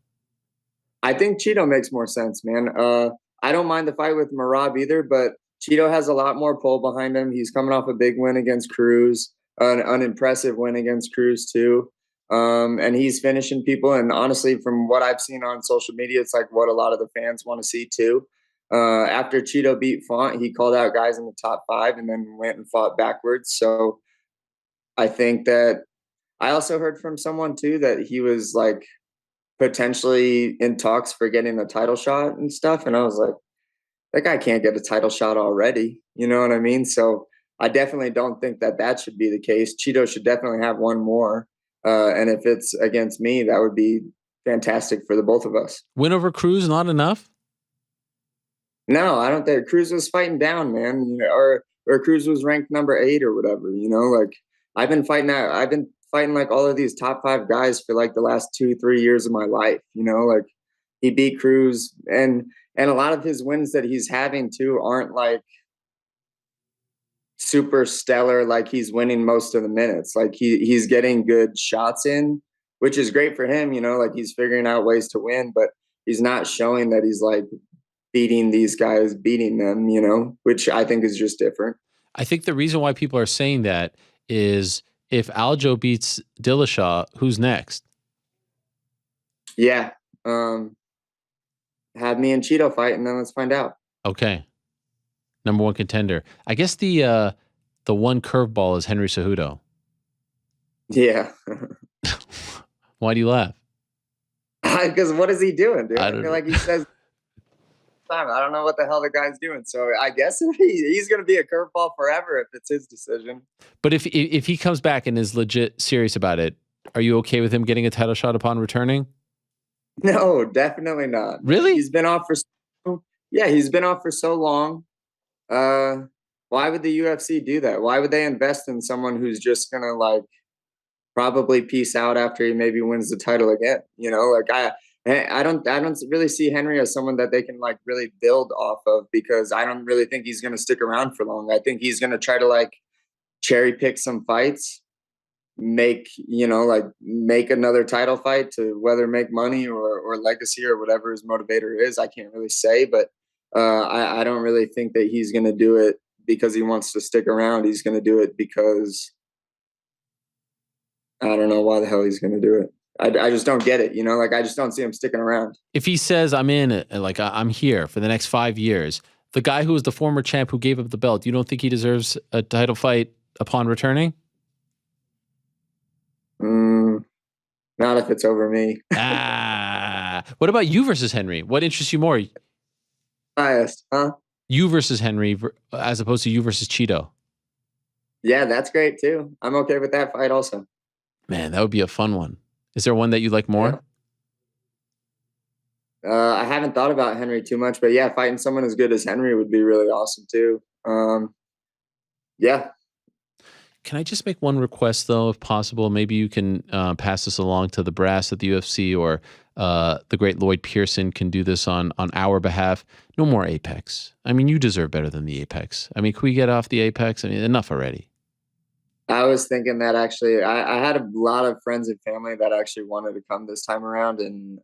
I think Cheeto makes more sense, man. I don't mind the fight with Merab either, but Cheeto has a lot more pull behind him. He's coming off a big win against Cruz, an unimpressive win against Cruz too. And he's finishing people. And honestly, from what I've seen on social media, it's like what a lot of the fans want to see too. After Cheeto beat Font, he called out guys in the top 5 and then went and fought backwards. So I think that I also heard from someone too that he was like potentially in talks for getting a title shot and stuff. And I was like, that guy can't get a title shot already. You know what I mean? So I definitely don't think that should be the case. Cheeto should definitely have one more. And if it's against me, that would be fantastic for the both of us. Win over Cruz, not enough? No, I don't think Cruz was fighting down, man. You know, or Cruz was ranked number 8 or whatever. You know, like I've been fighting like all of these top 5 guys for like the last 2-3 years of my life. You know, like he beat Cruz, and a lot of his wins that he's having too aren't like super stellar. Like he's winning most of the minutes. Like he's getting good shots in, which is great for him. You know, like he's figuring out ways to win, but he's not showing that he's like beating these guys, beating them, you know, which I think is just different. I think the reason why people are saying that is if Aljo beats Dillashaw, who's next? Yeah. Have me and Cheeto fight, and then let's find out. Okay. Number one contender. I guess the one curveball is Henry Cejudo. Yeah. Why do you laugh? Because what is he doing, dude? I don't feel know. like he says, I don't know what the hell the guy's doing. So I guess he's going to be a curveball forever if it's his decision. But if he comes back and is legit serious about it, are you okay with him getting a title shot upon returning? No, definitely not. Really? He's been off for so long. Why would the UFC do that? Why would they invest in someone who's just going to like probably peace out after he maybe wins the title again? You know, like I don't really see Henry as someone that they can like really build off of, because I don't really think he's going to stick around for long. I think he's going to try to like cherry pick some fights, make another title fight to whether make money or legacy or whatever his motivator is. I can't really say, but I don't really think that he's going to do it because he wants to stick around. He's going to do it because I don't know why the hell he's going to do it. I just don't get it. You know, like I just don't see him sticking around. If he says I'm in, like I'm here for the next 5 years, the guy who was the former champ who gave up the belt, you don't think he deserves a title fight upon returning? Not if it's over me. What about you versus Henry? What interests you more? Biased, huh? You versus Henry as opposed to you versus Cheeto. Yeah, that's great too. I'm okay with that fight also. Man, that would be a fun one. Is there one that you like more? Yeah. I haven't thought about Henry too much, but yeah, fighting someone as good as Henry would be really awesome too. Yeah. Can I just make one request, though, if possible? Maybe you can pass this along to the brass at the UFC, or the great Lloyd Pearson can do this on our behalf. No more Apex. I mean, you deserve better than the Apex. I mean, can we get off the Apex? I mean, enough already. I was thinking that actually, I had a lot of friends and family that actually wanted to come this time around, and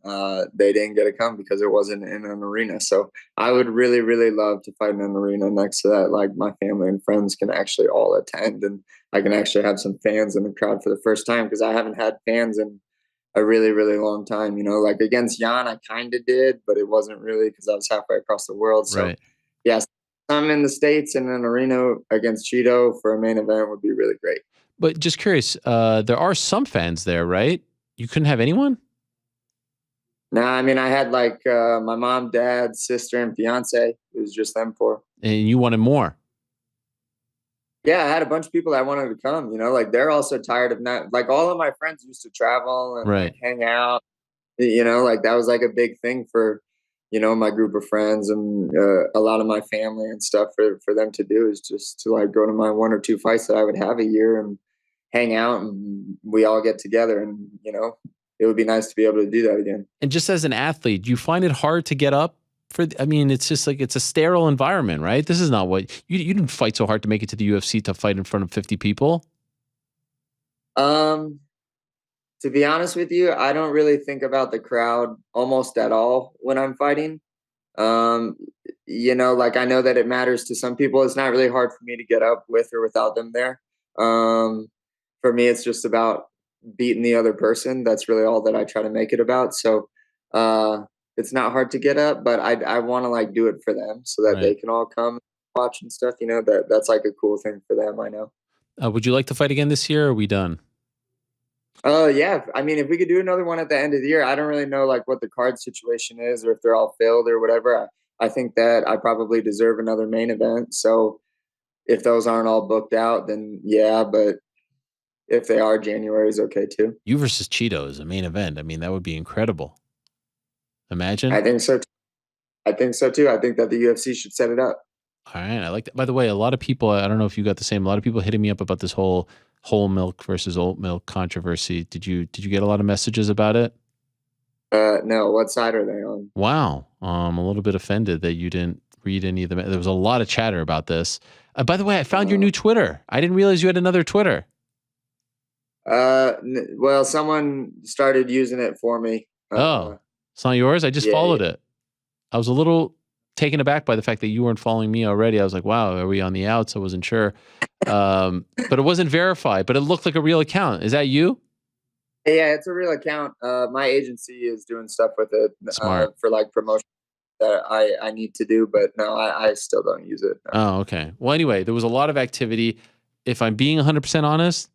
they didn't get to come because it wasn't in an arena. So I would really, really love to fight in an arena next to that. Like my family and friends can actually all attend, and I can actually have some fans in the crowd for the first time, because I haven't had fans in a really, really long time. You know, like against Jan, I kind of did, but it wasn't really because I was halfway across the world. So yes. I'm in the States in an arena against Cheeto for a main event would be really great. But just curious, there are some fans there, right? You couldn't have anyone? No, I mean, I had like my mom, dad, sister, and fiance. It was just them four. And you wanted more? Yeah, I had a bunch of people that wanted to come, you know, like they're also tired of not, like all of my friends used to travel and like, hang out, you know, like that was like a big thing for, you know, my group of friends and a lot of my family and stuff for them to do, is just to like go to my 1 or 2 fights that I would have a year and hang out, and we all get together, and, you know, it would be nice to be able to do that again. And just as an athlete, do you find it hard to get up for, I mean, it's just like, it's a sterile environment, right? This is not what, you didn't fight so hard to make it to the UFC to fight in front of 50 people. To be honest with you, I don't really think about the crowd almost at all when I'm fighting. You know, like I know that it matters to some people. It's not really hard for me to get up with or without them there. For me, it's just about beating the other person. That's really all that I try to make it about. So it's not hard to get up, but I want to like do it for them so that they can all come watch and stuff. You know, that's like a cool thing for them. I know. Would you like to fight again this year, or are we done? Yeah. I mean, if we could do another one at the end of the year, I don't really know like what the card situation is or if they're all filled or whatever. I think that I probably deserve another main event. So if those aren't all booked out, then yeah, but if they are, January is okay too. You versus Cheeto is a main event. I mean, that would be incredible. Imagine. I think so. I think so too. I think that the UFC should set it up. All right. I like that. By the way, a lot of people, I don't know if you got the same, a lot of people hitting me up about this whole milk versus oat milk controversy. Did you get a lot of messages about it? No. What side are they on? Wow. I'm a little bit offended that you didn't read any of them. There was a lot of chatter about this. By the way, I found your new Twitter. I didn't realize you had another Twitter. Well, someone started using it for me. So It's not yours? I just followed it. I was a little taken aback by the fact that you weren't following me already. I was like, wow, are we on the outs? I wasn't sure. But it wasn't verified, but it looked like a real account. Is that you? Yeah, it's a real account. My agency is doing stuff with it for like promotion that I need to do, but no, I still don't use it. No. Oh, okay. Well, anyway, there was a lot of activity. If I'm being 100% honest,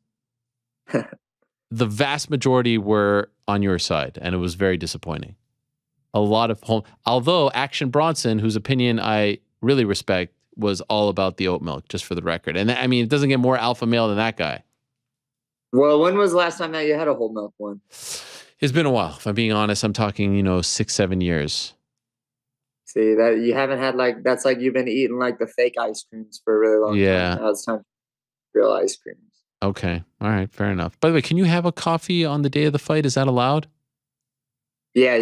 the vast majority were on your side, and it was very disappointing. A lot of although Action Bronson, whose opinion I really respect, was all about the oat milk, just for the record. And I mean, it doesn't get more alpha male than that guy. Well, when was the last time that you had a whole milk one? It's been a while. If I'm being honest, I'm talking, 6-7 years. See, that you haven't had that's like you've been eating like the fake ice creams for a really long time. Now it's time for real ice creams. Okay. All right. Fair enough. By the way, can you have a coffee on the day of the fight? Is that allowed? Yeah.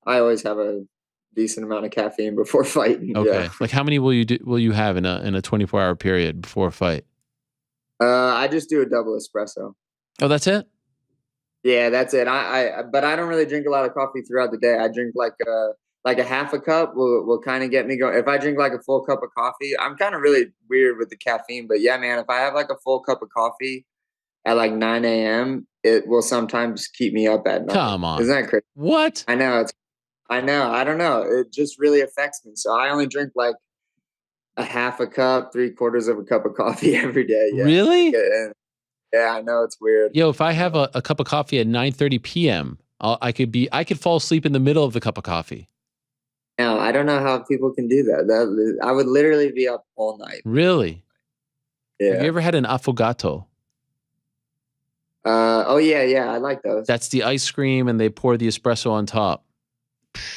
I always have a decent amount of caffeine before fighting. Okay. Yeah. Like how many will you have in a 24-hour period before a fight? I just do a double espresso. Oh, that's it? Yeah, that's it. But I don't really drink a lot of coffee throughout the day. I drink like a half a cup will kind of get me going. If I drink like a full cup of coffee, I'm kind of really weird with the caffeine, but yeah, man, if I have like a full cup of coffee at like 9 a.m., it will sometimes keep me up at night. Come on. Isn't that crazy? What? I know. I don't know. It just really affects me. So I only drink like a half a cup, 3/4 of a cup of coffee every day. Yeah. Really? Yeah, I know it's weird. Yo, if I have a cup of coffee at 9:30 p.m., I could fall asleep in the middle of the cup of coffee. No, I don't know how people can do that. I would literally be up all night. Really? Yeah. Have you ever had an affogato? Oh yeah, I like those. That's the ice cream and they pour the espresso on top.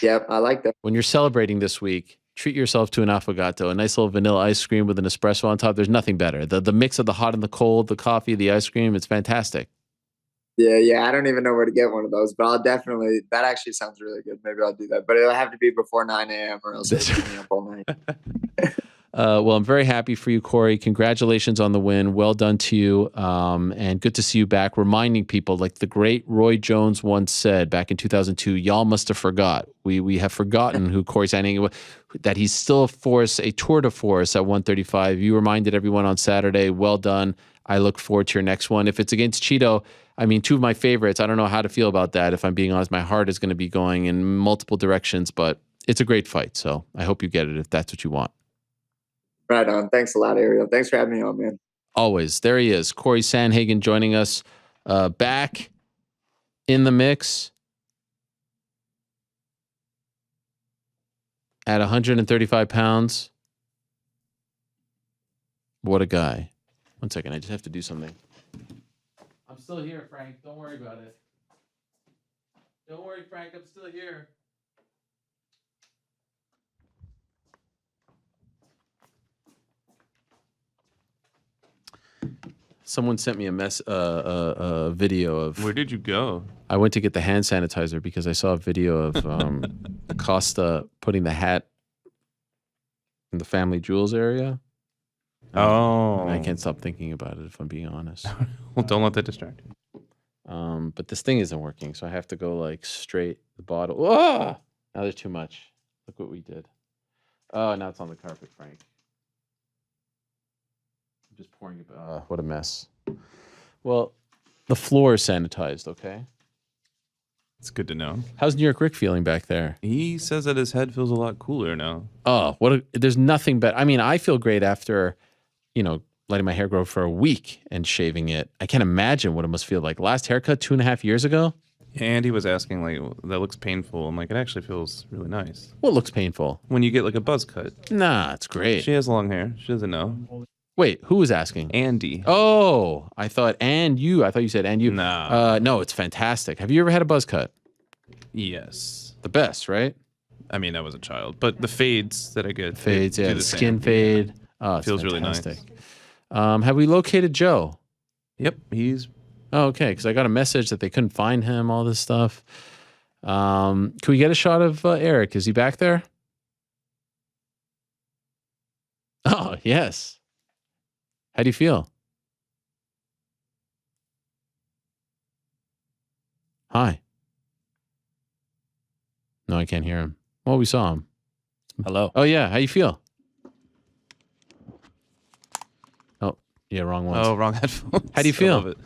Yep, I like that. When you're celebrating this week, treat yourself to an affogato, a nice little vanilla ice cream with an espresso on top. There's nothing better. The mix of the hot and the cold, the coffee, the ice cream, it's fantastic. Yeah, I don't even know where to get one of those, but I'll definitely, that actually sounds really good. Maybe I'll do that, but it'll have to be before 9 a.m. or else it'll keep me up all night. Well, I'm very happy for you, Cory. Congratulations on the win. Well done to you. And good to see you back, reminding people, like the great Roy Jones once said back in 2002, y'all must have forgot. We have forgotten who Cory Sandhagen was, that he's still a tour de force at 135. You reminded everyone on Saturday. Well done. I look forward to your next one. If it's against Cheeto, I mean, two of my favorites. I don't know how to feel about that. If I'm being honest, my heart is going to be going in multiple directions, but it's a great fight. So I hope you get it if that's what you want. Right on. Thanks a lot, Ariel. Thanks for having me on, man. Always. There he is. Cory Sandhagen joining us back in the mix at 135 pounds. What a guy. 1 second. I just have to do something. I'm still here, Frank. Don't worry about it. Don't worry, Frank. I'm still here. Someone sent me a video of. Where did you go? I went to get the hand sanitizer because I saw a video of Costa putting the hat in the family jewels area. Oh. I can't stop thinking about it if I'm being honest. Well, don't let that distract you. But this thing isn't working, so I have to go like straight the bottle. Oh! Now there's too much. Look what we did. Oh, now it's on the carpet, Frank. I'm just pouring it. What a mess. Well, the floor is sanitized, okay? It's good to know. How's NewYorkRic feeling back there? He says that his head feels a lot cooler now. Oh, there's nothing better. I mean, I feel great after, letting my hair grow for a week and shaving it. I can't imagine what it must feel like. Last haircut 2.5 years ago? And he was asking, like, that looks painful. I'm like, it actually feels really nice. What looks painful? When you get, like, a buzz cut. Nah, it's great. She has long hair. She doesn't know. Wait, who was asking? Andy. Oh, I thought you said and you. No. No, it's fantastic. Have you ever had a buzz cut? Yes. The best, right? I mean, I was a child. But the fades that I get. Fades, do yeah. the Skin same. fade. Oh, it's feels fantastic. really nice. Have we located Joe? Yep, he's... Oh, okay, because I got a message that they couldn't find him, all this stuff. Can we get a shot of Eric? Is he back there? Oh, yes. How do you feel? Hi. No, I can't hear him. Well, we saw him. Hello. Oh, yeah. How you feel? Oh, yeah, wrong one. Oh, wrong headphones. How do you I love feel? it.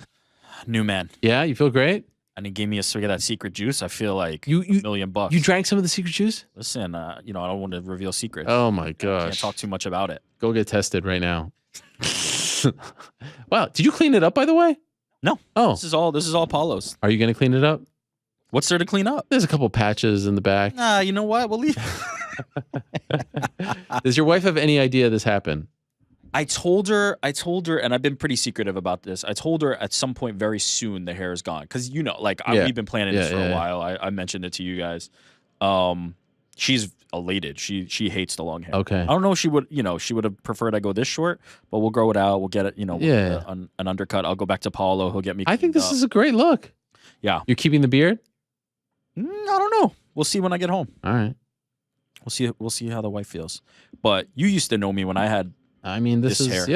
New man. Yeah, you feel great? And he gave me a swig of that secret juice. I feel like You- $1 million. You drank some of the secret juice? Listen, I don't want to reveal secrets. Oh, my Can't gosh. talk too much about it. Go get tested right now. Wow. Did you clean it up, by the way? No. Oh. This is all Paulo's. Are you going to clean it up? What's there to clean up? There's a couple patches in the back. Nah, you know what? We'll leave. Does your wife have any idea this happened? I told her, and I've been pretty secretive about this. I told her at some point very soon the hair is gone. Because, we've been planning this for a while. I mentioned it to you guys. She's elated. She hates the long hair. Okay. I don't know if she would have preferred I go this short, but we'll grow it out. We'll get it, an undercut. I'll go back to Paulo. He'll get me. I think this cleaned is a great look. Yeah. You're keeping the beard? I don't know. We'll see when I get home. All right. We'll see how the wife feels. But you used to know me when I had. I mean, this is hair.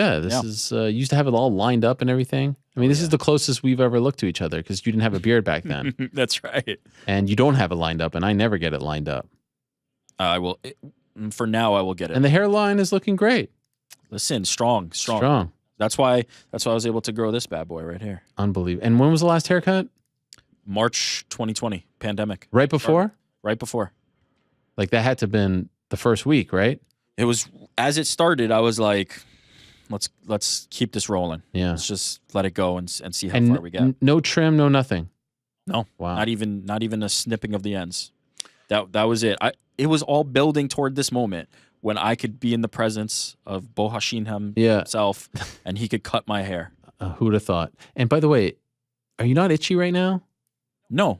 used to have it all lined up and everything. I mean, this is the closest we've ever looked to each other because you didn't have a beard back then. That's right. And you don't have it lined up, and I never get it lined up. I will. For now, I will get it. And the hairline is looking great. Listen, strong. That's why I was able to grow this bad boy right here. Unbelievable. And when was the last haircut? March 2020, pandemic. Right before? Right before. Like that had to have been the first week, right? It was as it started. I was like, let's keep this rolling. Yeah. Let's just let it go and see how far we get. No trim, no nothing. No. Wow. Not even a snipping of the ends. That was it. It was all building toward this moment when I could be in the presence of Bo Hashin himself, and he could cut my hair. Who'd have thought? And by the way, are you not itchy right now? No.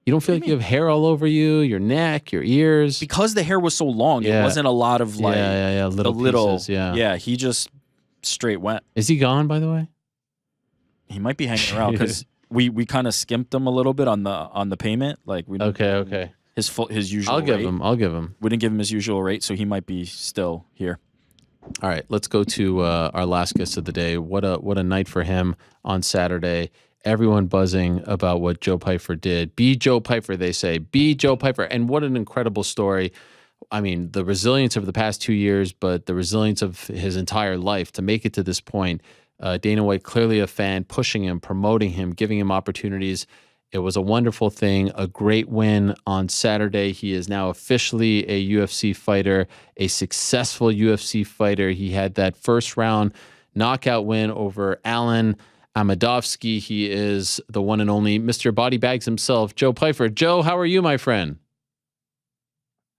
You don't feel like you have hair all over you, your neck, your ears? Because the hair was so long, it wasn't a lot of like little pieces, yeah. He just straight went. Is he gone, by the way? He might be hanging around because we kind of skimped him a little bit on the payment. Like we okay. His usual. I'll give him. We didn't give him his usual rate, so he might be still here. All right, let's go to our last guest of the day. What a night for him on Saturday. Everyone buzzing about what Joe Pyfer did. Be Joe Pyfer, they say. Be Joe Pyfer. And what an incredible story. I mean, the resilience of the past 2 years, but the resilience of his entire life to make it to this point. Dana White, clearly a fan, pushing him, promoting him, giving him opportunities. It was a wonderful thing, a great win on Saturday. He is now officially a UFC fighter, a successful UFC fighter. He had that first round knockout win over Alan Amadovsky. He is the one and only Mr. Body Bags himself, Joe Pyfer. Joe, how are you, my friend?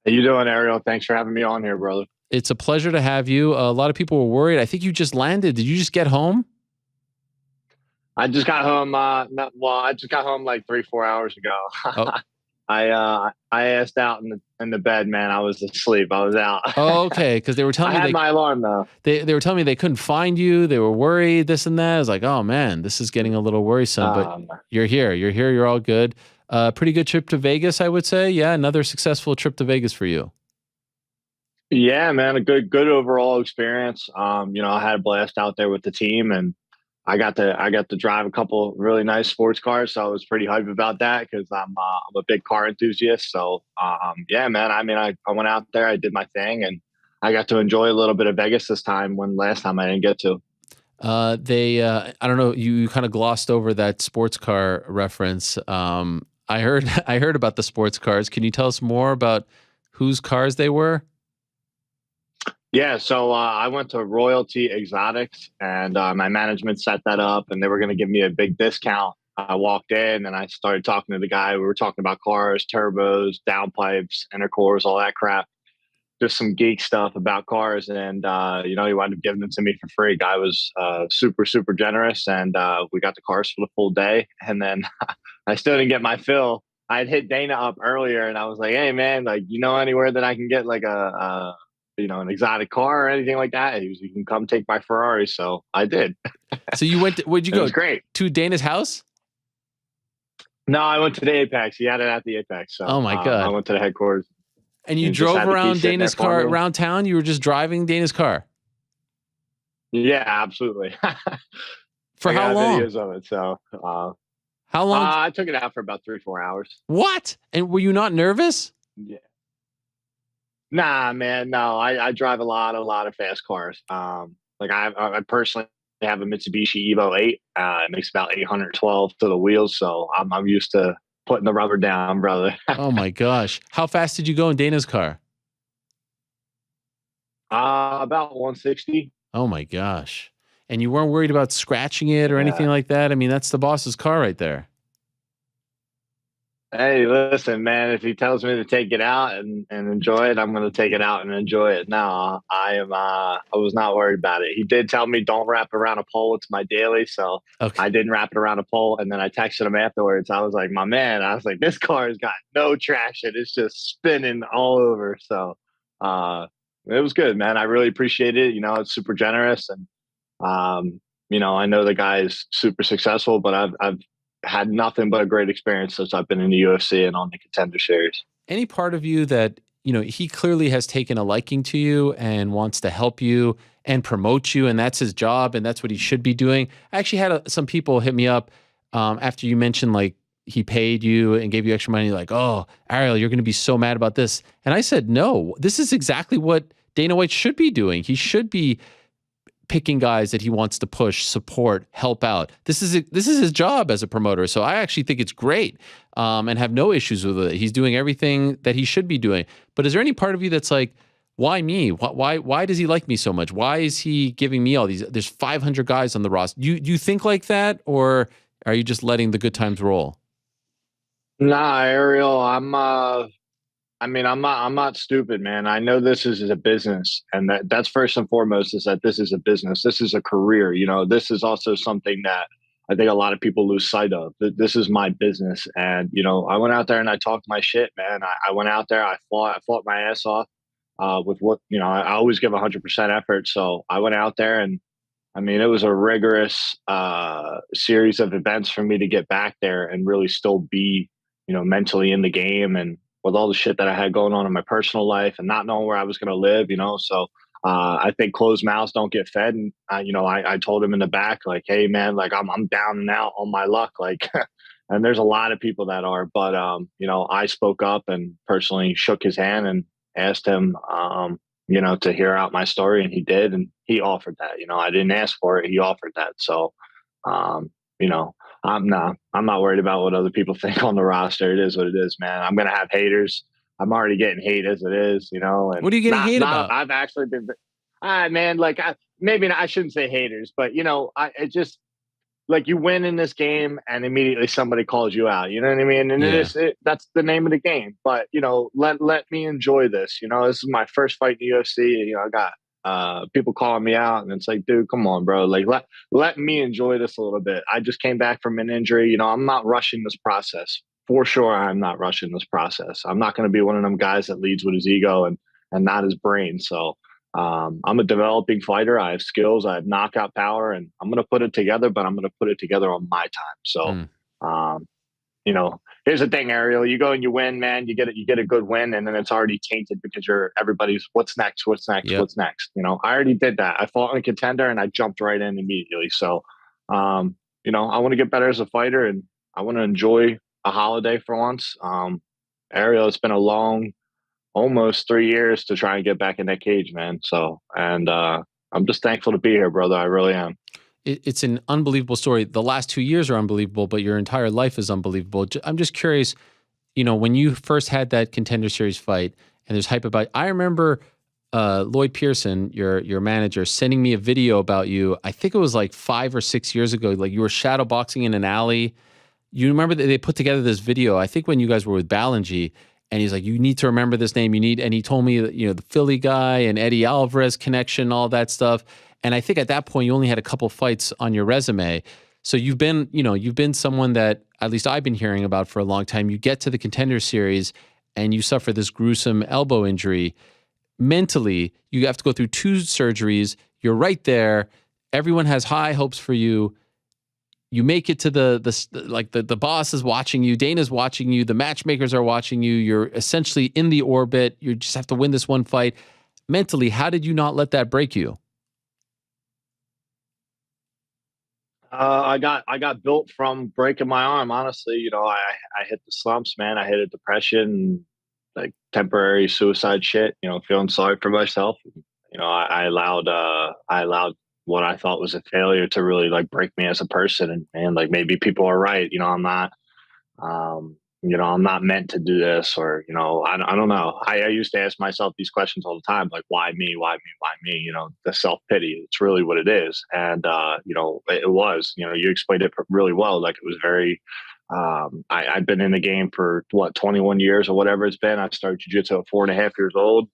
How you doing, Ariel? Thanks for having me on here, brother. It's a pleasure to have you. A lot of people were worried. I think you just landed. Did you just get home? I just got home. I just got home like 3-4 hours ago. Oh. I asked out in the bed, man. I was asleep. I was out. Oh, okay. Because they were telling me I had my alarm though. They were telling me they couldn't find you. They were worried, this and that. I was like, oh man, this is getting a little worrisome. But you're here. You're here. You're all good. Pretty good trip to Vegas, I would say. Yeah, another successful trip to Vegas for you. Yeah, man, a good overall experience. I had a blast out there with the team, and I got to drive a couple really nice sports cars, so I was pretty hyped about that because I'm a big car enthusiast. So yeah, man. I mean, I went out there, I did my thing, and I got to enjoy a little bit of Vegas this time when last time I didn't get to. I don't know, you kind of glossed over that sports car reference. I heard about the sports cars. Can you tell us more about whose cars they were? Yeah, so I went to Royalty Exotics, and my management set that up, and they were going to give me a big discount. I walked in, and I started talking to the guy. We were talking about cars, turbos, downpipes, intercooler, all that crap. Just some geek stuff about cars, and he wound up giving them to me for free. Guy was super, super generous, and we got the cars for the full day. And then I still didn't get my fill. I had hit Dana up earlier, and I was like, "Hey, man, like, anywhere that I can get like an exotic car or anything like that?" He was, "You can come take my Ferrari." So I did. So you went, where'd you go? It was great. To Dana's house? No, I went to the Apex. He had it at the Apex. So, oh my God. I went to the headquarters. And you drove around Dana's car around town? You were just driving Dana's car? Yeah, absolutely. For how long? Videos of it. So how long? I took it out for about 3-4 hours. What? And were you not nervous? Yeah. Nah, man. No, I drive a lot of fast cars. Like I personally have a Mitsubishi Evo 8. It makes about 812 to the wheels, so I'm used to putting the rubber down, brother. Oh my gosh. How fast did you go in Dana's car? About 160. Oh my gosh. And you weren't worried about scratching it or anything Yeah. like that? I mean, that's the boss's car right there. Hey, listen, man, if he tells me to take it out and enjoy it, I'm going to take it out and enjoy it. No, I was not worried about it. He did tell me don't wrap around a pole. It's my daily. So I didn't wrap it around a pole. And then I texted him afterwards. I was like, my man, I was like, this car has got no traction. It's just spinning all over. So it was good, man. I really appreciate it. You know, it's super generous. And, you know, I know the guy is super successful, but I've had nothing but a great experience since I've been in the UFC and on the Contender Series. Any part of you that, you know, he clearly has taken a liking to you and wants to help you and promote you, and that's his job and that's what he should be doing. I actually had some people hit me up after you mentioned like he paid you and gave you extra money, like, oh, Ariel, you're going to be so mad about this. And I said, no, this is exactly what Dana White should be doing. He should be picking guys that he wants to push, support, help out. This is his job as a promoter. So I actually think it's great and have no issues with it. He's doing everything that he should be doing. But is there any part of you that's like, why me? Why does he like me so much? Why is he giving me all these? There's 500 guys on the roster. You think like that, or are you just letting the good times roll? Nah, Ariel, I'm not stupid, man. I know this is a business, and that's first and foremost, is that this is a business. This is a career. You know, this is also something that I think a lot of people lose sight of. This is my business. And, you know, I went out there and I talked my shit, man. I went out there, I fought my ass off with what, you know, I always give 100% effort. So I went out there and, I mean, it was a rigorous series of events for me to get back there and really still be, you know, mentally in the game, and with all the shit that I had going on in my personal life and not knowing where I was going to live, you know. So I think closed mouths don't get fed. And, you know, I told him in the back, like, hey, man, like I'm down and out on my luck. Like, and there's a lot of people that are, but, you know, I spoke up and personally shook his hand and asked him, you know, to hear out my story. And he did. And he offered that, you know, I didn't ask for it. He offered that. So, you know, I'm not worried about what other people think on the roster. It is what it is, man. I'm going to have haters. I'm already getting hate as it is, you know. And what are you getting hate about? I've actually been, man, like maybe I shouldn't say haters, but, you know, it just, like, you win in this game and immediately somebody calls you out, you know what I mean? And that's the name of the game. But, you know, let me enjoy this. You know, this is my first fight in the UFC. You know, I got people calling me out, and it's like, dude, come on, bro. Like, let me enjoy this a little bit. I just came back from an injury. You know, I'm not rushing this process. For sure, I'm not rushing this process. I'm not going to be one of them guys that leads with his ego and not his brain. So I'm a developing fighter. I have skills. I have knockout power, and I'm going to put it together, but I'm going to put it together on my time. So, you know, here's the thing, Ariel. You go and you win, man. You get a good win, and then it's already tainted because everybody's what's next, what's next, what's next. You know, I already did that. I fought in a Contender, and I jumped right in immediately. So, you know, I want to get better as a fighter, and I want to enjoy a holiday for once. Ariel, it's been a long, almost 3 years to try and get back in that cage, man. So, and I'm just thankful to be here, brother. I really am. It's an unbelievable story. The last 2 years are unbelievable, but your entire life is unbelievable. I'm just curious, you know, when you first had that Contender Series fight and there's hype about it, I remember Lloyd Pearson, your manager, sending me a video about you. I think it was like 5 or 6 years ago. Like, you were shadow boxing in an alley. You remember that they put together this video, I think when you guys were with Ballingy, and he's like, you need to remember this name. And he told me that, you know, the Philly guy and Eddie Alvarez connection, all that stuff. And I think at that point, you only had a couple fights on your resume. So you've been someone that at least I've been hearing about for a long time. You get to the Contender Series and you suffer this gruesome elbow injury. Mentally, you have to go through 2 surgeries. You're right there. Everyone has high hopes for you. You make it to the boss is watching you, Dana's watching you, the matchmakers are watching you. You're essentially in the orbit. You just have to win this one fight. Mentally, how did you not let that break you? I got built from breaking my arm. Honestly, you know, I hit the slumps, man. I hit a depression. like temporary suicide shit, feeling sorry for myself. I allowed what I thought was a failure to really like break me as a person. And like, maybe people are right. I'm not meant to do this, or, I don't know. I used to ask myself these questions all the time, like, why me, why me, why me? The self-pity, it's really what it is. And, it was, you explained it really well. Like, it was very, I've been in the game for 21 years or whatever it's been. I started jiu-jitsu at 4.5 years old,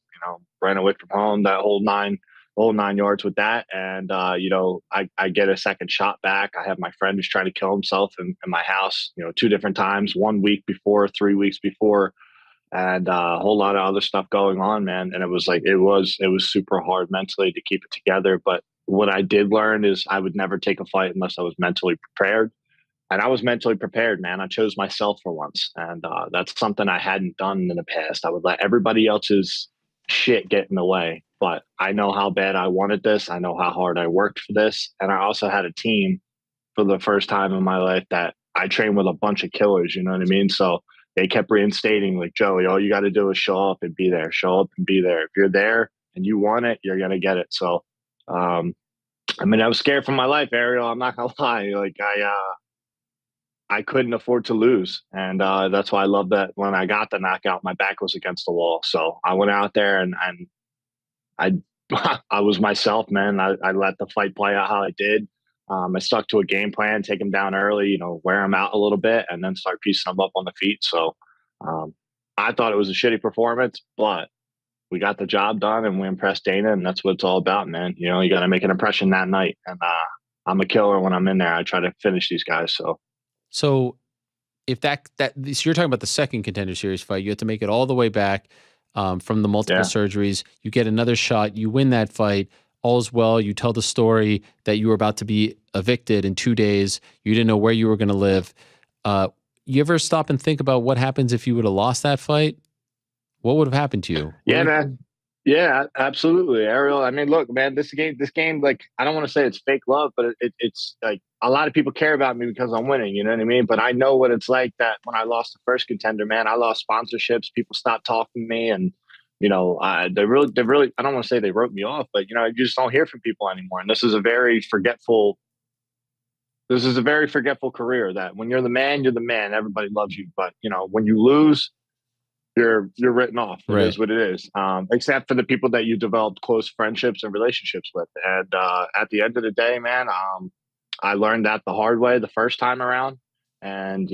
ran away from home, that whole nine yards with that. And, I get a second shot back. I have my friend who's trying to kill himself in my house, 2 different times, 1 week before, 3 weeks before, and a whole lot of other stuff going on, man. And it was like, it was super hard mentally to keep it together. But what I did learn is I would never take a fight unless I was mentally prepared. And I was mentally prepared, man. I chose myself for once. And that's something I hadn't done in the past. I would let everybody else's shit get in the way. But I know how bad I wanted this. I know how hard I worked for this. And I also had a team for the first time in my life that I trained with a bunch of killers, you know what I mean? So they kept reinstating, like, Joey, all you got to do is show up and be there. Show up and be there. If you're there and you want it, you're going to get it. So, I was scared for my life, Ariel. I'm not going to lie. Like, I couldn't afford to lose. And that's why I love that when I got the knockout, my back was against the wall. So I went out there and I was myself, man. I let the fight play out how it did. I stuck to a game plan, take him down early, wear him out a little bit, and then start piecing him up on the feet. So I thought it was a shitty performance, but we got the job done and we impressed Dana, and that's what it's all about, man. You got to make an impression that night. And I'm a killer when I'm in there. I try to finish these guys. So if so you're talking about the second Contender Series fight, you have to make it all the way back from the multiple surgeries. You get another shot, you win that fight, all's well. You tell the story that you were about to be evicted in 2 days. You didn't know where you were going to live. You ever stop and think about what happens if you would have lost that fight? What would have happened to you? Yeah, man. Yeah, absolutely, Ariel. I mean, look, man, this game, like, I don't want to say it's fake love, but it's like a lot of people care about me because I'm winning. You know what I mean? But I know what it's like that when I lost the first Contender, man. I lost sponsorships. People stopped talking to me, and they really. I don't want to say they wrote me off, but you just don't hear from people anymore. And this is a very forgetful. This is a very forgetful career. That when you're the man, you're the man. Everybody loves you, but when you lose, you're written off. It is what it is. Except for the people that you developed close friendships and relationships with. And at the end of the day, man, I learned that the hard way the first time around. And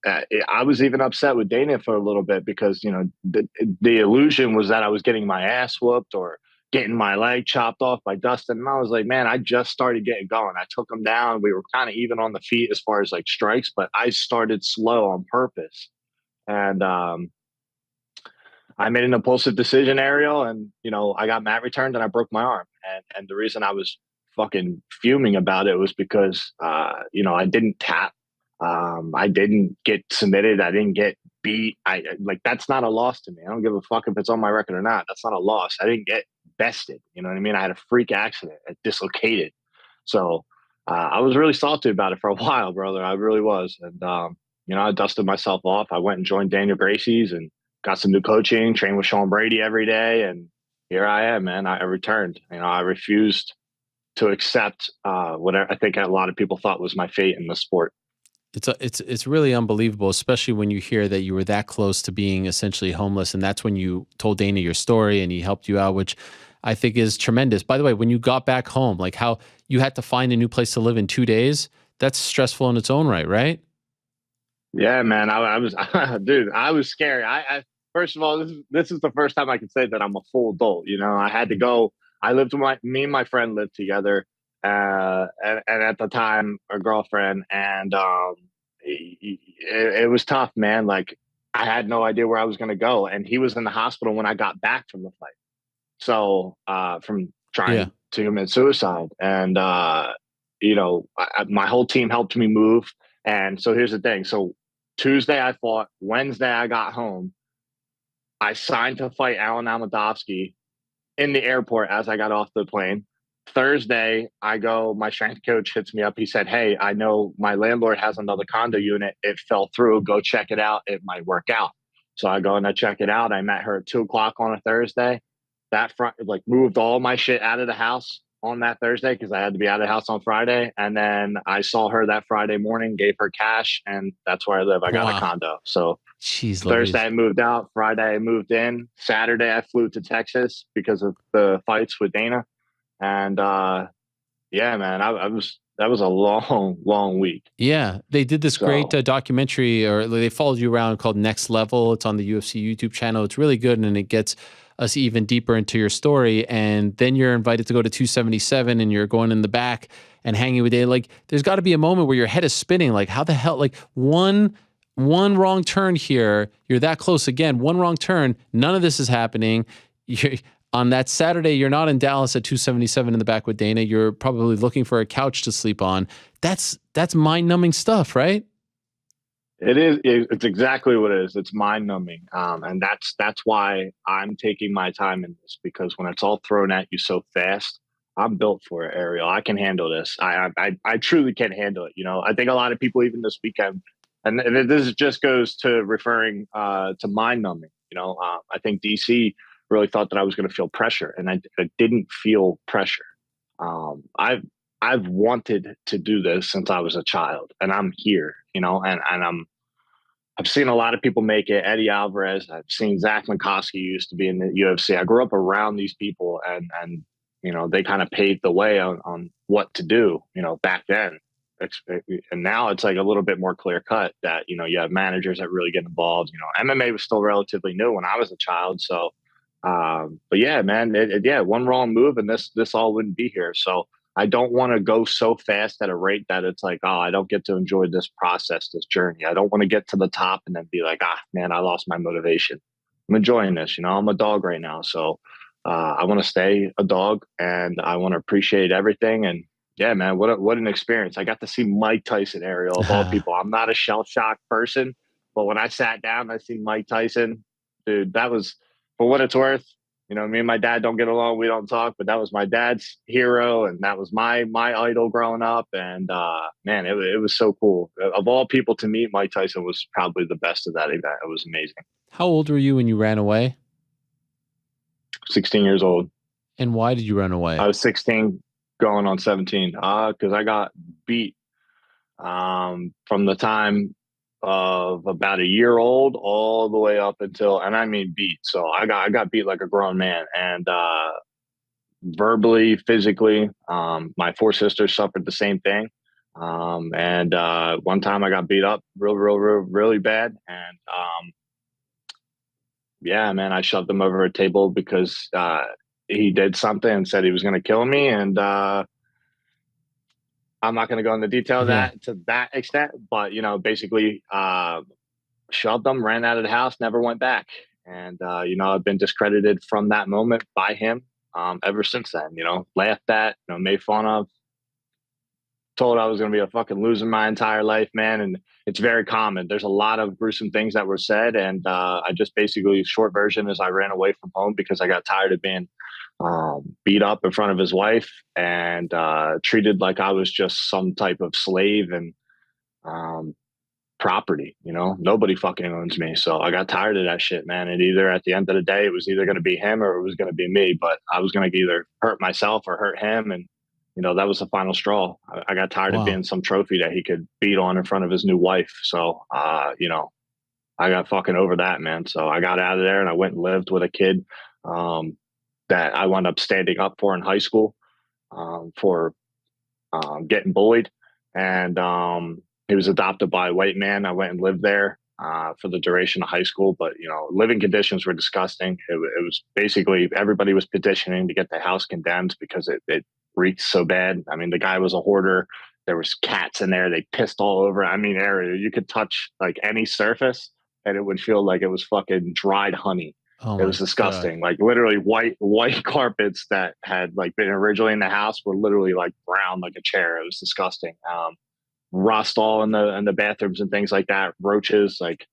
I was even upset with Dana for a little bit because the illusion was that I was getting my ass whooped or getting my leg chopped off by Dustin. And I was like, man, I just started getting going. I took him down. We were kind of even on the feet as far as like strikes, but I started slow on purpose. And I made an impulsive decision, Ariel, and I got mat returned and I broke my arm. And the reason I was fucking fuming about it was because I didn't tap. I didn't get submitted. I didn't get beat. That's not a loss to me. I don't give a fuck if it's on my record or not. That's not a loss. I didn't get bested. You know what I mean? I had a freak accident. I dislocated. So I was really salty about it for a while, brother. I really was. And I dusted myself off. I went and joined Daniel Gracie's and got some new coaching, trained with Sean Brady every day. And here I am, man. I returned. I refused to accept what I think a lot of people thought was my fate in the sport. It's really unbelievable, especially when you hear that you were that close to being essentially homeless. And that's when you told Dana your story and he helped you out, which I think is tremendous. By the way, when you got back home, like how you had to find a new place to live in 2 days, that's stressful in its own right? Yeah, man. I was, dude, I was scary. I first of all, this is the first time I can say that I'm a full adult. I had to go. I lived with me and my friend lived together, and at the time, a girlfriend, and it was tough, man. Like I had no idea where I was going to go, and he was in the hospital when I got back from the fight. So from trying to commit suicide, and my whole team helped me move. And so here's the thing. So Tuesday I fought. Wednesday I got home. I signed to fight Alan Almadovsky in the airport as I got off the plane. Thursday I go, my strength coach hits me up. He said, hey, I know my landlord has another condo unit. It fell through. Go check it out. It might work out. So I go and I check it out. I met her at 2:00 on a Thursday. That front like moved all my shit out of the house on that Thursday because I had to be out of the house on Friday. And then I saw her that Friday morning, gave her cash, and that's where I live. I got a condo. So Jeez, Thursday I moved out. Friday I moved in. Saturday I flew to Texas because of the fights with Dana. And yeah, man, that was a long week. Yeah, they did this great documentary, or they followed you around, called Next Level. It's on the UFC YouTube channel. It's really good, and it gets us even deeper into your story. And then you're invited to go to 277, and you're going in the back and hanging with Dana. Like, there's got to be a moment where your head is spinning. Like, how the hell? Like, one wrong turn here, you're that close again. One wrong turn, none of this is happening. On that Saturday, you're not in Dallas at 277 in the back with Dana. You're probably looking for a couch to sleep on. That's mind-numbing stuff, right? It is. It's exactly what it is. It's mind-numbing, and that's why I'm taking my time in this, because when it's all thrown at you so fast, I'm built for it, Ariel. I can handle this. I truly can handle it. You know, I think a lot of people, even this weekend, and this just goes to referring to mind-numbing. You know, I think DC really thought that I was going to feel pressure, and I didn't feel pressure. I've wanted to do this since I was a child, and I'm here, you know, and I've seen a lot of people make it. Eddie Alvarez, I've seen Zach McCoskey used to be in the UFC. I grew up around these people, and you know, they kind of paved the way on what to do, you know, back then. And now it's like a little bit more clear cut that, you know, you have managers that really get involved. You know, MMA was still relatively new when I was a child, so. But yeah, man, one wrong move and this all wouldn't be here. So I don't want to go so fast at a rate that it's like, oh, I don't get to enjoy this process, this journey. I don't want to get to the top and then be like, man, I lost my motivation. I'm enjoying this. You know, I'm a dog right now. So I want to stay a dog, and I want to appreciate everything. And yeah, man, what an experience. I got to see Mike Tyson, Ariel, of all people. I'm not a shell-shocked person, but when I sat down, I see Mike Tyson, dude, that was, for what it's worth, you know, me and my dad don't get along. We don't talk, but that was my dad's hero, and that was my idol growing up. And man, it was so cool. Of all people to meet, Mike Tyson was probably the best of that event. It was amazing. How old were you when you ran away? 16 years old. And why did you run away? I was 16 going on 17. Because I got beat from the time of about a year old all the way up until, and I mean beat. So I got beat like a grown man, and verbally, physically. My four sisters suffered the same thing. And one time I got beat up really bad. And yeah, man, I shoved him over a table because he did something and said he was going to kill me. And I'm not going to go into detail of that to that extent, but, you know, basically shoved them, ran out of the house, never went back. And, you know, I've been discredited from that moment by him ever since then, you know, laughed at, you know, made fun of, told I was going to be a fucking loser my entire life, man. And it's very common. There's a lot of gruesome things that were said. And I just basically, short version is I ran away from home because I got tired of being beat up in front of his wife and treated like I was just some type of slave and property. You know, nobody fucking owns me. So I got tired of that shit, man. And either at the end of the day, it was either going to be him or it was going to be me. But I was going to either hurt myself or hurt him. And, you know, that was the final straw. I got tired of being some trophy that he could beat on in front of his new wife. So, you know, I got fucking over that, man. So I got out of there and I went and lived with a kid that I wound up standing up for in high school for getting bullied. And he was adopted by a white man. I went and lived there for the duration of high school. But, you know, living conditions were disgusting. It was basically everybody was petitioning to get the house condemned because it reeked so bad. I mean, the guy was a hoarder. There was cats in there. They pissed all over. I mean, area you could touch like any surface and it would feel like it was fucking dried honey. It was disgusting. God. Like literally white carpets that had like been originally in the house were literally like brown like a chair. It was disgusting. Rust all in the bathrooms and things like that. Roaches, like,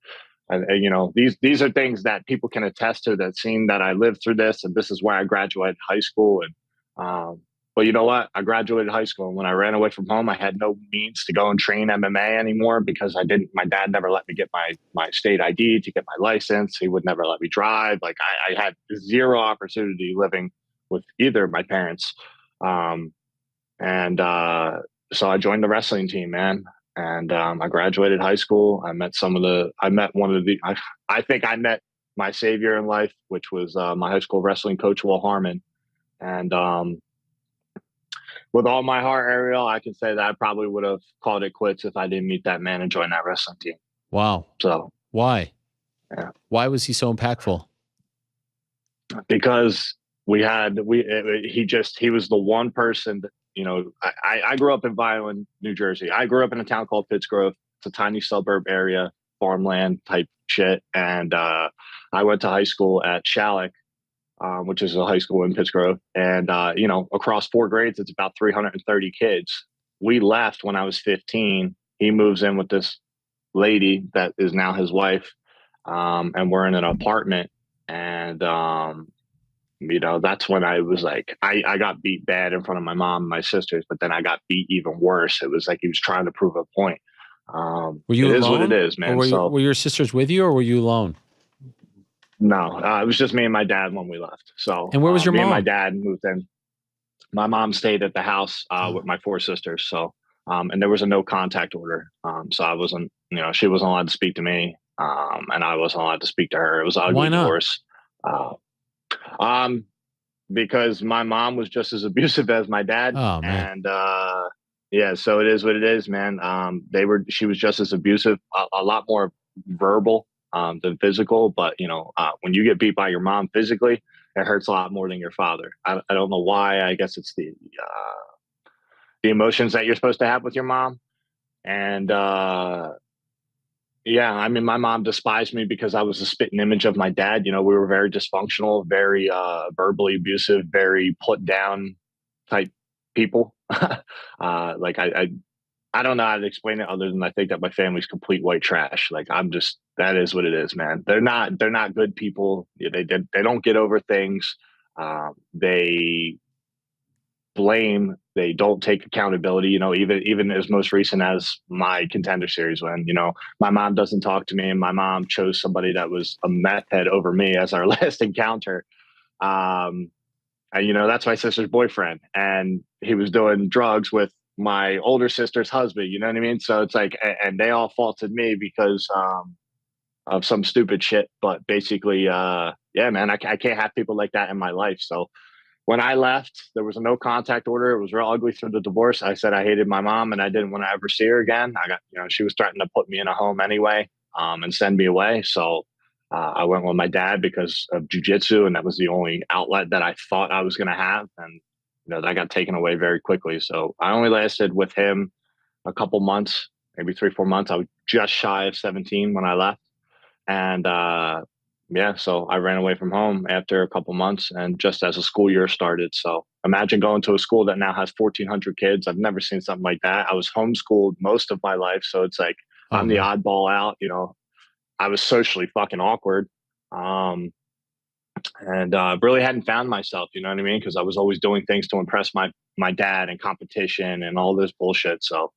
and you know, these are things that people can attest to, that seen that I lived through this, and this is why I graduated high school. And But you know what? I graduated high school, and when I ran away from home, I had no means to go and train MMA anymore because my dad never let me get my state ID to get my license. He would never let me drive. Like I had zero opportunity living with either of my parents. So I joined the wrestling team, man. And I graduated high school. I met I think I met my savior in life, which was my high school wrestling coach, Will Harmon. And with all my heart, Ariel, I can say that I probably would have called it quits if I didn't meet that man and join that wrestling team. Wow. So why? Yeah. Why was he so impactful? Because he was the one person that, you know, I grew up in Violin, New Jersey. I grew up in a town called Pittsgrove. It's a tiny suburb area, farmland type shit. And I went to high school at Shalleck, which is a high school in Pittsgrove. And, you know, across 4 grades, it's about 330 kids. We left when I was 15. He moves in with this lady that is now his wife. And we're in an apartment. And, you know, that's when I was like, I got beat bad in front of my mom and my sisters, but then I got beat even worse. It was like he was trying to prove a point. Were you it alone? is what it is, man. Or were your sisters with you, or were you alone? No, it was just me and my dad when we left. So, and where was your me mom? And my dad moved in. My mom stayed at the house with my 4 sisters. So, and there was a no contact order. So I wasn't, you know, she wasn't allowed to speak to me, and I wasn't allowed to speak to her. It was an ugly divorce. Because my mom was just as abusive as my dad. Oh, man. And yeah, so it is what it is, man. She was just as abusive, a lot more verbal than physical. But you know, when you get beat by your mom physically, it hurts a lot more than your father. I don't know why. I guess it's the emotions that you're supposed to have with your mom. And yeah, I mean, my mom despised me because I was a spitting image of my dad. You know, we were very dysfunctional, very verbally abusive, very put down type people. Like I don't know how to explain it other than I think that my family's complete white trash. Like that is what it is, man. They're not good people. They don't get over things. They blame. They don't take accountability. You know, even as most recent as my Contender Series when, you know, my mom doesn't talk to me and my mom chose somebody that was a meth head over me as our last encounter. And, you know, that's my sister's boyfriend, and he was doing drugs with my older sister's husband. You know what I mean? So it's like, and they all faulted me because of some stupid shit. But basically, yeah, man, I can't have people like that in my life. So when I left, there was a no contact order. It was real ugly through the divorce. I said I hated my mom and I didn't want to ever see her again. You know, she was threatening to put me in a home anyway, and send me away. So I went with my dad because of jiu-jitsu, and that was the only outlet that I thought I was going to have. And, you know, that got taken away very quickly. So I only lasted with him a couple months, maybe 3-4 months. I was just shy of 17 when I left. And, yeah, so I ran away from home after a couple months, and just as the school year started. So imagine going to a school that now has 1,400 kids. I've never seen something like that. I was homeschooled most of my life. So it's like, I'm the oddball out, you know. I was socially fucking awkward. And really hadn't found myself, you know what I mean? Because I was always doing things to impress my dad and competition and all this bullshit. So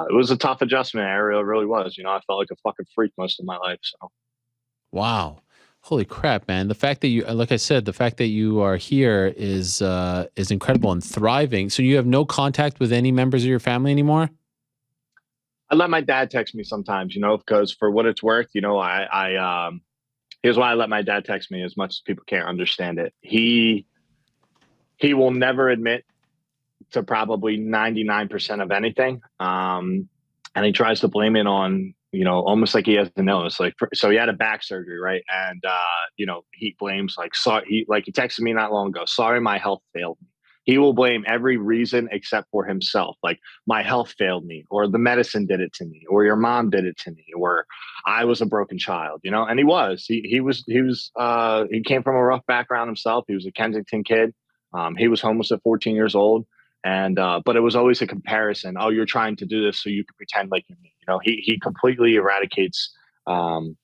it was a tough adjustment, Ariel. It really was. You know, I felt like a fucking freak most of my life. So. Wow. Holy crap, man. The fact that you, like I said, the fact that you are here is incredible and thriving. So you have no contact with any members of your family anymore? I let my dad text me sometimes, you know, because for what it's worth, you know, here's why I let my dad text me as much as people can't understand it. He will never admit to probably 99% of anything. And he tries to blame it on, you know, almost like he has an illness. Like, so he had a back surgery, right? And, you know, he blames like, he texted me not long ago, sorry, my health failed me. He will blame every reason except for himself. Like, my health failed me, or the medicine did it to me, or your mom did it to me, or I was a broken child, you know? And he came from a rough background himself. He was a Kensington kid. He was homeless at 14 years old. And, but it was always a comparison. Oh, you're trying to do this so you can pretend like you're me. You know, he completely eradicates, or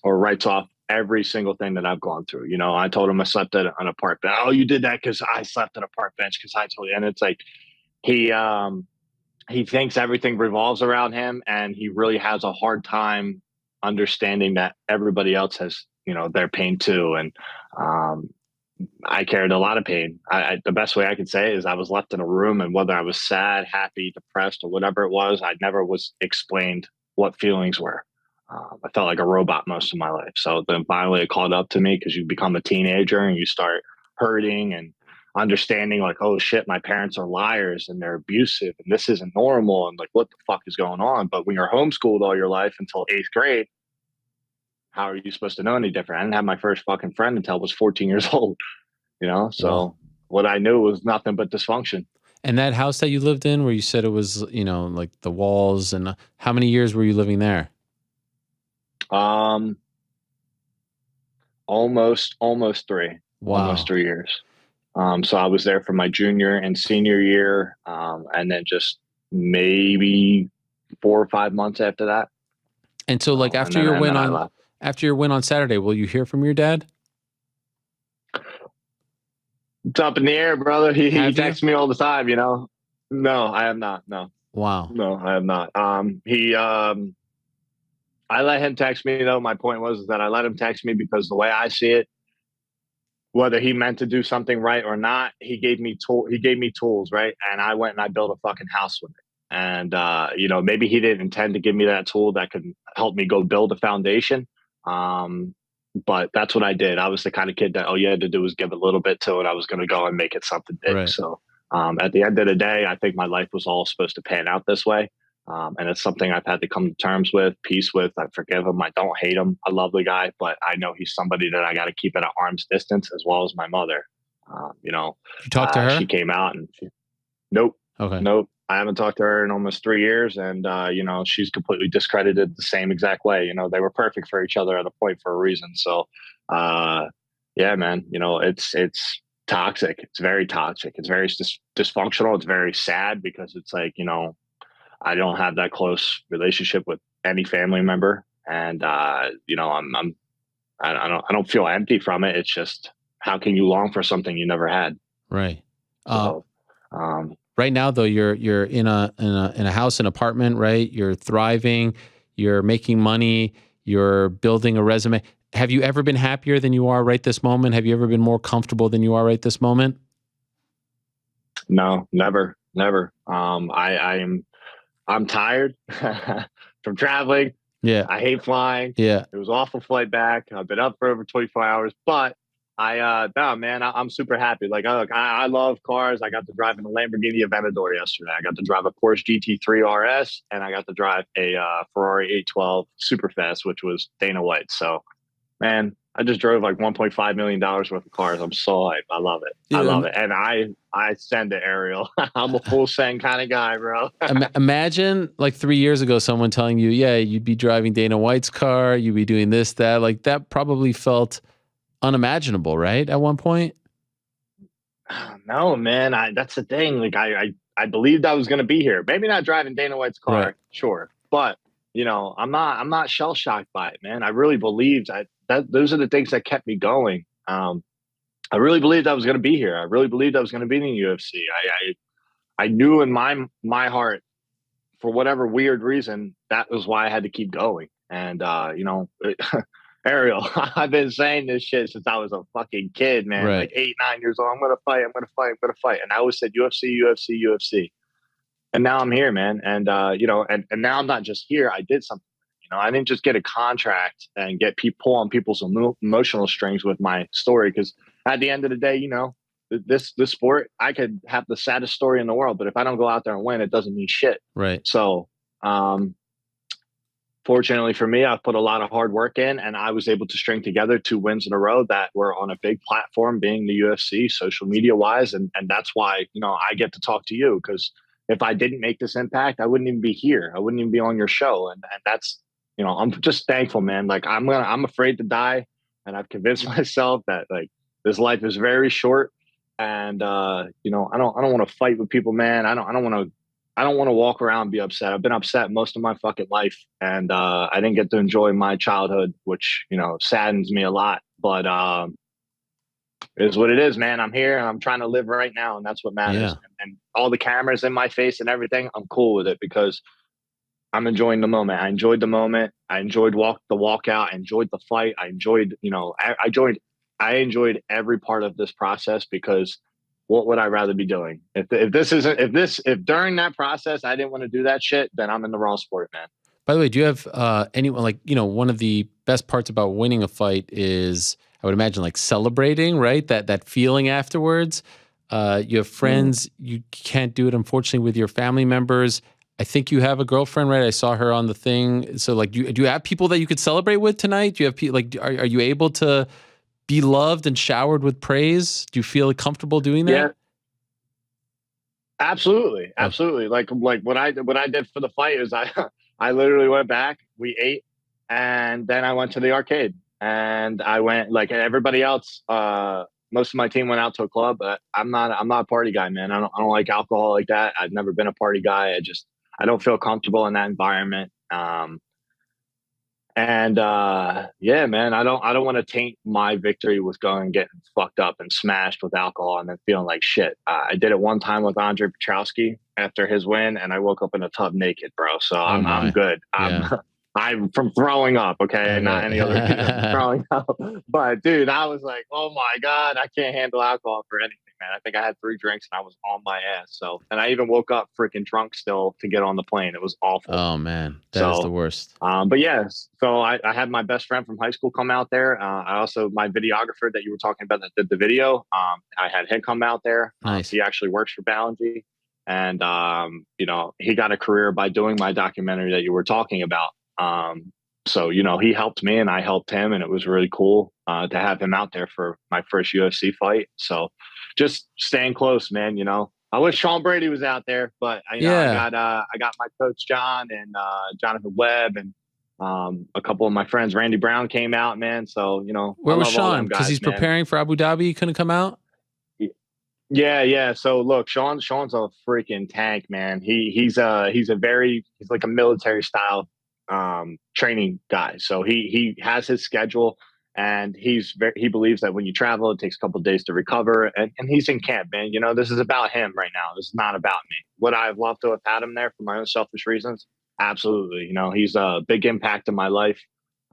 writes off every single thing that I've gone through. You know, I told him I slept on a park bench. Oh, you did that because I slept on a park bench because I told you. And it's like he thinks everything revolves around him, and he really has a hard time understanding that everybody else has, you know, their pain too. And I carried a lot of pain. The best way I could say it is I was left in a room, and whether I was sad, happy, depressed, or whatever it was, I never was explained what feelings were. I felt like a robot most of my life. So then finally it caught up to me, because you become a teenager and you start hurting and understanding like, oh shit, my parents are liars and they're abusive and this isn't normal. And like, what the fuck is going on? But when you're homeschooled all your life until 8th grade, how are you supposed to know any different? I didn't have my first fucking friend until I was 14 years old, you know? So what I knew was nothing but dysfunction. And that house that you lived in, where you said it was, you know, like the walls, and how many years were you living there? Almost 3. Wow. Almost 3 years. So I was there for my junior and senior year, and then just maybe 4 or 5 months after that. And so, like after your win on Saturday, will you hear from your dad? It's up in the air, brother. He texts me all the time, you know. No, I have not. No. Wow. No, I have not. I let him text me, though. My point was that I let him text me because the way I see it, whether he meant to do something right or not, he gave me tools, right? And I went and I built a fucking house with it. And you know, maybe he didn't intend to give me that tool that could help me go build a foundation. But that's what I did. I was the kind of kid that all you had to do was give a little bit to it. I was going to go and make it something big. Right. So at the end of the day, I think my life was all supposed to pan out this way. And it's something I've had to come to terms with, peace with. I forgive him. I don't hate him. I love the guy, but I know he's somebody that I got to keep at an arm's distance, as well as my mother. You know, you talked to her? She came out and nope. Okay. Nope. I haven't talked to her in almost 3 years. And, you know, she's completely discredited the same exact way. You know, they were perfect for each other at a point for a reason. So, yeah, man, you know, it's toxic. It's very toxic. It's very dysfunctional. It's very sad because it's like, you know, I don't have that close relationship with any family member. And, you know, I don't feel empty from it. It's just, how can you long for something you never had? Right. So, right now, though, you're in a house, an apartment, right? You're thriving, you're making money, you're building a resume. Have you ever been happier than you are right this moment? Have you ever been more comfortable than you are right this moment? No, never. I'm tired from traveling. Yeah. I hate flying. Yeah. It was an awful flight back. I've been up for over 24 hours, but I'm super happy. Like, I love cars. I got to drive in a Lamborghini Aventador yesterday. I got to drive a Porsche GT3 RS, and I got to drive a Ferrari 812 Superfast, which was Dana White. So, man, I just drove like $1.5 million worth of cars. I'm so hyped. I love it. Yeah. I love it. And I send to Ariel. I'm a full send kind of guy, bro. Imagine like 3 years ago, someone telling you, yeah, you'd be driving Dana White's car. You'd be doing this, that. Like that probably felt unimaginable, right? At one point? No, man. That's the thing. Like I believed I was going to be here. Maybe not driving Dana White's car, right. Sure. But, you know, I'm not shell shocked by it, man. I really believed those are the things that kept me going. I really believed I was going to be here. I really believed I was going to be in the UFC. I knew in my heart, for whatever weird reason, that was why I had to keep going. And, you know, Ariel, I've been saying this shit since I was a fucking kid, man. Right. Like 8, 9 years old. I'm going to fight. And I always said UFC. And now I'm here, man. And, you know, and now I'm not just here. I did something. You know, I didn't just get a contract and pull on people's emotional strings with my story. Because at the end of the day, you know, this sport, I could have the saddest story in the world, but if I don't go out there and win, it doesn't mean shit. Right. So, fortunately for me, I've put a lot of hard work in, and I was able to string together 2 wins in a row that were on a big platform, being the UFC, social media wise. And that's why, you know, I get to talk to you, because if I didn't make this impact, I wouldn't even be here. I wouldn't even be on your show. And that's, you know, I'm just thankful, man. Like I'm afraid to die. And I've convinced myself that like this life is very short. And, you know, I don't want to fight with people, man. I don't want to I don't want to walk around and be upset. I've been upset most of my fucking life, and I didn't get to enjoy my childhood, which, you know, saddens me a lot. But it is what it is, man. I'm here and I'm trying to live right now, and that's what matters. Yeah. And all the cameras in my face and everything, I'm cool with it because I'm enjoying the moment. I enjoyed the moment. I enjoyed the walkout. I enjoyed the fight. I enjoyed, you know, I enjoyed every part of this process because what would I rather be doing? If during that process I didn't want to do that shit, then I'm in the wrong sport, man. By the way, do you have anyone, like, you know, one of the best parts about winning a fight is, I would imagine, like, celebrating, right? That feeling afterwards. You have friends. You can't do it, unfortunately, with your family members. I think you have a girlfriend, right? I saw her on the thing. So, like, do you have people that you could celebrate with tonight? Do you have people, like, are you able to be loved and showered with praise? Do you feel comfortable doing that? Yeah. Absolutely. Like what I did for the fight is I literally went back, we ate, and then I went to the arcade. And I went, like everybody else, most of my team went out to a club, but I'm not a party guy, man. I don't like alcohol like that. I've never been a party guy. I don't feel comfortable in that environment. Yeah, man, I don't want to taint my victory with going and getting fucked up and smashed with alcohol and then feeling like shit. I did it one time with Andre Petrowski after his win, and I woke up in a tub naked, bro. So I'm good. Yeah. I'm from throwing up, okay, not any other reason, throwing up. But dude, I was like, oh my God, I can't handle alcohol for anything, man. I think I had 3 drinks and I was on my ass. So, and I even woke up freaking drunk still to get on the plane. It was awful. Oh man, that is the worst. But yes, so I had my best friend from high school come out there. I also, my videographer that you were talking about that did the video, I had him come out there. Nice. He actually works for Ballinger, and you know, he got a career by doing my documentary that you were talking about. So, you know, he helped me and I helped him, and it was really cool to have him out there for my first UFC fight. So just staying close, man. You know, I wish Sean Brady was out there, but I got my coach John and Jonathan Webb, and a couple of my friends. Randy Brown came out, man. So, you know, where was Sean? Because he's preparing for Abu Dhabi. He couldn't come out. Yeah. So look, Sean's a freaking tank, man. He's like a military style training guy. So he has his schedule, and he believes that when you travel, it takes a couple of days to recover, and he's in camp, man. You know, this is about him right now. This is not about me. Would I have loved to have had him there for my own selfish reasons? Absolutely. You know, he's a big impact in my life.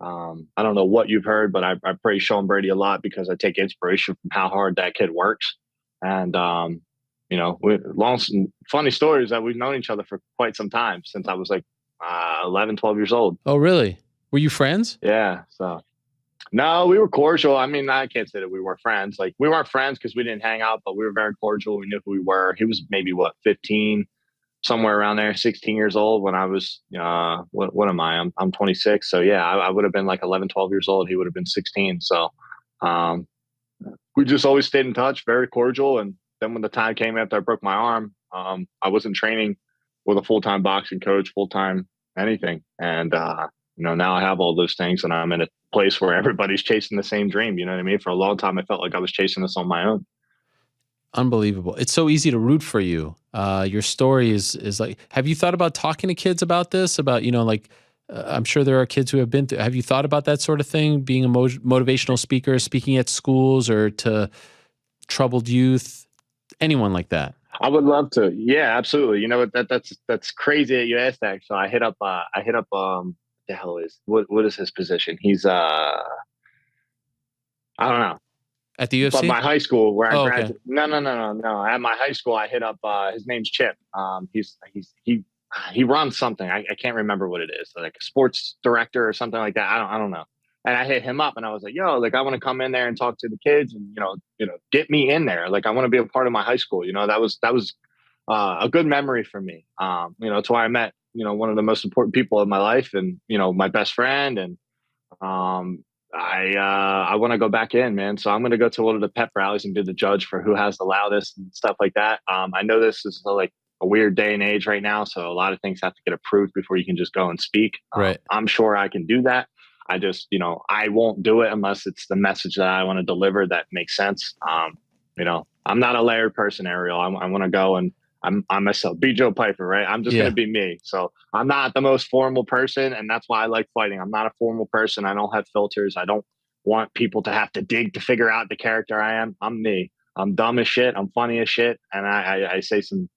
I don't know what you've heard, but I praise Sean Brady a lot because I take inspiration from how hard that kid works. And you know, funny stories that we've known each other for quite some time, since I was like 11, 12 years old. Oh, really? Were you friends? Yeah. So, no, we were cordial. I mean, I can't say that we were friends. Like, we weren't friends because we didn't hang out, but we were very cordial. We knew who we were. He was maybe 15, somewhere around there, 16 years old when I was, what am I? I'm 26. So yeah, I would have been like 11, 12 years old. He would have been 16. So, we just always stayed in touch, very cordial. And then when the time came after I broke my arm, I wasn't training with a full-time boxing coach, full-time anything. And, you know, now I have all those things, and I'm in a place where everybody's chasing the same dream. You know what I mean? For a long time, I felt like I was chasing this on my own. Unbelievable. It's so easy to root for you. Your story is like, have you thought about talking to kids about this? About, you know, like, I'm sure there are kids who have been through. Have you thought about that sort of thing? Being a motivational speaker, speaking at schools, or to troubled youth, anyone like that? I would love to. Yeah, absolutely. You know, that's crazy that you asked that. So I hit up the hell is what is his position? He's I don't know. At the UFC? But my high school where I graduated. Okay. No. At my high school, I hit up his name's Chip. He runs something. I can't remember what it is, like a sports director or something like that. I don't know. And I hit him up and I was like, yo, like, I want to come in there and talk to the kids and, you know, get me in there. Like, I want to be a part of my high school. You know, that was a good memory for me. You know, it's why I met, you know, one of the most important people in my life, and, you know, my best friend. And I want to go back in, man. So I'm going to go to one of the pep rallies and be the judge for who has the loudest and stuff like that. I know this is like a weird day and age right now, so a lot of things have to get approved before you can just go and speak. Right. I'm sure I can do that. I just, you know, I won't do it unless it's the message that I want to deliver that makes sense. You know, I'm not a layered person, Ariel. I want to go and I'm myself. Be Joe Pyfer, right? I'm just gonna be me. So I'm not the most formal person, and that's why I like fighting. I'm not a formal person. I don't have filters. I don't want people to have to dig to figure out the character I am. I'm me. I'm dumb as shit. I'm funny as shit, and I say some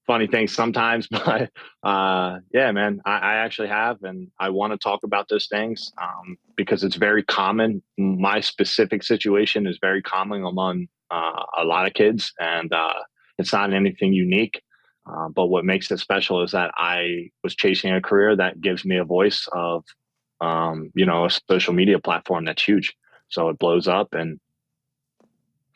funny things sometimes, but yeah, man, I actually have, and I want to talk about those things because it's very common. My specific situation is very common among a lot of kids, and it's not anything unique. But what makes it special is that I was chasing a career that gives me a voice of, a social media platform that's huge. So it blows up, and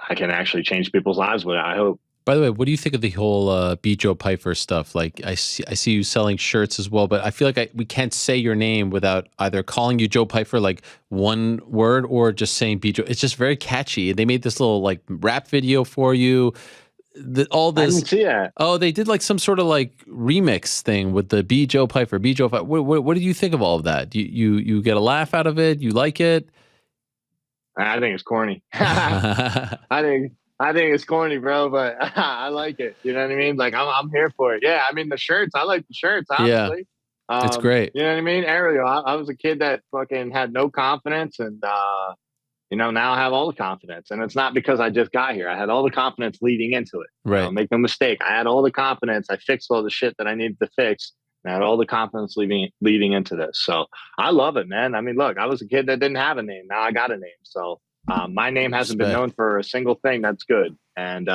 I can actually change people's lives with it, I hope. By the way, what do you think of the whole Be Joe Pyfer stuff? Like, I see you selling shirts as well, but I feel like we can't say your name without either calling you Joe Pyfer, like one word, or just saying Be Joe. It's just very catchy. They made this little like rap video for you. All this. I didn't see that. Oh, they did like some sort of like remix thing with the Be Joe Pyfer, Be Joe Pyfer. What do you think of all of that? You get a laugh out of it? You like it? I think it's corny. I think it's corny, bro, but I like it. You know what I mean? Like I'm here for it. Yeah, I mean the shirts. I like the shirts. Honestly, it's great. You know what I mean? Ariel, I was a kid that fucking had no confidence, and now I have all the confidence. And it's not because I just got here. I had all the confidence leading into it. Right. Make no mistake. I had all the confidence. I fixed all the shit that I needed to fix. And I had all the confidence leading into this. So I love it, man. I mean, look, I was a kid that didn't have a name. Now I got a name. So my name hasn't been known for a single thing. That's good. And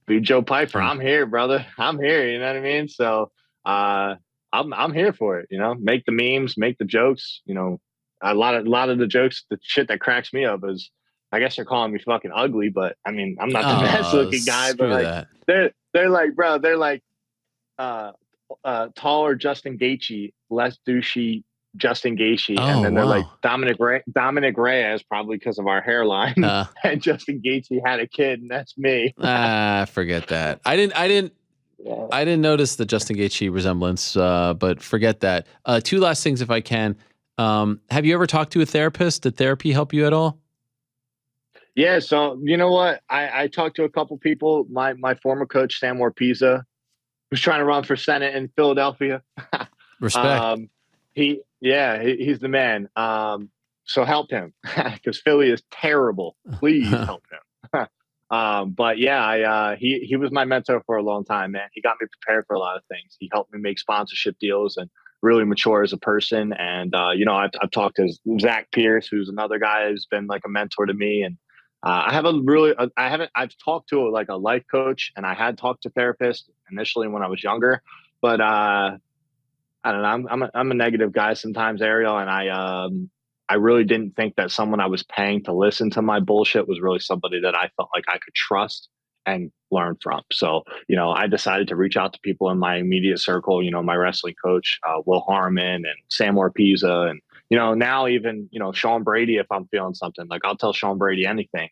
Be Joe Pyfer, I'm here, brother. I'm here. You know what I mean? So I'm here for it. Make the memes, make the jokes. A lot of the jokes, the shit that cracks me up is, I guess they're calling me fucking ugly, but I mean, I'm not the best looking guy. But like, they're like, bro, they're like taller Justin Gaethje, less douchey Justin Gaethje, and then they're like Dominic Reyes, probably because of our hairline. And Justin Gaethje had a kid, and that's me. Forget that. I didn't notice the Justin Gaethje resemblance, but forget that. Two last things, if I can. Have you ever talked to a therapist? Did therapy help you at all? Yeah. So you know what? I talked to a couple people. My former coach, Sam Orpiza, was trying to run for Senate in Philadelphia. Respect. He's the man. So help him because Philly is terrible. Please help him. But yeah, he was my mentor for a long time, man. He got me prepared for a lot of things. He helped me make sponsorship deals and really mature as a person. And I've talked to Zach Pierce, who's another guy who's been like a mentor to me. And I've talked to a life coach, and I had talked to therapists initially when I was younger, but I don't know. I'm a negative guy sometimes, Ariel, and I really didn't think that someone I was paying to listen to my bullshit was really somebody that I felt like I could trust and learn from. So, I decided to reach out to people in my immediate circle, my wrestling coach, Will Harmon and Sam Orpiza. And, now even, Sean Brady, if I'm feeling something, like I'll tell Sean Brady anything.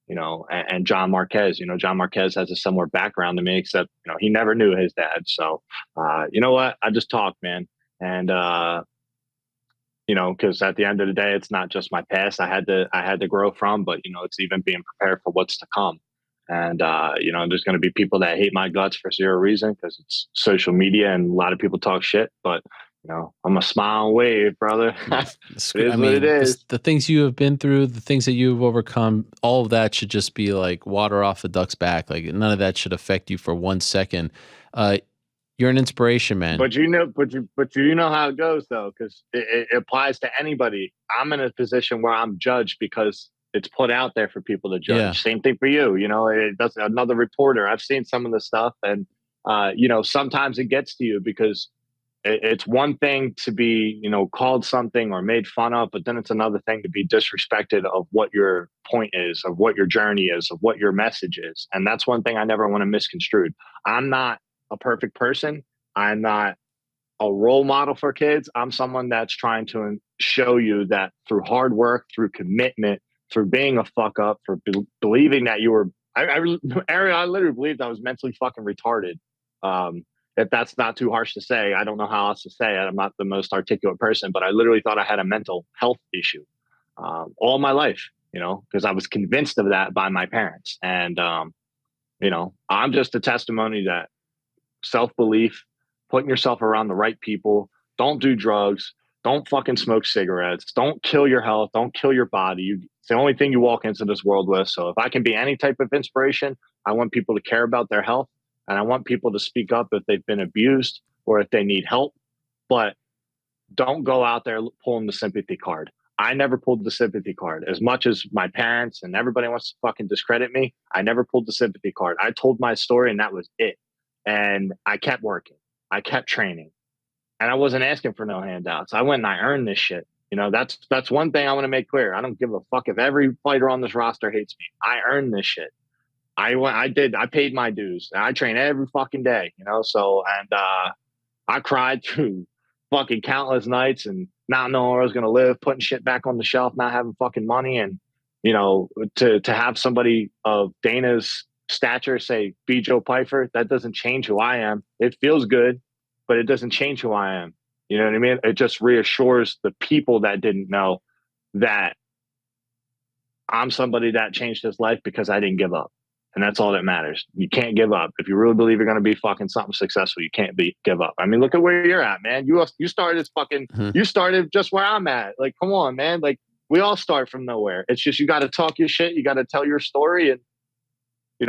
And, and John Marquez, John Marquez has a similar background to me, except, he never knew his dad. So, you know what? I just talk, man. And, because at the end of the day, it's not just my past I had to grow from, but, it's even being prepared for what's to come. And, there's going to be people that hate my guts for zero reason because it's social media and a lot of people talk shit, but, I'm a smile and wave, brother. It is what it is. The things you have been through, the things that you've overcome, all of that should just be like water off the duck's back. Like none of that should affect you for 1 second. You're an inspiration, man. But you know how it goes though, because it applies to anybody. I'm in a position where I'm judged because it's put out there for people to judge. Yeah. Same thing for you. It does. Another reporter. I've seen some of the stuff, and sometimes it gets to you because it's one thing to be, called something or made fun of, but then it's another thing to be disrespected of what your point is, of what your journey is, of what your message is. And that's one thing I never want to misconstrued. I'm not a perfect person. I'm not a role model for kids. I'm someone that's trying to show you that through hard work, through commitment, through being a fuck up, for believing that you were, Ariel, I literally believed I was mentally fucking retarded. If that's not too harsh to say, I don't know how else to say it. I'm not the most articulate person, but I literally thought I had a mental health issue all my life, because I was convinced of that by my parents. And, I'm just a testimony that self-belief, putting yourself around the right people, don't do drugs, don't fucking smoke cigarettes, don't kill your health, don't kill your body. It's the only thing you walk into this world with. So if I can be any type of inspiration, I want people to care about their health, and I want people to speak up if they've been abused or if they need help. But don't go out there pulling the sympathy card. I never pulled the sympathy card. As much as my parents and everybody wants to fucking discredit me, I never pulled the sympathy card. I told my story, and that was it. And I kept working. I kept training. And I wasn't asking for no handouts. I went and I earned this shit. That's one thing I want to make clear. I don't give a fuck if every fighter on this roster hates me. I earned this shit. I paid my dues. I train every fucking day, I cried through fucking countless nights and not knowing where I was going to live, putting shit back on the shelf, not having fucking money. And, to have somebody of Dana's stature say, be Joe Pyfer, that doesn't change who I am. It feels good, but it doesn't change who I am. You know what I mean? It just reassures the people that didn't know that I'm somebody that changed his life because I didn't give up. And that's all that matters. You can't give up. If you really believe you're going to be fucking something successful, you can't give up. I mean, look at where you're at, man. You started you started just where I'm at. Like, come on, man. Like, we all start from nowhere. It's just, you got to talk your shit. You got to tell your story. And,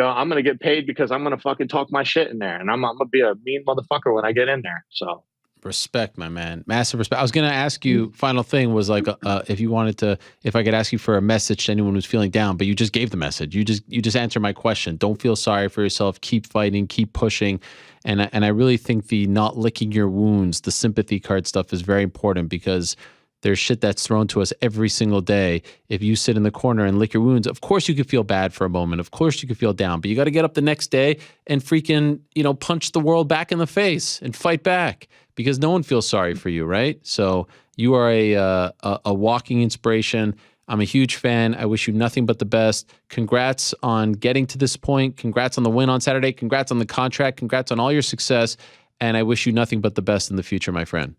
I'm going to get paid because I'm going to fucking talk my shit in there. And I'm going to be a mean motherfucker when I get in there. So. Respect, my man. Massive respect. I was going to ask you, final thing was like, if I could ask you for a message to anyone who's feeling down, but you just gave the message. You just answered my question. Don't feel sorry for yourself. Keep fighting, keep pushing. And I really think the not licking your wounds, the sympathy card stuff is very important, because there's shit that's thrown to us every single day. If you sit in the corner and lick your wounds, of course you could feel bad for a moment. Of course you could feel down, but you got to get up the next day and freaking, punch the world back in the face and fight back, because no one feels sorry for you, right? So you are a walking inspiration. I'm a huge fan. I wish you nothing but the best. Congrats on getting to this point. Congrats on the win on Saturday. Congrats on the contract. Congrats on all your success. And I wish you nothing but the best in the future, my friend.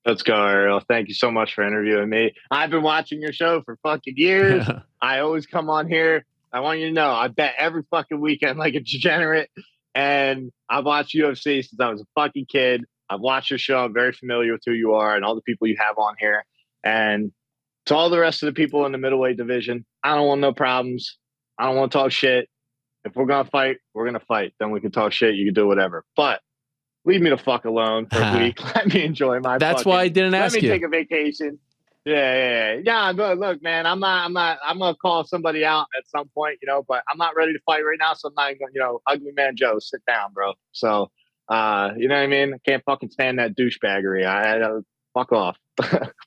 Let's go, Ariel. Thank you so much for interviewing me. I've been watching your show for fucking years. I always come on here. I want you to know, I bet every fucking weekend like a degenerate. And I've watched UFC since I was a fucking kid. I've watched your show. I'm very familiar with who you are and all the people you have on here. And to all the rest of the people in the middleweight division, I don't want no problems. I don't want to talk shit. If we're going to fight, we're going to fight. Then we can talk shit. You can do whatever. But leave me the fuck alone for a week. Let me enjoy my. That's why I didn't ask you. Let me take a vacation. Yeah. Look, man, I'm gonna call somebody out at some point, but I'm not ready to fight right now. So I'm not gonna, ugly man Joe, sit down, bro. So, you know what I mean? I can't fucking stand that douchebaggery. I fuck off.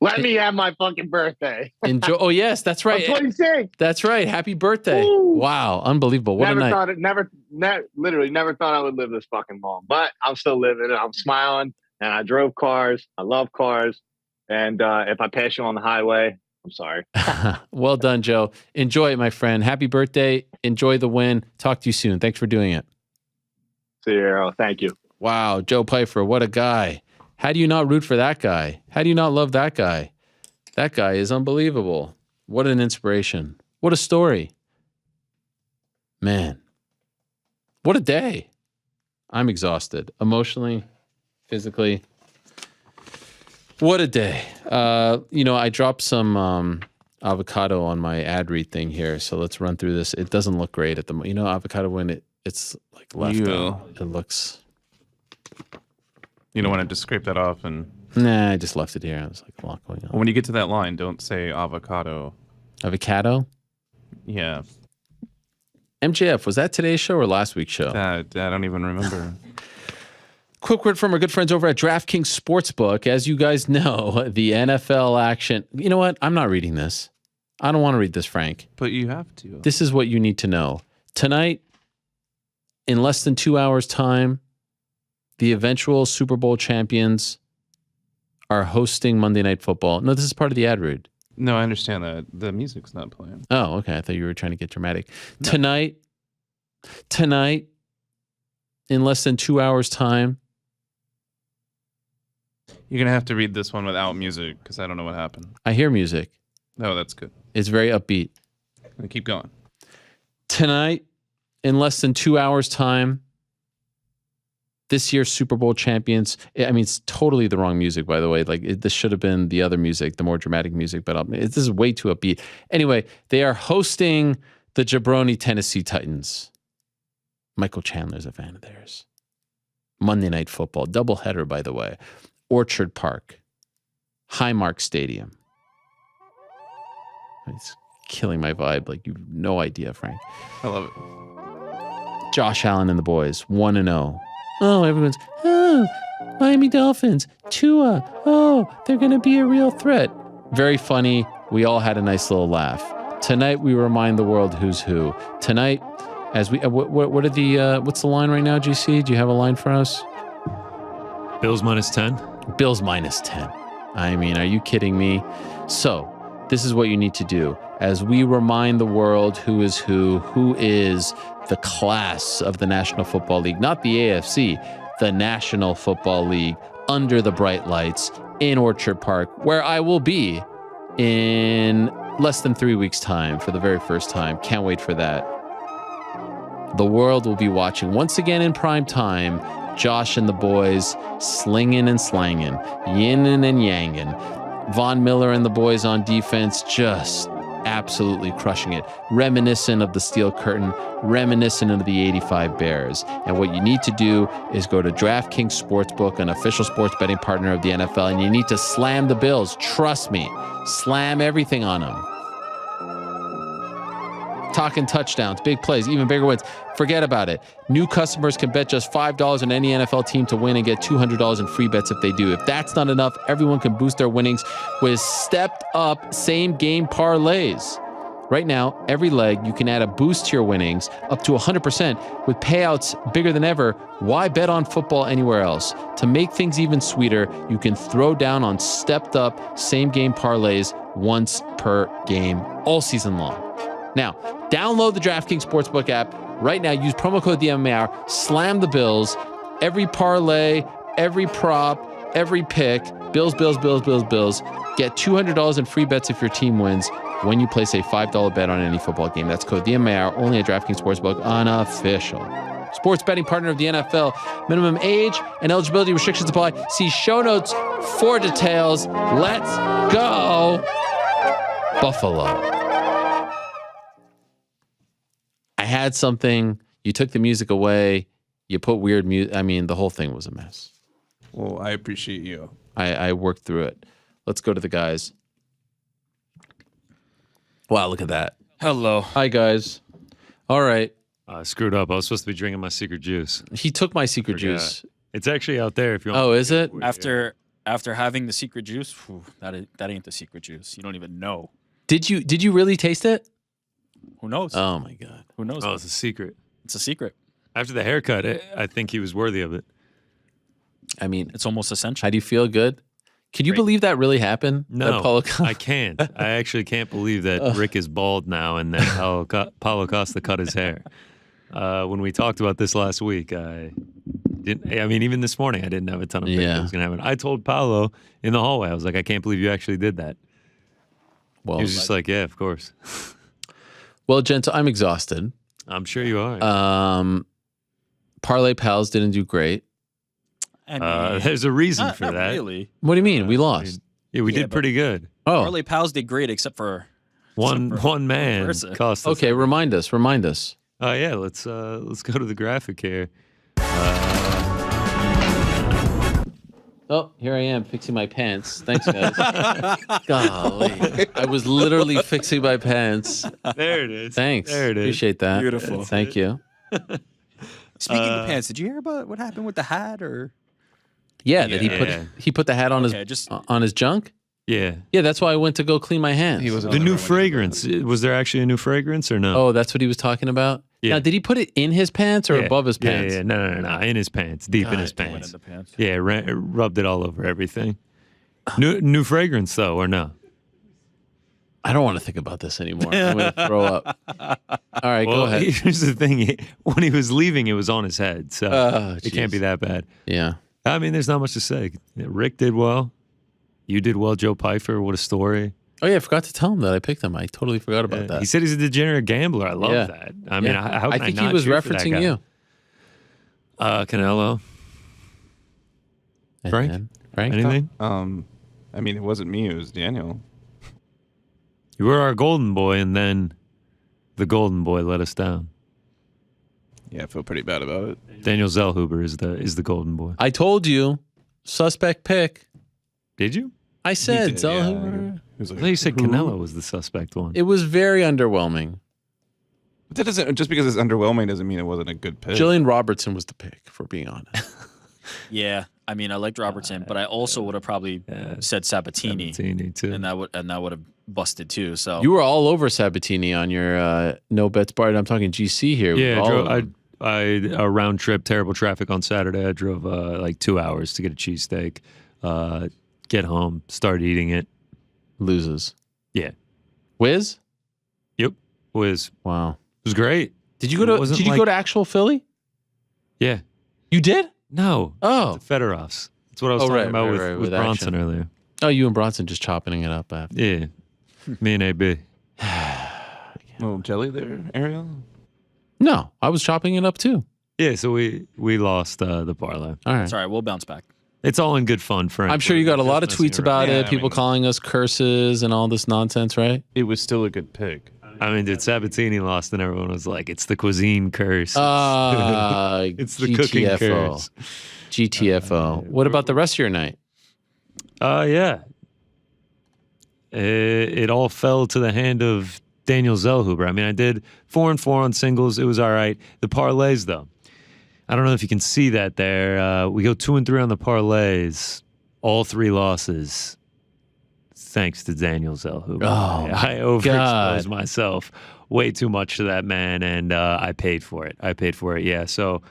Let me have my fucking birthday. Enjoy. Oh yes, that's right. I'm 26. That's right. Happy birthday! Woo. Wow, unbelievable. What a night. Literally never thought I would live this fucking long, but I'm still living it. I'm smiling, and I drove cars. I love cars, and if I pass you on the highway, I'm sorry. Well done, Joe. Enjoy it, my friend. Happy birthday. Enjoy the win. Talk to you soon. Thanks for doing it. See you, Ariel. Thank you. Wow, Joe Pyfer, what a guy. How do you not root for that guy? How do you not love that guy? That guy is unbelievable. What an inspiration. What a story. Man, what a day. I'm exhausted, emotionally, physically. What a day. I dropped some avocado on my ad read thing here, so let's run through this. It doesn't look great at the moment. Avocado when it's like left out, it looks... You don't want to just scrape that off and... Nah, I just left it here. I was like, a lot going on. Well, when you get to that line, don't say avocado. Avocado? Yeah. MJF, was that today's show or last week's show? I don't even remember. Quick word from our good friends over at DraftKings Sportsbook. As you guys know, the NFL action... You know what? I'm not reading this. I don't want to read this, Frank. But you have to. This is what you need to know. Tonight, in less than 2 hours' time, the eventual Super Bowl champions are hosting Monday Night Football. No, this is part of the ad read. No, I understand that. The music's not playing. Oh, okay. I thought you were trying to get dramatic. No. Tonight, in less than 2 hours' time. You're going to have to read this one without music because I don't know what happened. I hear music. Oh, that's good. It's very upbeat. Keep going. Tonight, in less than 2 hours' time, this year's Super Bowl champions. I mean, it's totally the wrong music, by the way. Like this should have been the other music, the more dramatic music, but this is way too upbeat. Anyway, they are hosting the jabroni Tennessee Titans. Michael Chandler's a fan of theirs. Monday Night Football, doubleheader, by the way. Orchard Park, Highmark Stadium. It's killing my vibe. Like you've no idea, Frank. I love it. Josh Allen and the boys, 1-0. Oh, everyone's, Miami Dolphins, Tua, they're going to be a real threat. Very funny. We all had a nice little laugh. Tonight, we remind the world who's who. Tonight, as we, what are the, what's the line right now, GC? Do you have a line for us? Bills -10. Bills -10. I mean, are you kidding me? So, this is what you need to do. As we remind the world who is the class of the National Football League, not the AFC, the National Football League, under the bright lights in Orchard Park, where I will be in less than 3 weeks' time for the very first time. Can't wait for that. The world will be watching once again in prime time, Josh and the boys slinging and slanging, yinning and yanging. Von Miller and the boys on defense just absolutely crushing it. Reminiscent of the Steel Curtain, reminiscent of the 85 Bears. And what you need to do is go to DraftKings Sportsbook, an official sports betting partner of the NFL, and you need to slam the Bills. Trust me, slam everything on them. Talking touchdowns, big plays, even bigger wins. Forget about it. New customers can bet just $5 on any NFL team to win and get $200 in free bets if they do. If that's not enough, everyone can boost their winnings with stepped up same game parlays. Right now, every leg, you can add a boost to your winnings up to 100% with payouts bigger than ever. Why bet on football anywhere else? To make things even sweeter, you can throw down on stepped up same game parlays once per game all season long. Now, download the DraftKings Sportsbook app right now. Use promo code TheMMAHour. Slam the Bills. Every parlay, every prop, every pick. Bills, Bills, Bills, Bills, Bills. Get $200 in free bets if your team wins when you place a $5 bet on any football game. That's code TheMMAHour, only at DraftKings Sportsbook, unofficial sports betting partner of the NFL. Minimum age and eligibility restrictions apply. See show notes for details. Let's go, Buffalo. I had something, you took the music away, you put weird music. I mean, the whole thing was a mess. Well, I appreciate you. I worked through it. Let's go to the guys. Wow, look at that. Hello. Hi, guys. All right. I screwed up. I was supposed to be drinking my secret juice. He took my secret juice. It's actually out there if you want. Oh, is it? After having the secret juice, that ain't the secret juice. You don't even know. Did you really taste it? Who knows? Oh my God. Who knows? Oh, it's a secret. It's a secret. After the haircut, I think he was worthy of it. I mean, it's almost essential. How do you feel? Good? Can you believe that really happened? No, I can't. I actually can't believe that Rick is bald now and that Paulo Costa cut his hair. When we talked about this last week, I didn't. I mean, even this morning, I didn't have a ton of faith that was going to happen. I told Paulo in the hallway, I was like, I can't believe you actually did that. Well, he was just like, yeah, of course. Well, gents, I'm exhausted. I'm sure you are. Parlay Pals didn't do great. I mean, there's a reason for not that. Really. What do you mean? We lost. Yeah, we did pretty good. Oh, Parlay Pals did great except for one man cost us. Okay, remind us. Oh yeah, let's go to the graphic here. Oh, here I am fixing my pants. Thanks, guys. Golly. I was literally fixing my pants. There it is. Thanks. There it is. Appreciate that. Beautiful. Thank you. Speaking of pants, did you hear about what happened with the hat? Or that he put the hat on on his junk? Yeah. Yeah, that's why I went to go clean my hands. The new fragrance. Was there actually a new fragrance or no? Oh, that's what he was talking about? Yeah. Now, did he put it in his pants or above his pants? Yeah. No. In his pants. Deep in his pants. Yeah, rubbed it all over everything. New fragrance, though, or no? I don't want to think about this anymore. I'm going to throw up. All right, go ahead. Here's the thing. When he was leaving, it was on his head, so it can't be that bad. Yeah. I mean, there's not much to say. Rick did well. You did well, Joe Pyfer. What a story. Oh, yeah, I forgot to tell him that I picked him. I totally forgot about that. He said he's a degenerate gambler. I love that. I mean, how can I think not he was cheer for that referencing guy? you. Canelo. And Frank? then, Frank? Anything? I mean, it wasn't me. It was Daniel. You were our golden boy, and then the golden boy let us down. Yeah, I feel pretty bad about it. Daniel Zellhuber is the golden boy. I told you, suspect pick. Did you? I said did, Zellhuber. I thought you said Canelo was the suspect one. It was very underwhelming. But that doesn't, just because it's underwhelming doesn't mean it wasn't a good pick. Jillian Robertson was the pick, for being honest. Yeah, I mean, I liked Robertson, but I also would have probably said Sabatini. Sabatini too, and that would have busted too. So You were all over Sabatini on your no bets bar. I'm talking GC here. Yeah, I round trip, terrible traffic on Saturday. I drove like 2 hours to get a cheesesteak. Get home, start eating it. Loses. Yeah. Whiz? Yep. Whiz. Wow. It was great. Did you go to Did you go to actual Philly? Yeah. You did? No. Oh. The Fedorovs. That's what I was talking about with Bronson earlier. Oh, you and Bronson just chopping it up after. Yeah. Me and AB. Little jelly there, Ariel? No, I was chopping it up too. Yeah, so we lost the parlay. All right. It's all right. We'll bounce back. It's all in good fun, Frank. I'm sure you got a lot of Just messing tweets about around. it, people calling us curses and all this nonsense, right? It was still a good pick. I mean, dude, Sabatini lost and everyone was like, it's the cuisine curse. It's the cooking curse. GTFO. What about the rest of your night? Yeah. It all fell to the hand of Daniel Zellhuber. I mean, I did 4-4 on singles. It was all right. The parlays, though. I don't know if you can see that there. We go 2-3 on the parlays. All 3 losses. Thanks to Daniel Zellhuber. Oh, I overexposed myself way too much to that man, and I paid for it. Yeah. So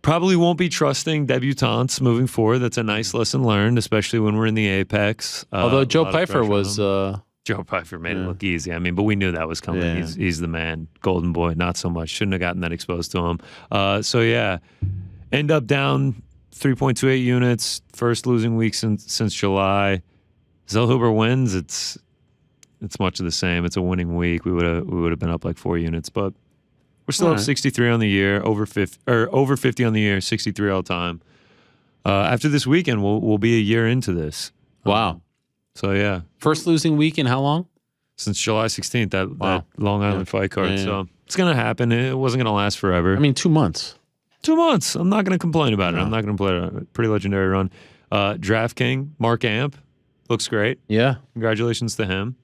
probably won't be trusting debutantes moving forward. That's a nice lesson learned, especially when we're in the apex. Although Joe a lot of Pyfer pressure was... on him. Joe Pyfer made it look easy. I mean, but we knew that was coming. Yeah. He's the man. Golden boy, not so much. Shouldn't have gotten that exposed to him. So yeah, end up down 3.28 units. First losing week since July. Zellhuber wins. It's much of the same. It's a winning week. We would have been up like 4 units, but we're still up 63 on the year, over 50 on the year, 63 all time. After this weekend, we'll be a year into this. Wow. So yeah, first losing week in how long? Since July 16th, that Long Island fight card. Yeah. So it's gonna happen. It wasn't gonna last forever. I mean, 2 months. 2 months. I'm not gonna complain about it. No. I'm not gonna play it. Pretty legendary run. DraftKings, Mark Amp, looks great. Yeah. Congratulations to him.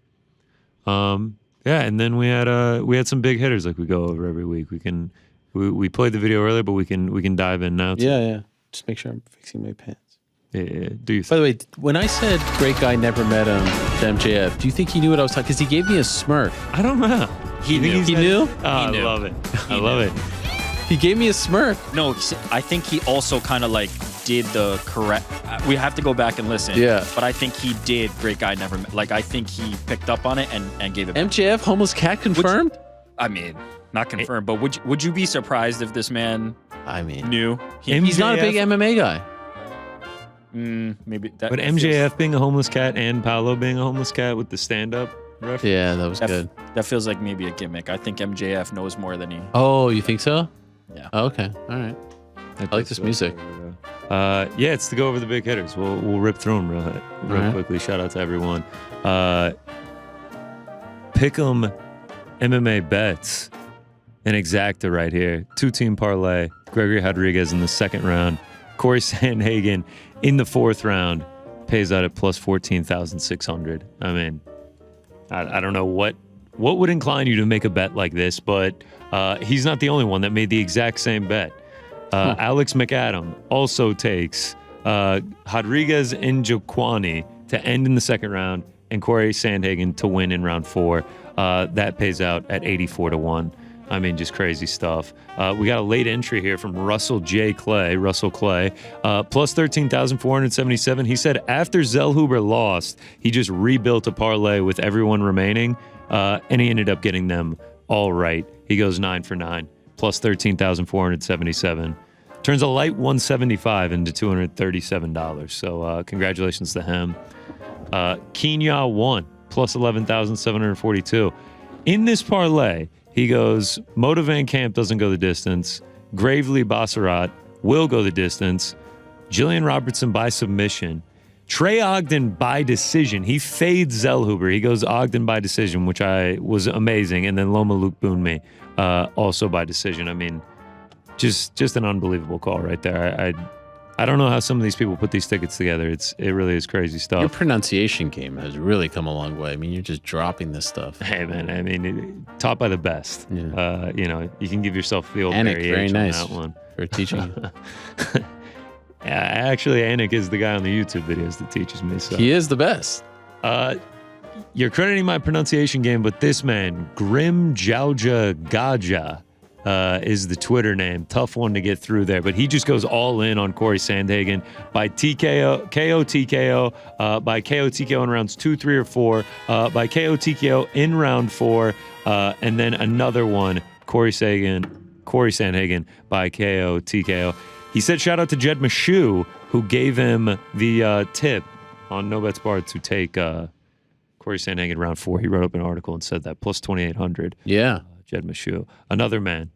Yeah, and then we had some big hitters like we go over every week. We played the video earlier, but we can dive in now. Too. Yeah. Just make sure I'm fixing my pants. Yeah. Do you? By the way, when I said great guy, never met him to MJF, do you think he knew what I was talking? Because he gave me a smirk. I don't know. He knew. He knew? Oh, I love it. I love it. He gave me a smirk. No, I think he also kind of like did the correct. We have to go back and listen. Yeah. But I think he did great guy never met. Like I think he picked up on it and gave it. MJF homeless cat confirmed. I mean, not confirmed, but would you be surprised if this man? I mean, knew he's not a big MMA guy. Maybe that. But MJF being a homeless cat and Paulo being a homeless cat with the stand-up reference. Yeah, that was good. That feels like maybe a gimmick. I think MJF knows more than he. Oh, you think so? Yeah. Oh, okay. All right. I like this music. Yeah, it's to go over the big hitters. We'll rip through them real quickly. Shout out to everyone. Pick'em MMA bets. An exacta right here. 2-team parlay. Gregory Rodriguez in the second round. Cory Sandhagen in the 4th round. Pays out at plus 14,600. I mean, I don't know what would incline you to make a bet like this, but he's not the only one that made the exact same bet. Alex McAdam also takes Rodriguez and Joquani to end in the second round and Cory Sandhagen to win in round 4. That pays out at 84-1. I mean, just crazy stuff. We got a late entry here from Russell Clay, plus 13,477. He said after Zellhuber lost, he just rebuilt a parlay with everyone remaining, and he ended up getting them all right. He goes 9 for 9, plus 13,477. Turns a light 175 into $237. So congratulations to him. Kenya won, plus 11,742. In this parlay, he goes, Moda Van Camp doesn't go the distance. Gravely Bassarat will go the distance. Jillian Robertson by submission. Trey Ogden by decision. He fades Zellhuber. He goes Ogden by decision, which was amazing. And then Loma Luke Boonme, also by decision. I mean, just an unbelievable call right there. I don't know how some of these people put these tickets together. It really is crazy stuff. Your pronunciation game has really come a long way. I mean, you're just dropping this stuff. Hey, man. I mean, taught by the best. Yeah. You can give yourself field Anik, variation very nice on that one. for teaching. Actually, Anik is the guy on the YouTube videos that teaches me. So He is the best. You're crediting my pronunciation game, but this man, Grim Jauja Gaja, is the Twitter name. Tough one to get through there, but he just goes all in on Cory Sandhagen by TKO, by KO TKO in rounds 2, 3, or 4, by KO TKO in round 4, and then another one, Cory Sandhagen by KO TKO. He said shout out to Jed Meshew, who gave him the tip on No Bets Barred to take Cory Sandhagen round 4. He wrote up an article and said that, plus 2,800. Yeah. Jed Meshew. Another man,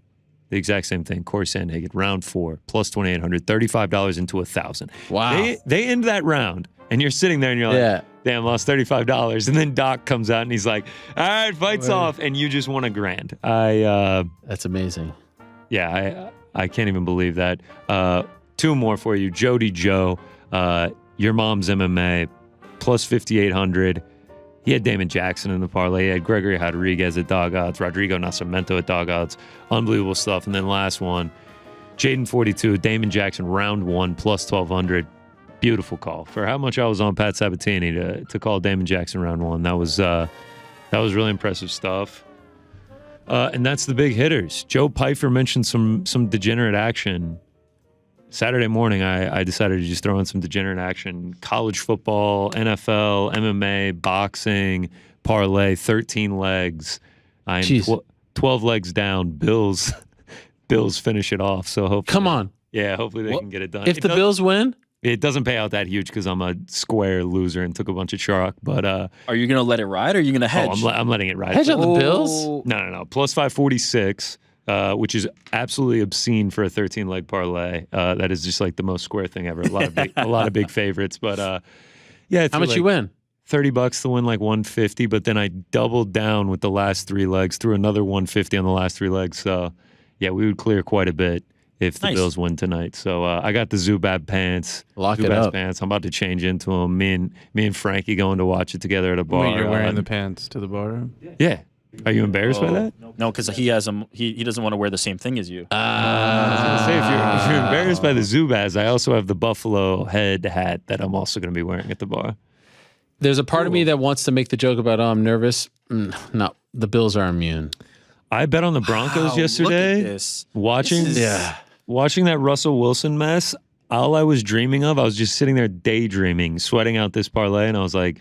the exact same thing. Cory Sandhagen, round 4, plus 2,800, $35 into 1,000. Wow. They end that round, and you're sitting there and you're like, damn, lost $35. And then Doc comes out and he's like, all right, fight's off, and you just won $1,000. That's amazing. Yeah, I can't even believe that. 2 more for you. Jody Joe, your mom's MMA, plus 5,800. He had Damon Jackson in the parlay. He had Gregory Rodriguez at dog odds, Rodrigo Nascimento at dog odds. Unbelievable stuff. And then last one, Jaden 42, Damon Jackson, round 1, plus 1,200. Beautiful call. For how much I was on Pat Sabatini to call Damon Jackson round 1. That was really impressive stuff. And that's the big hitters. Joe Pyfer mentioned some degenerate action. Saturday morning, I decided to just throw in some degenerate action. College football, NFL, MMA, boxing, parlay, 13 legs. I'm 12 legs down. Bills finish it off. So hopefully, come on. Yeah, hopefully they can get it done. If the Bills win? It doesn't pay out that huge because I'm a square loser and took a bunch of chalk. But are you gonna let it ride or are you gonna hedge? I'm letting it ride. Hedge on the Bills? No. Plus 546. Which is absolutely obscene for a 13-leg parlay. That is just like the most square thing ever. A lot of big favorites, but yeah. How much you win? $30 to win like 150, but then I doubled down with the last 3 legs, threw another 150 on the last 3 legs. So yeah, we would clear quite a bit if the Bills win tonight. So I got the Zubab pants. Lock it up. Pants. I'm about to change into them. Me and Frankie going to watch it together at a bar. Wait, you're wearing the pants to the bar? Yeah. Are you embarrassed by that? No, because he has them. He doesn't want to wear the same thing as you. I was gonna say, if you're embarrassed by the Zubaz, I also have the Buffalo head hat that I'm also going to be wearing at the bar. There's a part of me that wants to make the joke about, I'm nervous. No, the Bills are immune. I bet on the Broncos yesterday. Look at this. Watching that Russell Wilson mess, all I was dreaming of, I was just sitting there daydreaming, sweating out this parlay, and I was like,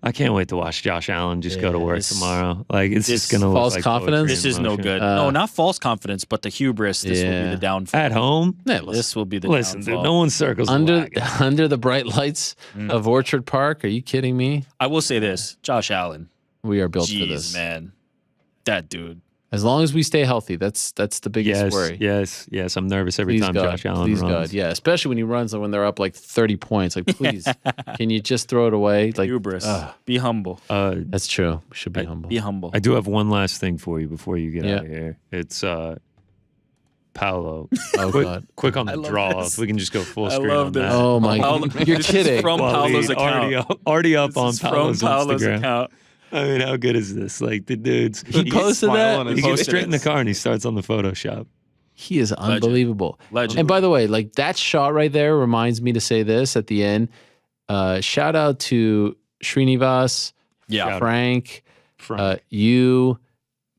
I can't wait to watch Josh Allen just go to work tomorrow. Like, it's just going to look like confidence. This is no good. No, not false confidence, but the hubris. This will be the downfall. At home? Yeah, this will be the downfall. Dude, no one circles under the bright lights of Orchard Park. Are you kidding me? I will say this, Josh Allen. We are built for this. Man. That dude. As long as we stay healthy, that's the biggest worry. Yes. I'm nervous every time Josh Allen runs. God, yeah. Especially when he runs and when they're up like 30 points. Like, please, can you just throw it away? Like, hubris. Be humble. That's true. We should be humble. Be humble. I do have one last thing for you before you get out of here. It's Paulo. God. Quick on the draw. If we can just go full screen on that. Oh my God. You're kidding. From Paulo's account. Already up on Paulo's Instagram. Account. I mean, how good is this? Like, the dude's... He posted that? He gets straight in the car and he starts on the Photoshop. He is unbelievable. Legend. And by the way, like, that shot right there reminds me to say this at the end. Shout out to Srinivas, Frank, you,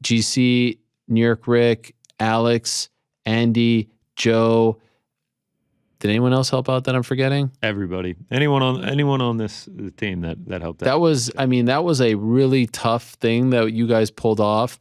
GC, NewYorkRic, Alex, Andy, Joe. Did anyone else help out that I'm forgetting? Everybody. Anyone on this team that helped out. That was a really tough thing that you guys pulled off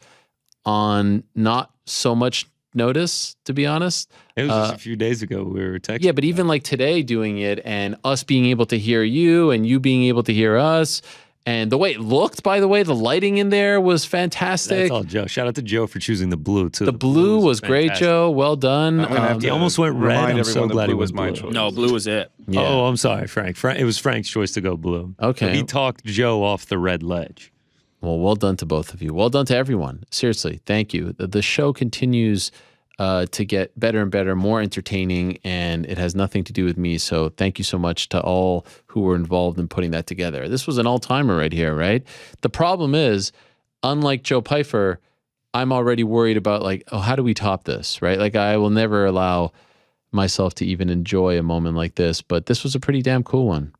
on not so much notice, to be honest. It was just a few days ago we were texting. Yeah, but even like today doing it and us being able to hear you and you being able to hear us. And the way it looked, by the way, the lighting in there was fantastic. That's all Joe. Shout out to Joe for choosing the blue, too. The blue was great, Joe. Well done. He almost went red. I'm so glad he was my blue. choice. No, blue was it. Yeah. Oh, I'm sorry, Frank. It was Frank's choice to go blue. Okay. So he talked Joe off the red ledge. Well done to both of you. Well done to everyone. Seriously, thank you. The show continues to get better and better, more entertaining, and it has nothing to do with me. So thank you so much to all who were involved in putting that together. This was an all-timer right here, right? The problem is, unlike Joe Pyfer, I'm already worried about like, oh, how do we top this, right? Like I will never allow myself to even enjoy a moment like this, but this was a pretty damn cool one.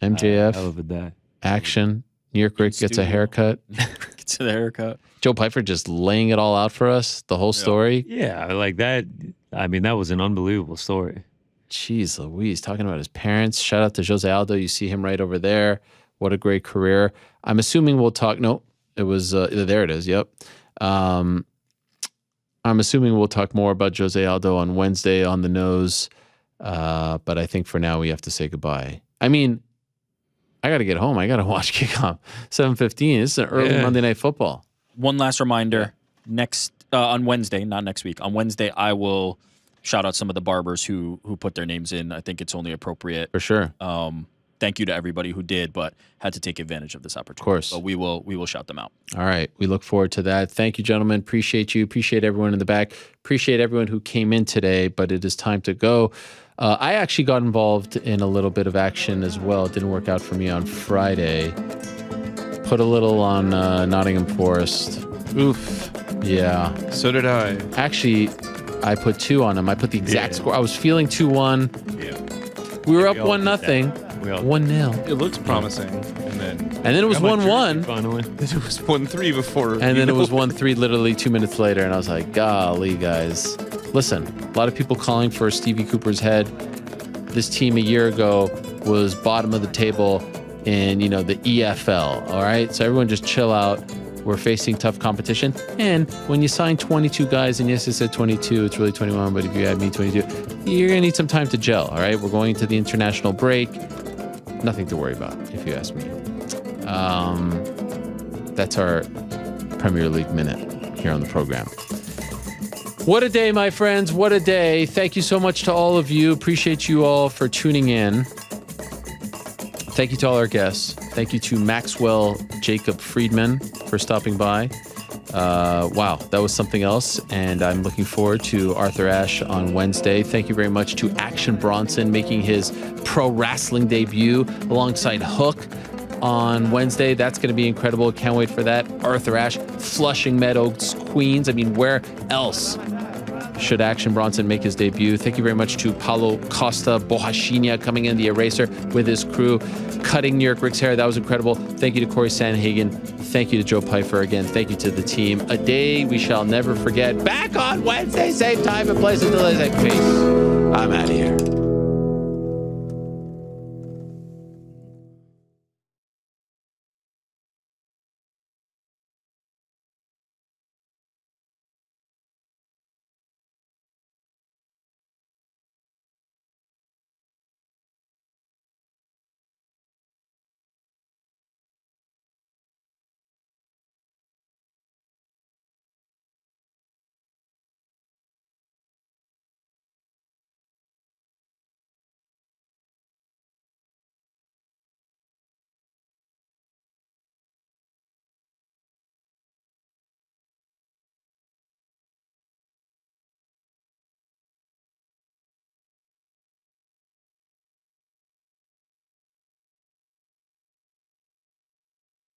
MJF, Hell of a day. Action, NewYorkRic gets a haircut. Gets a haircut. Joe Pyfer just laying it all out for us, the whole story. Yeah, like that. I mean, that was an unbelievable story. Jeez Louise, talking about his parents. Shout out to Jose Aldo. You see him right over there. What a great career. I'm assuming we'll talk. No, it was, there it is. Yep. I'm assuming we'll talk more about Jose Aldo on Wednesday on the nose. But I think for now we have to say goodbye. I mean, I got to get home. I got to watch kickoff 7:15. This is an early Monday Night Football. One last reminder, next on Wednesday, not next week. On Wednesday, I will shout out some of the barbers who put their names in. I think it's only appropriate. For sure. Thank you to everybody who did, but had to take advantage of this opportunity. Of course. But we will shout them out. All right. We look forward to that. Thank you, gentlemen. Appreciate you. Appreciate everyone in the back. Appreciate everyone who came in today, but it is time to go. I actually got involved in a little bit of action as well. It didn't work out for me on Friday. Put a little on Nottingham Forest. Oof. Yeah. So did I. Actually, I put 2 on them. I put the exact score. I was feeling 2-1. Yeah. We were up 1-0. 1-0. It looks promising, and then it was 1-1. Finally, it was 1-3 before. And then it was 1-3 literally 2 minutes later, and I was like, golly, guys. Listen, a lot of people calling for Stevie Cooper's head. This team a year ago was bottom of the table in, the EFL, all right? So everyone just chill out. We're facing tough competition. And when you sign 22 guys, and yes, I said 22, it's really 21, but if you add me 22, you're going to need some time to gel, all right? We're going into the international break. Nothing to worry about, if you ask me. That's our Premier League minute here on the program. What a day, my friends. What a day. Thank you so much to all of you. Appreciate you all for tuning in. Thank you to all our guests. Thank you to Maxwell Jacob Friedman for stopping by. Wow, that was something else, and I'm looking forward to Arthur Ashe on Wednesday. Thank you very much to Action Bronson making his pro wrestling debut alongside Hook on Wednesday. That's going to be incredible. Can't wait for that. Arthur Ashe, Flushing Meadows, Queens. I mean, where else should Action Bronson make his debut? Thank you very much to Paulo Costa Bohashinia coming in, the eraser, with his crew, cutting NewYorkRic's hair. That was incredible. Thank you to Cory Sandhagen. Thank you to Joe Pyfer again. Thank you to the team. A day we shall never forget. Back on Wednesday, same time and place until I say peace. I'm out of here.